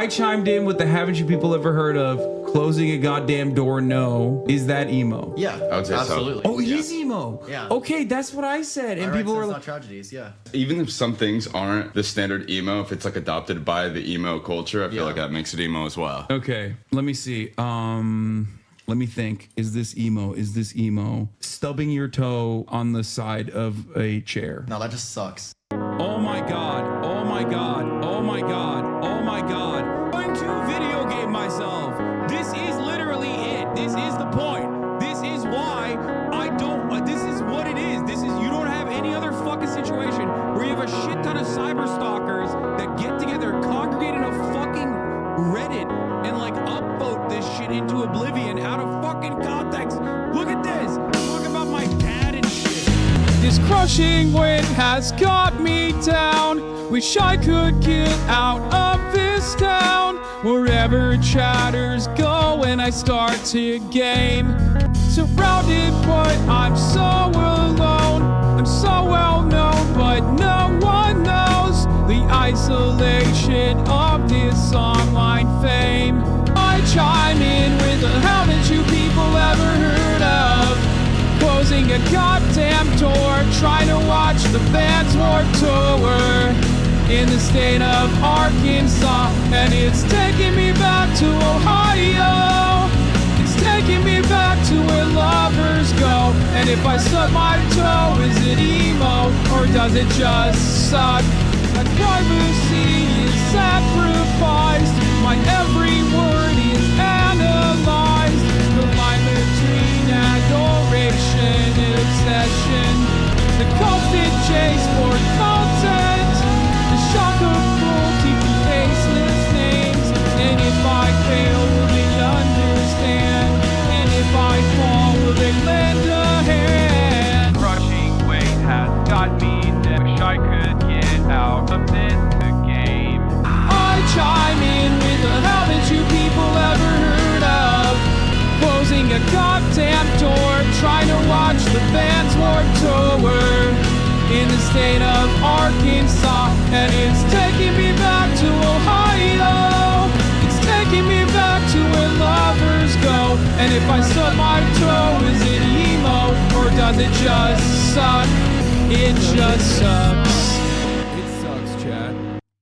I chimed in with the haven't you people ever heard of closing a goddamn door? No. Is that emo? Yeah, I would say absolutely. Oh, it is emo. Yeah. Okay, that's what I said. And people were like, tragedies. Yeah. Even if some things aren't the standard emo, if it's like adopted by the emo culture, I feel like that makes it emo as well. okay, let me see. Let me think. Is this emo? Is this emo? Stubbing your toe on the side of a chair. No, that just sucks. Oh my god. Oh my god. Oh my god. Oh my god. I'm going to video game myself. This is literally it. This is the point. This is why I don't. This is what it is. This is, you don't have any other fucking situation where you have a shit ton of cyber stalkers that get together, congregate in a fucking Reddit, and like upvote this shit into oblivion out of fucking context. Look at this. Talk about my dad and shit. This crushing wind has got me down. Wish I could get out of this town. Wherever chatters go when I start to game. Surrounded, but I'm so alone. I'm so well known, but no one knows the isolation of this online fame. I chime in with a haven't you people ever heard of? Closing a goddamn door, trying to watch the band's Warped Tour in the state of Arkansas, and it's taking me back to Ohio. It's taking me back to where lovers go. And if I suck my toe, is it emo or does it just suck? My privacy is sacrificed. My every word is analyzed. The line between adoration and obsession. The constant chase for content. The shock of cruelty from faceless names. And if I fail, will they understand? And if I fall, will they lend a hand? Crushing weight has got me dead. Wish I could get out of this game. I chime in with a haven't you people ever heard of? Closing a goddamn door, trying to watch the band's Warped Tour in the state of Arkansas, and it's taking me back to Ohio. It's taking me back to where lovers go. And if I suck my toe, is it emo or does it just suck? It just sucks. It sucks, chat.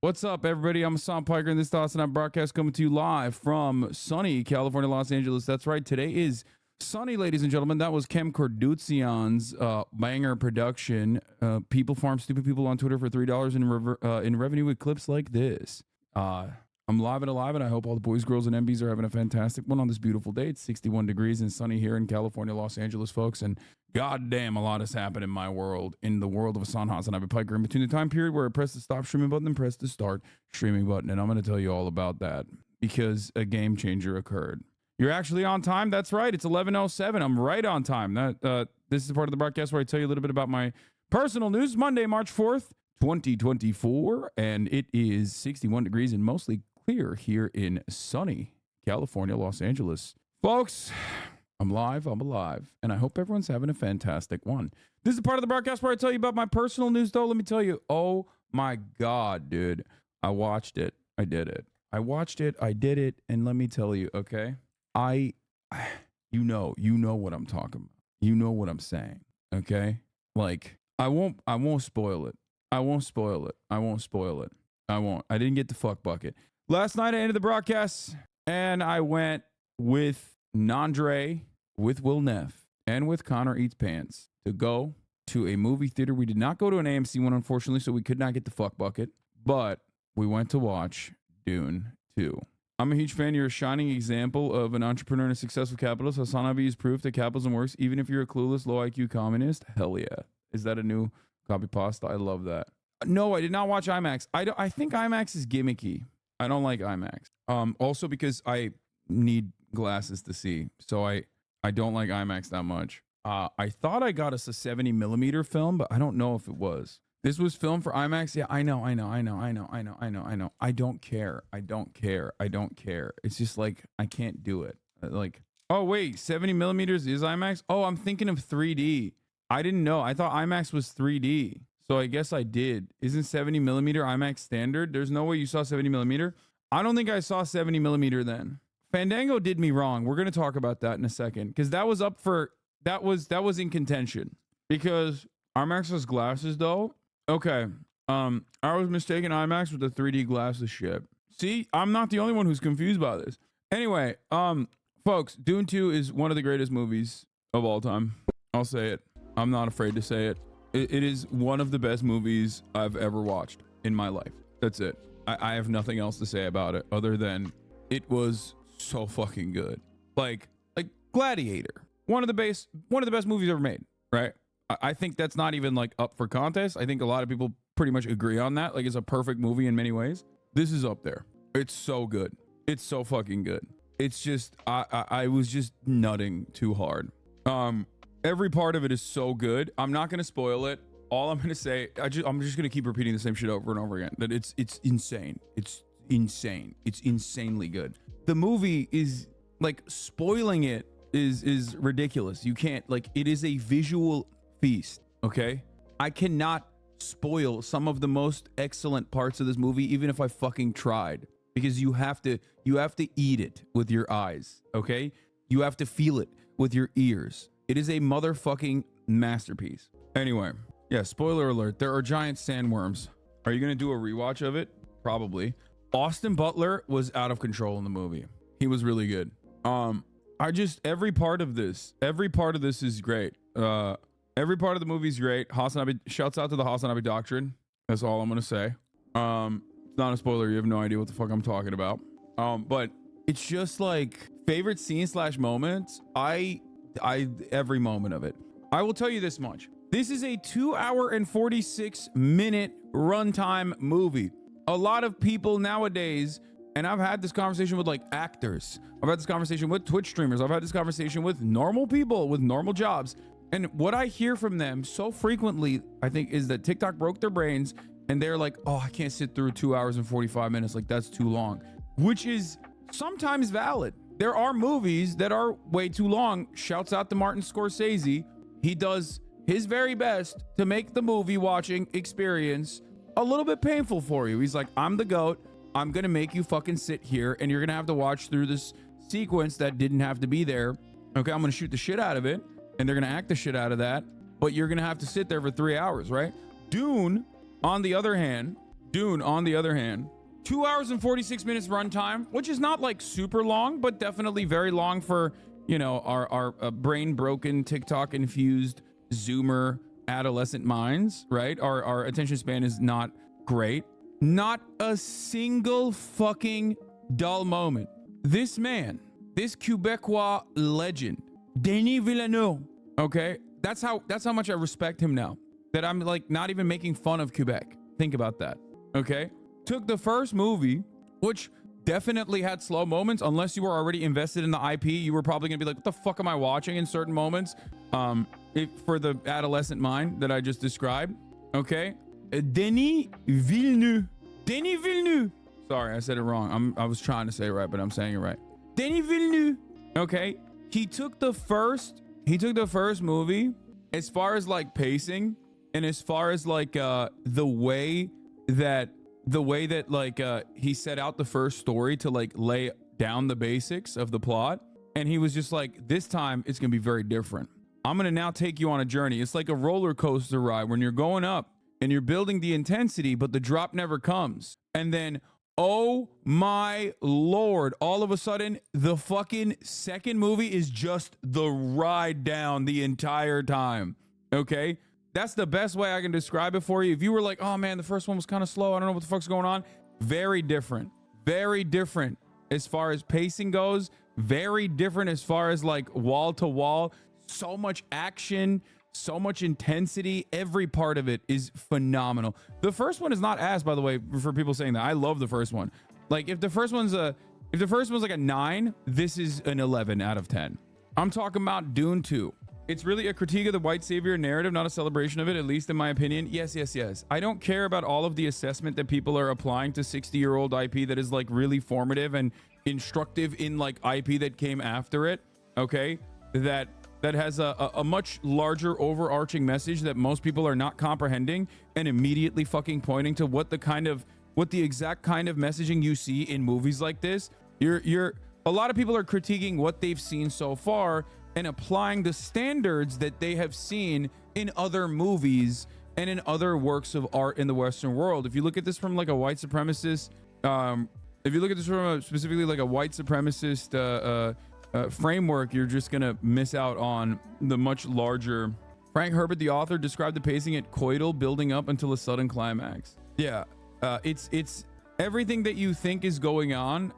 What's up, everybody? I'm Hassan Piker, and this is the HasanAbi broadcast coming to you live from sunny California, Los Angeles. That's right. Today is sunny, ladies and gentlemen. That was Kem Kardashian's banger production. People farm stupid people on Twitter for $3 in revenue with clips like this. I'm live and alive, and I hope all the boys, girls, and MBs are having a fantastic one on this beautiful day. It's 61 degrees and sunny here in California, Los Angeles, folks. And goddamn, a lot has happened in my world, in the world of HasanAbi Piker, in between the time period where I pressed the stop streaming button and pressed the start streaming button. And I'm going to tell you all about that because a game changer occurred. You're actually on time. That's right. It's 11:07. I'm right on time. This is part of the broadcast where I tell you a little bit about my personal news. Monday, March 4th, 2024, and it is 61 degrees and mostly clear here in sunny California, Los Angeles. Folks, I'm live, I'm alive, and I hope everyone's having a fantastic one. This is the part of the broadcast where I tell you about my personal news, though. Let me tell you, oh my God, dude. I watched it. I did it. I watched it. I did it. And let me tell you, okay? You know what I'm talking about. You know what I'm saying, okay? Like, I won't spoil it. I won't spoil it. I won't spoil it. I won't. I didn't get the fuck bucket. Last night I ended the broadcast and I went with Nandre, with Villeneuve, and with Connor Eats Pants to go to a movie theater. We did not go to an AMC one, unfortunately, so we could not get the fuck bucket, but we went to watch Dune 2. I'm a huge fan. You're a shining example of an entrepreneur and a successful capitalist. HasanAbi is proof that capitalism works, even if you're a clueless, low IQ communist. Hell yeah. Is that a new copy pasta? I love that. No, I did not watch IMAX. I think IMAX is gimmicky. I don't like IMAX. Also because I need glasses to see, so I don't like IMAX that much. I thought I got us a 70 millimeter film, but I don't know if it was. This was filmed for IMAX. Yeah, I know. I don't care. It's just like, I can't do it. Like, oh wait, 70 millimeters is IMAX? Oh, I'm thinking of 3D. I didn't know. I thought IMAX was 3D. So I guess I did. Isn't 70 millimeter IMAX standard? There's no way you saw 70 millimeter. I don't think I saw 70 millimeter then. Fandango did me wrong. We're going to talk about that in a second because that was up for that was in contention because IMAX's glasses though. Okay. I was mistaken IMAX with the 3D glasses shit. See, I'm not the only one who's confused by this. Anyway, folks, Dune 2 is one of the greatest movies of all time. I'll say it. I'm not afraid to say it. It is one of the best movies I've ever watched in my life. That's it. I have nothing else to say about it other than it was so fucking good. Like Gladiator, one of the best movies ever made, right? I think that's not even like up for contest. I think a lot of people pretty much agree on that. Like it's a perfect movie in many ways. This is up there. It's so good. It's so fucking good. It's just I was just nutting too hard. Every part of it is so good. I'm not gonna spoil it. All I'm gonna say, I'm just gonna keep repeating the same shit over and over again. That it's insane. It's insane. It's insanely good. The movie is like spoiling it is ridiculous. You can't, like, it is a visual feast. Okay, I cannot spoil some of the most excellent parts of this movie, even if I fucking tried, because you have to eat it with your eyes. Okay, you have to feel it with your ears. It is a motherfucking masterpiece. Anyway, yeah, spoiler alert, there are giant sandworms. Are you gonna do a rewatch of it? Probably. Austin Butler was out of control in the movie. He was really good. Every part of this is great. Every part of the movie is great. HasanAbi, shouts out to the HasanAbi doctrine. That's all I'm gonna say. It's not a spoiler. You have no idea what the fuck I'm talking about. But it's just like favorite scene / moments. Every moment of it. I will tell you this much. This is a 2 hour and 46 minute runtime movie. A lot of people nowadays, and I've had this conversation with like actors. I've had this conversation with Twitch streamers. I've had this conversation with normal people with normal jobs. And what I hear from them so frequently, I think, is that TikTok broke their brains and they're like, oh, I can't sit through 2 hours and 45 minutes. Like, that's too long, which is sometimes valid. There are movies that are way too long. Shouts out to Martin Scorsese. He does his very best to make the movie watching experience a little bit painful for you. He's like, I'm the GOAT. I'm going to make you fucking sit here and you're going to have to watch through this sequence that didn't have to be there. Okay, I'm going to shoot the shit out of it and they're going to act the shit out of that, but you're going to have to sit there for 3 hours, right? Dune, on the other hand, 2 hours and 46 minutes runtime, which is not like super long, but definitely very long for, you know, our brain broken, TikTok infused Zoomer adolescent minds, right? Our attention span is not great. Not a single fucking dull moment. This man, this Quebecois legend, Denis Villeneuve, okay? That's how much I respect him now. That I'm like not even making fun of Quebec. Think about that, okay? Took the first movie, which definitely had slow moments. Unless you were already invested in the IP, you were probably gonna be like, what the fuck am I watching in certain moments? For the adolescent mind that I just described, okay? Denis Villeneuve. Sorry, I said it wrong. I was trying to say it right, but I'm saying it right. Denis Villeneuve. Okay, he took the first movie, as far as like pacing and as far as like the way that like he set out the first story to like lay down the basics of the plot, and he was just like, this time it's gonna be very different. I'm gonna now take you on a journey. It's like a roller coaster ride when you're going up and you're building the intensity, but the drop never comes. And then, oh my Lord, all of a sudden, the fucking second movie is just the ride down the entire time. Okay? That's the best way I can describe it for you. If you were like, oh man, the first one was kind of slow, I don't know what the fuck's going on. Very different as far as pacing goes. Very different as far as like wall to wall. So much action, so much intensity. Every part of it is phenomenal. The first one is not ass, by the way, for people saying that. I love the first one. Like if the first one's like a 9, this is an 11 out of 10. I'm talking about Dune 2. It's really a critique of the white savior narrative, not a celebration of it, at least in my opinion. Yes. I don't care about all of the assessment that people are applying to 60-year-old IP that is like really formative and instructive in like IP that came after it. Okay, that has a much larger overarching message that most people are not comprehending and immediately fucking pointing to what the kind of what the exact kind of messaging you see in movies like this. A lot of people are critiquing what they've seen so far and applying the standards that they have seen in other movies and in other works of art in the Western world. If you look at this from like a white supremacist, if you look at this from specifically like a white supremacist framework, you're just gonna miss out on the much larger. Frank Herbert, the author, described the pacing at coital, building up until a sudden climax. Yeah, it's everything that you think is going on.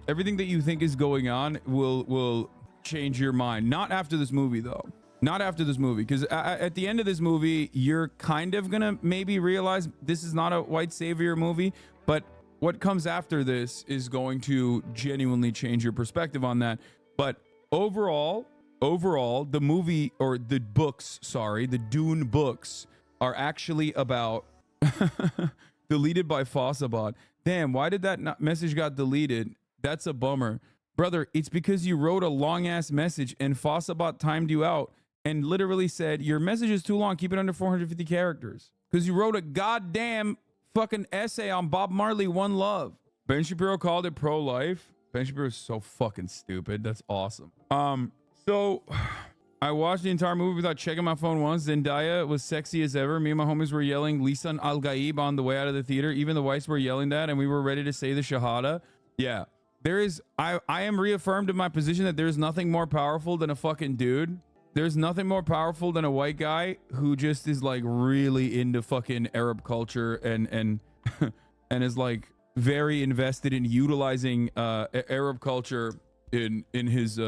Everything that you think is going on will change your mind. Not after this movie, though. Not after this movie, because at the end of this movie, you're kind of gonna maybe realize this is not a white savior movie, but what comes after this is going to genuinely change your perspective on that. But overall, the movie, or the books, sorry, the Dune books are actually about deleted by Fossabot. Damn, why did that message got deleted? That's a bummer. Brother, it's because you wrote a long ass message and Fossabot timed you out and literally said, your message is too long, keep it under 450 characters. Because you wrote a goddamn fucking essay on Bob Marley, One Love. Ben Shapiro called it pro-life. Ben Shapiro is so fucking stupid. That's awesome. So I watched the entire movie without checking my phone once. Zendaya was sexy as ever. Me and my homies were yelling Lisan Al-Ghaib on the way out of the theater. Even the whites were yelling that, and we were ready to say the Shahada. Yeah. I am reaffirmed in my position that there's nothing more powerful than a fucking dude. There's nothing more powerful than a white guy who just is like really into fucking Arab culture and and is like very invested in utilizing Arab culture in his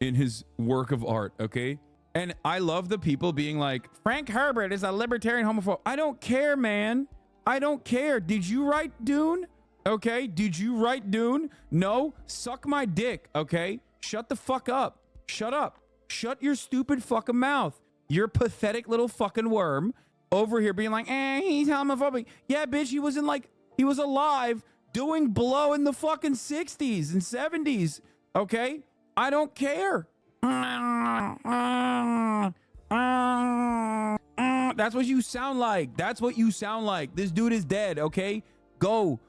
in his work of art, okay? And I love the people being like, Frank Herbert is a libertarian homophobe. I don't care, man. I don't care. Did you write Dune? Okay, did you write Dune? No, suck my dick, okay? Shut the fuck up. Shut up. Shut your stupid fucking mouth. You're a pathetic little fucking worm over here being like, he's homophobic. Yeah, bitch, he was alive doing blow in the fucking 60s and 70s, okay? I don't care. That's what you sound like. That's what you sound like. This dude is dead, okay? Go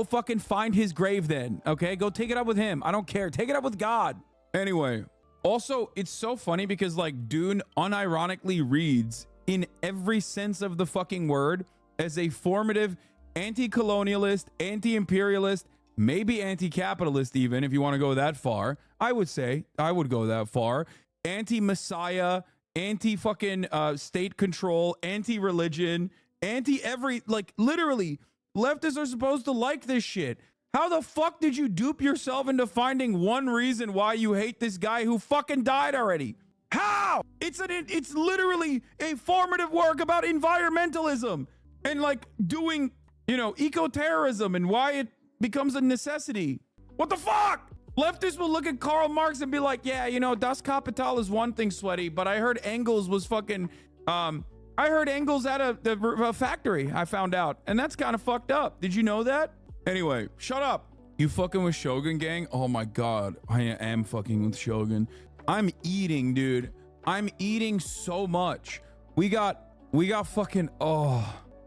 fucking find his grave then, okay? Go take it up with him. I don't care. Take it up with God. Anyway, also, it's so funny because like Dune unironically reads in every sense of the fucking word as a formative anti-colonialist, anti-imperialist, maybe anti-capitalist even, if you want to go that far. I would say I would go that far. Anti-messiah, anti-fucking state control, anti-religion, anti-every, like literally, leftists are supposed to like this shit. How the fuck did you dupe yourself into finding one reason why you hate this guy who fucking died already? How? It's literally a formative work about environmentalism and like doing, you know, eco-terrorism and why it becomes a necessity. What the fuck? Leftists will look at Karl Marx and be like, yeah, you know, Das Kapital is one thing, sweaty, but I heard Engels was fucking, I heard Engels at a factory, I found out, and that's kind of fucked up. Did you know that? Anyway, shut up. You fucking with Shogun, gang? Oh my God, I am fucking with Shogun. I'm eating, dude. I'm eating so much. We got fucking,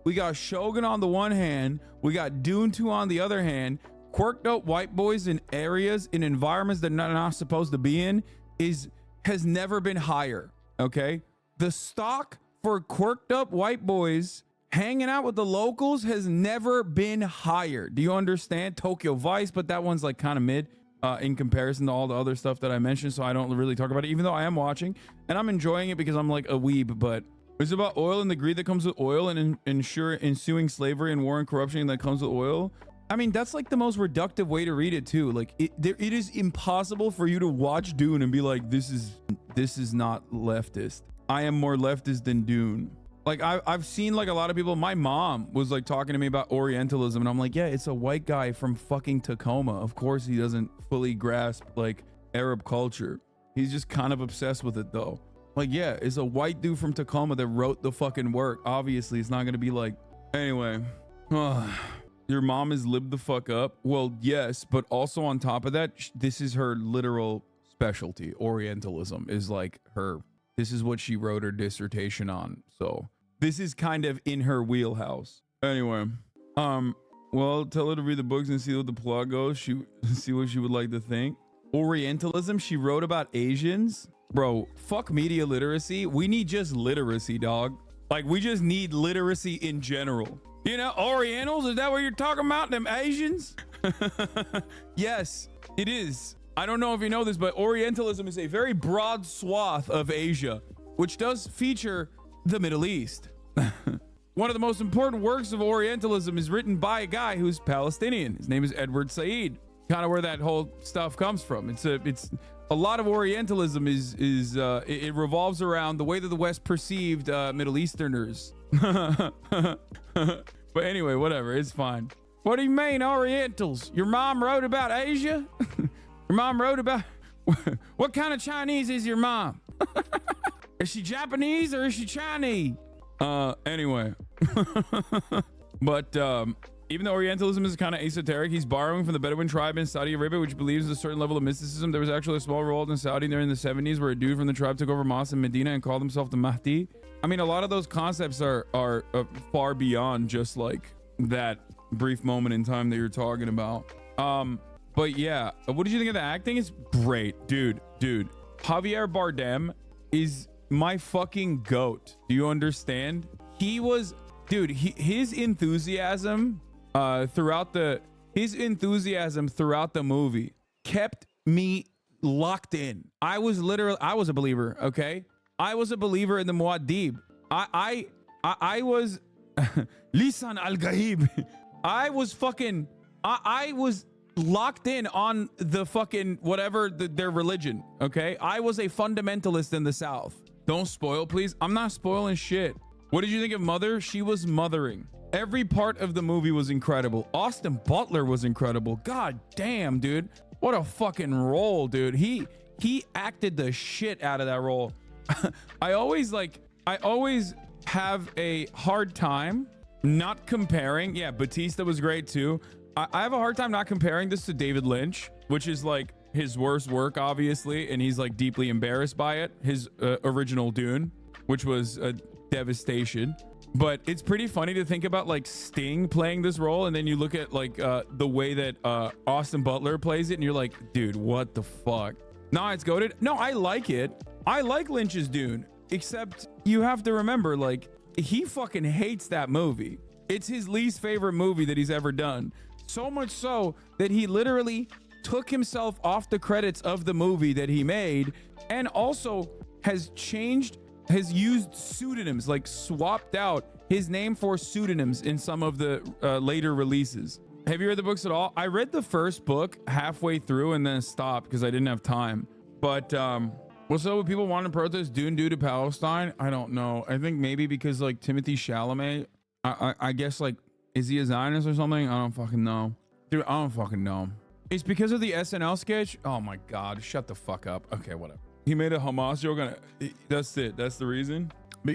we got Shogun on the one hand, we got Dune 2 on the other hand. Quirked up white boys in areas, in environments they're not supposed to be in has never been higher, okay? The stock for quirked up white boys hanging out with the locals has never been higher. Do you understand? Tokyo Vice, but that one's like kind of mid in comparison to all the other stuff that I mentioned, so I don't really talk about it, even though I am watching and I'm enjoying it because I'm like a weeb. But it's about oil and the greed that comes with oil and ensuing slavery and war and corruption that comes with oil. I mean, that's like the most reductive way to read it too. Like it is impossible for you to watch Dune and be like, this is not leftist. I am more leftist than Dune. Like I've seen like a lot of people, my mom was like talking to me about Orientalism and I'm like, yeah, it's a white guy from fucking Tacoma. Of course he doesn't fully grasp like Arab culture. He's just kind of obsessed with it though. Like, yeah, it's a white dude from Tacoma that wrote the fucking work. Obviously it's not going to be like, anyway. Your mom is lib the fuck up. Well, yes, but also on top of that, this is her literal specialty. Orientalism is like this is what she wrote her dissertation on. So this is kind of in her wheelhouse. Anyway, Well, tell her to read the books and see what the plot goes. See what she would like to think. Orientalism. She wrote about Asians. Bro, fuck media literacy. We need just literacy, dog. Like, we just need literacy in general. You know, Orientals, is that what you're talking about? Them Asians? Yes, it is. I don't know if you know this, but Orientalism is a very broad swath of Asia, which does feature the Middle East. One of the most important works of Orientalism is written by a guy who's Palestinian. His name is Edward Said. Kind of where that whole stuff comes from. It's a lot of Orientalism it revolves around the way that the West perceived Middle Easterners. But anyway, whatever, it's fine. What do you mean, Orientals? Your mom wrote about Asia? Your mom wrote about... What kind of Chinese is your mom? Is she Japanese or is she Chinese? Anyway. But even though Orientalism is kind of esoteric, he's borrowing from the Bedouin tribe in Saudi Arabia, which believes a certain level of mysticism. There was actually a small revolt in Saudi during the 70s where a dude from the tribe took over mosque in Medina and called himself the Mahdi. I mean, a lot of those concepts are far beyond just like that brief moment in time that you're talking about. But yeah, what did you think of the acting? It's great, dude. Javier Bardem is my fucking goat. Do you understand? He was, dude. His enthusiasm throughout the movie kept me locked in. I was a believer. Okay, I was a believer in the Muad'Dib. I was Lisan Al-Ghaib. I was locked in on the fucking whatever their religion. Okay, I was a fundamentalist in the South. Don't spoil, please. I'm not spoiling shit. What did you think of Mother? She was mothering. Every part of the movie was incredible. Austin Butler was incredible. God damn, dude. What a fucking role, dude. He acted the shit out of that role. I always have a hard time not comparing. Yeah, Batista was great too. I have a hard time not comparing this to David Lynch, which is like his worst work, obviously, and he's like deeply embarrassed by it. His original Dune, which was a devastation. But it's pretty funny to think about like Sting playing this role, and then you look at like the way that Austin Butler plays it, and you're like, dude, what the fuck? Nah, it's goated. No, I like it. I like Lynch's Dune, except you have to remember, like, he fucking hates that movie. It's his least favorite movie that he's ever done. So much so that he literally took himself off the credits of the movie that he made, and also has used pseudonyms, like swapped out his name for pseudonyms in some of the later releases. Have you read the books at all? I read the first book halfway through and then stopped because I didn't have time. But what's up with people wanting to protest Dune due to Palestine? I don't know. I think maybe because like Timothy Chalamet, I guess, like, is he a Zionist or something? I don't fucking know. Dude, I don't fucking know. It's because of the SNL sketch. Oh my God, shut the fuck up. Okay, whatever. He made a Hamas joke. That's it. That's the reason.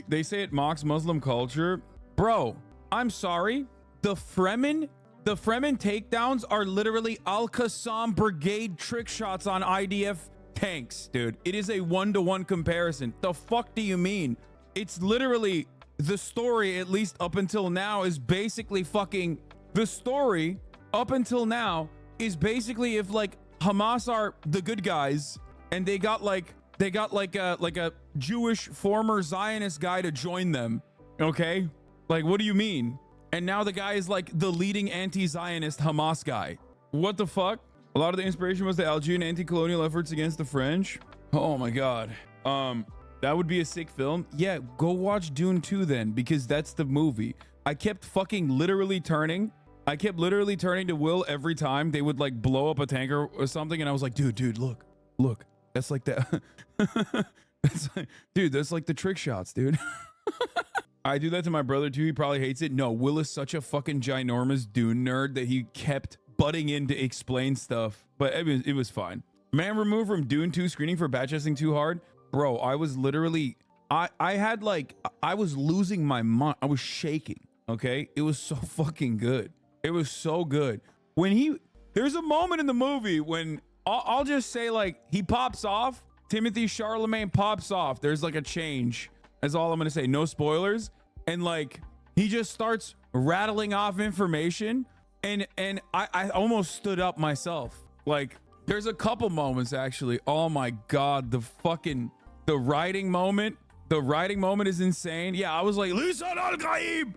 They say it mocks Muslim culture. Bro, I'm sorry. The Fremen takedowns are literally Al-Qassam brigade trick shots on IDF tanks, dude. It is a 1-to-1 comparison. The fuck do you mean? It's literally the story, at least up until now, is basically fucking the story up until now is basically if like Hamas are the good guys and they got like a Jewish former Zionist guy to join them. Okay, like, what do you mean? And now the guy is like the leading anti-Zionist Hamas guy. What the fuck? A lot of the inspiration was the Algerian anti-colonial efforts against the French. Oh my God. That would be a sick film. Yeah, go watch Dune 2 then, because that's the movie. I kept literally turning to Will every time they would like blow up a tanker or something, and I was like, dude, look. That's like that. That's like the trick shots, dude. I do that to my brother too. He probably hates it. No, Will is such a fucking ginormous Dune nerd that he kept butting in to explain stuff, but it was fine. Man removed from Dune 2 screening for batch testing too hard. Bro, I was literally, I was losing my mind. I was shaking. Okay. It was so fucking good. It was so good. There's a moment in the movie when I'll just say, like, he pops off. Timothy Chalamet pops off. There's like a change. That's all I'm going to say. No spoilers. And like, he just starts rattling off information. And I almost stood up myself. Like, there's a couple moments actually. Oh my God, the writing moment. The writing moment is insane. Yeah, I was like, Lisan Al-Ghaib.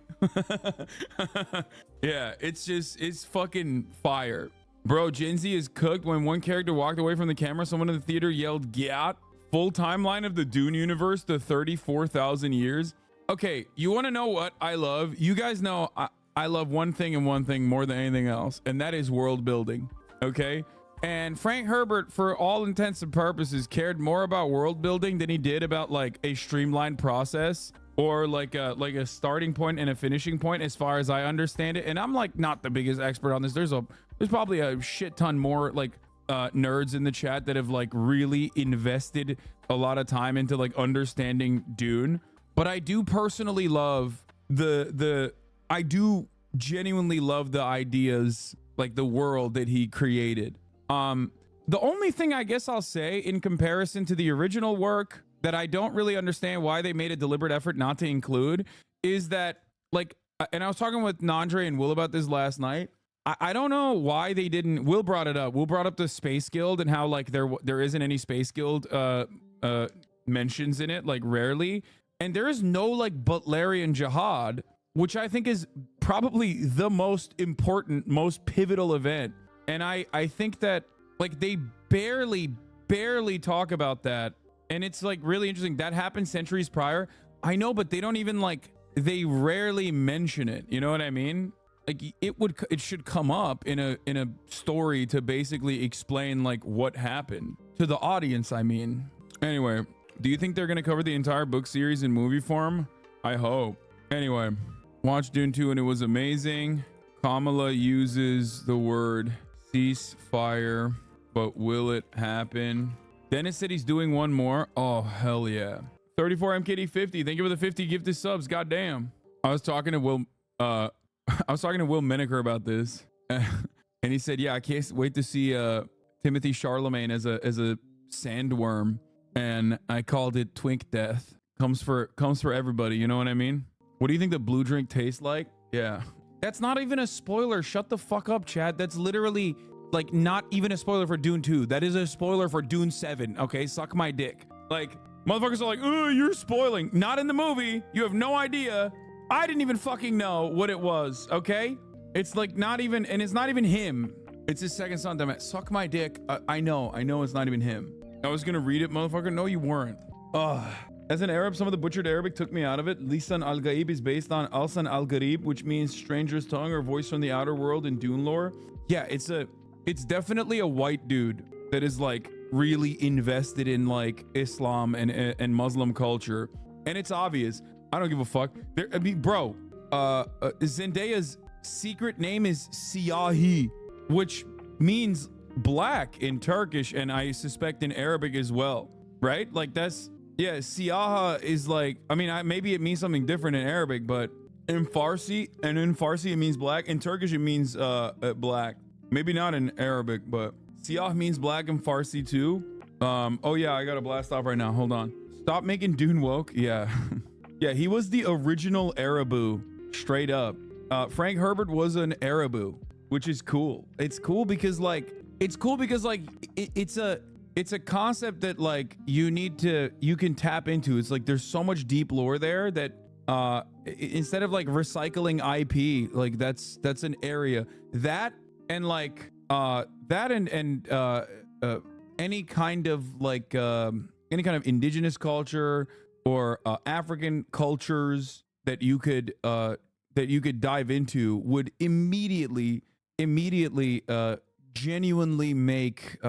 Yeah, it's fucking fire. Bro, Gen Z is cooked. When one character walked away from the camera, someone in the theater yelled, "Gyat." Full timeline of the Dune universe, the 34,000 years. Okay, you want to know what I love? You guys know I love one thing and one thing more than anything else, and that is world building. Okay? And Frank Herbert, for all intents and purposes, cared more about world building than he did about like a streamlined process or like a starting point and a finishing point, as far as I understand it. And I'm like not the biggest expert on this. There's probably a shit ton more like nerds in the chat that have like really invested a lot of time into like understanding Dune. But I do personally love I do genuinely love the ideas, like the world that he created. The only thing I guess I'll say in comparison to the original work that I don't really understand why they made a deliberate effort not to include is that, like, and I was talking with Nandre and Will about this last night. I don't know why they didn't. Will brought it up. Will brought up the Space Guild and how like there isn't any Space Guild mentions in it, like rarely. And there is no like Butlerian jihad, which I think is probably the most important, most pivotal event. And I think that like they barely talk about that. And it's like really interesting. That happened centuries prior. I know, but they don't even like, they rarely mention it. You know what I mean? Like it should come up in a story to basically explain like what happened to the audience. I mean, anyway, do you think they're going to cover the entire book series in movie form? I hope. Anyway, watched Dune 2 and it was amazing. Kamala uses the word ceasefire, but will it happen? Dennis said he's doing one more. Oh, hell yeah. 34 MKD50. Thank you for the 50 gifted subs. Goddamn. I was talking to Will Menaker about this. And he said, yeah, I can't wait to see Timothy Charlemagne as a sandworm. And I called it Twink Death. Comes for everybody, you know what I mean? What do you think the blue drink tastes like? Yeah. That's not even a spoiler. Shut the fuck up, Chad. That's literally like not even a spoiler for Dune 2. That is a spoiler for Dune 7. Okay, suck my dick. Like, motherfuckers are like, oh, you're spoiling. Not in the movie. You have no idea. I didn't even fucking know what it was, okay? It's like not even, and it's not even him. It's his second son. Damn it. Suck my dick. I know it's not even him. I was gonna read it, motherfucker. No, you weren't. Ugh. As an Arab, some of the butchered Arabic took me out of it. Lisan Al-Ghaib is based on Alsan Al-Gharib, which means stranger's tongue or voice from the outer world in Dune lore. Yeah, it's definitely a white dude that is like really invested in like Islam and Muslim culture. And it's obvious. I don't give a fuck. I mean, bro, Zendaya's secret name is Siyahi, which means black in Turkish, and I suspect in Arabic as well, right? Like that's, yeah, Siyaha is like, I mean, maybe it means something different in Arabic, but in Farsi it means black. In Turkish it means black. Maybe not in Arabic, but Siyah means black in Farsi too. Oh yeah, I gotta blast off right now. Hold on. Stop making Dune woke. Yeah. Yeah, he was the original Arabu, straight up. Frank Herbert was an Arabu, which is cool. It's cool because it's a concept that like you can tap into. It's like there's so much deep lore there that instead of like recycling IP, like that's an area that and like that and any kind of like any kind of indigenous culture or African cultures that you could dive into would immediately genuinely make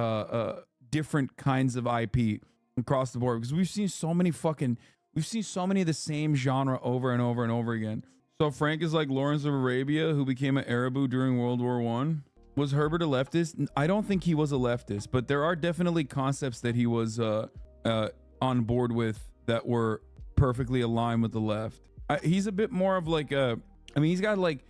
different kinds of IP across the board, because we've seen so many of the same genre over and over and over again. So Frank is like Lawrence of Arabia, who became an Arabu during World War I. Was Herbert a leftist? I don't think he was a leftist, but there are definitely concepts that he was on board with that were perfectly aligned with the left. He's a bit more of like I mean, he's got like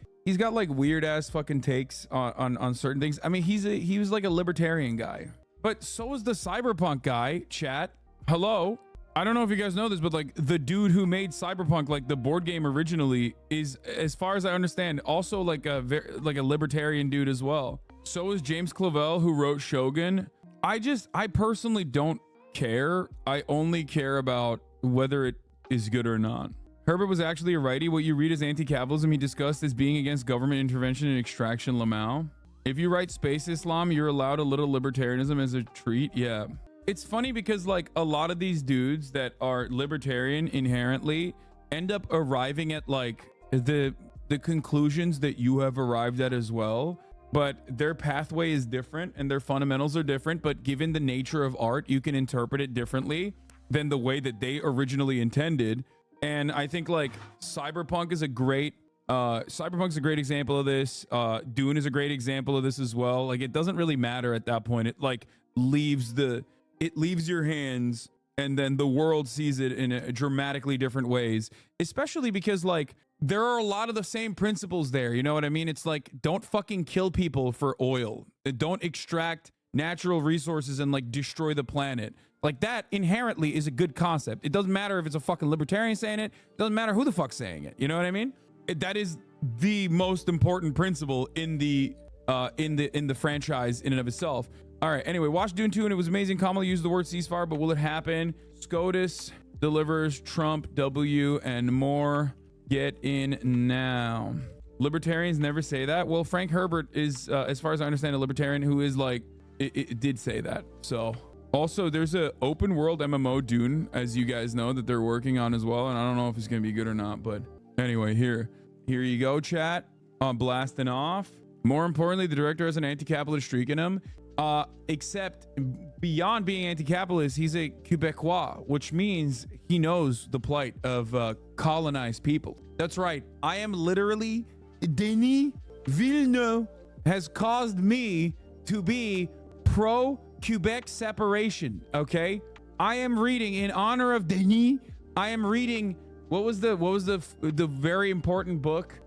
weird ass fucking takes on certain things. I mean, he was like a libertarian guy, but so is the cyberpunk guy. Chat, hello. I don't know if you guys know this, but like the dude who made Cyberpunk, like the board game originally, is, as far as I understand, also like a libertarian dude as well. So is James Clavell, who wrote Shogun. I personally don't care. I only care about whether it is good or not. Herbert was actually a righty. What you read as anti-capitalism, he discussed as being against government intervention and extraction. Lamau. If you write space Islam, you're allowed a little libertarianism as a treat. Yeah. It's funny because like a lot of these dudes that are libertarian inherently end up arriving at like the conclusions that you have arrived at as well, but their pathway is different and their fundamentals are different. But given the nature of art, you can interpret it differently than the way that they originally intended. And I think like Cyberpunk's a great example of this. Dune is a great example of this as well. Like it doesn't really matter at that point. It like leaves your hands, and then the world sees it in a dramatically different ways, especially because like there are a lot of the same principles there. You know what I mean? It's like, don't fucking kill people for oil. Don't extract natural resources and like destroy the planet. Like that inherently is a good concept. It doesn't matter if it's a fucking libertarian saying it. It doesn't matter who the fuck's saying it. You know what I mean? That is the most important principle in the franchise in and of itself. All right, anyway, watch Dune 2 and it was amazing. Kamala used the word ceasefire, but will it happen? SCOTUS delivers Trump W and more. Get in now. Libertarians never say that. Well, Frank Herbert is, as far as I understand, a libertarian who is like, it did say that. So also there's a open world MMO Dune, as you guys know, that they're working on as well. And I don't know if it's going to be good or not, but anyway, here you go, chat. I'm blasting off. More importantly, the director has an anti-capitalist streak in him. Except beyond being anti-capitalist, he's a Quebecois, which means he knows the plight of colonized people. That's right. I am literally Denis Villeneuve has caused me to be pro-Quebec separation. Okay, I am reading in honor of Denis. I am reading what was the very important book?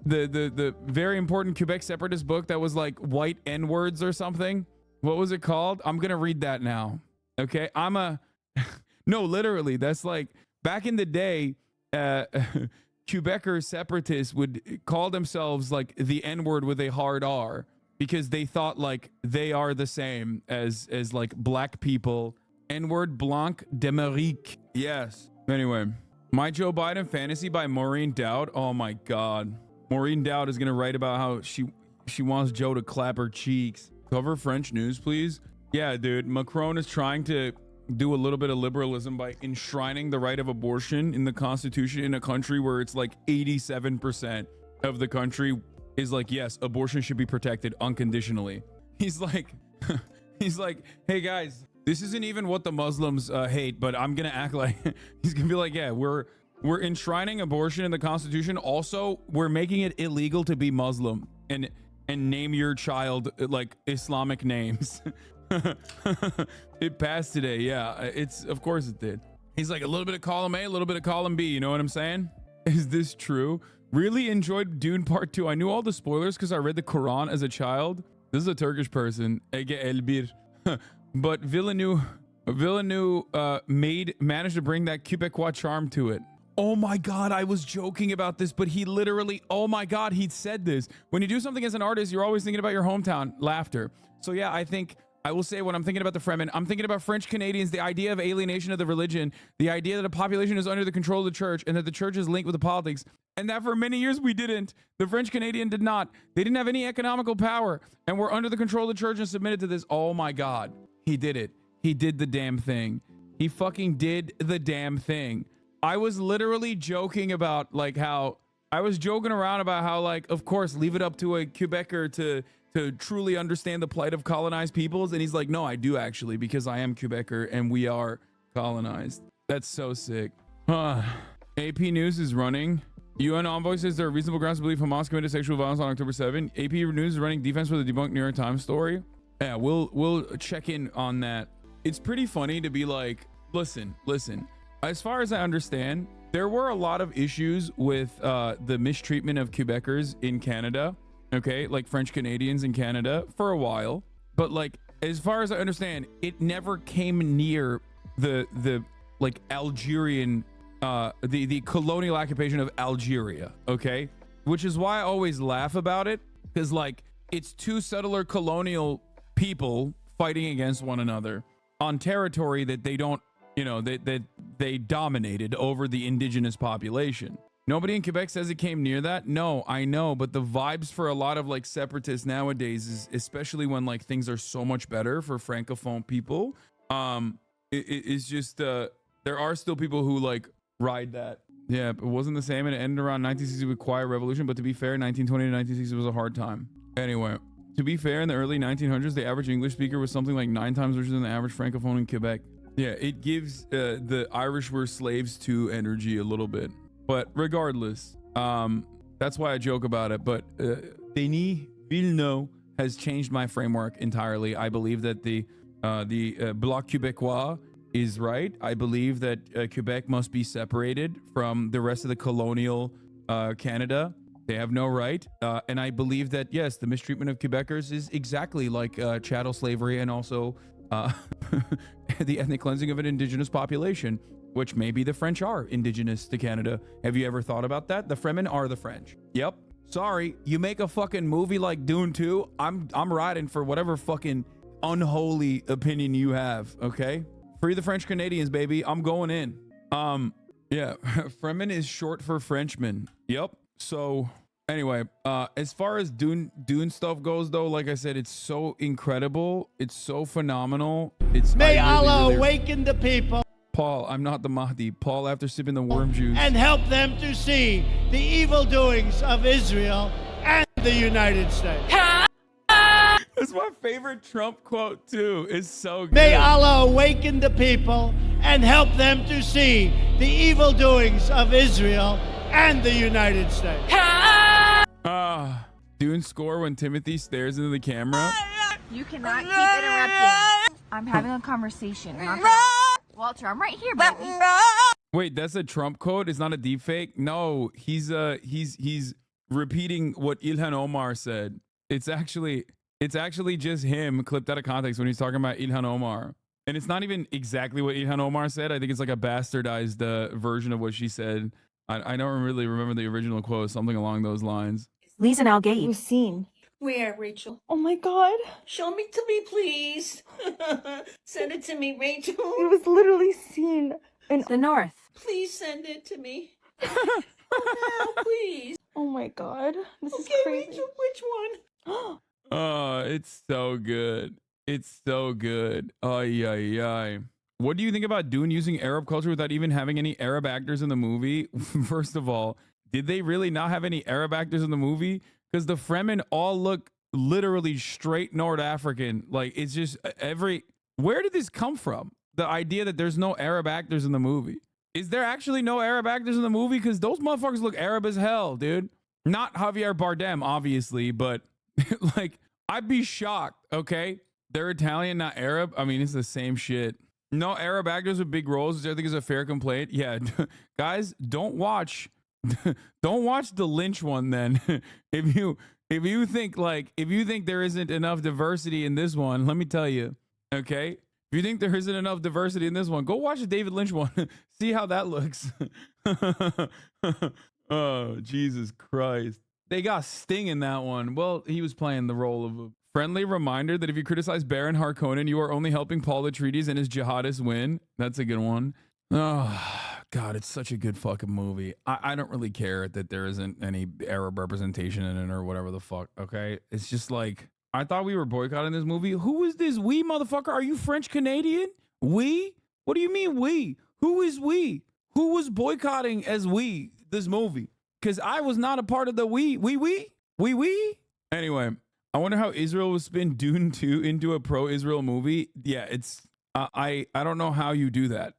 The very important Quebec separatist book that was like white N-words or something. What was it called? I'm gonna read that now. Okay, no, literally, that's like back in the day, Quebecer separatists would call themselves like the N-word with a hard R because they thought like they are the same as like black people. N-word Blanc d'Amérique. Yes. Anyway, My Joe Biden Fantasy by Maureen Dowd. Oh my God. Maureen Dowd is going to write about how she wants Joe to clap her cheeks. Cover French news, please. Yeah, dude. Macron is trying to do a little bit of liberalism by enshrining the right of abortion in the Constitution in a country where it's like 87% of the country is like, yes, abortion should be protected unconditionally. He's like, hey guys, this isn't even what the Muslims hate, but I'm going to act like, he's going to be like, yeah, we're enshrining abortion in the Constitution. Also, we're making it illegal to be Muslim and name your child like Islamic names. It passed today. Yeah, of course it did. He's like a little bit of column A, a little bit of column B. You know what I'm saying? Is this true? Really enjoyed Dune Part 2. I knew all the spoilers because I read the Quran as a child. This is a Turkish person. Ege Elbir. But Villeneuve managed to bring that Quebecois charm to it. Oh my God, I was joking about this, but he literally, oh my God, he said this. When you do something as an artist, you're always thinking about your hometown. Laughter. So yeah, I think I will say when I'm thinking about the Fremen, I'm thinking about French Canadians, the idea of alienation of the religion, the idea that a population is under the control of the church and that the church is linked with the politics. And that for many years we didn't. The French Canadian did not. They didn't have any economical power and were under the control of the church and submitted to this. Oh my God. He did it. He did the damn thing. He fucking did the damn thing. I was literally joking about like how I was joking around about how like, of course, leave it up to a Quebecer to truly understand the plight of colonized peoples. And he's like, no, I do actually, because I am Quebecer and we are colonized. That's so sick. AP News is running. UN envoy says there are reasonable grounds to believe Hamas committed sexual violence on October 7. AP News is running defense for the debunked New York Times story. Yeah, we'll check in on that. It's pretty funny to be like, listen. As far as I understand, there were a lot of issues with the mistreatment of Quebecers in Canada. Okay, like French Canadians in Canada for a while. But like, as far as I understand, it never came near the like Algerian, the colonial occupation of Algeria, okay? Which is why I always laugh about it, because like it's two settler colonial people fighting against one another on territory that they don't, you know, that they dominated over the indigenous population. Nobody in Quebec says it came near that. No, I know, but the vibes for a lot of like separatists nowadays is, especially when like things are so much better for francophone people, it's just there are still people who like ride that. Yeah, it wasn't the same, and it ended around 1960 with quiet revolution, but to be fair, 1920 to 1960 was a hard time. Anyway, to be fair, in the early 1900s, the average English speaker was something like 9 times richer than the average francophone in Quebec. Yeah, it gives the Irish were slaves to energy a little bit. But regardless, that's why I joke about it. But Denis Villeneuve has changed my framework entirely. I believe that the Bloc Québécois is right. I believe that Quebec must be separated from the rest of the colonial Canada. They have no right. And I believe that, yes, the mistreatment of Quebecers is exactly like chattel slavery and also the ethnic cleansing of an indigenous population, which maybe the French are indigenous to Canada. Have you ever thought about that? The Fremen are the French. Yep. Sorry, you make a fucking movie like Dune 2, I'm riding for whatever fucking unholy opinion you have, okay? Free the French Canadians, baby. I'm going in. Yeah, Fremen is short for Frenchman. Yep. So anyway, as far as Dune stuff goes, though, like I said, it's so incredible. It's so phenomenal. May Allah awaken the people. Paul, I'm not the Mahdi. Paul, after sipping the worm juice. And help them to see the evil doings of Israel and the United States. That's my favorite Trump quote, too. It's so good. May Allah awaken the people and help them to see the evil doings of Israel and the United States. Dune score when Timothy stares into the camera. You cannot keep interrupting. I'm having a conversation. Walter, I'm right here, baby. Wait, that's a Trump quote? It's not a deep fake? No, he's repeating what Ilhan Omar said. It's actually just him clipped out of context when he's talking about Ilhan Omar. And it's not even exactly what Ilhan Omar said. I think it's like a bastardized version of what she said. I don't really remember the original quote, something along those lines. Lisan Al-Ghaib. Was seen. Where, Rachel? Oh my god. Show me to me, please. Send it to me, Rachel. It was literally seen in The North. Please send it to me. Oh, now, please. Oh my god. This is Okay, crazy. Rachel, which one? Oh, it's so good. It's so good. Ay, ay, ay. What do you think about Dune using Arab culture without even having any Arab actors in the movie? First of all, did they really not have any Arab actors in the movie? Because the Fremen all look literally straight North African. Like, it's just where did this come from? The idea that there's no Arab actors in the movie. Is there actually no Arab actors in the movie? Because those motherfuckers look Arab as hell, dude. Not Javier Bardem, obviously, but like, I'd be shocked, okay? They're Italian, not Arab. I mean, it's the same shit. No Arab actors with big roles, which I think is a fair complaint. Yeah, guys, don't watch the Lynch one then. if you think there isn't enough diversity in this one, let me tell you, okay? If you think there isn't enough diversity in this one, go watch the David Lynch one. See how that looks. Oh, Jesus Christ. They got Sting in that one. Well, he was playing the role of a friendly reminder that if you criticize Baron Harkonnen, you are only helping Paul Atreides and his jihadists win. That's a good one. Oh, God, it's such a good fucking movie. I don't really care that there isn't any Arab representation in it or whatever the fuck, okay? It's just like, I thought we were boycotting this movie. Who is this we, motherfucker? Are you French Canadian? We? What do you mean we? Who is we? Who was boycotting as we this movie? Because I was not a part of the we. Anyway, I wonder how Israel will spin Dune 2 into a pro-Israel movie. Yeah, it's... I don't know how you do that.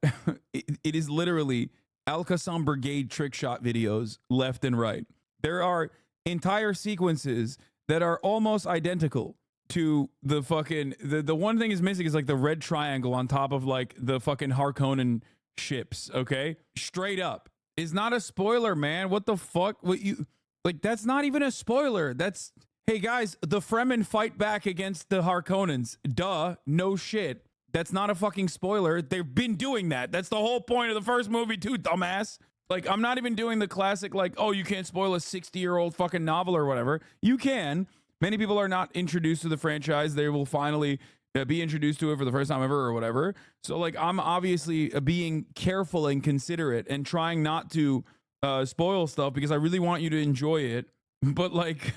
It is literally Al-Aqsa Brigade trick shot videos left and right. There are entire sequences that are almost identical to the fucking... The one thing is missing is like the red triangle on top of like the fucking Harkonnen ships, okay? Straight up. It's not a spoiler, man. What the fuck? What you... Like, that's not even a spoiler. That's... Hey, guys, the Fremen fight back against the Harkonnens. Duh. No shit. That's not a fucking spoiler. They've been doing that. That's the whole point of the first movie too, dumbass. Like, I'm not even doing the classic, like, oh, you can't spoil a 60-year-old fucking novel or whatever. You can. Many people are not introduced to the franchise. They will finally be introduced to it for the first time ever or whatever. So, like, I'm obviously being careful and considerate and trying not to spoil stuff because I really want you to enjoy it. But, like,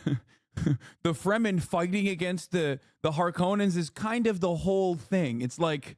the Fremen fighting against the Harkonnens is kind of the whole thing. It's like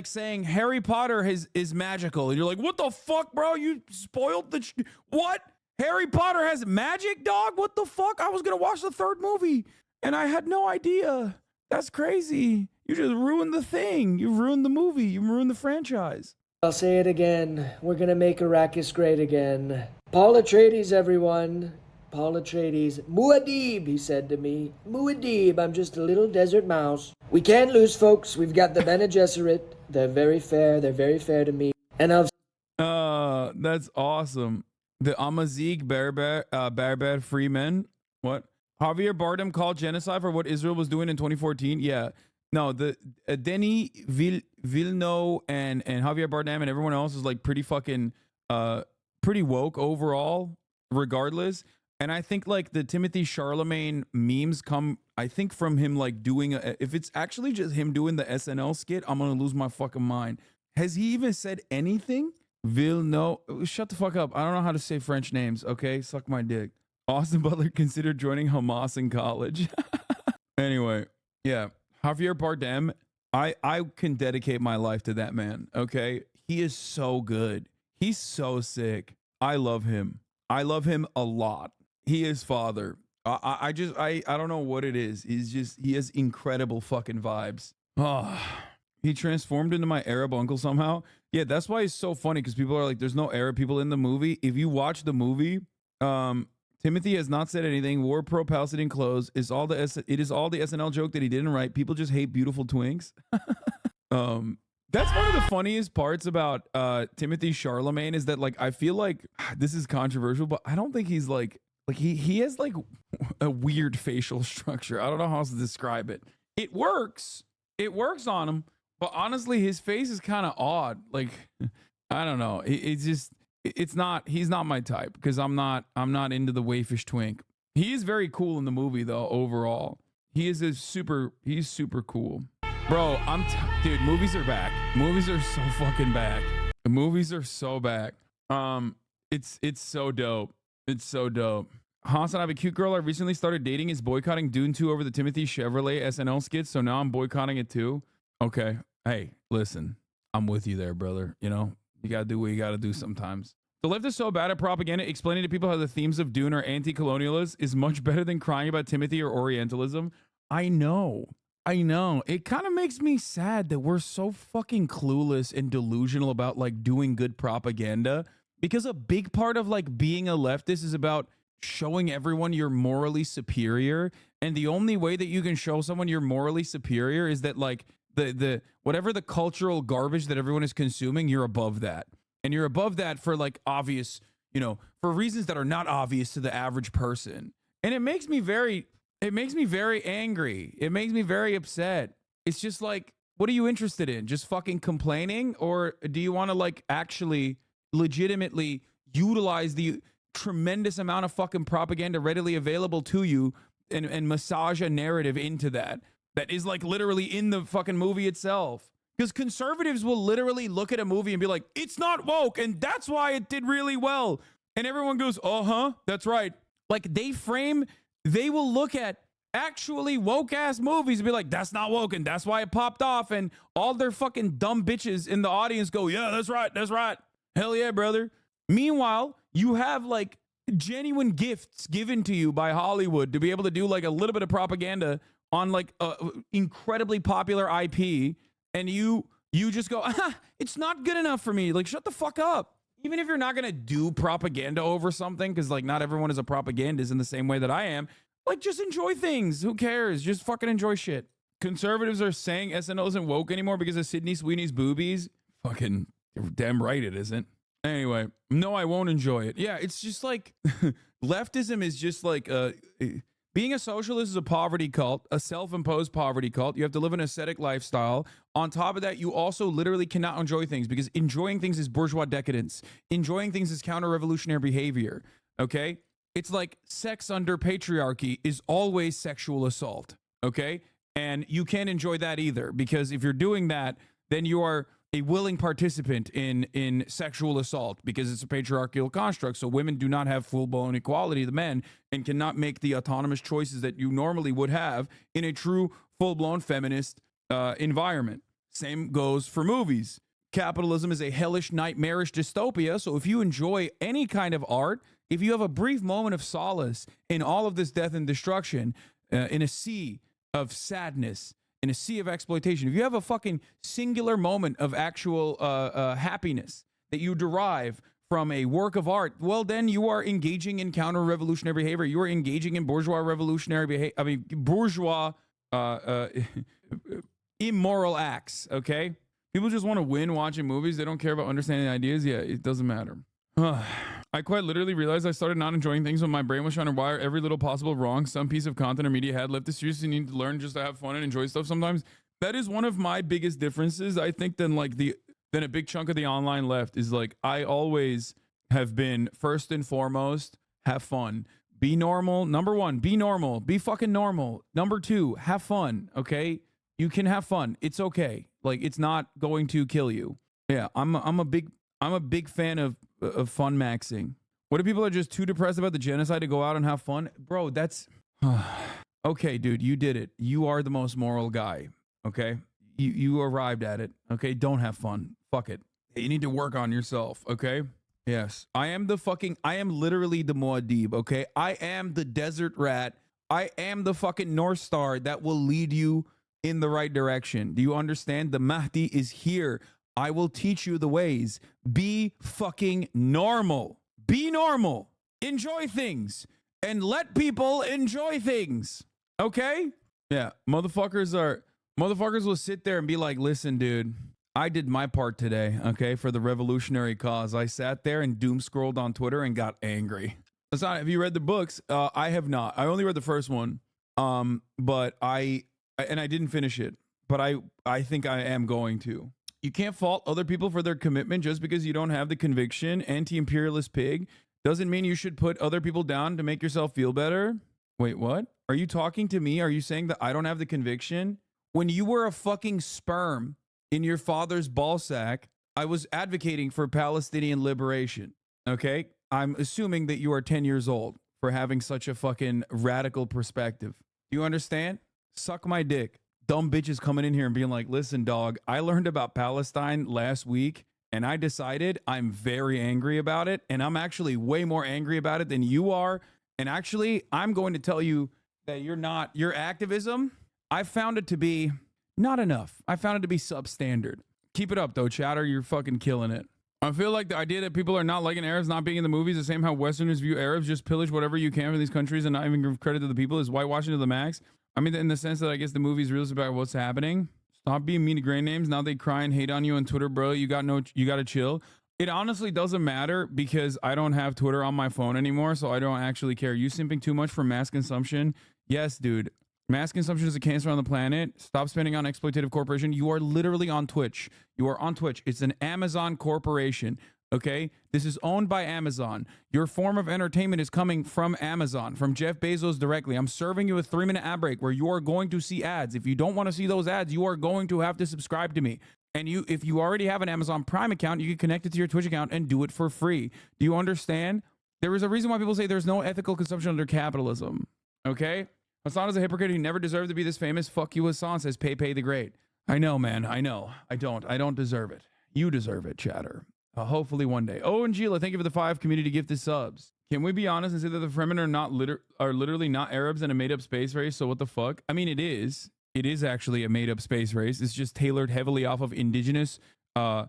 saying Harry Potter is magical. And you're like, what the fuck, bro? You spoiled the... What? Harry Potter has magic, dog? What the fuck? I was going to watch the third movie, and I had no idea. That's crazy. You just ruined the thing. You ruined the movie. You ruined the franchise. I'll say it again. We're going to make Arrakis great again. Paul Atreides, everyone. Paul Atreides. Muad'Dib, he said to me. Muad'Dib, I'm just a little desert mouse. We can't lose, folks. We've got the Bene Gesserit. They're very fair. They're very fair to me. And I've... That's awesome. The Amazigh Berber Fremen. What? Javier Bardem called genocide for what Israel was doing in 2014. Yeah. No, the Denis Villeneuve and Javier Bardem and everyone else is like pretty fucking pretty woke overall, regardless. And I think like the Timothy Charlemagne memes come, I think, from him like doing if it's actually just him doing the SNL skit, I'm gonna lose my fucking mind. Has he even said anything? Villeneuve, shut the fuck up. I don't know how to say French names. Okay, suck my dick. Austin Butler considered joining Hamas in college. Anyway, yeah, Javier Bardem. I can dedicate my life to that man. Okay, he is so good. He's so sick. I love him. I love him a lot. He is father. I don't know what it is. He has incredible fucking vibes. Oh, he transformed into my Arab uncle somehow. Yeah, that's why it's so funny, because people are like, there's no Arab people in the movie. If you watch the movie, Timothy has not said anything. Wore pro-Palestinian clothes. It is all the SNL joke that he didn't write. People just hate beautiful twinks. That's one of the funniest parts about Timothy Charlemagne is that, like, I feel like this is controversial, but I don't think he's like he has like a weird facial structure. I don't know how else to describe it. It works on him, but honestly, his face is kind of odd. Like, I don't know. He's not my type, because I'm not into the wayfish twink. He is very cool in the movie though. Overall, he's super cool. Bro, dude, movies are back. Movies are so fucking back. The movies are so back. It's so dope. It's so dope. HasanAbi, cute girl I recently started dating is boycotting Dune 2 over the Timothy Chevrolet SNL skits, so now I'm boycotting it too. Okay. Hey, listen. I'm with you there, brother. You know, you gotta do what you gotta do sometimes. The left is so bad at propaganda, explaining to people how the themes of Dune are anti-colonialism is much better than crying about Timothy or Orientalism. I know. It kind of makes me sad that we're so fucking clueless and delusional about like doing good propaganda, because a big part of like being a leftist is about showing everyone you're morally superior. And the only way that you can show someone you're morally superior is that like the whatever the cultural garbage that everyone is consuming, you're above that. And you're above that for like obvious, you know, for reasons that are not obvious to the average person. And it makes me very angry. It makes me very upset. It's just like, what are you interested in? Just fucking complaining? Or do you want to like actually legitimately utilize the tremendous amount of fucking propaganda readily available to you and massage a narrative into that is like literally in the fucking movie itself? Because conservatives will literally look at a movie and be like, it's not woke, and that's why it did really well. And everyone goes, uh-huh, that's right. Like they will look at actually woke ass movies and be like, that's not woke, and that's why it popped off. And all their fucking dumb bitches in the audience go, yeah, that's right. Hell yeah, brother. Meanwhile, you have like genuine gifts given to you by Hollywood to be able to do like a little bit of propaganda on like a incredibly popular IP. And you just go, it's not good enough for me. Like, shut the fuck up. Even if you're not going to do propaganda over something, because like not everyone is a propagandist in the same way that I am, like just enjoy things. Who cares? Just fucking enjoy shit. Conservatives are saying SNL isn't woke anymore because of Sydney Sweeney's boobies. Fucking damn right it isn't. Anyway, no, I won't enjoy it. Yeah, it's just like leftism is just like Being a socialist is a poverty cult, a self-imposed poverty cult. You have to live an ascetic lifestyle. On top of that, you also literally cannot enjoy things because enjoying things is bourgeois decadence. Enjoying things is counter-revolutionary behavior, okay? It's like sex under patriarchy is always sexual assault, okay? And you can't enjoy that either because if you're doing that, then you are a willing participant in sexual assault because it's a patriarchal construct. So women do not have full-blown equality to men and cannot make the autonomous choices that you normally would have in a true full-blown feminist environment. Same goes for movies. Capitalism is a hellish, nightmarish dystopia. So if you enjoy any kind of art, if you have a brief moment of solace in all of this death and destruction, in a sea of sadness, in a sea of exploitation, if you have a fucking singular moment of actual happiness that you derive from a work of art, well, then you are engaging in counter-revolutionary behavior. You are engaging in bourgeois revolutionary behavior. I mean, bourgeois immoral acts, okay? People just want to win watching movies. They don't care about understanding ideas. Yeah, it doesn't matter. I quite literally realized I started not enjoying things when my brain was trying to wire every little possible wrong some piece of content or media had. Leftist seriously need to learn just to have fun and enjoy stuff sometimes. That is one of my biggest differences, I think, than a big chunk of the online left is like, I always have been first and foremost, have fun. Be normal. Number one, be normal. Be fucking normal. Number two, have fun. Okay? You can have fun. It's okay. Like, it's not going to kill you. Yeah, I'm a big fan of fun maxing. What if people are just too depressed about the genocide to go out and have fun? Bro, that's okay, dude, you did it. You are the most moral guy. Okay? You arrived at it. Okay? Don't have fun. Fuck it. You need to work on yourself, okay? Yes. I am literally the Muad'Dib, okay? I am the desert rat. I am the fucking North Star that will lead you in the right direction. Do you understand? The Mahdi is here. I will teach you the ways. Be fucking normal. Be normal. Enjoy things. And let people enjoy things. Okay? Yeah. Motherfuckers will sit there and be like, listen, dude, I did my part today, okay, for the revolutionary cause. I sat there and doom scrolled on Twitter and got angry. Hasan, have you read the books? I have not. I only read the first one. But I didn't finish it. But I think I am going to. You can't fault other people for their commitment just because you don't have the conviction. Anti-imperialist pig doesn't mean you should put other people down to make yourself feel better. Wait, what? Are you talking to me? Are you saying that I don't have the conviction? When you were a fucking sperm in your father's ball sack, I was advocating for Palestinian liberation. Okay? I'm assuming that you are 10 years old for having such a fucking radical perspective. Do you understand? Suck my dick. Dumb bitches coming in here and being like, listen, dog, I learned about Palestine last week and I decided I'm very angry about it. And I'm actually way more angry about it than you are. And actually, I'm going to tell you that you're not. Your activism, I found it to be not enough. I found it to be substandard. Keep it up, though, chatter. You're fucking killing it. I feel like the idea that people are not liking Arabs not being in the movies, the same how Westerners view Arabs, just pillage whatever you can from these countries and not even give credit to the people, is whitewashing to the max. I mean, in the sense that I guess the movie's real about what's happening. Stop being mean to grain names. Now they cry and hate on you on Twitter, bro. You got to chill. It honestly doesn't matter because I don't have Twitter on my phone anymore, so I don't actually care. You simping too much for mass consumption? Yes, dude. Mass consumption is a cancer on the planet. Stop spending on exploitative corporation. You are literally on Twitch. You are on Twitch. It's an Amazon corporation. Okay, this is owned by Amazon. Your form of entertainment is coming from Amazon, from Jeff Bezos directly. I'm serving you a 3-minute ad break where you are going to see ads. If you don't want to see those ads, you are going to have to subscribe to me. And if you already have an Amazon Prime account, you can connect it to your Twitch account and do it for free. Do you understand? There is a reason why people say there's no ethical consumption under capitalism. Okay? Hasan is a hypocrite. He never deserved to be this famous. Fuck you, Hasan, says Pepe the Great. I know, man. I know. I don't deserve it. You deserve it, chatter. Hopefully one day. Oh, and Gila, thank you for the 5 community gifted subs. Can we be honest and say that the Fremen are literally not Arabs and a made-up space race? So what the fuck? I mean, it is. It is actually a made-up space race. It's just tailored heavily off of indigenous, the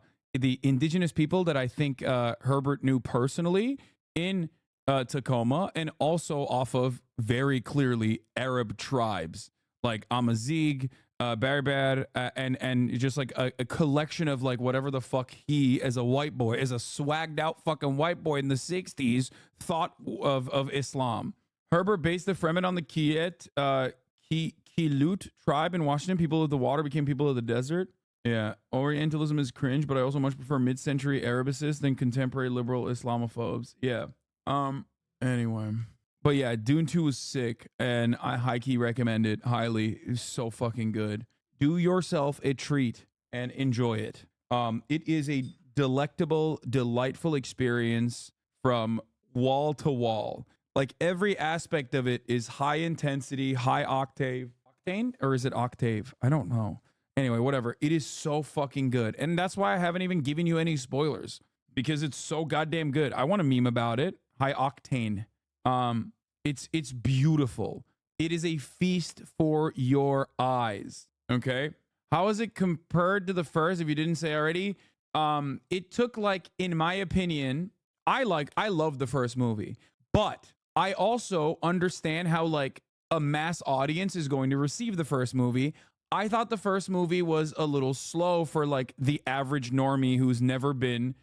indigenous people that I think Herbert knew personally in Tacoma, and also off of very clearly Arab tribes like Amazigh, Berber, and just like a collection of like whatever the fuck he, as a white boy, as a swagged out fucking white boy in the 60s, thought of Islam. Herbert based the Fremen on the Quileute tribe in Washington. People of the water became people of the desert. Yeah, Orientalism is cringe, but I also much prefer mid-century Arabicists than contemporary liberal Islamophobes. Yeah. Anyway. But yeah, Dune 2 was sick, and I high-key recommend it highly. It's so fucking good. Do yourself a treat and enjoy it. It is a delectable, delightful experience from wall to wall. Like, every aspect of it is high intensity, high octave. Octane? Or is it octave? I don't know. Anyway, whatever. It is so fucking good. And that's why I haven't even given you any spoilers, because it's so goddamn good. I want to meme about it. High octane. It's beautiful. It is a feast for your eyes. Okay? How is it compared to the first, if you didn't say already? It took, like, in my opinion, I love the first movie, but I also understand how, like, a mass audience is going to receive the first movie. I thought the first movie was a little slow for, like, the average normie who's never been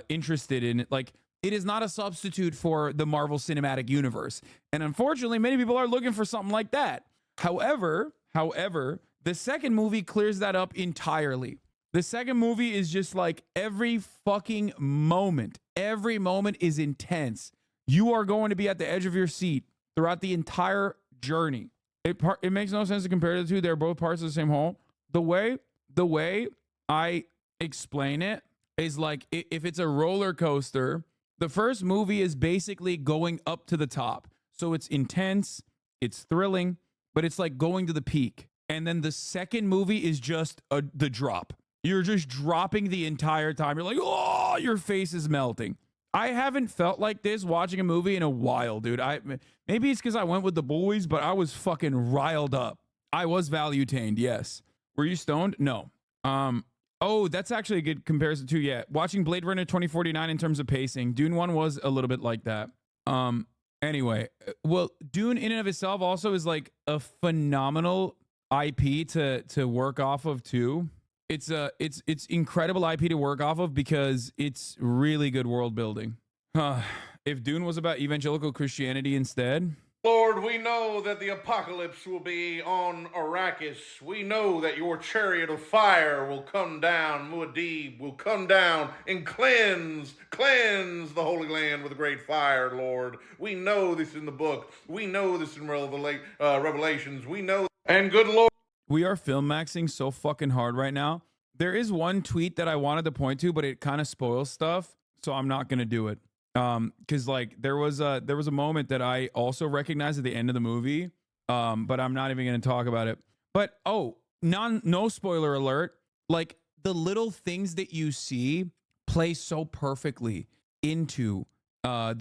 interested in it. Like, it is not a substitute for the Marvel Cinematic Universe. And unfortunately, many people are looking for something like that. However, the second movie clears that up entirely. The second movie is just like every fucking moment. Every moment is intense. You are going to be at the edge of your seat throughout the entire journey. It makes no sense to compare the two. They're both parts of the same whole. The way I explain it is like, if it's a roller coaster, the first movie is basically going up to the top. So it's intense, it's thrilling, but it's like going to the peak. And then the second movie is just the drop. You're just dropping the entire time. You're like, oh, your face is melting. I haven't felt like this watching a movie in a while, dude. Maybe it's because I went with the boys, but I was fucking riled up. I was value-tained, yes. Were you stoned? No. Oh, that's actually a good comparison too. Yeah, watching Blade Runner 2049 in terms of pacing, Dune 1 was a little bit like that. Anyway, well, Dune in and of itself also is like a phenomenal IP to work off of too. It's incredible IP to work off of because it's really good world building. If Dune was about evangelical Christianity instead. Lord, we know that the apocalypse will be on Arrakis. We know that your chariot of fire will come down, Muad'Dib will come down and cleanse the Holy Land with a great fire, Lord. We know this in the book. We know this in Revelations. We know. And good Lord. We are film maxing so fucking hard right now. There is one tweet that I wanted to point to, but it kind of spoils stuff, so I'm not gonna do it. Because like there was a moment that I also recognized at the end of the movie, but I'm not even gonna talk about it. But no spoiler alert. Like the little things that you see play so perfectly into like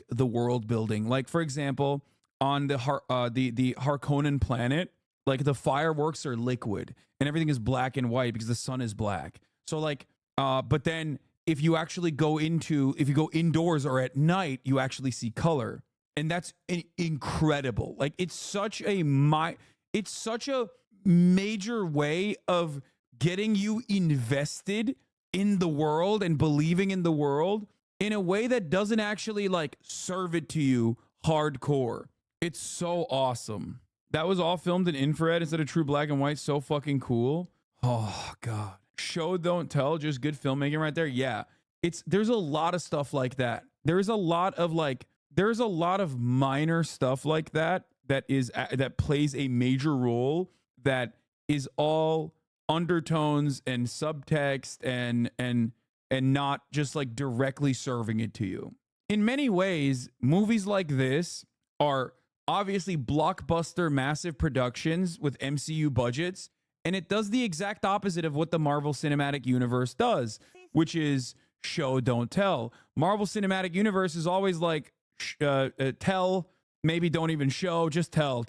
the world building. Like for example, on the Harkonnen planet, like the fireworks are liquid and everything is black and white because the sun is black. So like, but then if you go indoors or at night, you actually see color, and that's incredible. Like it's such a major way of getting you invested in the world and believing in the world in a way that doesn't actually like serve it to you hardcore. It's so awesome. That was all filmed in infrared instead of true black and white. So fucking cool. Oh God. Show don't tell, just good filmmaking right there. Yeah. There's a lot of stuff like that. There's a lot of minor stuff like that that plays a major role, that is all undertones and subtext and not just like directly serving it to you. In many ways, movies like this are obviously blockbuster massive productions with MCU budgets, and it does the exact opposite of what the Marvel Cinematic Universe does, which is show don't tell. Marvel Cinematic Universe is always like tell, maybe don't even show, just tell,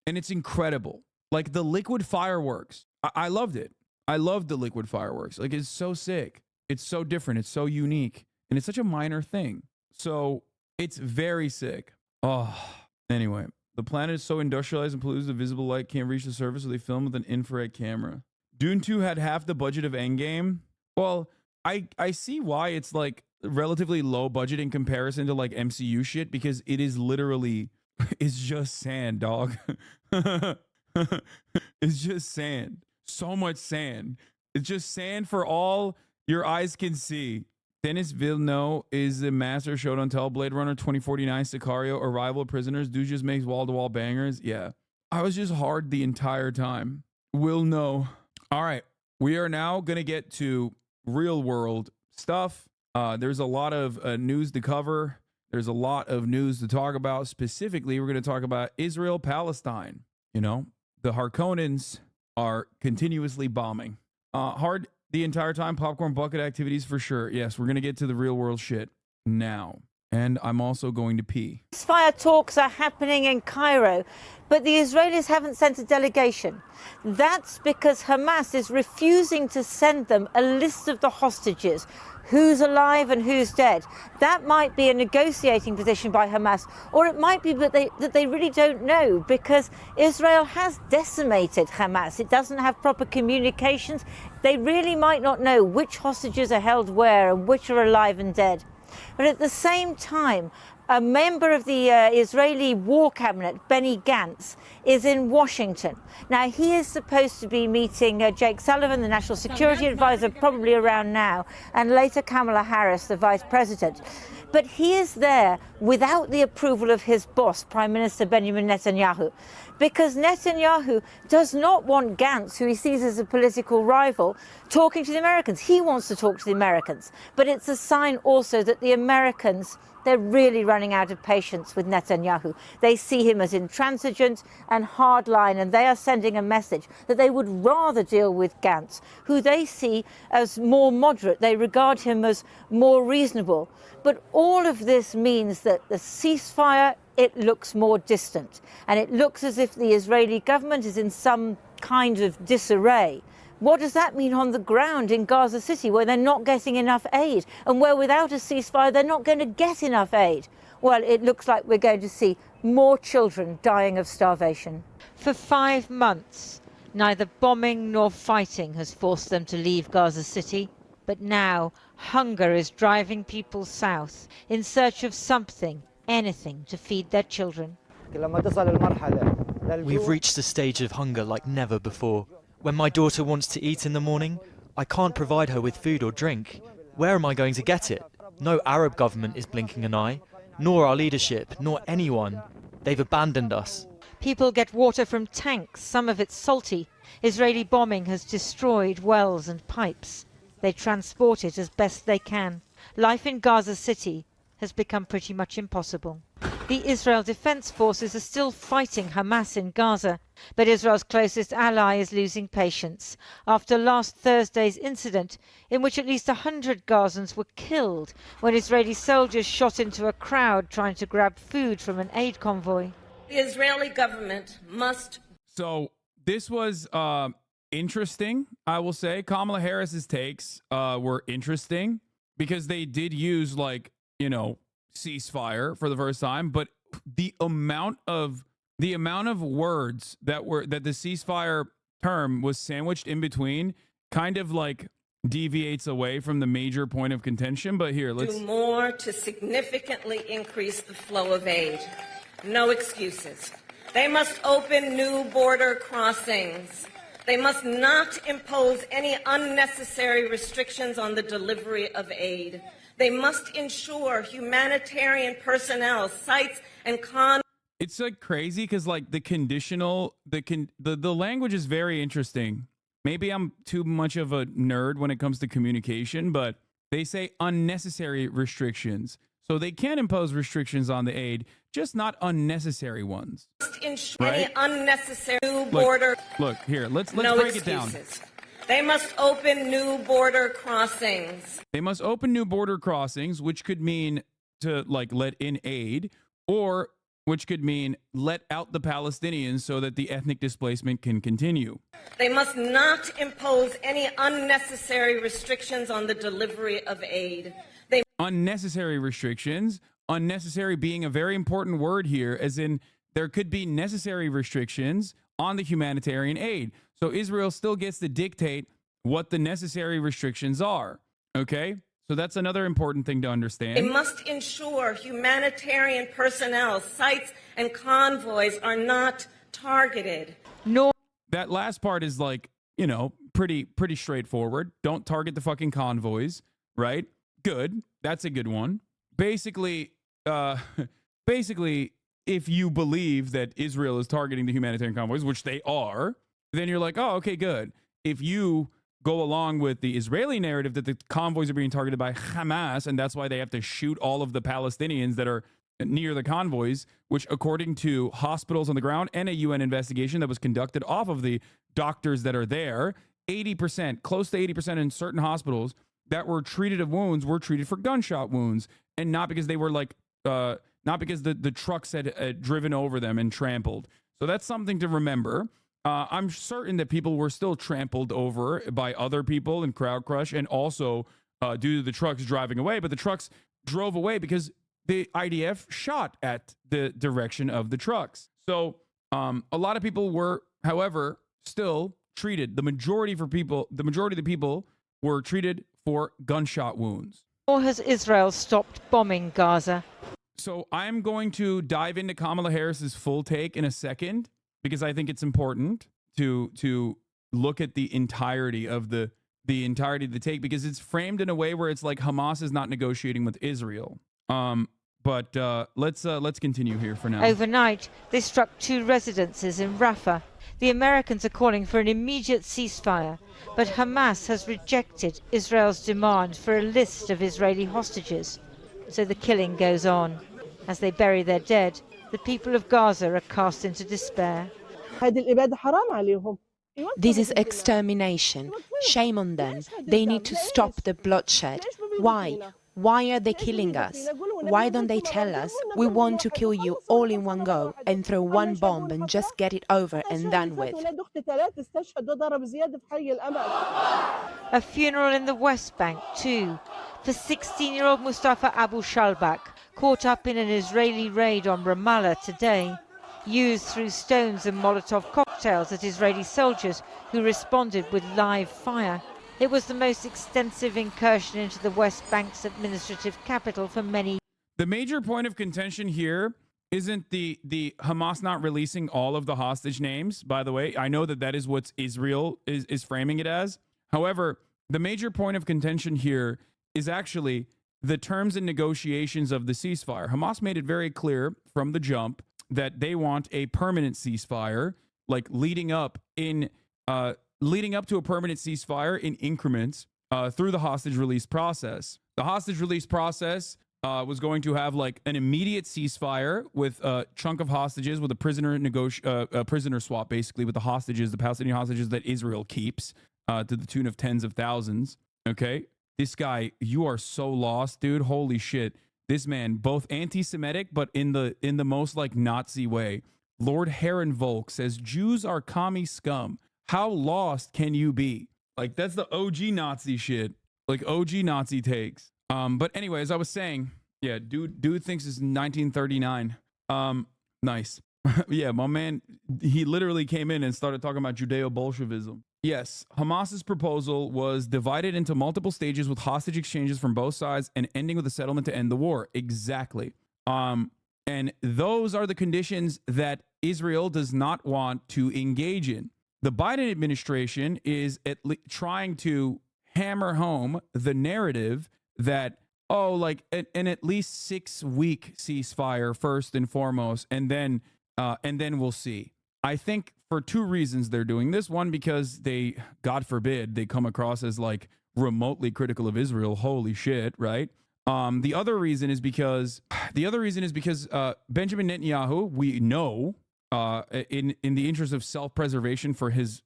and it's incredible. Like the liquid fireworks, I loved it. I loved the liquid fireworks. Like it's so sick, it's so different, it's so unique, and it's such a minor thing, so it's very sick. Oh, anyway, the planet is so industrialized and polluted the visible light can't reach the surface, so they film with an infrared camera. Dune 2 had half the budget of Endgame. Well, I see why it's like relatively low budget in comparison to like MCU shit, because it is literally, it's just sand, dog. It's just sand. So much sand. It's just sand for all your eyes can see. Denis Villeneuve is the master show don't tell. Blade Runner 2049, Sicario, Arrival, Prisoners. Dude just makes wall-to-wall bangers. Yeah. I was just hard the entire time. Will know. All right. We are now going to get to real world stuff. There's a lot of news to cover. There's a lot of news to talk about. Specifically, we're going to talk about Israel, Palestine. You know, the Harkonnens are continuously bombing. Hard the entire time. Popcorn bucket activities for sure. Yes, we're going to get to the real world shit now. And I'm also going to pee. Ceasefire talks are happening in Cairo, but the Israelis haven't sent a delegation. That's because Hamas is refusing to send them a list of the hostages, who's alive and who's dead. That might be a negotiating position by Hamas, or it might be that they really don't know, because Israel has decimated Hamas. It doesn't have proper communications. They really might not know which hostages are held where and which are alive and dead. But at the same time, a member of the Israeli war cabinet, Benny Gantz, is in Washington. Now, he is supposed to be meeting Jake Sullivan, the national security advisor, probably around now, and later Kamala Harris, the vice president. But he is there without the approval of his boss, Prime Minister Benjamin Netanyahu, because Netanyahu does not want Gantz, who he sees as a political rival, talking to the Americans. He wants to talk to the Americans. But it's a sign also that the Americans, they're really running out of patience with Netanyahu. They see him as intransigent and hardline, and they are sending a message that they would rather deal with Gantz, who they see as more moderate. They regard him as more reasonable. But all of this means that the ceasefire, it looks more distant. And it looks as if the Israeli government is in some kind of disarray. What does that mean on the ground in Gaza City, where they're not getting enough aid, and where without a ceasefire they're not going to get enough aid? Well, it looks like we're going to see more children dying of starvation. For 5 months, neither bombing nor fighting has forced them to leave Gaza City. But now, hunger is driving people south in search of something, anything, to feed their children. We've reached a stage of hunger like never before. When my daughter wants to eat in the morning, I can't provide her with food or drink. Where am I going to get it? No Arab government is blinking an eye, nor our leadership, nor anyone. They've abandoned us. People get water from tanks, some of it salty. Israeli bombing has destroyed wells and pipes. They transport it as best they can. Life in Gaza City has become pretty much impossible. The Israel Defense Forces are still fighting Hamas in Gaza, but Israel's closest ally is losing patience after last Thursday's incident in which at least 100 Gazans were killed when Israeli soldiers shot into a crowd trying to grab food from an aid convoy. The Israeli government must... So this was interesting, I will say. Kamala Harris's takes were interesting because they did use, like, you know, ceasefire for the first time, but the amount of words that the ceasefire term was sandwiched in between kind of like deviates away from the major point of contention. But here, let's do more to significantly increase the flow of aid. No excuses. They must open new border crossings. They must not impose any unnecessary restrictions on the delivery of aid. They must ensure humanitarian personnel, sites, and It's like crazy because like the language is very interesting. Maybe I'm too much of a nerd when it comes to communication, but they say unnecessary restrictions. So they can impose restrictions on the aid, just not unnecessary ones. Ensure any unnecessary new border. Look here, let's no break excuses. it down. They must open new border crossings. They must open new border crossings, which could mean to like let in aid, or which could mean let out the Palestinians so that the ethnic displacement can continue. They must not impose any unnecessary restrictions on the delivery of aid. Unnecessary restrictions, unnecessary being a very important word here, as in there could be necessary restrictions on the humanitarian aid. So Israel still gets to dictate what the necessary restrictions are. Okay? So that's another important thing to understand. They must ensure humanitarian personnel, sites, and convoys are not targeted. That last part is like, you know, pretty straightforward. Don't target the fucking convoys, right? Good. That's a good one. Basically, if you believe that Israel is targeting the humanitarian convoys, which they are, then you're like, oh, okay, good. If you go along with the Israeli narrative that the convoys are being targeted by Hamas, and that's why they have to shoot all of the Palestinians that are near the convoys, which according to hospitals on the ground and a UN investigation that was conducted off of the doctors that are there, 80%, close to 80% in certain hospitals that were treated of wounds were treated for gunshot wounds, and not because they were like, not because the trucks had driven over them and trampled. So that's something to remember. I'm certain that people were still trampled over by other people in crowd crush, and also due to the trucks driving away. But the trucks drove away because the IDF shot at the direction of the trucks. So a lot of people were, however, still treated. The majority of the people were treated for gunshot wounds. Or has Israel stopped bombing Gaza? So I'm going to dive into Kamala Harris's full take in a second, because I think it's important to look at the entirety of the take, because it's framed in a way where it's like Hamas is not negotiating with Israel. But let's continue here for now. Overnight, they struck 2 residences in Rafah. The Americans are calling for an immediate ceasefire, but Hamas has rejected Israel's demand for a list of Israeli hostages. So the killing goes on. As they bury their dead, the people of Gaza are cast into despair. This is extermination. Shame on them. They need to stop the bloodshed. Why? Why are they killing us? Why don't they tell us, we want to kill you all in one go and throw one bomb and just get it over and done with? A funeral in the West Bank too, for 16-year-old Mustafa Abu Shalbak, caught up in an Israeli raid on Ramallah today. Used threw stones and Molotov cocktails at Israeli soldiers who responded with live fire. It was the most extensive incursion into the West Bank's administrative capital for many years. The major point of contention here isn't the Hamas not releasing all of the hostage names, by the way. I know that is what Israel is framing it as. However, the major point of contention here is actually the terms and negotiations of the ceasefire. Hamas made it very clear from the jump that they want a permanent ceasefire, like leading up to a permanent ceasefire in increments through the hostage release process. The hostage release process was going to have like an immediate ceasefire with a chunk of hostages, with a prisoner swap, basically, with the hostages, the Palestinian hostages that Israel keeps, to the tune of tens of thousands. Okay, this guy, you are so lost, dude. Holy shit. This man, both anti-Semitic, but in the most like Nazi way. Lord Heron Volk says Jews are commie scum. How lost can you be? Like, that's the OG Nazi shit. Like, OG Nazi takes. But anyway, as I was saying, yeah, dude thinks it's 1939. Nice. Yeah, my man, he literally came in and started talking about Judeo-Bolshevism. Yes, Hamas's proposal was divided into multiple stages with hostage exchanges from both sides and ending with a settlement to end the war. Exactly. And those are the conditions that Israel does not want to engage in. The Biden administration is trying to hammer home the narrative that, oh, like an at least 6-week ceasefire first and foremost, and then we'll see. I think for 2 reasons they're doing this. One, because they, God forbid, they come across as like remotely critical of Israel. Holy shit, right? The other reason is because Benjamin Netanyahu, we know, in the interest of self-preservation for his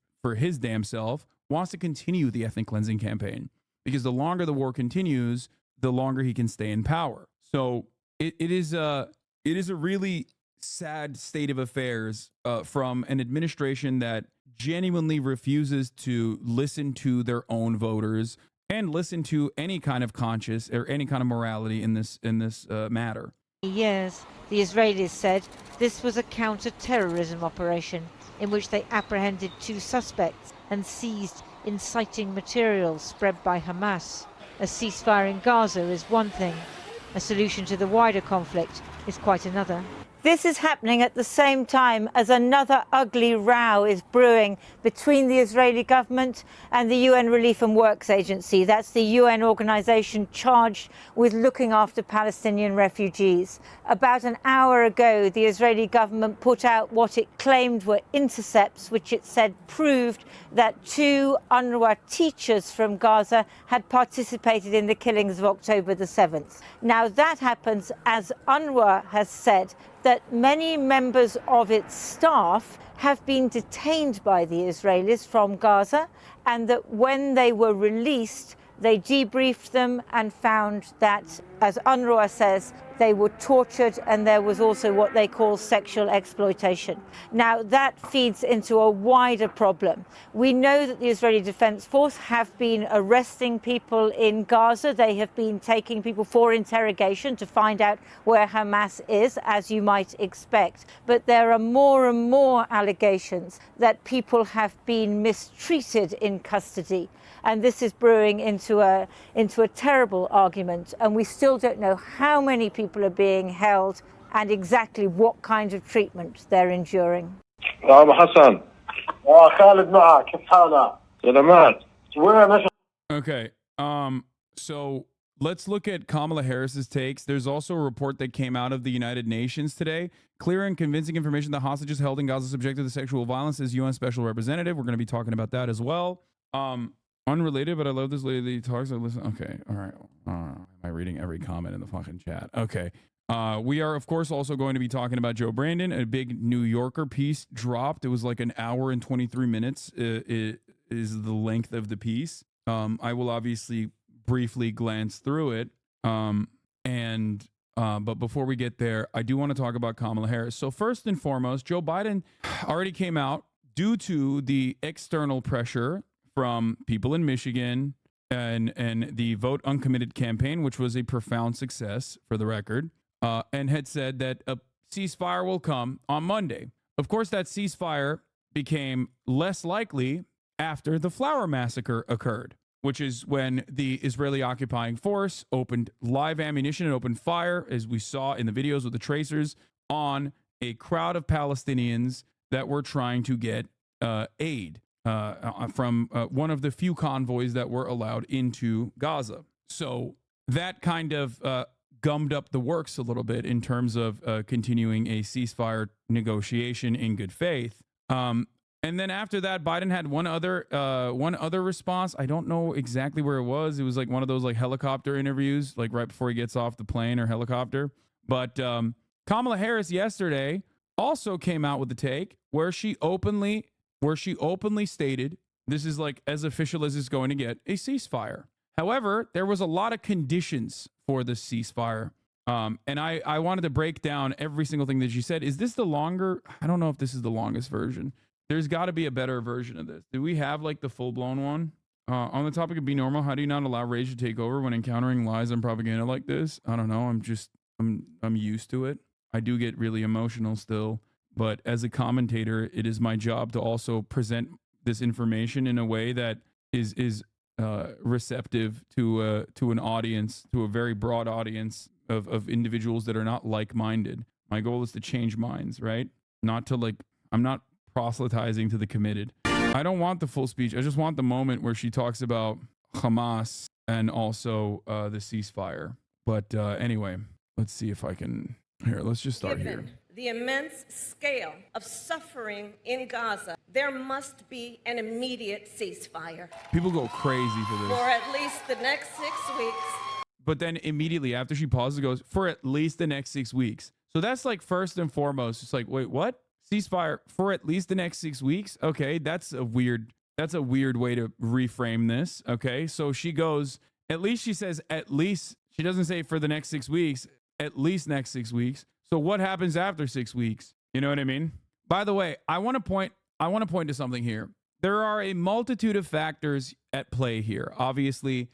damn self, wants to continue the ethnic cleansing campaign, because the longer the war continues, the longer he can stay in power. So it is a really sad state of affairs from an administration that genuinely refuses to listen to their own voters and listen to any kind of conscience or any kind of morality in this matter. Yes, the Israelis said this was a counter-terrorism operation in which they apprehended 2 suspects and seized inciting materials spread by Hamas. A ceasefire in Gaza is one thing. A solution to the wider conflict is quite another. This is happening at the same time as another ugly row is brewing between the Israeli government and the UN Relief and Works Agency. That's the UN organization charged with looking after Palestinian refugees. About an hour ago, the Israeli government put out what it claimed were intercepts, which it said proved that 2 UNRWA teachers from Gaza had participated in the killings of October the 7th. Now that happens as UNRWA has said that many members of its staff have been detained by the Israelis from Gaza, and that when they were released, they debriefed them and found that, as UNRWA says, they were tortured and there was also what they call sexual exploitation. Now, that feeds into a wider problem. We know that the Israeli Defense Force have been arresting people in Gaza. They have been taking people for interrogation to find out where Hamas is, as you might expect. But there are more and more allegations that people have been mistreated in custody. And this is brewing into a terrible argument. And we still don't know how many people are being held and exactly what kind of treatment they're enduring. Okay. So let's look at Kamala Harris's takes. There's also a report that came out of the United Nations today. Clear and convincing information that hostages held in Gaza subjected to sexual violence as UN Special Representative. We're going to be talking about that as well. Unrelated, but I love this lady talks. I listen. Okay. All right. Am I reading every comment in the fucking chat? Okay. We are, of course, also going to be talking about Joe Brandon. A big New Yorker piece dropped. It was like an hour and 23 minutes. It is the length of the piece. I will obviously briefly glance through it. But before we get there, I do want to talk about Kamala Harris. So first and foremost, Joe Biden already came out due to the external pressure from people in Michigan and the Vote Uncommitted campaign, which was a profound success for the record, and had said that a ceasefire will come on Monday. Of course, that ceasefire became less likely after the Flower Massacre occurred, which is when the Israeli occupying force opened live ammunition and opened fire, as we saw in the videos with the tracers, on a crowd of Palestinians that were trying to get aid from one of the few convoys that were allowed into Gaza. So that kind of gummed up the works a little bit in terms of continuing a ceasefire negotiation in good faith. And then after that, Biden had one other response. I don't know exactly where it was. It was like one of those like helicopter interviews, like right before he gets off the plane or helicopter. But Kamala Harris yesterday also came out with the take where she openly stated, this is like as official as it's going to get, a ceasefire. However, there was a lot of conditions for the ceasefire. And I wanted to break down every single thing that she said. Is this the longer? I don't know if this is the longest version. There's got to be a better version of this. Do we have like the full-blown one? On the topic of be normal, how do you not allow rage to take over when encountering lies and propaganda like this? I don't know. I'm used to it. I do get really emotional still. But as a commentator, it is my job to also present this information in a way that is receptive to an audience, to a very broad audience of individuals that are not like-minded. My goal is to change minds, right? Not to like, I'm not proselytizing to the committed. I don't want the full speech. I just want the moment where she talks about Hamas and also the ceasefire. But anyway, let's see if I can. Here, let's just start here. The immense scale of suffering in Gaza, there must be an immediate ceasefire. People go crazy for this. For at least the next 6 weeks. But then immediately after she pauses, goes, for at least the next 6 weeks. So that's like first and foremost, it's like, wait, what? Ceasefire for at least the next 6 weeks? Okay, that's a weird way to reframe this. Okay, so she goes, at least she says at least, she doesn't say for the next 6 weeks, at least next 6 weeks. So what happens after 6 weeks? You know what I mean? By the way, I want to point to something here. There are a multitude of factors at play here. Obviously,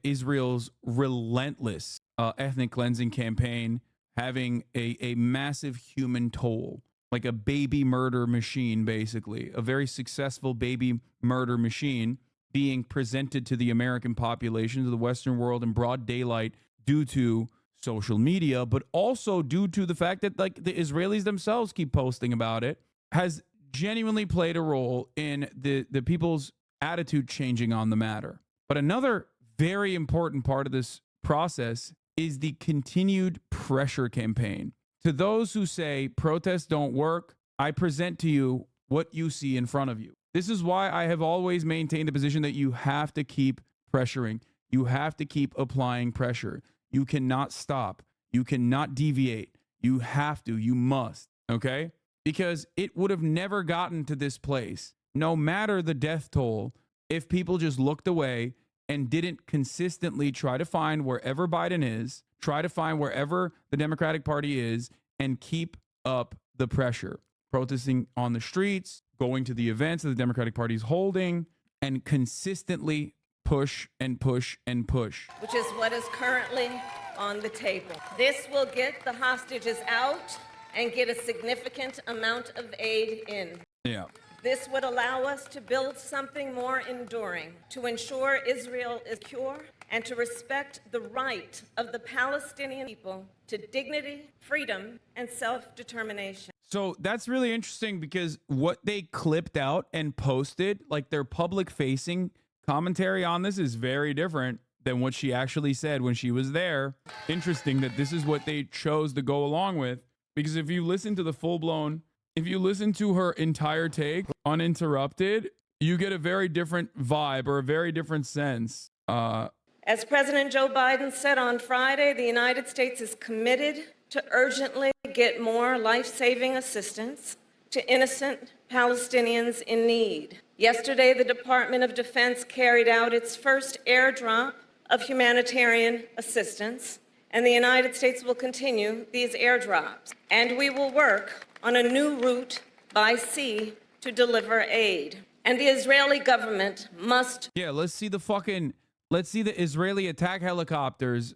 Israel's relentless ethnic cleansing campaign having a massive human toll, like a baby murder machine, basically, a very successful baby murder machine being presented to the American population, to the Western world in broad daylight due to social media, but also due to the fact that like the Israelis themselves keep posting about it, has genuinely played a role in the people's attitude changing on the matter. But another very important part of this process is the continued pressure campaign. To those who say protests don't work, I present to you what you see in front of you. This is why I have always maintained the position that you have to keep pressuring. You have to keep applying pressure. You cannot stop. You cannot deviate. You have to. You must. Okay? Because it would have never gotten to this place, no matter the death toll, if people just looked away and didn't consistently try to find wherever Biden is, try to find wherever the Democratic Party is, and keep up the pressure. Protesting on the streets, going to the events that the Democratic Party is holding, and consistently push and push and push. Which is what is currently on the table. This will get the hostages out and get a significant amount of aid in. Yeah. This would allow us to build something more enduring, to ensure Israel is secure, and to respect the right of the Palestinian people to dignity, freedom, and self-determination. So that's really interesting because what they clipped out and posted, like their public facing commentary on this, is very different than what she actually said when she was there. Interesting that this is what they chose to go along with, because if you listen to the full-blown, if you listen to her entire take uninterrupted, you get a very different vibe or a very different sense. As President Joe Biden said on Friday, the United States is committed to urgently get more life-saving assistance to innocent Palestinians in need. Yesterday, the Department of Defense carried out its first airdrop of humanitarian assistance, and the United States will continue these airdrops. And we will work on a new route by sea to deliver aid. And the Israeli government must... Yeah, let's see the Israeli attack helicopters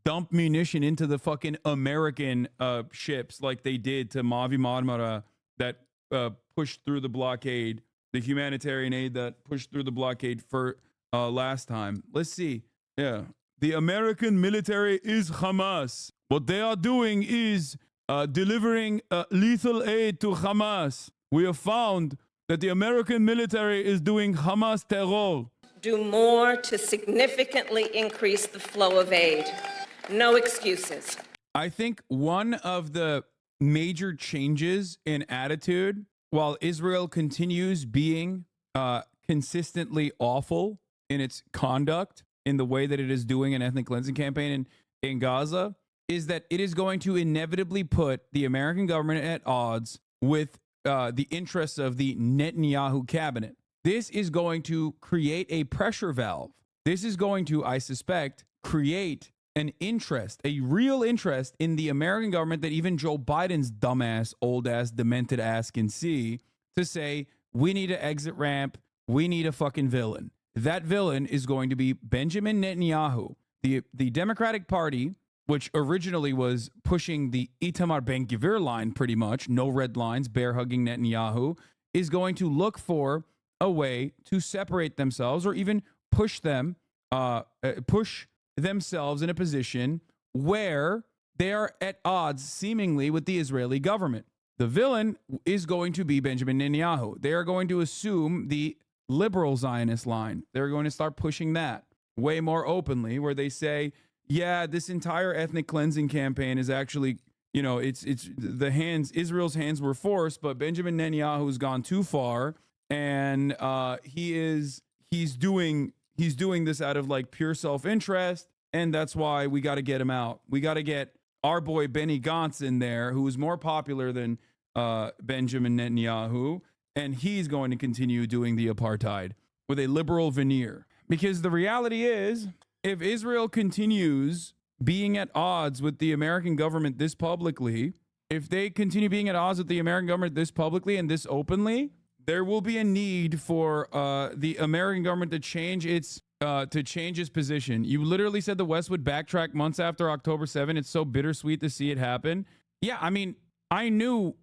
dump munition into the fucking American ships like they did to Mavi Marmara that pushed through the blockade, the humanitarian aid that pushed through the blockade for last time. Let's see. Yeah. The American military is Hamas. What they are doing is delivering lethal aid to Hamas. We have found that the American military is doing Hamas terror. Do more to significantly increase the flow of aid. No excuses. I think one of the major changes in attitude, while Israel continues being consistently awful in its conduct, in the way that it is doing an ethnic cleansing campaign in Gaza, is that it is going to inevitably put the American government at odds with the interests of the Netanyahu cabinet. This is going to create a pressure valve. This is going to, I suspect, create an interest, a real interest in the American government that even Joe Biden's dumbass, old ass, demented ass can see, to say, we need an exit ramp. We need a fucking villain. That villain is going to be Benjamin Netanyahu. The Democratic Party, which originally was pushing the Itamar Ben-Gvir line pretty much, no red lines, bear hugging Netanyahu, is going to look for a way to separate themselves or even push themselves in a position where they are at odds seemingly with the Israeli government. The villain is going to be Benjamin Netanyahu. They are going to assume the liberal Zionist line. They're going to start pushing that way more openly, where they say, yeah, this entire ethnic cleansing campaign is actually, you know, it's the hands, Israel's hands were forced, but Benjamin Netanyahu's gone too far, and he's doing this out of like pure self-interest, and that's why we got to get him out. We got to get our boy Benny Gantz in there, who is more popular than Benjamin Netanyahu, and he's going to continue doing the apartheid with a liberal veneer. Because the reality is, if Israel continues being at odds with the American government this publicly, if they continue being at odds with the American government this publicly and this openly, there will be a need for the American government to change its position. You literally said the West would backtrack months after October 7. It's so bittersweet to see it happen. Yeah, I mean, I knew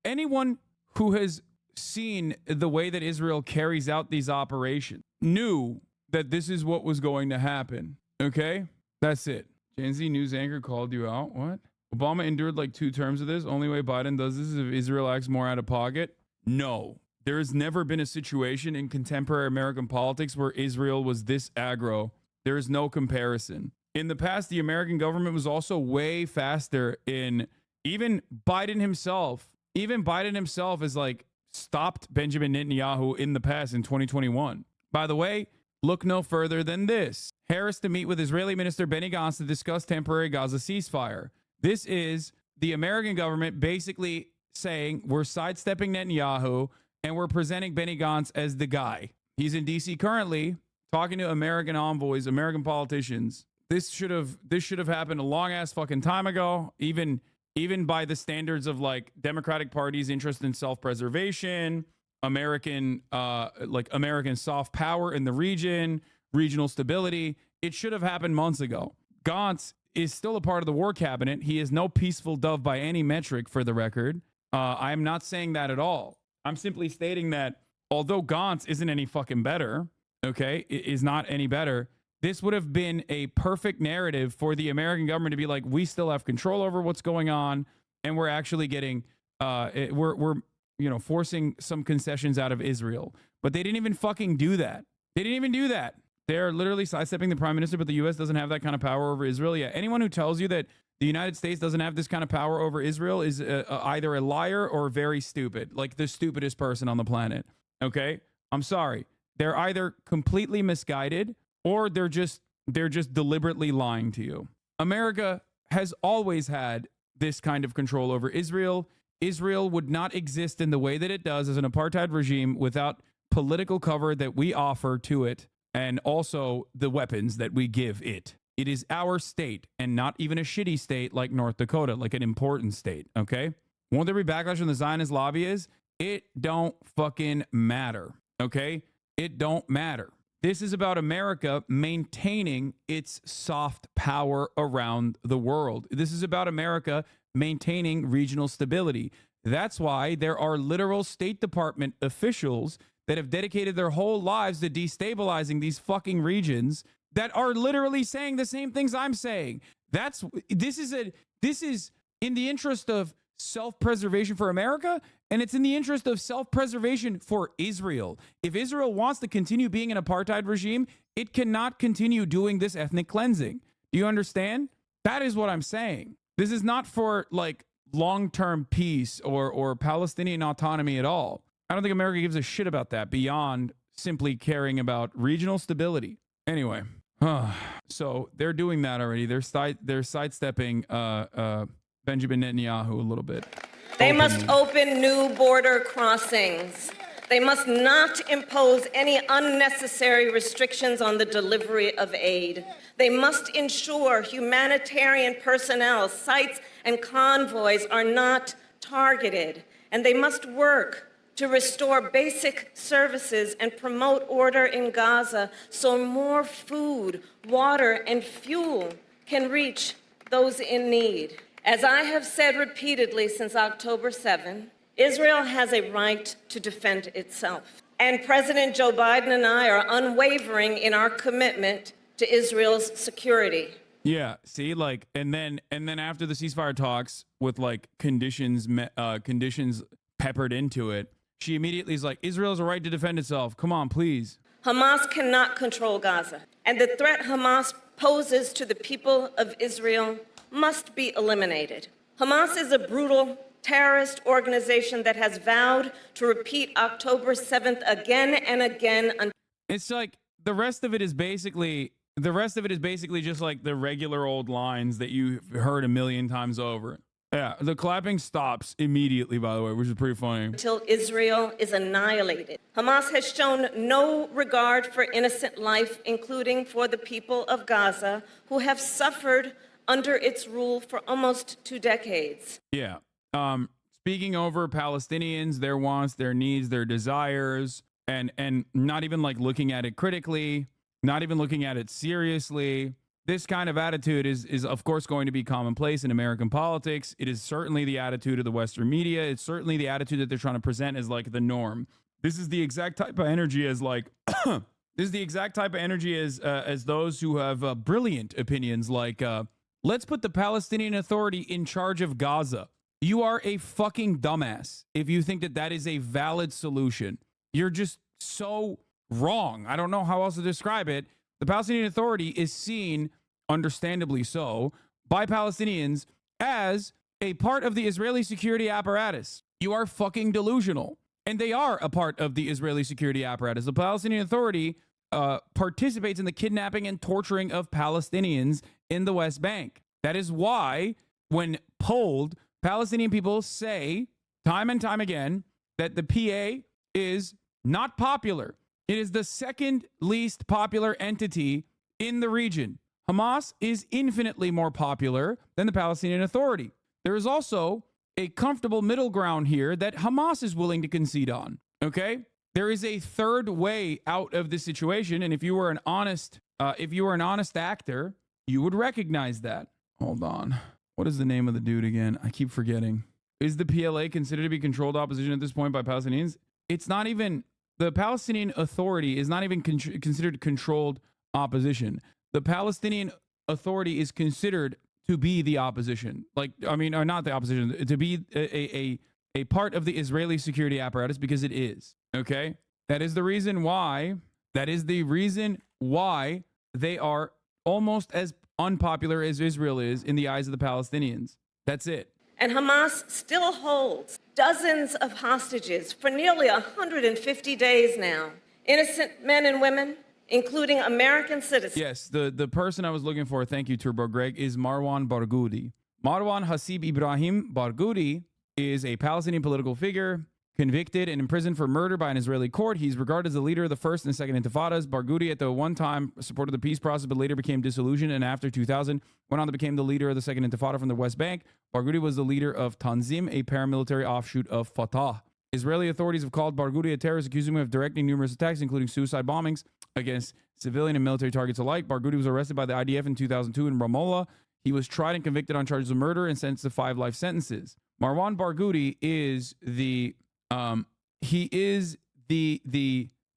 anyone who has seen the way that Israel carries out these operations, knew that this is what was going to happen. Okay? That's it. Gen Z news anchor called you out. What? Obama endured like 2 terms of this. Only way Biden does this is if Israel acts more out of pocket. No. There has never been a situation in contemporary American politics where Israel was this aggro. There is no comparison. In the past, the American government was also way faster in even Biden himself. Even Biden himself has like stopped Benjamin Netanyahu in the past in 2021. By the way, look no further than this. Harris to meet with Israeli Minister Benny Gantz to discuss temporary Gaza ceasefire. This is the American government basically saying we're sidestepping Netanyahu and we're presenting Benny Gantz as the guy. He's in D.C. currently talking to American envoys, American politicians. This should have happened a long ass fucking time ago. Even by the standards of like Democratic Party's interest in self-preservation, American soft power in the region, regional stability. It should have happened months ago. Gantz is still a part of the war cabinet. He is no peaceful dove by any metric, for the record. I am not saying that at all. I'm simply stating that although Gantz isn't any fucking better, okay, is not any better, this would have been a perfect narrative for the American government to be like, we still have control over what's going on, and we're actually getting, we're forcing some concessions out of Israel. But they didn't even fucking do that. They didn't even do that. They're literally sidestepping the prime minister, but the U.S. doesn't have that kind of power over Israel. Yeah, anyone who tells you that the United States doesn't have this kind of power over Israel is either a liar or very stupid, like the stupidest person on the planet. Okay? I'm sorry. They're either completely misguided or they're just deliberately lying to you. America has always had this kind of control over Israel. Israel would not exist in the way that it does as an apartheid regime without political cover that we offer to it and also the weapons that we give it. It is our state and not even a shitty state like North Dakota, like an important state, okay? Won't there be backlash from the Zionist lobbyists? It don't fucking matter, okay? It don't matter. This is about America maintaining its soft power around the world. This is about America maintaining regional stability. That's why there are literal State Department officials that have dedicated their whole lives to destabilizing these fucking regions that are literally saying the same things I'm saying. This is in the interest of self-preservation for America, and it's in the interest of self-preservation for Israel. If Israel wants to continue being an apartheid regime, it cannot continue doing this ethnic cleansing. Do you understand? That is what I'm saying. This is not for like long-term peace or Palestinian autonomy at all. I don't think America gives a shit about that beyond simply caring about regional stability. Anyway, so they're doing that already. They're sidestepping Benjamin Netanyahu a little bit. They must open new border crossings. They must not impose any unnecessary restrictions on the delivery of aid. They must ensure humanitarian personnel, sites, and convoys are not targeted. And they must work to restore basic services and promote order in Gaza so more food, water, and fuel can reach those in need. As I have said repeatedly since October 7, Israel has a right to defend itself. And President Joe Biden and I are unwavering in our commitment to Israel's security. Yeah, see, like, and then after the ceasefire talks with like conditions peppered into it, she immediately is like, Israel has a right to defend itself. Come on, please. Hamas cannot control Gaza, and the threat Hamas poses to the people of Israel must be eliminated. Hamas is a brutal terrorist organization that has vowed to repeat October 7th again and again. It's like the rest of it is basically just like the regular old lines that you've heard a million times over. Yeah, the clapping stops immediately, by the way, which is pretty funny. Until Israel is annihilated. Hamas has shown no regard for innocent life, including for the people of Gaza, who have suffered under its rule for almost 2 decades. Yeah. Speaking over Palestinians, their wants, their needs, their desires, and not even like looking at it critically, not even looking at it seriously. this kind of attitude is of course going to be commonplace in American politics. It is certainly the attitude of the Western media. It's certainly the attitude that they're trying to present as like the norm. This is the exact type of energy as like this is the exact type of energy as those who have brilliant opinions like let's put the Palestinian Authority in charge of Gaza. You are a fucking dumbass if you think that that is a valid solution. You're just so wrong. I don't know how else to describe it. The Palestinian Authority is seen, understandably so, by Palestinians as a part of the Israeli security apparatus. You are fucking delusional. And they are a part of the Israeli security apparatus. The Palestinian Authority participates in the kidnapping and torturing of Palestinians in the West Bank. That is why, when polled, Palestinian people say time and time again that the PA is not popular. It is the second least popular entity in the region. Hamas is infinitely more popular than the Palestinian Authority. There is also a comfortable middle ground here that Hamas is willing to concede on. Okay? There is a third way out of this situation, and if you were an honest actor, you would recognize that. Hold on. What is the name of the dude again? I keep forgetting. Is the PLA considered to be controlled opposition at this point by Palestinians? It's not even, the Palestinian Authority is not even considered controlled opposition. The Palestinian Authority is considered to be the opposition. Like, I mean, or not the opposition, to be a part of the Israeli security apparatus, because it is. Okay? That is the reason why they are almost as unpopular as Israel is in the eyes of the Palestinians. That's it. And Hamas still holds dozens of hostages for nearly 150 days now. Innocent men and women, including American citizens. Yes, the person I was looking for, thank you, Turbo Greg, is Marwan Barghouti. Marwan Hasib Ibrahim Barghouti is a Palestinian political figure convicted and imprisoned for murder by an Israeli court. He's regarded as the leader of the first and second intifadas. Barghouti at the one time supported the peace process, but later became disillusioned, and after 2000 went on to become the leader of the second intifada from the West Bank. Barghouti was the leader of Tanzim, a paramilitary offshoot of Fatah. Israeli authorities have called Barghouti a terrorist, accusing him of directing numerous attacks, including suicide bombings against civilian and military targets alike. Barghouti was arrested by the IDF in 2002 in Ramallah. He was tried and convicted on charges of murder and sentenced to 5 life sentences. Marwan Barghouti is the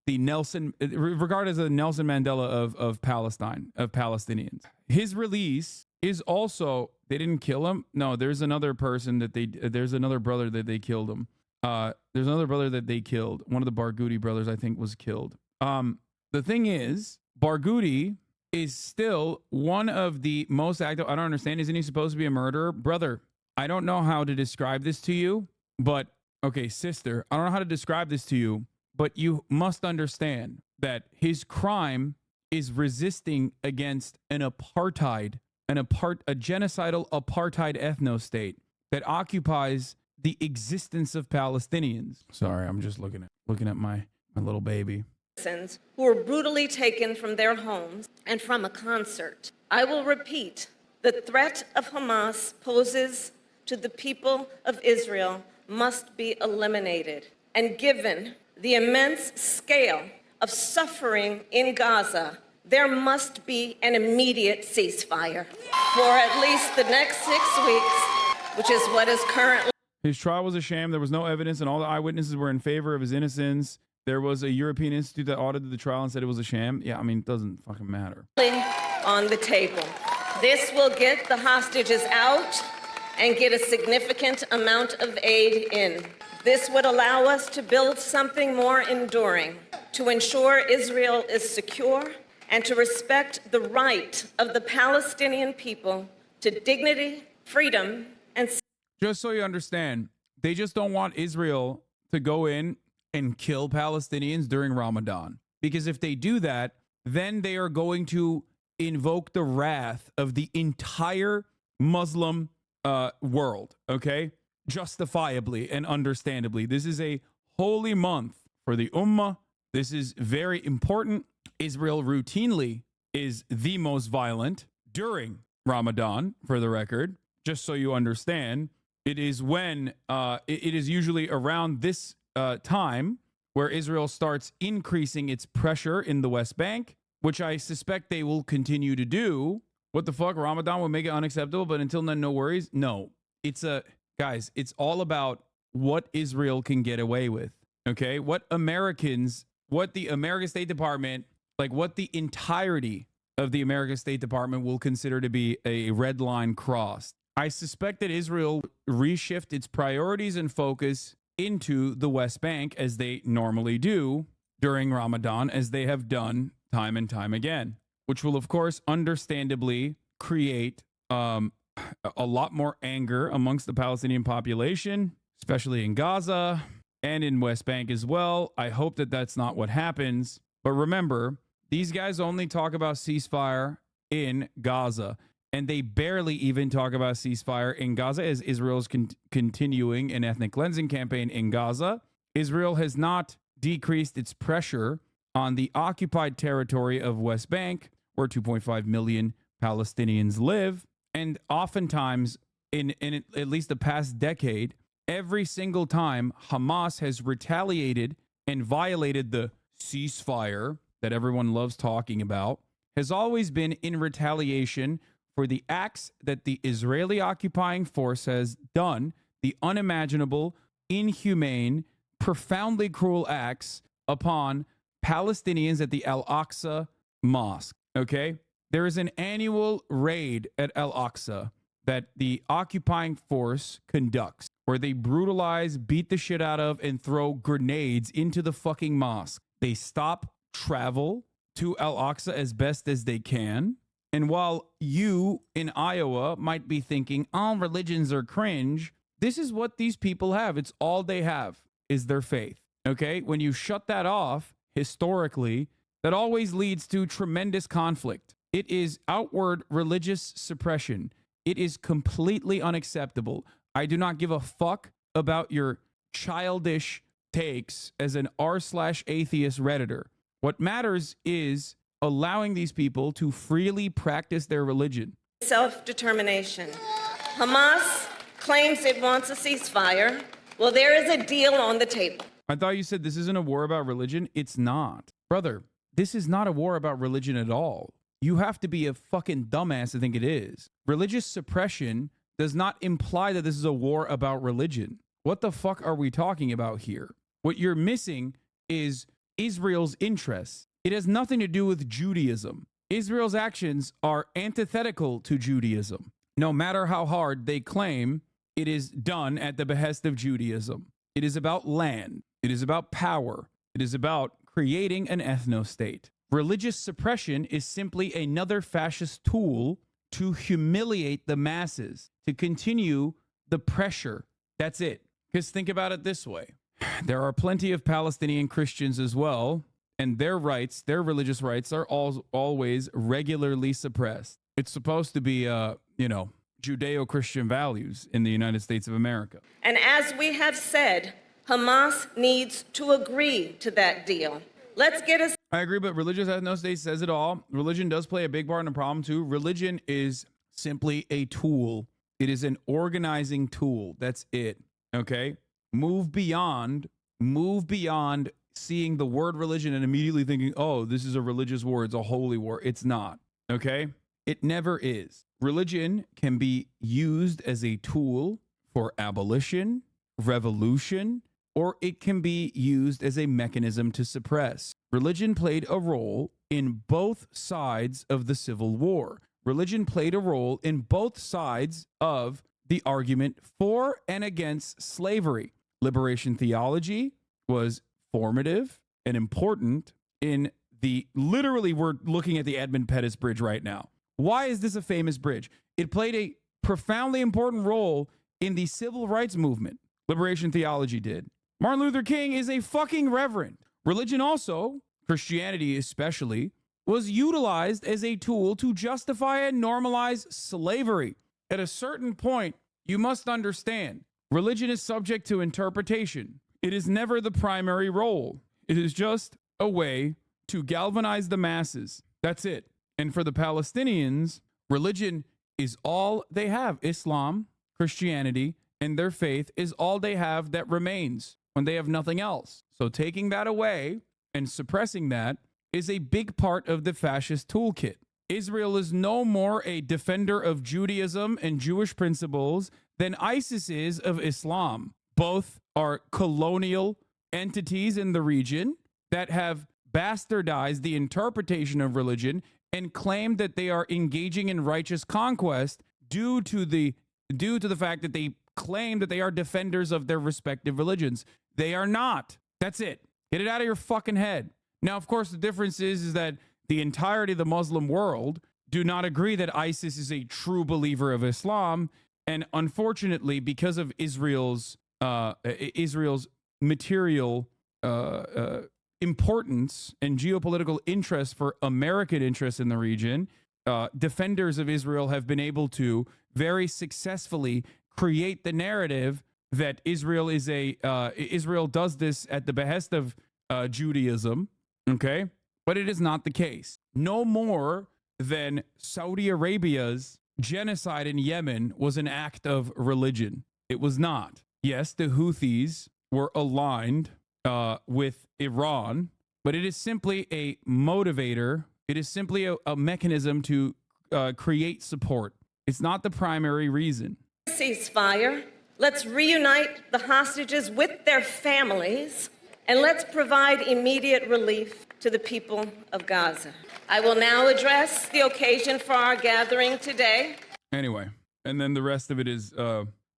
Nelson, regarded as the Nelson Mandela of Palestine, of Palestinians. His release is also, they didn't kill him. No, there's another person that there's another brother that they killed him. There's another brother that they killed. One of the Barghouti brothers, I think, was killed. The thing is, Barghouti is still one of the most active. I don't understand. Isn't he supposed to be a murderer? Brother, I don't know how to describe this to you, but okay, sister, I don't know how to describe this to you, but you must understand that his crime is resisting against an apartheid, a genocidal apartheid ethno-state that occupies the existence of Palestinians. Sorry, I'm just looking at my little baby. Who were brutally taken from their homes and from a concert. I will repeat, the threat of Hamas poses to the people of Israel must be eliminated. And given the immense scale of suffering in Gaza, there must be an immediate ceasefire for at least the next 6 weeks, which is what is currently. His trial was a sham. There was no evidence, and all the eyewitnesses were in favor of his innocence. There was a European institute that audited the trial and said it was a sham. Yeah, I mean, it doesn't fucking matter. On the table. This will get the hostages out and get a significant amount of aid in. This would allow us to build something more enduring, to ensure Israel is secure, and to respect the right of the Palestinian people to dignity, freedom, and... Just so you understand, they just don't want Israel to go in and kill Palestinians during Ramadan. Because if they do that, then they are going to invoke the wrath of the entire Muslim world, okay? Justifiably and understandably. This is a holy month for the Ummah. This is very important. Israel routinely is the most violent during Ramadan, for the record. Just so you understand, it is when, it is usually around this time where Israel starts increasing its pressure in the West Bank, which I suspect they will continue to do What the fuck? Ramadan will make it unacceptable, but until then, no worries. No, guys, it's all about what Israel can get away with. Okay. What the American State Department, like what the entirety of the American State Department will consider to be a red line crossed. I suspect that Israel reshift its priorities and focus into the West Bank as they normally do during Ramadan, as they have done time and time again, which will, of course, understandably create a lot more anger amongst the Palestinian population, especially in Gaza and in West Bank as well. I hope that that's not what happens. But remember, these guys only talk about ceasefire in Gaza, and they barely even talk about ceasefire in Gaza as Israel is continuing an ethnic cleansing campaign in Gaza. Israel has not decreased its pressure on the occupied territory of West Bank, where 2.5 million Palestinians live. And oftentimes, in at least the past decade, every single time Hamas has retaliated and violated the ceasefire that everyone loves talking about, has always been in retaliation for the acts that the Israeli occupying force has done, the unimaginable, inhumane, profoundly cruel acts upon Palestinians at the Al-Aqsa Mosque. Okay? There is an annual raid at Al-Aqsa that the occupying force conducts, where they brutalize, beat the shit out of, and throw grenades into the fucking mosque. They stop travel to Al-Aqsa as best as they can. And while you in Iowa might be thinking, all religions are cringe, this is what these people have. It's all they have is their faith. Okay? When you shut that off, historically, that always leads to tremendous conflict. It is outward religious suppression. It is completely unacceptable. I do not give a fuck about your childish takes as an r/atheist Redditor. What matters is allowing these people to freely practice their religion. Self-determination. Hamas claims it wants a ceasefire. Well, there is a deal on the table. I thought you said this isn't a war about religion. It's not. Brother, this is not a war about religion at all. You have to be a fucking dumbass to think it is. Religious suppression does not imply that this is a war about religion. What the fuck are we talking about here? What you're missing is Israel's interests. It has nothing to do with Judaism. Israel's actions are antithetical to Judaism, no matter how hard they claim it is done at the behest of Judaism. It is about land. It is about power. It is about creating an ethno-state. Religious suppression is simply another fascist tool to humiliate the masses, to continue the pressure. That's it. Because think about it this way. There are plenty of Palestinian Christians as well, and their rights, their religious rights, are always regularly suppressed. It's supposed to be, Judeo-Christian values in the United States of America. And as we have said, Hamas needs to agree to that deal. Let's get us. I agree, but religious ethno-state says it all. Religion does play a big part in the problem too. Religion is simply a tool. It is an organizing tool. That's it. Okay? Move beyond seeing the word religion and immediately thinking, oh, this is a religious war. It's a holy war. It's not. Okay? It never is. Religion can be used as a tool for abolition, revolution, or it can be used as a mechanism to suppress. Religion played a role in both sides of the Civil War. Religion played a role in both sides of the argument for and against slavery. Liberation theology was formative and important in literally, we're looking at the Edmund Pettus Bridge right now. Why is this a famous bridge? It played a profoundly important role in the civil rights movement. Liberation theology did. Martin Luther King is a fucking reverend. Religion also, Christianity especially, was utilized as a tool to justify and normalize slavery. At a certain point, you must understand, religion is subject to interpretation. It is never the primary role. It is just a way to galvanize the masses. That's it. And for the Palestinians, religion is all they have. Islam, Christianity, and their faith is all they have that remains when they have nothing else. So taking that away and suppressing that is a big part of the fascist toolkit. Israel is no more a defender of Judaism and Jewish principles than ISIS is of Islam. Both are colonial entities in the region that have bastardized the interpretation of religion and claim that they are engaging in righteous conquest due to the fact that they claim that they are defenders of their respective religions. They are not. That's it. Get it out of your fucking head. Now, of course, the difference is that the entirety of the Muslim world do not agree that ISIS is a true believer of Islam. And unfortunately, because of Israel's material importance and geopolitical interest for American interests in the region, defenders of Israel have been able to very successfully create the narrative that Israel does this at the behest of Judaism. Okay, but it is not the case. No more than Saudi Arabia's genocide in Yemen was an act of religion. It was not. Yes, the Houthis were aligned with Iran, but it is simply a motivator. It is simply a mechanism to create support. It's not the primary reason. Ceasefire. Let's reunite the hostages with their families, and let's provide immediate relief to the people of Gaza. I will now address the occasion for our gathering today. Anyway, and then the rest of it is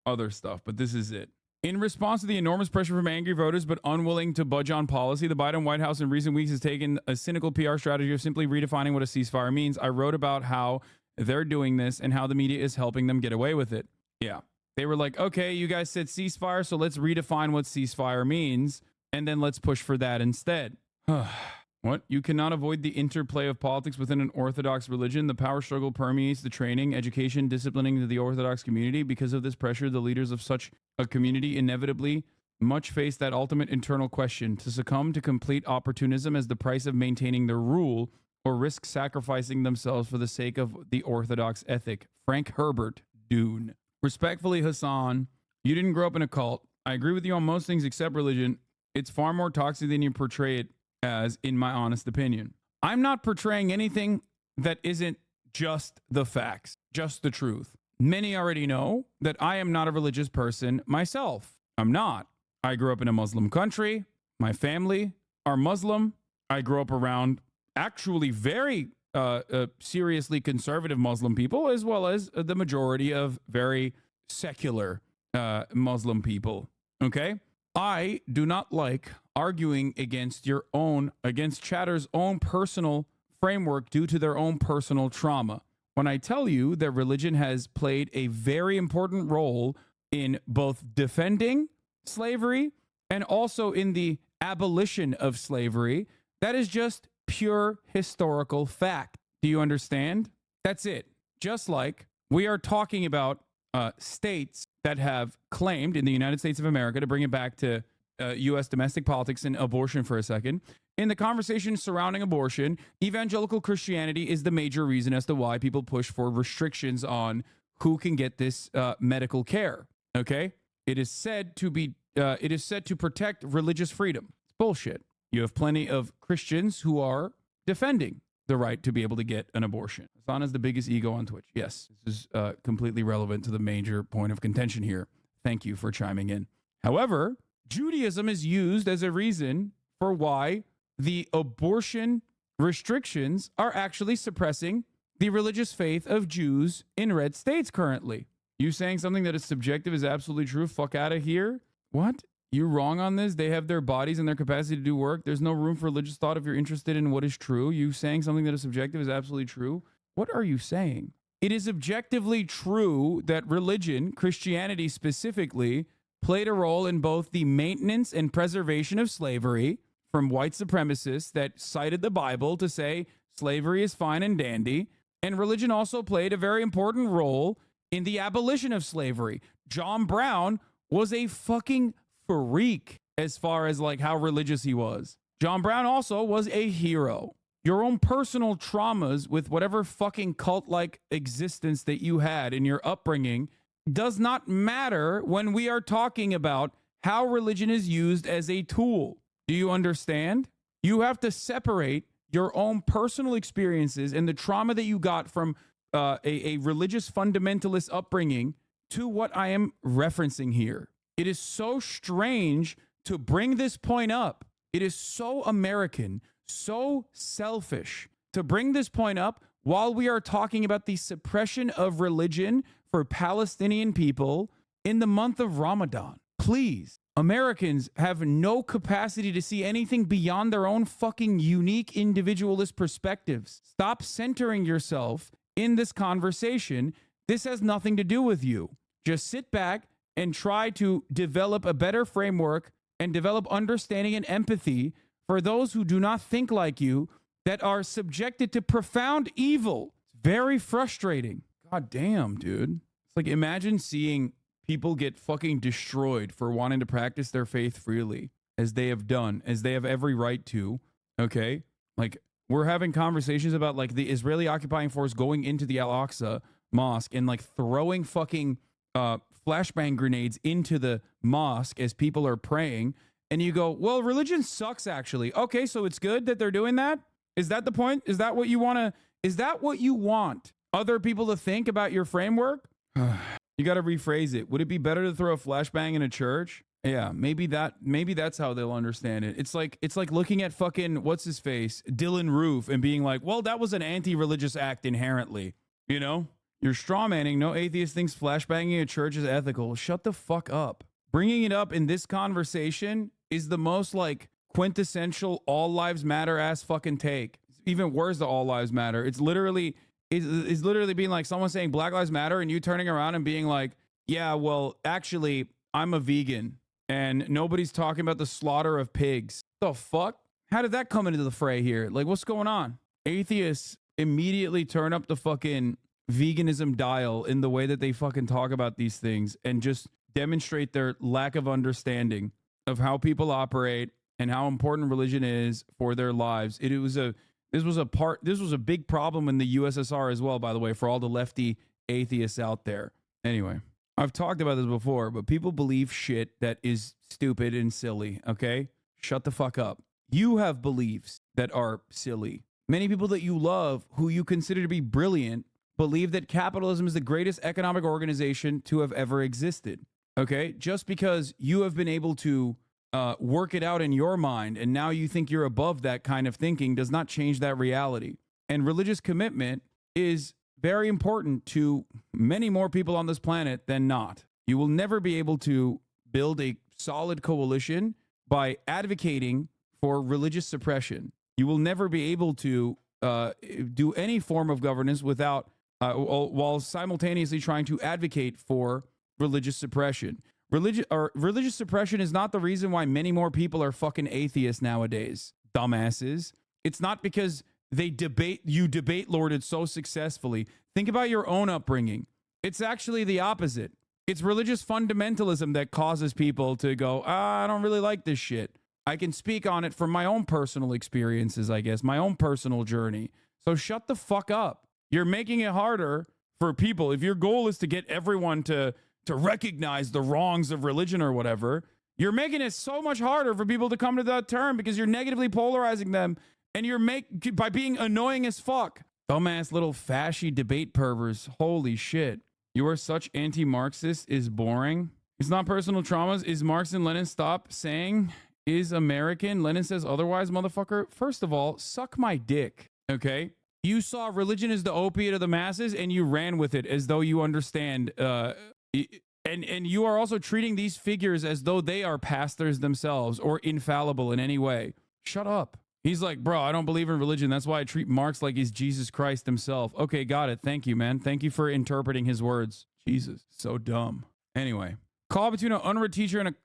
other stuff, but this is it. In response to the enormous pressure from angry voters but unwilling to budge on policy, the Biden White House in recent weeks has taken a cynical PR strategy of simply redefining what a ceasefire means. I wrote about how they're doing this and how the media is helping them get away with it. Yeah. They were like, okay, you guys said ceasefire, so let's redefine what ceasefire means, and then let's push for that instead. What? You cannot avoid the interplay of politics within an Orthodox religion. The power struggle permeates the training, education, disciplining of the Orthodox community. Because of this pressure, the leaders of such a community inevitably much face that ultimate internal question: to succumb to complete opportunism as the price of maintaining their rule, or risk sacrificing themselves for the sake of the Orthodox ethic. Frank Herbert, Dune. Respectfully, Hasan, you didn't grow up in a cult. I agree with you on most things except religion. It's far more toxic than you portray it as, in my honest opinion. I'm not portraying anything that isn't just the facts, just the truth. Many already know that I am not a religious person myself. I'm not. I grew up in a Muslim country. My family are Muslim. I grew up around actually very seriously conservative Muslim people, as well as the majority of very secular Muslim people. Okay? I do not like arguing against Chatter's own personal framework due to their own personal trauma. When I tell you that religion has played a very important role in both defending slavery and also in the abolition of slavery, that is just pure historical fact. Do you understand? That's it. Just like we are talking about states that have claimed in the United States of America, to bring it back to U.S. domestic politics and abortion for a second. In the conversation surrounding abortion, evangelical Christianity is the major reason as to why people push for restrictions on who can get this medical care. Okay? It is said to protect religious freedom. It's bullshit. You have plenty of Christians who are defending the right to be able to get an abortion. Hasan is the biggest ego on Twitch. Yes, this is completely relevant to the major point of contention here. Thank you for chiming in. However, Judaism is used as a reason for why the abortion restrictions are actually suppressing the religious faith of Jews in red states currently. You saying something that is subjective is absolutely true? Fuck out of here. What? You're wrong on this. They have their bodies and their capacity to do work. There's no room for religious thought if you're interested in what is true. You saying something that is subjective is absolutely true. What are you saying? It is objectively true that religion, Christianity specifically, played a role in both the maintenance and preservation of slavery from white supremacists that cited the Bible to say slavery is fine and dandy. And religion also played a very important role in the abolition of slavery. John Brown was a fucking freak as far as like how religious he was. John Brown also was a hero. Your own personal traumas with whatever fucking cult-like existence that you had in your upbringing does not matter when we are talking about how religion is used as a tool. Do you understand? You have to separate your own personal experiences and the trauma that you got from a religious fundamentalist upbringing to what I am referencing here. It is so strange to bring this point up. It is so American, so selfish to bring this point up while we are talking about the suppression of religion for Palestinian people in the month of Ramadan. Please, Americans have no capacity to see anything beyond their own fucking unique individualist perspectives. Stop centering yourself in this conversation. This has nothing to do with you. Just sit back and try to develop a better framework and develop understanding and empathy for those who do not think like you, that are subjected to profound evil. It's very frustrating. God damn, dude. It's like, imagine seeing people get fucking destroyed for wanting to practice their faith freely, as they have done, as they have every right to. Okay? Like, we're having conversations about like the Israeli occupying force going into the Al-Aqsa mosque and like throwing fucking flashbang grenades into the mosque as people are praying. And you go, well, religion sucks actually. Okay, so it's good that they're doing that? Is that the point? Is that what you want to, is that what you want other people to think about your framework? You got to rephrase it. Would it be better to throw a flashbang in a church? Yeah, maybe that's how they'll understand it. It's like looking at fucking what's his face, Dylan Roof, and being like, well, that was an anti-religious act inherently. You know, you're strawmanning. No atheist thinks flashbanging a church is ethical. Shut the fuck up. Bringing it up in this conversation is the most like quintessential all lives matter ass fucking take. It's even worse than all lives matter. It's literally being like someone saying Black Lives Matter and you turning around and being like, yeah, well, actually, I'm a vegan and nobody's talking about the slaughter of pigs. The fuck? How did that come into the fray here? Like, what's going on? Atheists immediately turn up the fucking veganism dial in the way that they fucking talk about these things and just demonstrate their lack of understanding of how people operate and how important religion is for their lives. This was a big problem in the USSR as well, by the way, for all the lefty atheists out there. Anyway, I've talked about this before, but people believe shit that is stupid and silly, okay? Shut the fuck up. You have beliefs that are silly. Many people that you love, who you consider to be brilliant, believe that capitalism is the greatest economic organization to have ever existed, okay? Just because you have been able to work it out in your mind, and now you think you're above that kind of thinking, does not change that reality. And religious commitment is very important to many more people on this planet than not. You will never be able to build a solid coalition by advocating for religious suppression. You will never be able to do any form of governance without while simultaneously trying to advocate for religious suppression. Religious suppression is not the reason why many more people are fucking atheists nowadays, dumbasses. It's not because you debate lorded so successfully. Think about your own upbringing. It's actually the opposite. It's religious fundamentalism that causes people to go, I don't really like this shit. I can speak on it from my own personal experiences, I guess, my own personal journey. So shut the fuck up. You're making it harder for people. If your goal is to get everyone to recognize the wrongs of religion or whatever, you're making it so much harder for people to come to that term because you're negatively polarizing them and by being annoying as fuck. Dumbass little fashy debate pervers. Holy shit. You are such anti-Marxist is boring. It's not personal traumas. Is Marx and Lenin stop saying is American? Lenin says otherwise, motherfucker. First of all, suck my dick. Okay? You saw religion as the opiate of the masses and you ran with it as though you understand and you are also treating these figures as though they are pastors themselves or infallible in any way. Shut up. He's like, bro, I don't believe in religion. That's why I treat Marx like he's Jesus Christ himself. Okay, got it. Thank you, man. Thank you for interpreting his words. Jesus, so dumb. Anyway, call between an UNRWA teacher and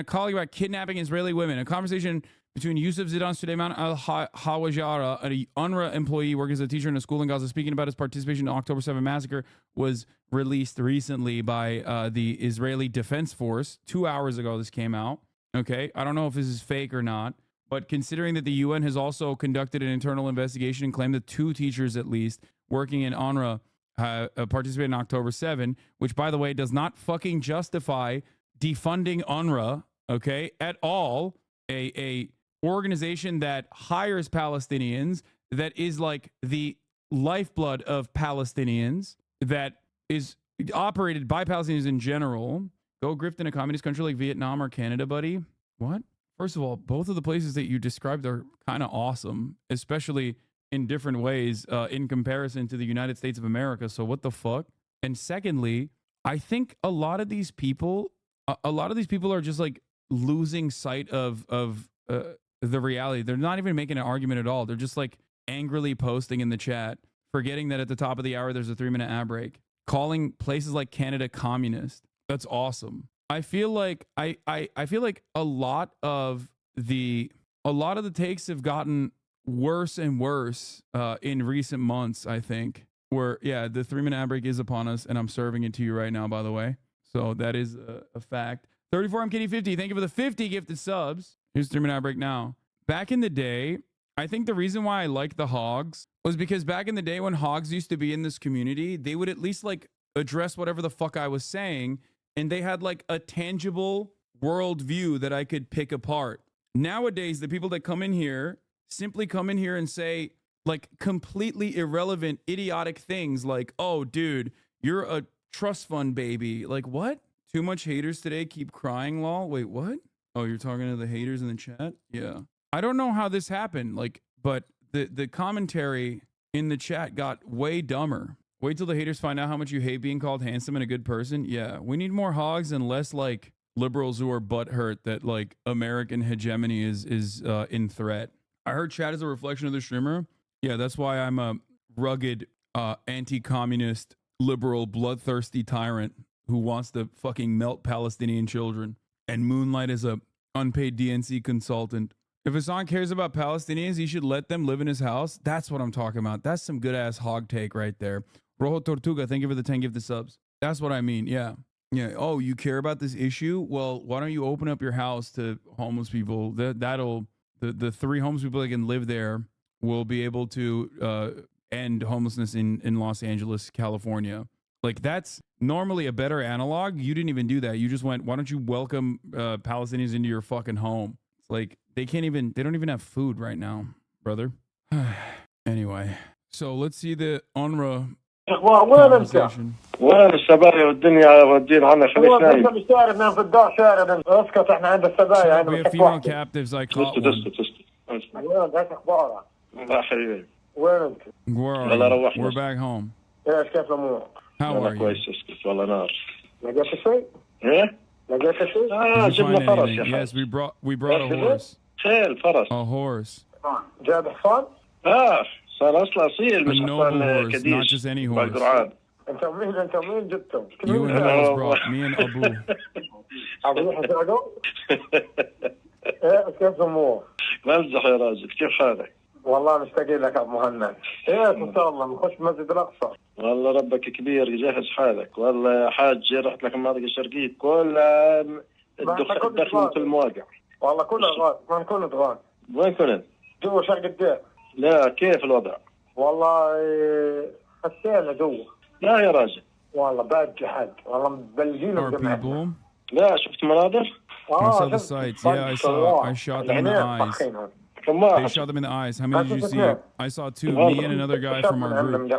a colleague about kidnapping Israeli women. A conversation between Yusuf Zidan Suleiman al-Hawajara, an UNRWA employee working as a teacher in a school in Gaza, speaking about his participation in the October 7 massacre, was released recently by the Israeli Defense Force. 2 hours ago, this came out. Okay, I don't know if this is fake or not, but considering that the UN has also conducted an internal investigation and claimed that 2 teachers at least working in UNRWA participated in October 7, which, by the way, does not fucking justify defunding UNRWA, okay, at all. organization that hires Palestinians, that is like the lifeblood of Palestinians, that is operated by Palestinians in general. Go grift in a communist country like Vietnam or Canada, buddy. What? First of all, both of the places that you described are kind of awesome, especially in different ways in comparison to the United States of America. So what the fuck? And secondly, I think a lot of these people are just like losing sight of the reality. They're not even making an argument at all. They're just like angrily posting in the chat, forgetting that at the top of the hour there's a 3-minute ad break, calling places like Canada communist. That's awesome. I feel like I feel like a lot of the takes have gotten worse and worse in recent months, I think. Where yeah, the 3-minute ad break is upon us, and I'm serving it to you right now, by the way. So that is a fact. 34 MKD50, thank you for the 50 gifted subs. Here's 3-minute ad break now. Back in the day, I think the reason why I liked the hogs was because back in the day when hogs used to be in this community, they would at least like address whatever the fuck I was saying, and they had like a tangible worldview that I could pick apart. Nowadays, the people that come in here simply come in here and say like completely irrelevant, idiotic things like, oh, dude, you're a trust fund baby. Like, what? Too much haters today, keep crying, lol. Wait, what? Oh, you're talking to the haters in the chat? Yeah. I don't know how this happened, like, but the commentary in the chat got way dumber. Wait till the haters find out how much you hate being called handsome and a good person. Yeah, we need more hogs and less like liberals who are butthurt that like American hegemony is in threat. I heard chat is a reflection of the streamer. Yeah, that's why I'm a rugged anti-communist liberal bloodthirsty tyrant who wants to fucking melt Palestinian children and moonlight as a unpaid DNC consultant. If Hasan cares about Palestinians, he should let them live in his house. That's what I'm talking about. That's some good ass hog take right there. Rojo Tortuga, thank you for the 10 gifted subs. That's what I mean. Yeah. Yeah. Oh, you care about this issue? Well, why don't you open up your house to homeless people? The 3 homeless people that can live there will be able to end homelessness in Los Angeles, California. Like, that's normally a better analog. You didn't even do that. You just went, why don't you welcome Palestinians into your fucking home? It's like, they don't even have food right now, brother. Anyway, so let's see the UNRWA conversation. وين السبايا والدنيا ودين عنا خليك نايم. انت بالشارع نام في الدار شارع اسكت احنا عند السبايا. We have female captives. I caught one. وين ايش اخبارك؟ لا حبيبي. وين انت؟ We're back home. ايش كيف الامور؟ How are you? كويس اسكت والله نار. لقيت شيء؟ ايه؟ لقيت شيء؟ جبنا فرس يا اخي. Yes, we brought a horse. خيل فرس. A horse. جاب حصان؟ صار اصلا اصيل مش حصان كديش. Not just any horse. انت مين جبتهم؟ You and I was brought. Me and Abu. ابو حساقو؟ ايه كيف الامور؟ مزح يا راجل كيف حالك؟ والله مشتاقين لك ابو مهند. ايه ان شاء الله نخش مسجد الاقصى. والله ربك كبير يجهز حالك. والله يا حاج رحت لك المناطق الشرقيه كلها الدخل في المواقع. والله كلها غاد ما كنت غاد. وين كنت؟ جوا شرق الدير. لا كيف الوضع؟ والله حسينا جوا. لا يا راجل. والله بعد جحد والله مبلجين بجمعنا. لا شفت مناظر؟ I saw the sights. Yeah, I shot them in the eyes. They shot them in the eyes. How many did you see? I saw 2, me and another guy from our group.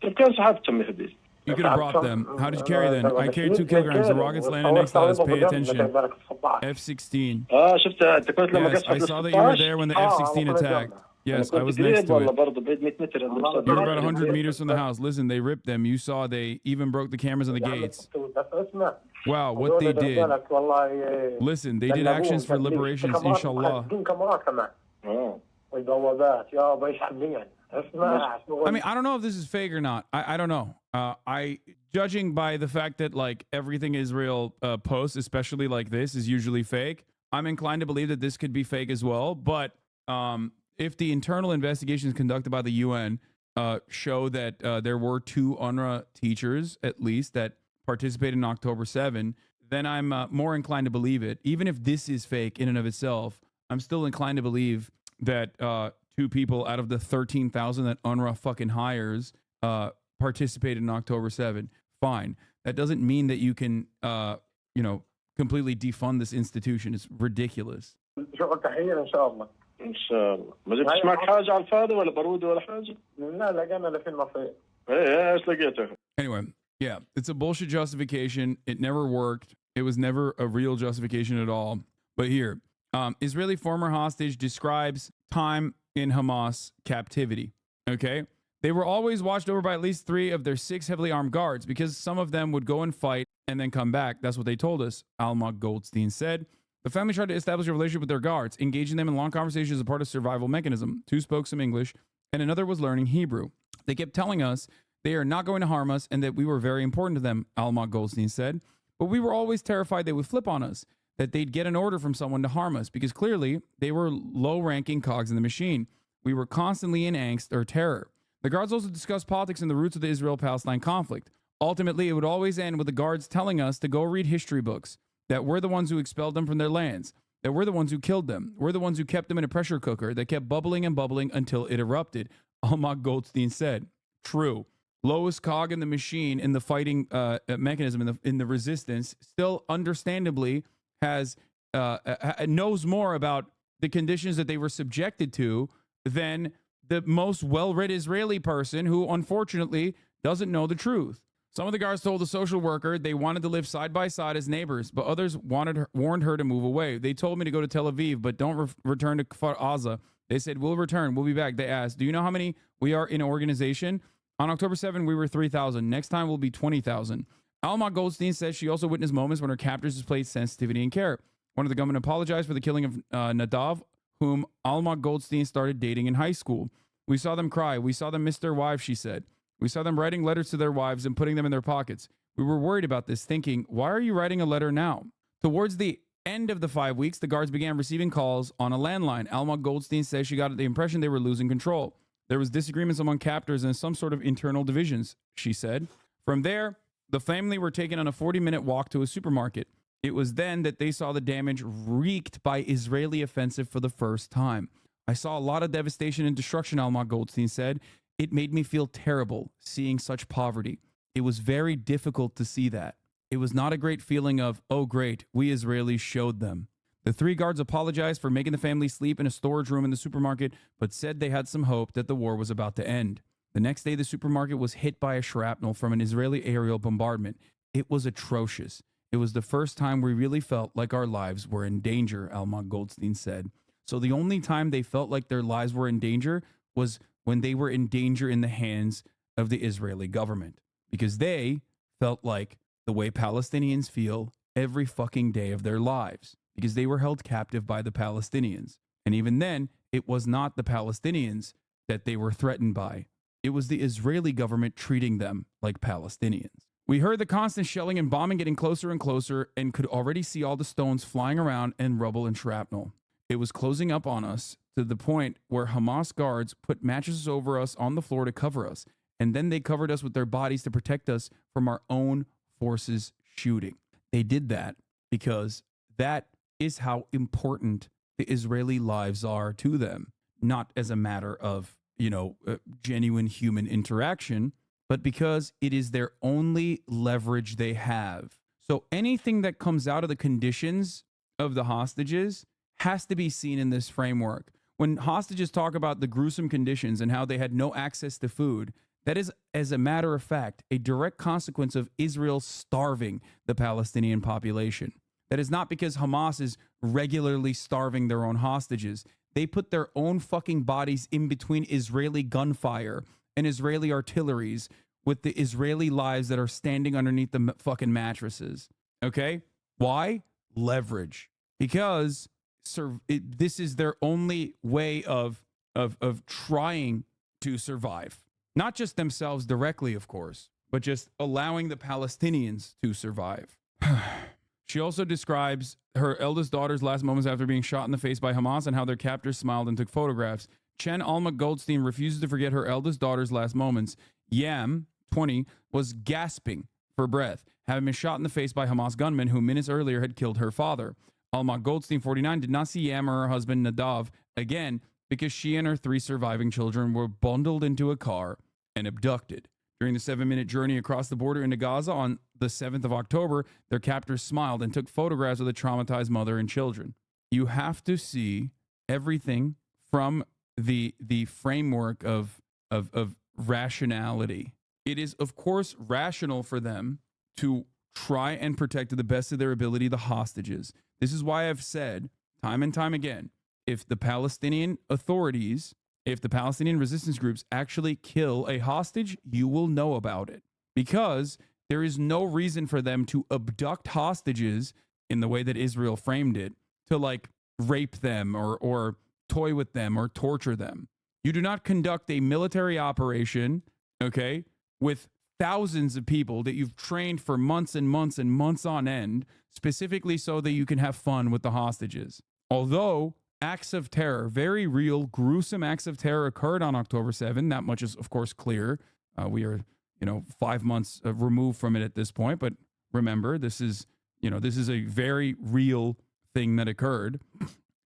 You could have brought them. How did you carry them? I carried 2 kilograms. The rockets landed next to us. Pay attention. F-16. Yes, I saw that you were there when the F-16 attacked. Yes, I was next to it. You were about 100 meters from the house. Listen, they ripped them. You saw they even broke the cameras on the gates. Wow, what they did. Listen, they did actions for liberations, inshallah. I mean, I don't know if this is fake or not. I don't know. Judging by the fact that like everything Israel posts, especially like this, is usually fake, I'm inclined to believe that this could be fake as well. But if the internal investigations conducted by the UN show that there were 2 UNRWA teachers, at least, that participated in October 7, then I'm more inclined to believe it. Even if this is fake in and of itself, I'm still inclined to believe that 2 people out of the 13,000 that UNRWA fucking hires participated in October 7. Fine. That doesn't mean that you can, completely defund this institution. It's ridiculous. شغل تحية إن شاء الله. إن شاء الله. ما جبتش معك حاجة على الفاضي ولا بارود ولا حاجة؟ لا لقينا اللي في المصير. إيه إيش لقيته؟ Anyway, yeah, it's a bullshit justification. It never worked. It was never a real justification at all. But here, Israeli former hostage describes time in Hamas captivity. Okay? They were always watched over by at least 3 of their 6 heavily armed guards because some of them would go and fight and then come back. That's what they told us, Alma Goldstein said. The family tried to establish a relationship with their guards, engaging them in long conversations as a part of survival mechanism. 2 spoke some English, and another was learning Hebrew. They kept telling us they are not going to harm us and that we were very important to them, Alma Goldstein said. But we were always terrified they would flip on us, that they'd get an order from someone to harm us, because clearly they were low-ranking cogs in the machine. We were constantly in angst or terror. The guards also discussed politics and the roots of the Israel-Palestine conflict. Ultimately, it would always end with the guards telling us to go read history books, that we're the ones who expelled them from their lands, that we're the ones who killed them, we're the ones who kept them in a pressure cooker that kept bubbling and bubbling until it erupted, Alma Goldstein said. True. Lowest cog in the machine in the fighting mechanism in the resistance still understandably has knows more about the conditions that they were subjected to than the most well-read Israeli person who unfortunately doesn't know the truth. Some of the guards told the social worker they wanted to live side by side as neighbors, but others warned her to move away. They told me to go to Tel Aviv, but don't return to Kfar Aza. They said, we'll return. We'll be back. They asked, do you know how many we are in an organization? On October 7, we were 3,000. Next time we'll be 20,000. Alma Goldstein says she also witnessed moments when her captors displayed sensitivity and care. One of the gunmen apologized for the killing of Nadav, whom Alma Goldstein started dating in high school. We saw them cry. We saw them miss their wives, she said. We saw them writing letters to their wives and putting them in their pockets. We were worried about this, thinking, why are you writing a letter now? Towards the end of the 5 weeks, the guards began receiving calls on a landline. Alma Goldstein says she got the impression they were losing control. There was disagreements among captors and some sort of internal divisions, she said. From there, the family were taken on a 40-minute walk to a supermarket. It was then that they saw the damage wreaked by Israeli offensive for the first time. I saw a lot of devastation and destruction, Alma Goldstein said. It made me feel terrible seeing such poverty. It was very difficult to see that. It was not a great feeling of, oh great, we Israelis showed them. The 3 guards apologized for making the family sleep in a storage room in the supermarket, but said they had some hope that the war was about to end. The next day, the supermarket was hit by a shrapnel from an Israeli aerial bombardment. It was atrocious. It was the first time we really felt like our lives were in danger, Alma Goldstein said. So the only time they felt like their lives were in danger was when they were in danger in the hands of the Israeli government, because they felt like the way Palestinians feel every fucking day of their lives, because they were held captive by the Palestinians. And even then, it was not the Palestinians that they were threatened by. It was the Israeli government treating them like Palestinians. We heard the constant shelling and bombing getting closer and closer and could already see all the stones flying around and rubble and shrapnel. It was closing up on us to the point where Hamas guards put mattresses over us on the floor to cover us, and then they covered us with their bodies to protect us from our own forces shooting. They did that because that is how important the Israeli lives are to them, not as a matter of, genuine human interaction, but because it is their only leverage they have. So anything that comes out of the conditions of the hostages has to be seen in this framework. When hostages talk about the gruesome conditions and how they had no access to food, that is, as a matter of fact, a direct consequence of Israel starving the Palestinian population. That is not because Hamas is regularly starving their own hostages. They put their own fucking bodies in between Israeli gunfire and Israeli artilleries with the Israeli lives that are standing underneath the fucking mattresses. Okay? Why? Leverage. Because this is their only way of trying to survive. Not just themselves directly, of course, but just allowing the Palestinians to survive. She also describes her eldest daughter's last moments after being shot in the face by Hamas and how their captors smiled and took photographs. Chen Alma Goldstein refuses to forget her eldest daughter's last moments. Yam, 20, was gasping for breath, having been shot in the face by Hamas gunmen who minutes earlier had killed her father. Alma Goldstein, 49, did not see Yam or her husband Nadav again because she and her 3 surviving children were bundled into a car and abducted. During the 7-minute journey across the border into Gaza on the 7th of October, their captors smiled and took photographs of the traumatized mother and children. you have to see everything from the framework of rationality. It is, of course, rational for them to try and protect to the best of their ability the hostages. This is why I've said time and time again, if the Palestinian authorities, if the Palestinian resistance groups actually kill a hostage, you will know about it, because there is no reason for them to abduct hostages in the way that Israel framed it, to like rape them or toy with them or torture them. You do not conduct a military operation, okay, with thousands of people that you've trained for months and months and months on end, specifically so that you can have fun with the hostages. Although acts of terror, very real, gruesome acts of terror occurred on October 7. That much is, of course, clear. We are, 5 months removed from it at this point. But remember, this is a very real thing that occurred.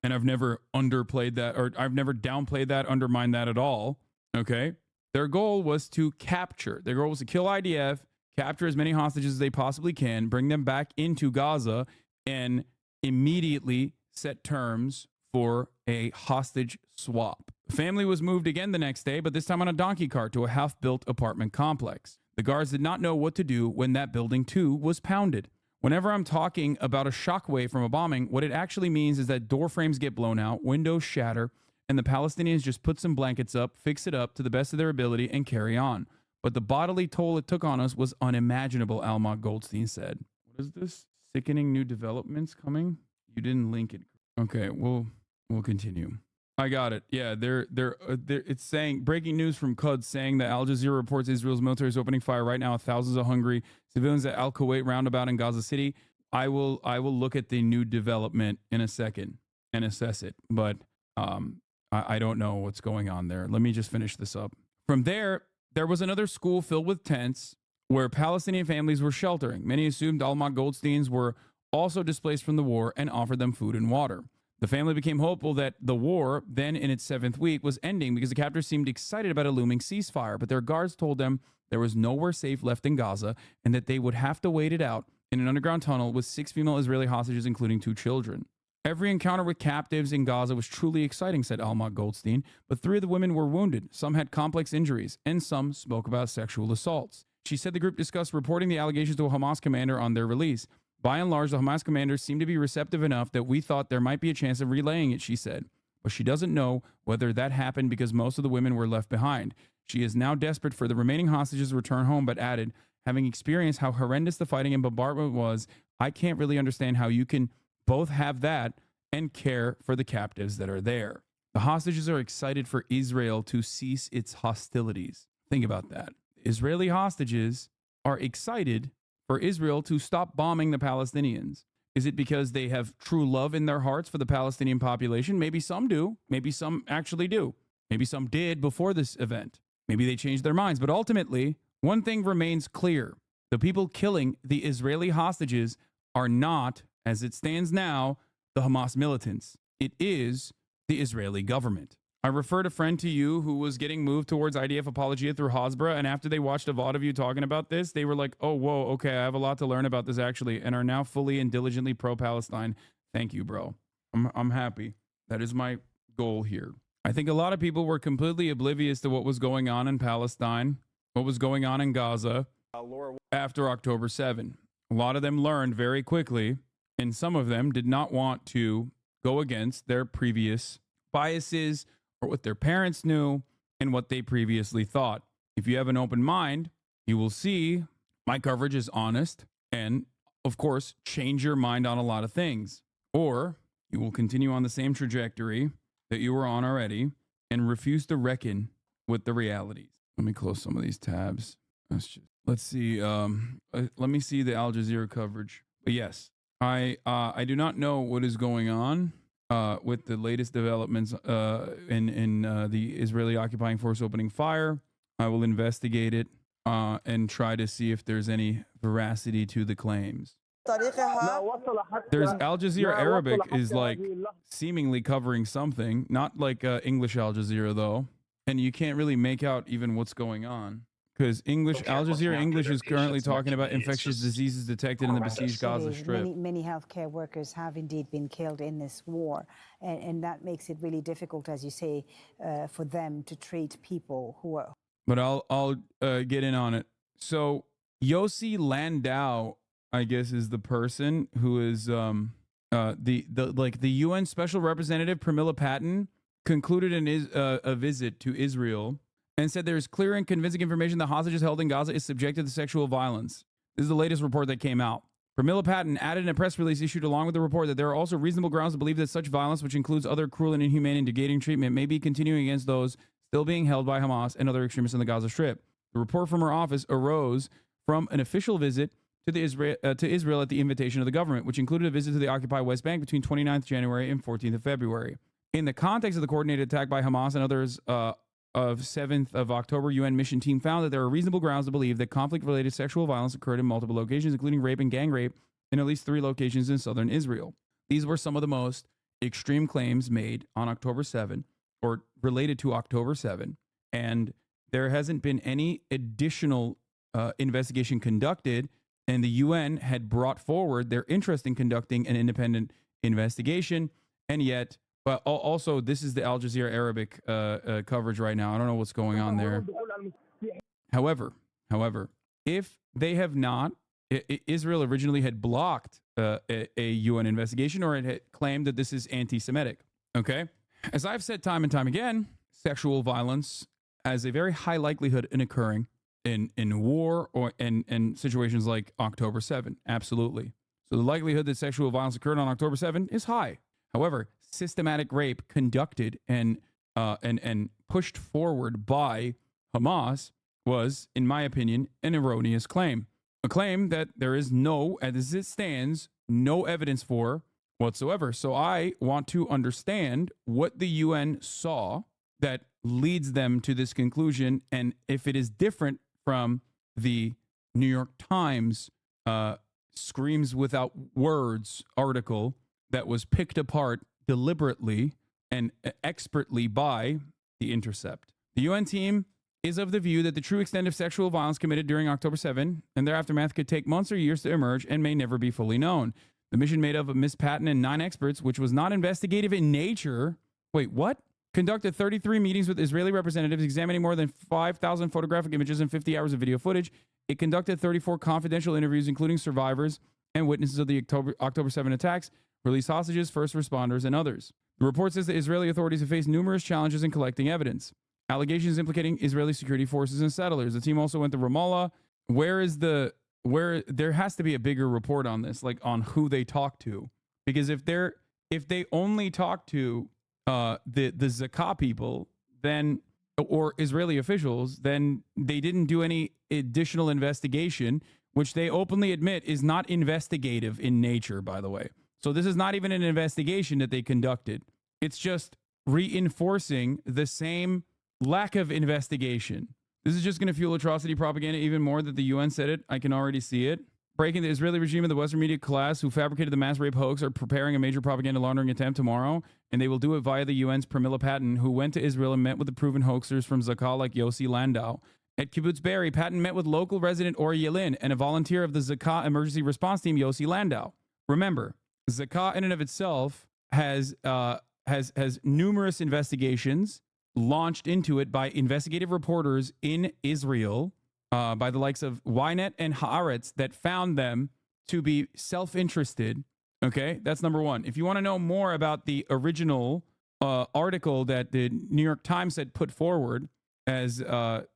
And I've never underplayed that, or I've never downplayed that, undermined that at all. Okay. Their goal was to capture. Their goal was to kill IDF, capture as many hostages as they possibly can, bring them back into Gaza, and immediately set terms for a hostage swap. The family was moved again the next day, but this time on a donkey cart to a half-built apartment complex. The guards did not know what to do when that building too was pounded. Whenever I'm talking about a shockwave from a bombing, what it actually means is that door frames get blown out, windows shatter, and the Palestinians just put some blankets up, fix it up to the best of their ability, and carry on. But the bodily toll it took on us was unimaginable, Alma, Goldstein said. What is this? Sickening new developments coming? You didn't link it. Okay, we'll continue. I got it. Yeah, it's saying, breaking news from Quds saying that Al Jazeera reports Israel's military is opening fire right now with thousands of hungry civilians at Al-Kuwait roundabout in Gaza City. I will look at the new development in a second and assess it, but I don't know what's going on there. Let me just finish this up. From there was another school filled with tents where Palestinian families were sheltering. Many assumed Alma Goldsteins were also displaced from the war and offered them food and water. The family became hopeful that the war, then in its 7th week, was ending because the captors seemed excited about a looming ceasefire, but their guards told them there was nowhere safe left in Gaza and that they would have to wait it out in an underground tunnel with 6 female Israeli hostages, including 2 children. Every encounter with captives in Gaza was truly exciting, said Alma Goldstein, but 3 of the women were wounded, some had complex injuries, and some spoke about sexual assaults. She said the group discussed reporting the allegations to a Hamas commander on their release. By and large, the Hamas commanders seemed to be receptive enough that we thought there might be a chance of relaying it, she said. But she doesn't know whether that happened because most of the women were left behind. She is now desperate for the remaining hostages to return home, but added, having experienced how horrendous the fighting and bombardment was, I can't really understand how you can both have that and care for the captives that are there. The hostages are excited for Israel to cease its hostilities. Think about that. Israeli hostages are excited for Israel to stop bombing the Palestinians. Is it because they have true love in their hearts for the Palestinian population? Maybe some do. Maybe some actually do. Maybe some did before this event. Maybe they changed their minds. But ultimately, one thing remains clear. The people killing the Israeli hostages are not, as it stands now, the Hamas militants. It is the Israeli government. I referred a friend to you who was getting moved towards IDF apologia through Hasbara, and after they watched a VOD of you talking about this, they were like, oh, whoa, okay, I have a lot to learn about this actually, and are now fully and diligently pro-Palestine. Thank you, bro. I'm happy. That is my goal here. I think a lot of people were completely oblivious to what was going on in Palestine, what was going on in Gaza after October 7. A lot of them learned very quickly, and some of them did not want to go against their previous biases or what their parents knew and what they previously thought. If you have an open mind, you will see my coverage is honest and, of course, change your mind on a lot of things. Or you will continue on the same trajectory that you were on already and refuse to reckon with the realities. Let me close some of these tabs. Let's see. Let me see the Al Jazeera coverage. But yes, I do not know what is going on with the latest developments in the Israeli occupying force opening fire. I will investigate it and try to see if there's any veracity to the claims. There's Al Jazeera Arabic is like seemingly covering something, not like English Al Jazeera though, and you can't really make out even what's going on. Because Al Jazeera English is currently talking about infectious diseases detected in the besieged Gaza Strip. Many healthcare workers have indeed been killed in this war, and that makes it really difficult, as you say, for them to treat people who are. But I'll get in on it. So Yossi Landau, I guess, is the person who is the UN Special Representative Pramila Patten concluded a visit to Israel and said there is clear and convincing information that hostages held in Gaza is subjected to sexual violence. This is the latest report that came out. Pramila Patten added in a press release issued along with the report that there are also reasonable grounds to believe that such violence, which includes other cruel and inhumane and degrading treatment, may be continuing against those still being held by Hamas and other extremists in the Gaza Strip. The report from her office arose from an official visit to Israel at the invitation of the government, which included a visit to the occupied West Bank between 29th January and 14th of February. In the context of the coordinated attack by Hamas and others of 7th of October, UN mission team found that there are reasonable grounds to believe that conflict-related sexual violence occurred in multiple locations, including rape and gang rape in at least 3 locations in southern Israel. These were some of the most extreme claims made on October 7 or related to October 7, and there hasn't been any additional investigation conducted, and the UN had brought forward their interest in conducting an independent investigation, and yet, but also this is the Al Jazeera Arabic coverage right now. I don't know what's going on there. However, if they have not, Israel originally had blocked a UN investigation, or it had claimed that this is anti-Semitic. Okay, as I've said time and time again, sexual violence has a very high likelihood in occurring in war or in situations like October 7. Absolutely. So the likelihood that sexual violence occurred on October 7 is high. However, systematic rape conducted and pushed forward by Hamas was, in my opinion, an erroneous claim. A claim that there is no, as it stands, no evidence for whatsoever. So I want to understand what the UN saw that leads them to this conclusion, and if it is different from the New York Times screams without words article that was picked apart deliberately and expertly by The Intercept. The UN team is of the view that the true extent of sexual violence committed during October 7 and their aftermath could take months or years to emerge and may never be fully known. The mission made up of Ms. Patton and 9 experts, which was not investigative in nature. Wait, what? Conducted 33 meetings with Israeli representatives, examining more than 5,000 photographic images and 50 hours of video footage. It conducted 34 confidential interviews, including survivors and witnesses of the October 7 attacks, released hostages, first responders, and others. The report says the Israeli authorities have faced numerous challenges in collecting evidence. Allegations implicating Israeli security forces and settlers. The team also went to Ramallah. Where there has to be a bigger report on this, like on who they talked to, because if they only talk to the Zakah people, then, or Israeli officials, then they didn't do any additional investigation, which they openly admit is not investigative in nature, by the way. So this is not even an investigation that they conducted. It's just reinforcing the same lack of investigation. This is just going to fuel atrocity propaganda even more that the UN said it. I can already see it. Breaking the Israeli regime and the Western media class who fabricated the mass rape hoax are preparing a major propaganda laundering attempt tomorrow, and they will do it via the UN's Pramila Patten, who went to Israel and met with the proven hoaxers from Zakah like Yossi Landau. At Kibbutz Be'eri, Patten met with local resident Ori Yelin and a volunteer of the Zakah emergency response team, Yossi Landau. Remember, Zakah in and of itself has numerous investigations launched into it by investigative reporters in Israel, by the likes of Ynet and Haaretz, that found them to be self-interested. Okay, that's number one. If you want to know more about the original article that the New York Times had put forward as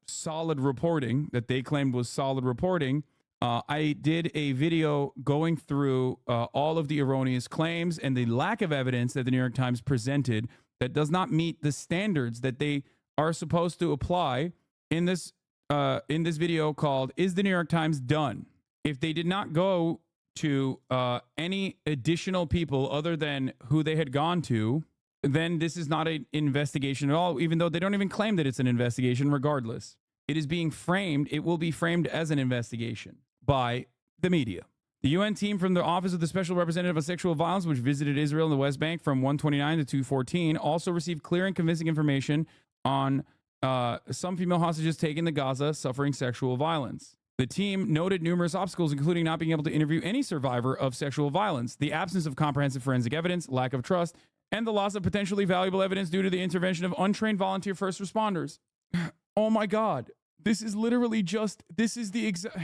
solid reporting, that they claimed was solid reporting, I did a video going through all of the erroneous claims and the lack of evidence that the New York Times presented that does not meet the standards that they are supposed to apply in this video called "Is the New York Times Done?" If they did not go to any additional people other than who they had gone to, then this is not an investigation at all, even though they don't even claim that it's an investigation regardless. It is being framed, it will be framed as an investigation by the media. The UN team from the Office of the Special Representative of Sexual Violence, which visited Israel and the West Bank from 129 to 214, also received clear and convincing information on some female hostages taken to Gaza suffering sexual violence. The team noted numerous obstacles, including not being able to interview any survivor of sexual violence, the absence of comprehensive forensic evidence, lack of trust, and the loss of potentially valuable evidence due to the intervention of untrained volunteer first responders. Oh my God. This is literally just, this is the exact...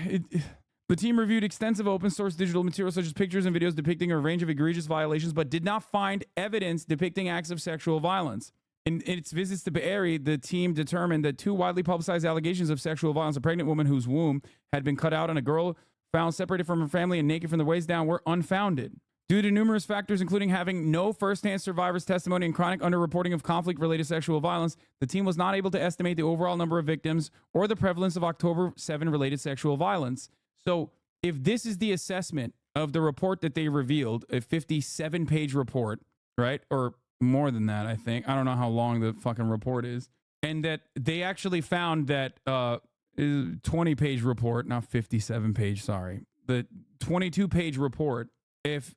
The team reviewed extensive open source digital materials such as pictures and videos depicting a range of egregious violations, but did not find evidence depicting acts of sexual violence. In its visits to Be'eri, the team determined that 2 widely publicized allegations of sexual violence, a pregnant woman whose womb had been cut out and a girl found separated from her family and naked from the waist down, were unfounded. Due to numerous factors, including having no firsthand survivors' testimony and chronic underreporting of conflict-related sexual violence, the team was not able to estimate the overall number of victims or the prevalence of October 7-related sexual violence. So if this is the assessment of the report that they revealed, a 57-page report, right? Or more than that, I think. I don't know how long the fucking report is. And that they actually found that 20-page report, not 57-page, sorry. The 22-page report, if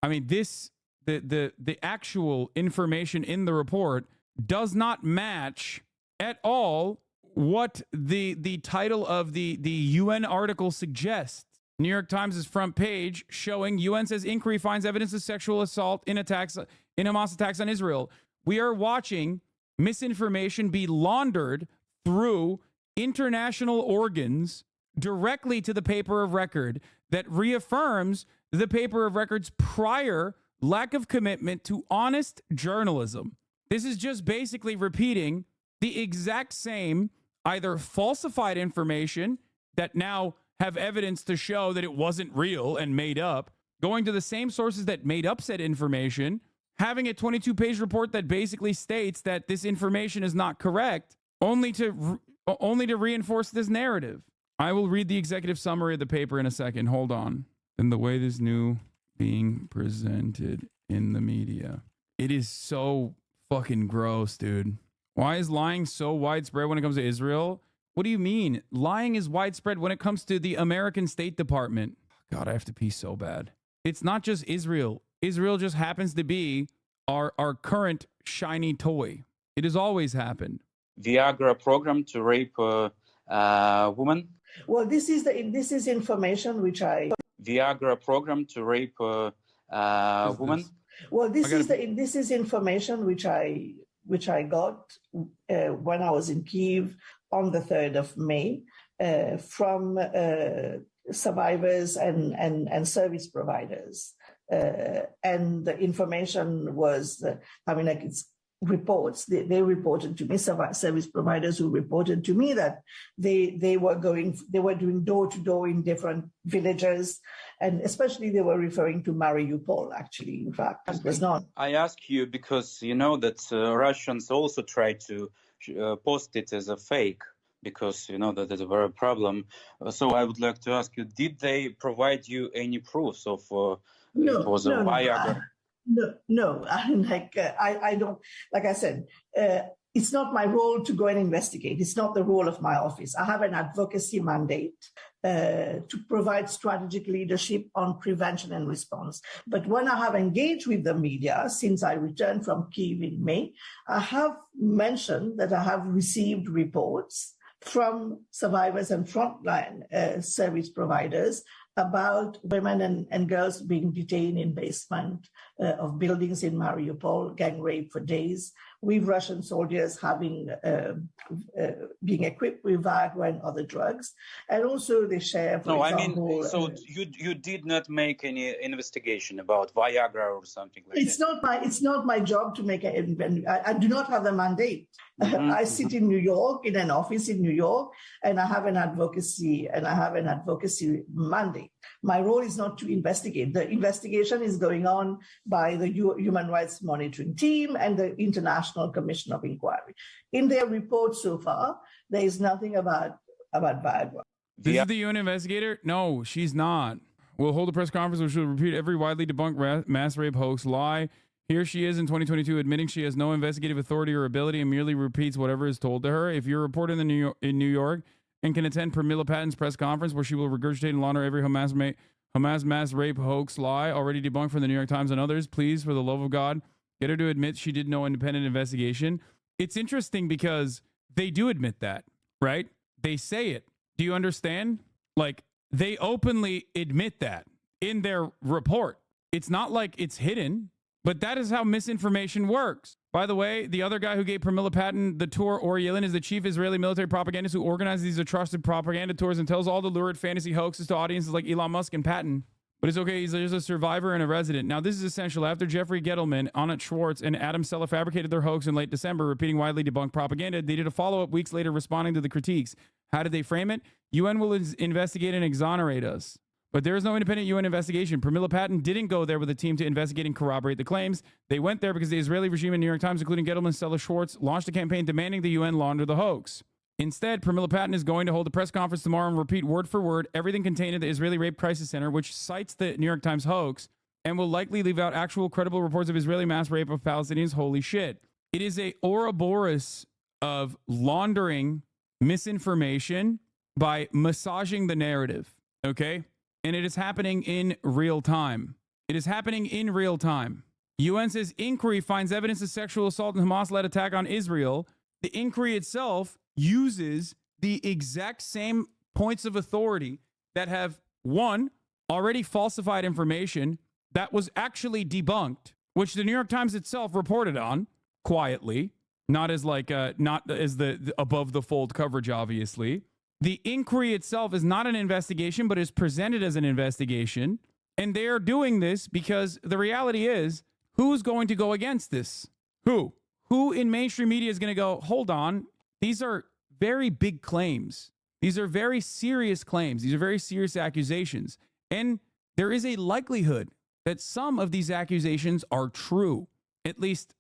I mean this, the actual information in the report does not match at all what the title of the UN article suggests. New York Times' front page showing UN says inquiry finds evidence of sexual assault in Hamas attacks on Israel. We are watching misinformation be laundered through international organs directly to the paper of record that reaffirms the paper of record's prior lack of commitment to honest journalism. This is just basically repeating the exact same either falsified information that now have evidence to show that it wasn't real and made up, going to the same sources that made up said information, having a 22-page report that basically states that this information is not correct, only to reinforce this narrative. I will read the executive summary of the paper in a second. Hold on. And the way this new being presented in the media. It is so fucking gross, dude. Why is lying so widespread when it comes to Israel? What do you mean? Lying is widespread when it comes to the American State Department. God, I have to pee so bad. It's not just Israel. Israel just happens to be our current shiny toy. It has always happened. Viagra program to rape women. Well, this is information which I... Viagra program to rape women. Well, this is information which I got when I was in Kyiv on the 3rd of May from survivors and service providers. And the information was, it's reports. They reported to me, service providers who reported to me that they were doing door to door in different villages, and especially they were referring to Mariupol. Actually, in fact, it was not. I ask you because you know that Russians also try to post it as a fake, because you know that is a very problem. So I would like to ask you: did they provide you any proofs of it was a Viagra? No. I don't. Like I said, it's not my role to go and investigate. It's not the role of my office. I have an advocacy mandate to provide strategic leadership on prevention and response. But when I have engaged with the media since I returned from Kyiv in May, I have mentioned that I have received reports from survivors and frontline service providers about women and girls being detained in basement of buildings in Mariupol, gang rape for days, with Russian soldiers being equipped with Viagra and other drugs, and also they share. For example, so you did not make any investigation about Viagra or something like that. It's not my job to make I do not have the mandate. Mm-hmm. I sit in New York in an office in New York, and I have an advocacy mandate. My role is not to investigate. The investigation is going on by the Human Rights Monitoring Team and the International Commission of Inquiry. In their report so far, there is nothing about Viagra. This is the UN investigator? No, she's not. We'll hold a press conference which will repeat every widely debunked mass rape hoax lie. Here she is in 2022 admitting she has no investigative authority or ability and merely repeats whatever is told to her. If you're a reporter in New York and can attend Pramila Paten's press conference where she will regurgitate and launder every Hamas mass rape hoax lie already debunked from the New York Times and others, please, for the love of God, get her to admit she did no independent investigation. It's interesting because they do admit that, right? They say it. Do you understand? Like, they openly admit that in their report. It's not like it's hidden, but that is how misinformation works. By the way, the other guy who gave Pramila Patton the tour, Ori Yelin, is the chief Israeli military propagandist who organizes these atrocious propaganda tours and tells all the lurid fantasy hoaxes to audiences like Elon Musk and Patton. But it's okay, he's just a survivor and a resident. Now, this is essential. After Jeffrey Gettleman, Anat Schwartz, and Adam Sella fabricated their hoax in late December, repeating widely debunked propaganda, they did a follow-up weeks later responding to the critiques. How did they frame it? UN will investigate and exonerate us. But there is no independent UN investigation. Pramila Patton didn't go there with a team to investigate and corroborate the claims. They went there because the Israeli regime and New York Times, including Gettleman and Stella Schwartz, launched a campaign demanding the UN launder the hoax. Instead, Pramila Patton is going to hold a press conference tomorrow and repeat word for word everything contained in the Israeli Rape Crisis Center, which cites the New York Times hoax, and will likely leave out actual credible reports of Israeli mass rape of Palestinians. Holy shit. It is a Ouroboros of laundering misinformation by massaging the narrative, okay? And it is happening in real time. It is happening in real time. UN says inquiry finds evidence of sexual assault and Hamas-led attack on Israel. The inquiry itself uses the exact same points of authority that have, one, already falsified information that was actually debunked, which the New York Times itself reported on quietly, not as not as the above the fold coverage, obviously. The inquiry itself is not an investigation, but is presented as an investigation. And they are doing this because the reality is, who's going to go against this? Who? Who in mainstream media is going to go, hold on, these are very big claims. These are very serious claims. These are very serious accusations. And there is a likelihood that some of these accusations are true, at least,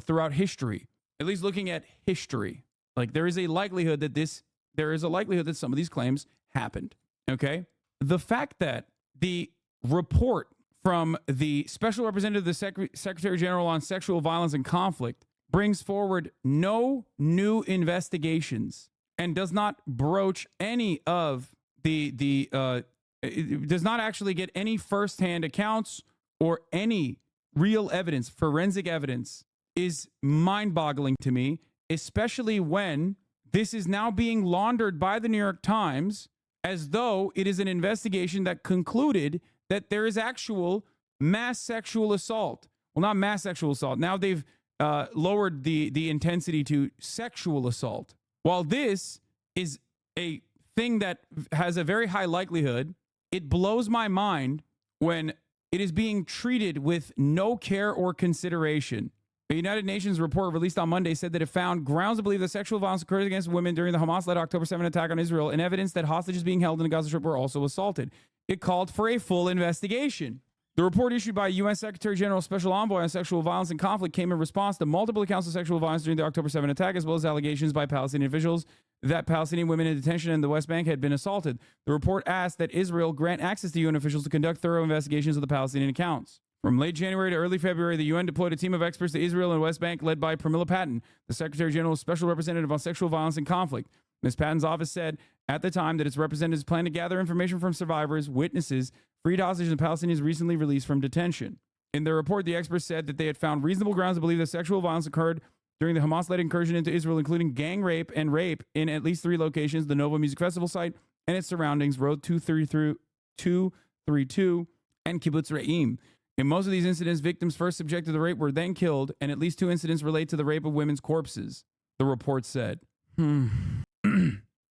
throughout history, at least looking at history. Like, there is a likelihood that some of these claims happened. Okay. The fact that the report from the special representative of the Secretary General on sexual violence and conflict brings forward no new investigations and does not broach any of it does not actually get any firsthand accounts or any real evidence, forensic evidence, is mind-boggling to me, especially when this is now being laundered by the New York Times as though it is an investigation that concluded that there is actual mass sexual assault. Well, not mass sexual assault. Now they've lowered the intensity to sexual assault. While this is a thing that has a very high likelihood, it blows my mind when it is being treated with no care or consideration. A United Nations report released on Monday said that it found grounds to believe that sexual violence occurred against women during the Hamas-led October 7 attack on Israel and evidence that hostages being held in the Gaza Strip were also assaulted. It called for a full investigation. The report issued by UN Secretary General Special Envoy on Sexual Violence and Conflict came in response to multiple accounts of sexual violence during the October 7 attack, as well as allegations by Palestinian officials that Palestinian women in detention in the West Bank had been assaulted. The report asked that Israel grant access to UN officials to conduct thorough investigations of the Palestinian accounts. From late January to early February, the UN deployed a team of experts to Israel and West Bank led by Pramila Patton, the Secretary General's Special Representative on Sexual Violence and Conflict. Ms. Patton's office said at the time that its representatives plan to gather information from survivors, witnesses, freed hostages, and Palestinians recently released from detention. In their report, the experts said that they had found reasonable grounds to believe that sexual violence occurred during the Hamas-led incursion into Israel, including gang rape and rape in at least 3 locations, the Nova Music Festival site and its surroundings, Road 232 and Kibbutz Re'im. In most of these incidents, victims first subjected to the rape were then killed, and at least 2 incidents relate to the rape of women's corpses, the report said.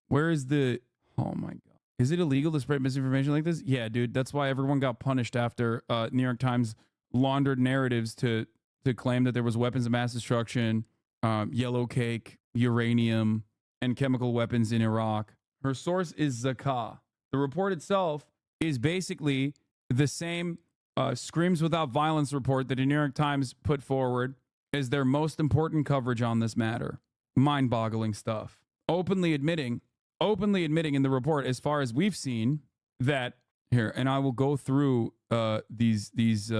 Where is the... Oh my God. Is it illegal to spread misinformation like this? Yeah, dude. That's why everyone got punished after New York Times laundered narratives to claim that there was weapons of mass destruction, yellow cake, uranium, and chemical weapons in Iraq. Her source is Zakah. The report itself is basically the same Screams Without Violence report that the New York Times put forward as their most important coverage on this matter. Mind-boggling stuff. Openly admitting in the report, as far as we've seen, that here, and I will go through these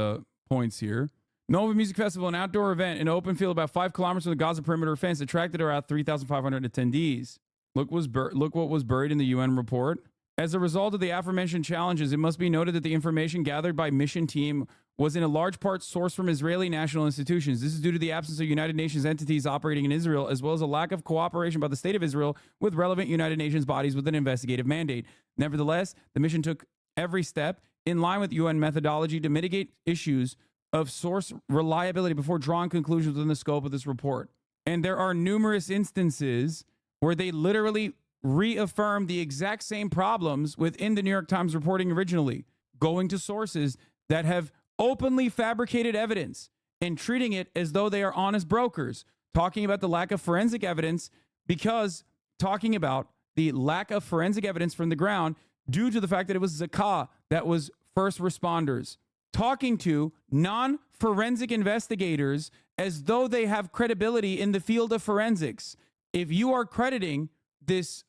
points here. Nova Music Festival, an outdoor event in an open field about 5 kilometers from the Gaza perimeter fence, attracted around 3,500 attendees. Look what was buried in the UN report. As a result of the aforementioned challenges, it must be noted that the information gathered by mission team was in a large part sourced from Israeli national institutions. This is due to the absence of United Nations entities operating in Israel, as well as a lack of cooperation by the state of Israel with relevant United Nations bodies with an investigative mandate. Nevertheless, the mission took every step in line with UN methodology to mitigate issues of source reliability before drawing conclusions within the scope of this report. And there are numerous instances where they literally reaffirm the exact same problems within the New York Times reporting originally, going to sources that have openly fabricated evidence and treating it as though they are honest brokers, talking about the lack of forensic evidence because talking about the lack of forensic evidence from the ground due to the fact that it was Zakah that was first responders, talking to non-forensic investigators as though they have credibility in the field of forensics. If you are crediting this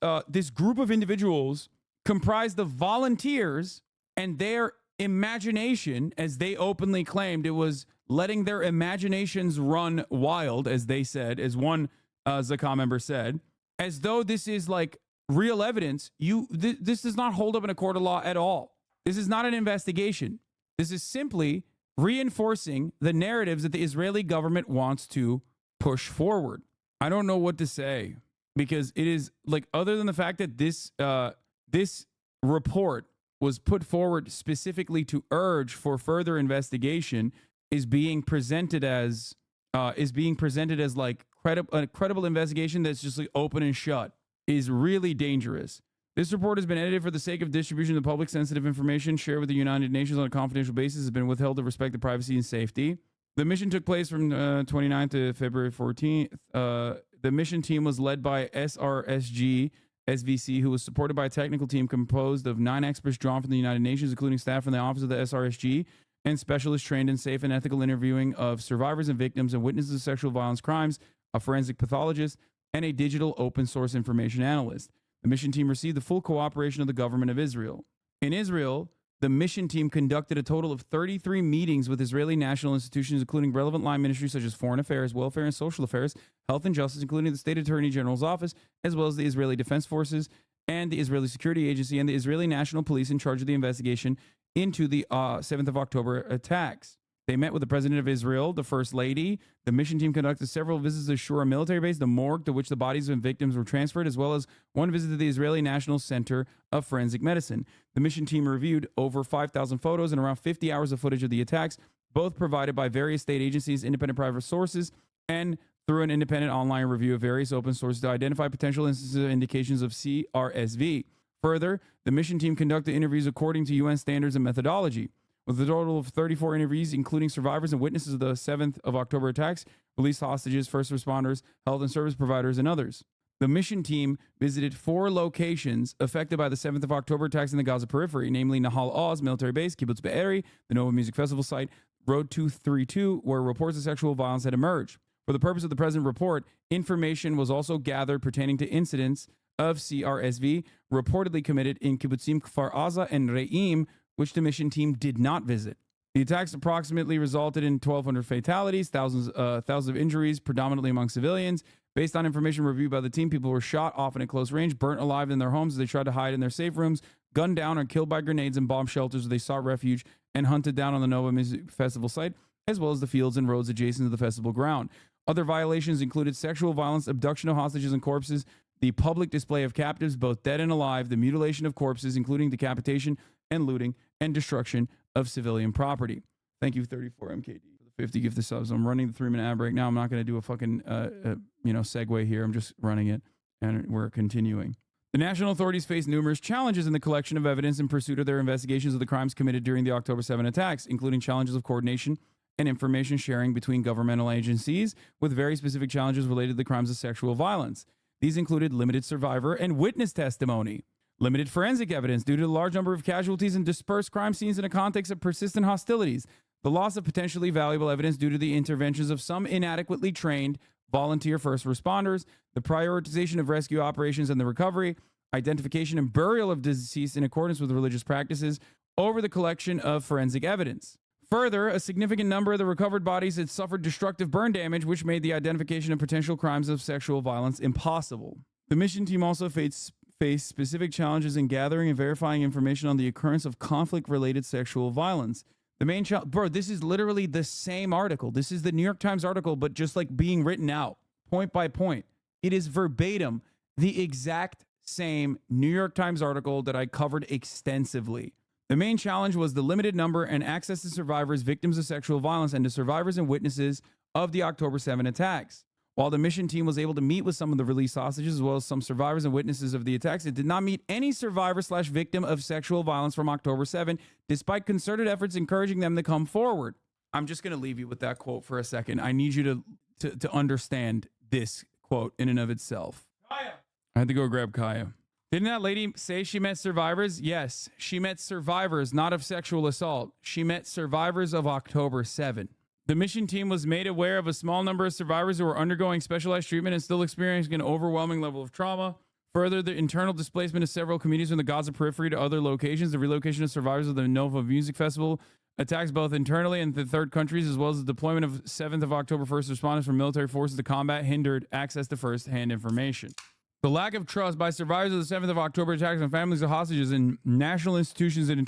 group of individuals comprised of volunteers and their imagination, as they openly claimed, it was letting their imaginations run wild, as they said, as one Zakah member said, as though this is like real evidence. This does not hold up in a court of law at all. This is not an investigation. This is simply reinforcing the narratives that the Israeli government wants to push forward. I don't know what to say, because it is like, other than the fact that this report was put forward specifically to urge for further investigation, is being presented as like a credible investigation that's just like open and shut, is really dangerous. This report has been edited for the sake of distribution of public sensitive information shared with the United Nations on a confidential basis, has been withheld to respect the privacy and safety. The mission took place from 29th to February 14th. The mission team was led by SRSG SVC, who was supported by a technical team composed of 9 experts drawn from the United Nations, including staff from the office of the SRSG and specialists trained in safe and ethical interviewing of survivors and victims and witnesses of sexual violence crimes, a forensic pathologist, and a digital open source information analyst. The mission team received the full cooperation of the government of Israel. In Israel, the mission team conducted a total of 33 meetings with Israeli national institutions, including relevant line ministries such as Foreign Affairs, Welfare and Social Affairs, Health and Justice, including the State Attorney General's Office, as well as the Israeli Defense Forces and the Israeli Security Agency and the Israeli National Police in charge of the investigation into the 7th of October attacks. They met with the President of Israel, the First Lady. The mission team conducted several visits to Shura military base, the morgue to which the bodies of victims were transferred, as well as one visit to the Israeli National Center of Forensic Medicine. The mission team reviewed over 5,000 photos and around 50 hours of footage of the attacks, both provided by various state agencies, independent private sources, and through an independent online review of various open sources to identify potential instances of indications of CRSV. Further, the mission team conducted interviews according to UN standards and methodology. With a total of 34 interviews, including survivors and witnesses of the 7th of October attacks, released hostages, first responders, health and service providers, and others. The mission team visited 4 locations affected by the 7th of October attacks in the Gaza periphery, namely Nahal Oz military base, Kibbutz Be'eri, the Nova Music Festival site, Road 232, where reports of sexual violence had emerged. For the purpose of the present report, information was also gathered pertaining to incidents of CRSV reportedly committed in Kibbutzim Kfar Aza and Re'im, which the mission team did not visit. The attacks approximately resulted in 1,200 fatalities, thousands of injuries, predominantly among civilians. Based on information reviewed by the team, people were shot, often at close range, burnt alive in their homes as they tried to hide in their safe rooms, gunned down or killed by grenades and bomb shelters as they sought refuge, and hunted down on the Nova Music Festival site, as well as the fields and roads adjacent to the festival ground. Other violations included sexual violence, abduction of hostages and corpses, the public display of captives, both dead and alive, the mutilation of corpses, including decapitation and looting, and destruction of civilian property. Thank you, 34 MKD, for the 50 gift of subs. I'm running the 3-minute ad break now. I'm not going to do a fucking segue here. I'm just running it, and we're continuing. The national authorities face numerous challenges in the collection of evidence in pursuit of their investigations of the crimes committed during the October 7 attacks, including challenges of coordination and information sharing between governmental agencies, with very specific challenges related to the crimes of sexual violence. These included limited survivor and witness testimony, limited forensic evidence due to the large number of casualties and dispersed crime scenes in a context of persistent hostilities, the loss of potentially valuable evidence due to the interventions of some inadequately trained volunteer first responders, the prioritization of rescue operations and the recovery, identification and burial of deceased in accordance with religious practices over the collection of forensic evidence. Further, a significant number of the recovered bodies had suffered destructive burn damage, which made the identification of potential crimes of sexual violence impossible. The mission team also faced specific challenges in gathering and verifying information on the occurrence of conflict-related sexual violence. The main challenge, bro, this is literally the same article. This is the New York Times article, but just like being written out point by point. It is verbatim the exact same New York Times article that I covered extensively. The main challenge was the limited number and access to survivors, victims of sexual violence, and to survivors and witnesses of the October 7 attacks. While the mission team was able to meet with some of the released hostages as well as some survivors and witnesses of the attacks, it did not meet any survivor/victim of sexual violence from October 7, despite concerted efforts encouraging them to come forward. I'm just going to leave you with that quote for a second. I need you to understand this quote in and of itself. Kaya. I had to go grab Kaya. Didn't that lady say she met survivors? Yes, she met survivors, not of sexual assault. She met survivors of October 7. The mission team was made aware of a small number of survivors who were undergoing specialized treatment and still experiencing an overwhelming level of trauma. Further, the internal displacement of several communities from the Gaza periphery to other locations, the relocation of survivors of the Nova Music Festival, attacks both internally and in third countries, as well as the deployment of 7th of October first responders from military forces to combat hindered access to first-hand information. The lack of trust by survivors of the 7th of October attacks on families of hostages in national institutions and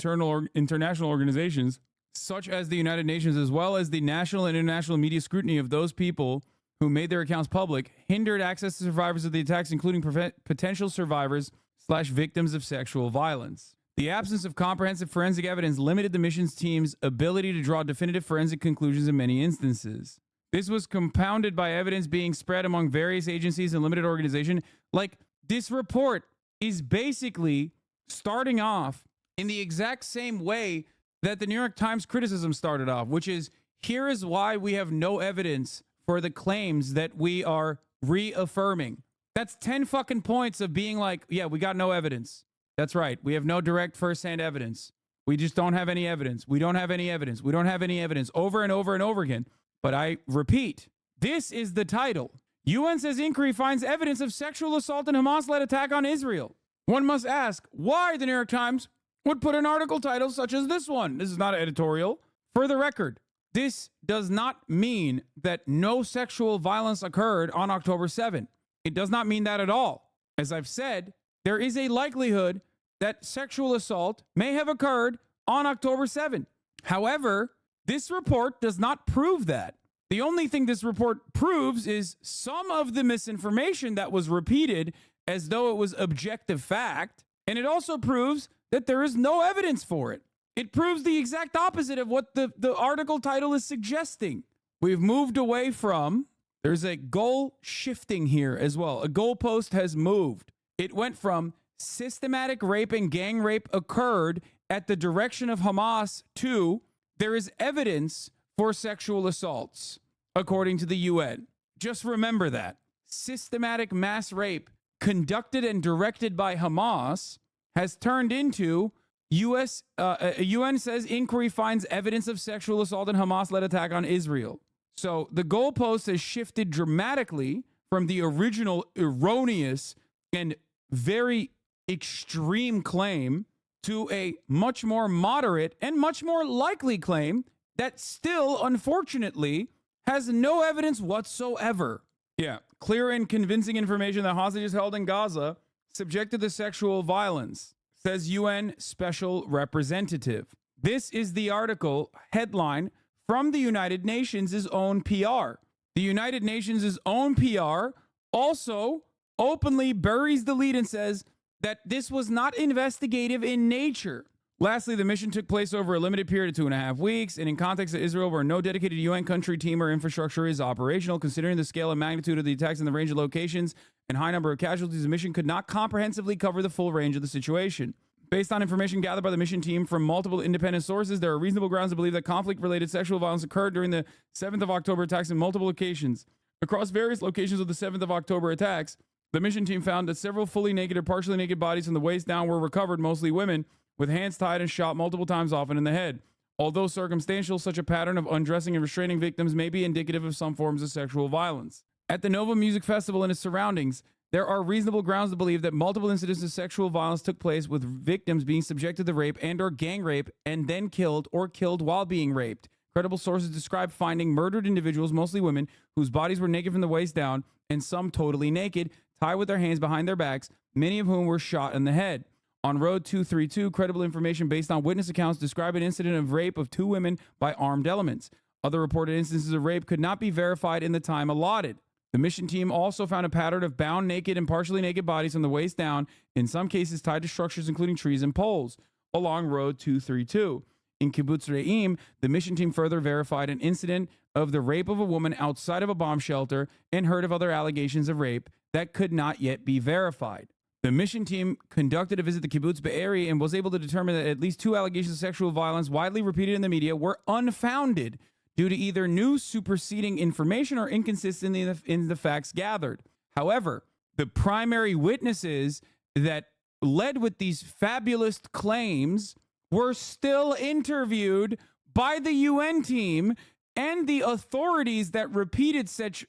international organizations, such as the United Nations, as well as the national and international media scrutiny of those people who made their accounts public, hindered access to survivors of the attacks, including potential survivors/victims of sexual violence. The absence of comprehensive forensic evidence limited the missions team's ability to draw definitive forensic conclusions in many instances. This was compounded by evidence being spread among various agencies and limited organizations. Like, this report is basically starting off in the exact same way that the New York Times criticism started off, which is, here is why we have no evidence for the claims that we are reaffirming. That's 10 fucking points of being like, yeah, we got no evidence. That's right. We have no direct firsthand evidence. We just don't have any evidence. We don't have any evidence. We don't have any evidence, over and over and over again. But I repeat, this is the title. UN says inquiry finds evidence of sexual assault and Hamas-led attack on Israel. One must ask why the New York Times would put an article title such as this one. This is not editorial. For the record, this does not mean that no sexual violence occurred on October 7. It does not mean that at all. As I've said, there is a likelihood that sexual assault may have occurred on October 7. However, this report does not prove that. The only thing this report proves is some of the misinformation that was repeated as though it was objective fact, and it also proves that there is no evidence for it. It proves the exact opposite of what the article title is suggesting. We've moved away from, there's a goal shifting here as well. A goalpost has moved. It went from systematic rape and gang rape occurred at the direction of Hamas to there is evidence for sexual assaults, according to the UN. Just remember that. Systematic mass rape conducted and directed by Hamas has turned into UN says inquiry finds evidence of sexual assault and Hamas-led attack on Israel. So the goalpost has shifted dramatically from the original erroneous and very extreme claim to a much more moderate and much more likely claim that still, unfortunately, has no evidence whatsoever. Yeah, clear and convincing information that hostages held in Gaza subjected to sexual violence, says UN Special Representative. This is the article headline from the United Nations' own PR. The United Nations' own PR also openly buries the lead and says that this was not investigative in nature. Lastly, the mission took place over a limited period of 2.5 weeks, and in context of Israel, where no dedicated UN country, team, or infrastructure is operational, considering the scale and magnitude of the attacks and the range of locations and high number of casualties, the mission could not comprehensively cover the full range of the situation. Based on information gathered by the mission team from multiple independent sources, there are reasonable grounds to believe that conflict-related sexual violence occurred during the 7th of October attacks in multiple locations. Across various locations of the 7th of October attacks, the mission team found that several fully naked or partially naked bodies from the waist down were recovered, mostly women, with hands tied and shot multiple times, often in the head. Although circumstantial, such a pattern of undressing and restraining victims may be indicative of some forms of sexual violence. At the Nova Music Festival and its surroundings, there are reasonable grounds to believe that multiple incidents of sexual violence took place, with victims being subjected to rape and or gang rape and then killed or killed while being raped. Credible sources describe finding murdered individuals, mostly women, whose bodies were naked from the waist down and some totally naked, tied with their hands behind their backs, many of whom were shot in the head. On Road 232, credible information based on witness accounts describe an incident of rape of 2 women by armed elements. Other reported instances of rape could not be verified in the time allotted. The mission team also found a pattern of bound naked and partially naked bodies from the waist down, in some cases tied to structures including trees and poles, along Road 232. In Kibbutz Re'im, the mission team further verified an incident of the rape of a woman outside of a bomb shelter and heard of other allegations of rape that could not yet be verified. The mission team conducted a visit to Kibbutz Be'eri and was able to determine that at least 2 allegations of sexual violence widely repeated in the media were unfounded due to either new superseding information or inconsistency in the facts gathered. However, the primary witnesses that led with these fabulous claims were still interviewed by the UN team and the authorities that repeated such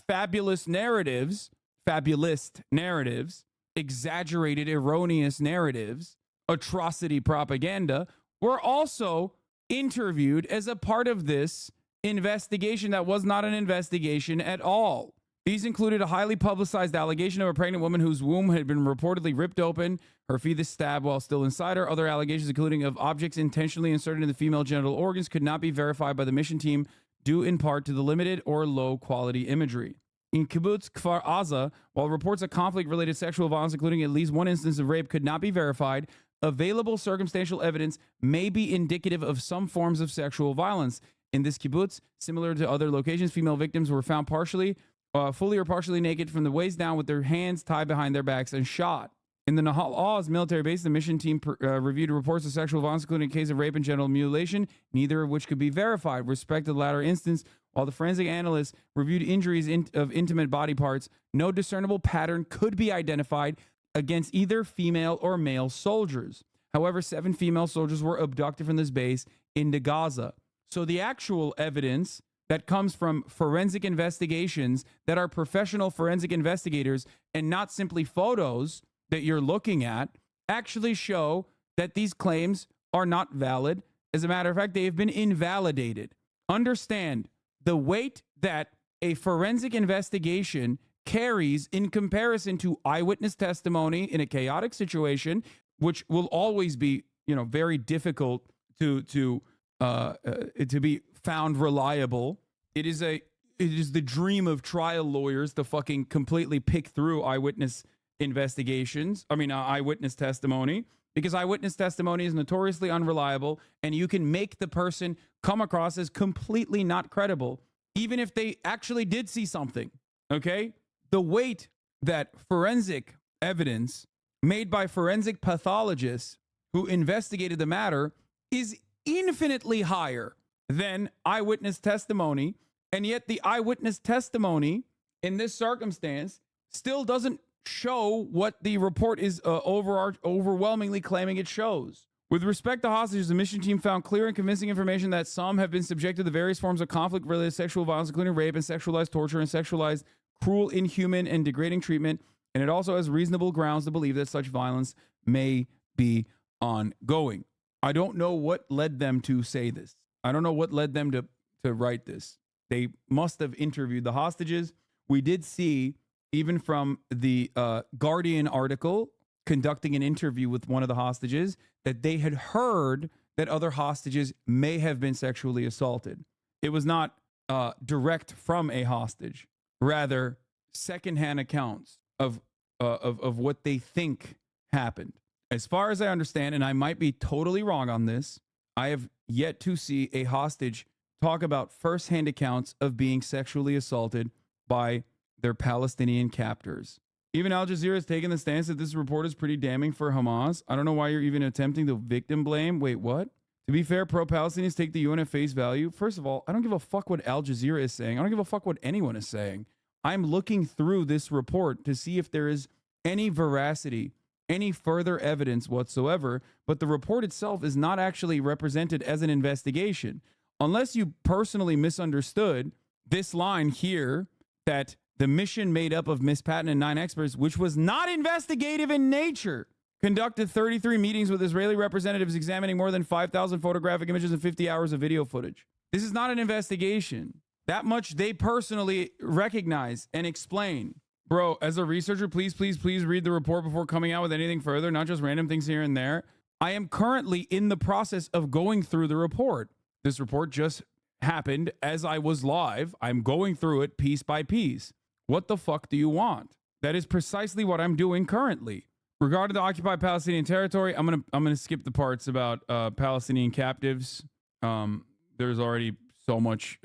fabulous narratives, exaggerated, erroneous narratives, atrocity propaganda, were also interviewed as a part of this investigation that was not an investigation at all. These included a highly publicized allegation of a pregnant woman whose womb had been reportedly ripped open, her fetus stabbed while still inside her. Other allegations, including of objects intentionally inserted in the female genital organs, could not be verified by the mission team due in part to the limited or low quality imagery. In Kibbutz Kfar Aza, while reports of conflict-related sexual violence, including at least 1 instance of rape, could not be verified, available circumstantial evidence may be indicative of some forms of sexual violence. In this kibbutz, similar to other locations, female victims were found fully or partially naked from the waist down with their hands tied behind their backs and shot. In the Nahal Oz military base, the mission team reviewed reports of sexual violence, including a case of rape and genital mutilation, neither of which could be verified. With respect to the latter instance, while the forensic analysts reviewed injuries of intimate body parts, no discernible pattern could be identified against either female or male soldiers. However, 7 female soldiers were abducted from this base into Gaza. So the actual evidence that comes from forensic investigations that are professional forensic investigators and not simply photos that you're looking at actually show that these claims are not valid. As a matter of fact, they have been invalidated. Understand the weight that a forensic investigation carries in comparison to eyewitness testimony in a chaotic situation, which will always be, very difficult to be found reliable. It is the dream of trial lawyers to fucking completely pick through eyewitness testimony, because eyewitness testimony is notoriously unreliable, and you can make the person come across as completely not credible, even if they actually did see something. Okay? The weight that forensic evidence made by forensic pathologists who investigated the matter is infinitely higher than eyewitness testimony, and yet the eyewitness testimony in this circumstance still doesn't show what the report is overwhelmingly claiming it shows. With respect to hostages, the mission team found clear and convincing information that some have been subjected to various forms of conflict-related sexual violence, including rape and sexualized torture and sexualized, cruel, inhuman, and degrading treatment, and it also has reasonable grounds to believe that such violence may be ongoing. I don't know what led them to say this. I don't know what led them to write this. They must have interviewed the hostages. We did see, even from the Guardian article conducting an interview with one of the hostages, that they had heard that other hostages may have been sexually assaulted. It was not direct from a hostage, rather secondhand accounts of what they think happened. As far as I understand, and I might be totally wrong on this, I have yet to see a hostage talk about firsthand accounts of being sexually assaulted by their Palestinian captors. Even Al Jazeera has taken the stance that this report is pretty damning for Hamas. I don't know why you're even attempting to victim blame. Wait, what? To be fair, pro-Palestinians take the UN at face value. First of all, I don't give a fuck what Al Jazeera is saying. I don't give a fuck what anyone is saying. I'm looking through this report to see if there is any veracity, any further evidence whatsoever, but the report itself is not actually represented as an investigation. Unless you personally misunderstood this line here, that the mission made up of Miss Patton and 9 experts, which was not investigative in nature, conducted 33 meetings with Israeli representatives examining more than 5,000 photographic images and 50 hours of video footage. This is not an investigation. That much they personally recognize and explain. Bro, as a researcher, please read the report before coming out with anything further, not just random things here and there. I am currently in the process of going through the report. This report just happened as I was live. I'm going through it piece by piece. What the fuck do you want? That is precisely what I'm doing currently. Regarding the occupied Palestinian territory, I'm gonna skip the parts about Palestinian captives. There's already so much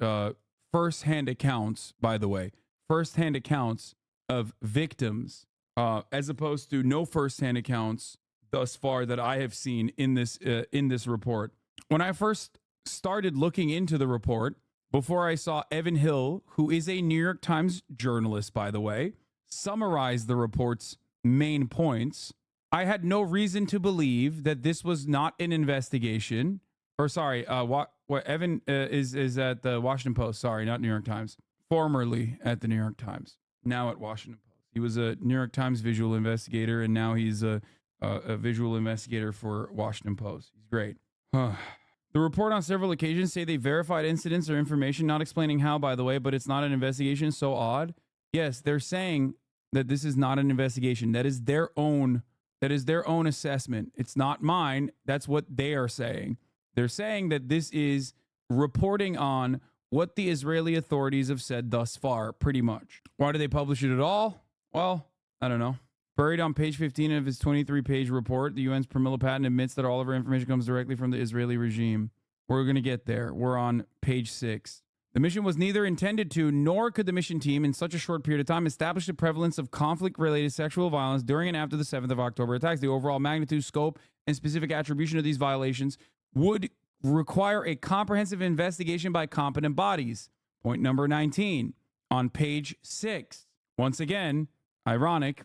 first-hand accounts, by the way, first-hand accounts of victims, as opposed to no first-hand accounts thus far that I have seen in this report. When I first started looking into the report, before I saw Evan Hill, who is a New York Times journalist, by the way, summarize the report's main points, I had no reason to believe that this was not an investigation. Or sorry, what Evan is at the Washington Post. Sorry, not New York Times. Formerly at the New York Times, now at Washington Post. He was a New York Times visual investigator, and now he's a visual investigator for Washington Post. He's great. The report on several occasions say they verified incidents or information, not explaining how, by the way, but it's not an investigation. So odd. Yes, they're saying that this is not an investigation. That is their own assessment. It's not mine. That's what they are saying. They're saying that this is reporting on what the Israeli authorities have said thus far, pretty much. Why do they publish it at all? Well, I don't know. Buried on page 15 of his 23-page report, the UN's Pramila Patton admits that all of our information comes directly from the Israeli regime. We're going to get there. We're on page 6. The mission was neither intended to, nor could the mission team in such a short period of time establish the prevalence of conflict-related sexual violence during and after the 7th of October attacks. The overall magnitude, scope, and specific attribution of these violations would require a comprehensive investigation by competent bodies. Point number 19 on page 6. Once again, ironic,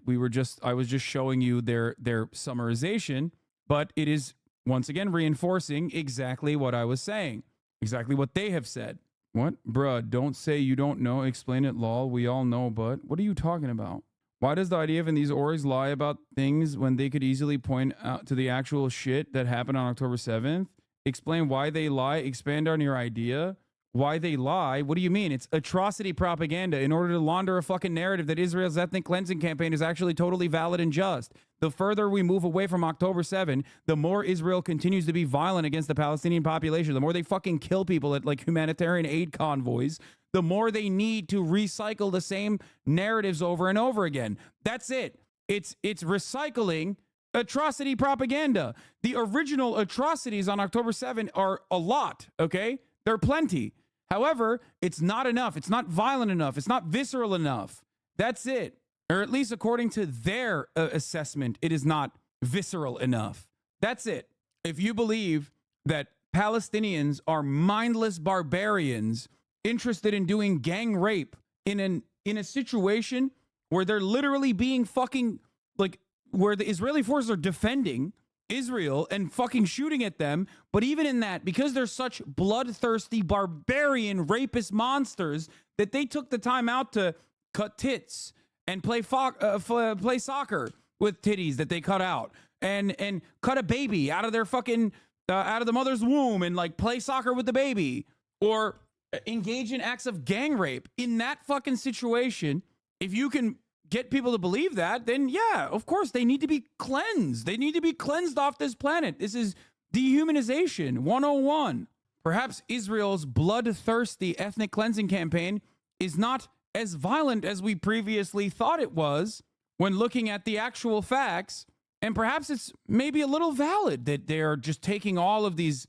I was just showing you their summarization, but it is once again reinforcing exactly what I was saying, exactly what they have said. What? Bruh, don't say you don't know. Explain it, lol. We all know, but what are you talking about? Why does the idea of in these orgs lie about things when they could easily point out to the actual shit that happened on October 7th? Explain why they lie. Expand on your idea. Why they lie? What do you mean? It's atrocity propaganda in order to launder a fucking narrative that Israel's ethnic cleansing campaign is actually totally valid and just. The further we move away from October 7, the more Israel continues to be violent against the Palestinian population. The more they fucking kill people at like humanitarian aid convoys, the more they need to recycle the same narratives over and over again. That's it. It's recycling atrocity propaganda. The original atrocities on October 7 are a lot, okay? There are plenty. However, it's not enough. It's not violent enough. It's not visceral enough. That's it. Or at least according to their assessment, it is not visceral enough. That's it. If you believe that Palestinians are mindless barbarians interested in doing gang rape in a situation where they're literally being fucking, like, where the Israeli forces are defending Israel and fucking shooting at them, but even in that, because they're such bloodthirsty, barbarian, rapist monsters, that they took the time out to cut tits and play soccer with titties that they cut out, and cut a baby out of their fucking out of the mother's womb and like play soccer with the baby, or engage in acts of gang rape. In that fucking situation, if you can get people to believe that, then yeah, of course, they need to be cleansed. They need to be cleansed off this planet. This is dehumanization 101. Perhaps Israel's bloodthirsty ethnic cleansing campaign is not as violent as we previously thought it was when looking at the actual facts. And perhaps it's maybe a little valid that they're just taking all of the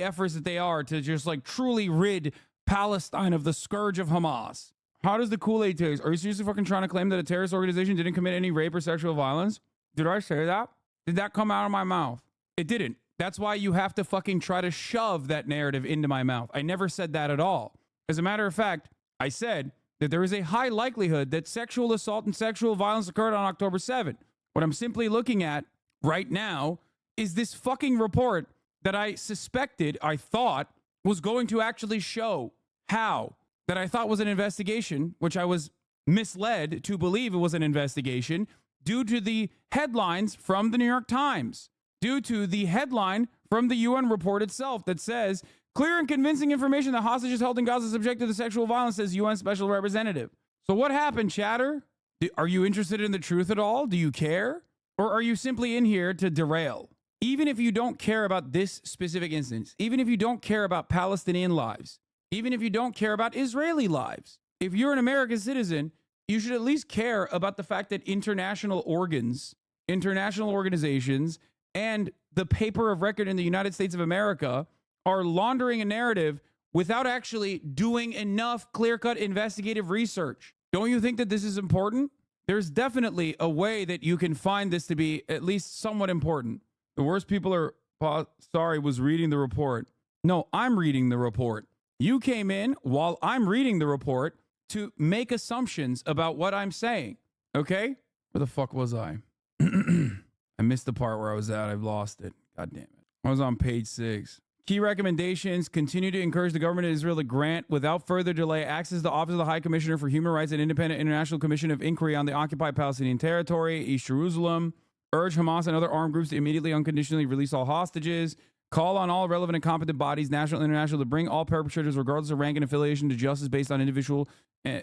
efforts that they are to just like truly rid Palestine of the scourge of Hamas. How does the Kool-Aid taste? Are you seriously fucking trying to claim that a terrorist organization didn't commit any rape or sexual violence? Did I say that? Did that come out of my mouth? It didn't. That's why you have to fucking try to shove that narrative into my mouth. I never said that at all. As a matter of fact, I said that there is a high likelihood that sexual assault and sexual violence occurred on October 7th. What I'm simply looking at right now is this fucking report that I thought was going to actually show how that I thought was an investigation, which I was misled to believe it was an investigation due to the headlines from the New York Times, due to the headline from the UN report itself that says, clear and convincing information that hostages held in Gaza subject to the sexual violence, says UN Special Representative. So what happened, chatter? Are you interested in the truth at all? Do you care? Or are you simply in here to derail? Even if you don't care about this specific instance, even if you don't care about Palestinian lives, even if you don't care about Israeli lives, if you're an American citizen, you should at least care about the fact that international organs, international organizations, and the paper of record in the United States of America are laundering a narrative without actually doing enough clear-cut investigative research. Don't you think that this is important? There's definitely a way that you can find this to be at least somewhat important. The worst people are, was reading the report. No, I'm reading the report. You came in while I'm reading the report to make assumptions about what I'm saying. Okay? Where the fuck was I? I missed the part where I was at. I've lost it. God damn it. I was on page 6. Key recommendations: continue to encourage the government of Israel to grant, without further delay, access to the Office of the High Commissioner for Human Rights and Independent International Commission of Inquiry on the Occupied Palestinian Territory, East Jerusalem. Urge Hamas and other armed groups to immediately, unconditionally release all hostages. Call on all relevant and competent bodies, national and international, to bring all perpetrators, regardless of rank and affiliation, to justice based on individual,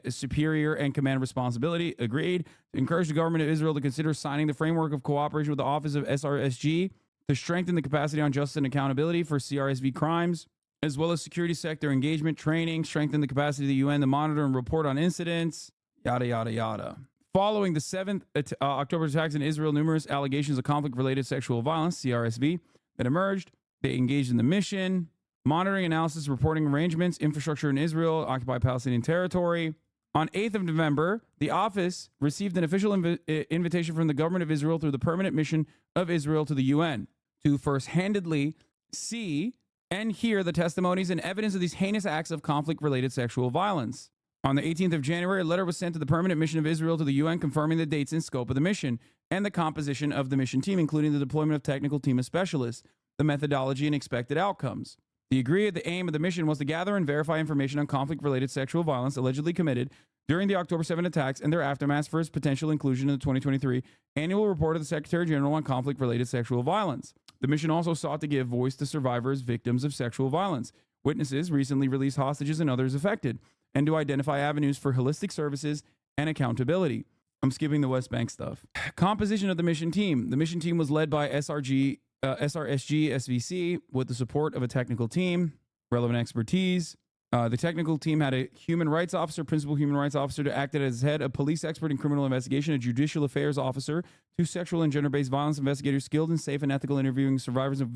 superior, and command responsibility. Agreed. Encourage the government of Israel to consider signing the framework of cooperation with the Office of SRSG to strengthen the capacity on justice and accountability for CRSV crimes, as well as security sector engagement, training, strengthen the capacity of the UN to monitor and report on incidents, yada, yada, yada. Following the 7th October attacks in Israel, numerous allegations of conflict-related sexual violence, CRSV, that emerged. They engaged in the mission, monitoring, analysis, reporting arrangements, infrastructure in Israel, occupied Palestinian territory. On 8th of November, the office received an official invitation from the government of Israel through the permanent mission of Israel to the UN to first-handedly see and hear the testimonies and evidence of these heinous acts of conflict-related sexual violence. On the 18th of January, a letter was sent to the permanent mission of Israel to the UN confirming the dates and scope of the mission and the composition of the mission team, including the deployment of technical team of specialists, the methodology, and expected outcomes. The aim of the mission was to gather and verify information on conflict-related sexual violence allegedly committed during the October 7 attacks and their aftermath for its potential inclusion in the 2023 annual report of the Secretary General on conflict-related sexual violence. The mission also sought to give voice to survivors, victims of sexual violence, witnesses, recently released hostages, and others affected, and to identify avenues for holistic services and accountability. I'm skipping the West Bank stuff. Composition of the mission team. The mission team was led by SRSG SVC with the support of a technical team, relevant expertise. The technical team had a human rights officer, principal human rights officer, to act as head, a police expert in criminal investigation, a judicial affairs officer, 2 sexual and gender-based violence investigators skilled in safe and ethical interviewing survivors of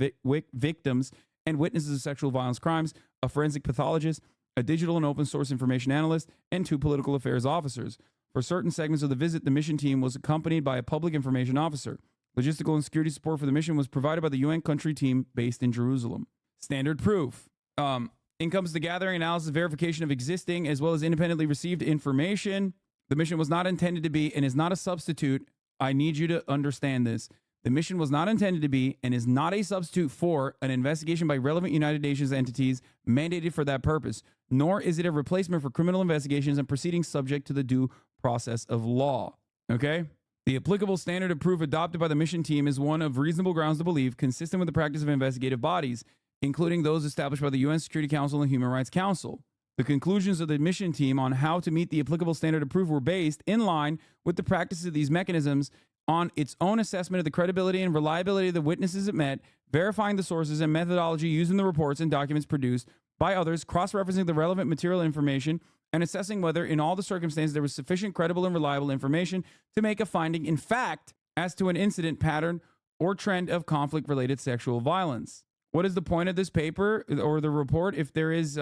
victims and witnesses of sexual violence crimes, a forensic pathologist, a digital and open source information analyst, and 2 political affairs officers. For certain segments of the visit, the mission team was accompanied by a public information officer. Logistical and security support for the mission was provided by the UN country team based in Jerusalem. Standard proof. Encompasses the gathering, analysis, verification of existing as well as independently received information. The mission was not intended to be and is not a substitute. I need you to understand this. The mission was not intended to be and is not a substitute for an investigation by relevant United Nations entities mandated for that purpose, nor is it a replacement for criminal investigations and proceedings subject to the due process of law. Okay? The applicable standard of proof adopted by the mission team is one of reasonable grounds to believe, consistent with the practice of investigative bodies, including those established by the UN Security Council and Human Rights Council. The conclusions of the mission team on how to meet the applicable standard of proof were based in line with the practice of these mechanisms on its own assessment of the credibility and reliability of the witnesses it met, verifying the sources and methodology used in the reports and documents produced by others, cross-referencing the relevant material information, and assessing whether in all the circumstances there was sufficient credible and reliable information to make a finding in fact as to an incident pattern or trend of conflict-related sexual violence. What is the point of this paper or the report if this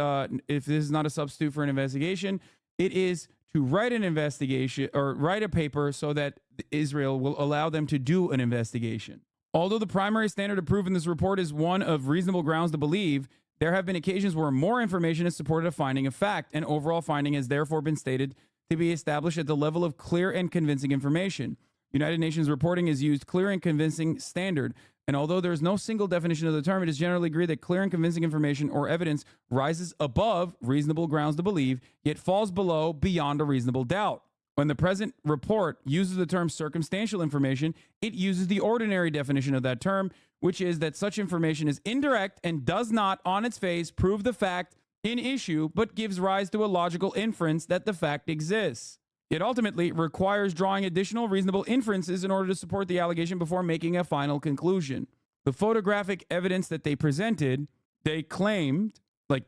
is not a substitute for an investigation? It is to write an investigation or write a paper so that Israel will allow them to do an investigation. Although the primary standard of proof in this report is one of reasonable grounds to believe, there have been occasions where more information has supported a finding of fact, and overall finding has therefore been stated to be established at the level of clear and convincing information. United Nations reporting has used clear and convincing standard, and although there is no single definition of the term, it is generally agreed that clear and convincing information or evidence rises above reasonable grounds to believe, yet falls below beyond a reasonable doubt. When the present report uses the term circumstantial information, it uses the ordinary definition of that term, which is that such information is indirect and does not, on its face, prove the fact in issue, but gives rise to a logical inference that the fact exists. It ultimately requires drawing additional reasonable inferences in order to support the allegation before making a final conclusion. The photographic evidence that they presented, they claimed,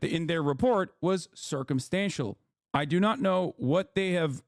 in their report, was circumstantial. I do not know what they have,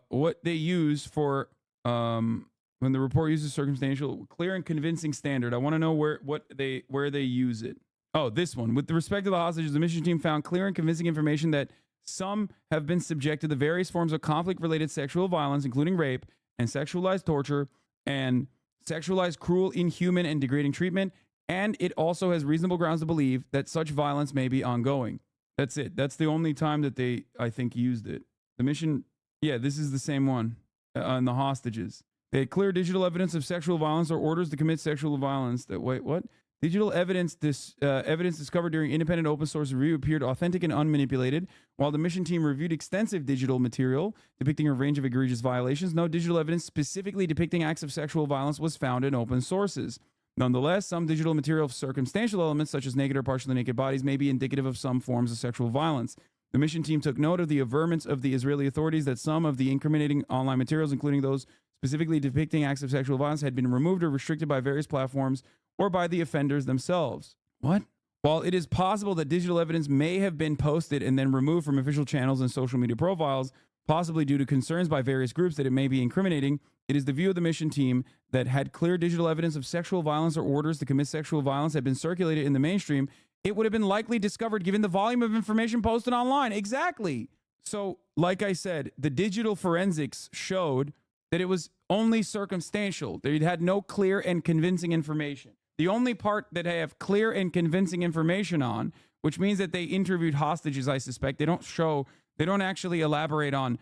what they use for when the report uses circumstantial, clear and convincing standard. I want to know where they use it. Oh, this one. With respect to the hostages, the mission team found clear and convincing information that some have been subjected to various forms of conflict-related sexual violence, including rape and sexualized torture and sexualized, cruel, inhuman, and degrading treatment. And it also has reasonable grounds to believe that such violence may be ongoing. That's it. That's the only time that they, I think, used it. The mission, yeah, this is the same one on the hostages. They had clear digital evidence of sexual violence or orders to commit sexual violence. Wait, what? Digital evidence evidence discovered during independent open source review appeared authentic and unmanipulated. While the mission team reviewed extensive digital material depicting a range of egregious violations, no digital evidence specifically depicting acts of sexual violence was found in open sources. Nonetheless, some digital material of circumstantial elements, such as naked or partially naked bodies, may be indicative of some forms of sexual violence. The mission team took note of the averments of the Israeli authorities that some of the incriminating online materials, including those specifically depicting acts of sexual violence, had been removed or restricted by various platforms or by the offenders themselves. What? While it is possible that digital evidence may have been posted and then removed from official channels and social media profiles, possibly due to concerns by various groups that it may be incriminating, it is the view of the mission team that had clear digital evidence of sexual violence or orders to commit sexual violence had been circulated in the mainstream, it would have been likely discovered given the volume of information posted online. Exactly. So, like I said, the digital forensics showed that it was only circumstantial. They had no clear and convincing information. The only part that I have clear and convincing information on, which means that they interviewed hostages, I suspect, they don't actually elaborate on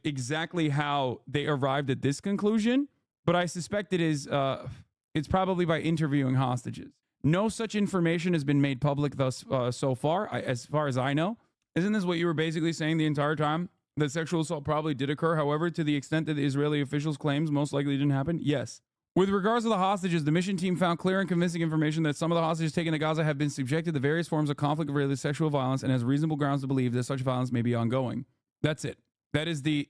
exactly how they arrived at this conclusion, but I suspect it's probably by interviewing hostages. No such information has been made public thus so far, as far as I know. Isn't this what you were basically saying the entire time? That sexual assault probably did occur, however, to the extent that the Israeli officials' claims most likely didn't happen? Yes. With regards to the hostages, the mission team found clear and convincing information that some of the hostages taken to Gaza have been subjected to various forms of conflict-related sexual violence and has reasonable grounds to believe that such violence may be ongoing. That's it. That is the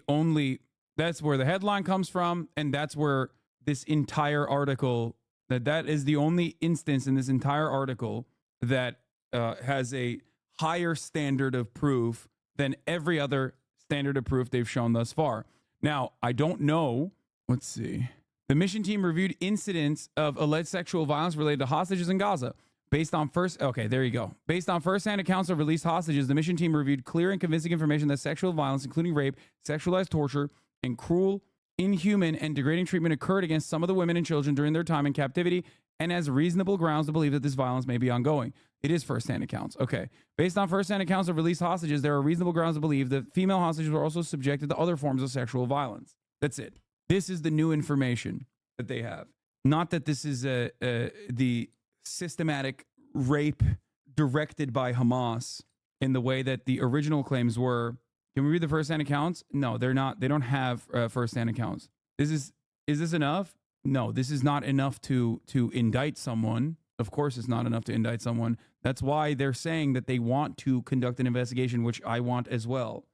only, that's where the headline comes from, and that's where this entire article, that is the only instance in this entire article that has a higher standard of proof than every other standard of proof they've shown thus far. Now, I don't know. Let's see. The mission team reviewed incidents of alleged sexual violence related to hostages in Gaza. Based on first-hand accounts of released hostages, the mission team reviewed clear and convincing information that sexual violence, including rape, sexualized torture, and cruel, inhuman, and degrading treatment occurred against some of the women and children during their time in captivity and has reasonable grounds to believe that this violence may be ongoing. It is first-hand accounts. Okay. Based on first-hand accounts of released hostages, there are reasonable grounds to believe that female hostages were also subjected to other forms of sexual violence. That's it. This is the new information that they have. Not that this is the systematic rape directed by Hamas in the way that the original claims were. Can we read the first-hand accounts? No, they're not. They don't have first-hand accounts. Is this enough? No, this is not enough to indict someone. Of course, it's not enough to indict someone. That's why they're saying that they want to conduct an investigation, which I want as well.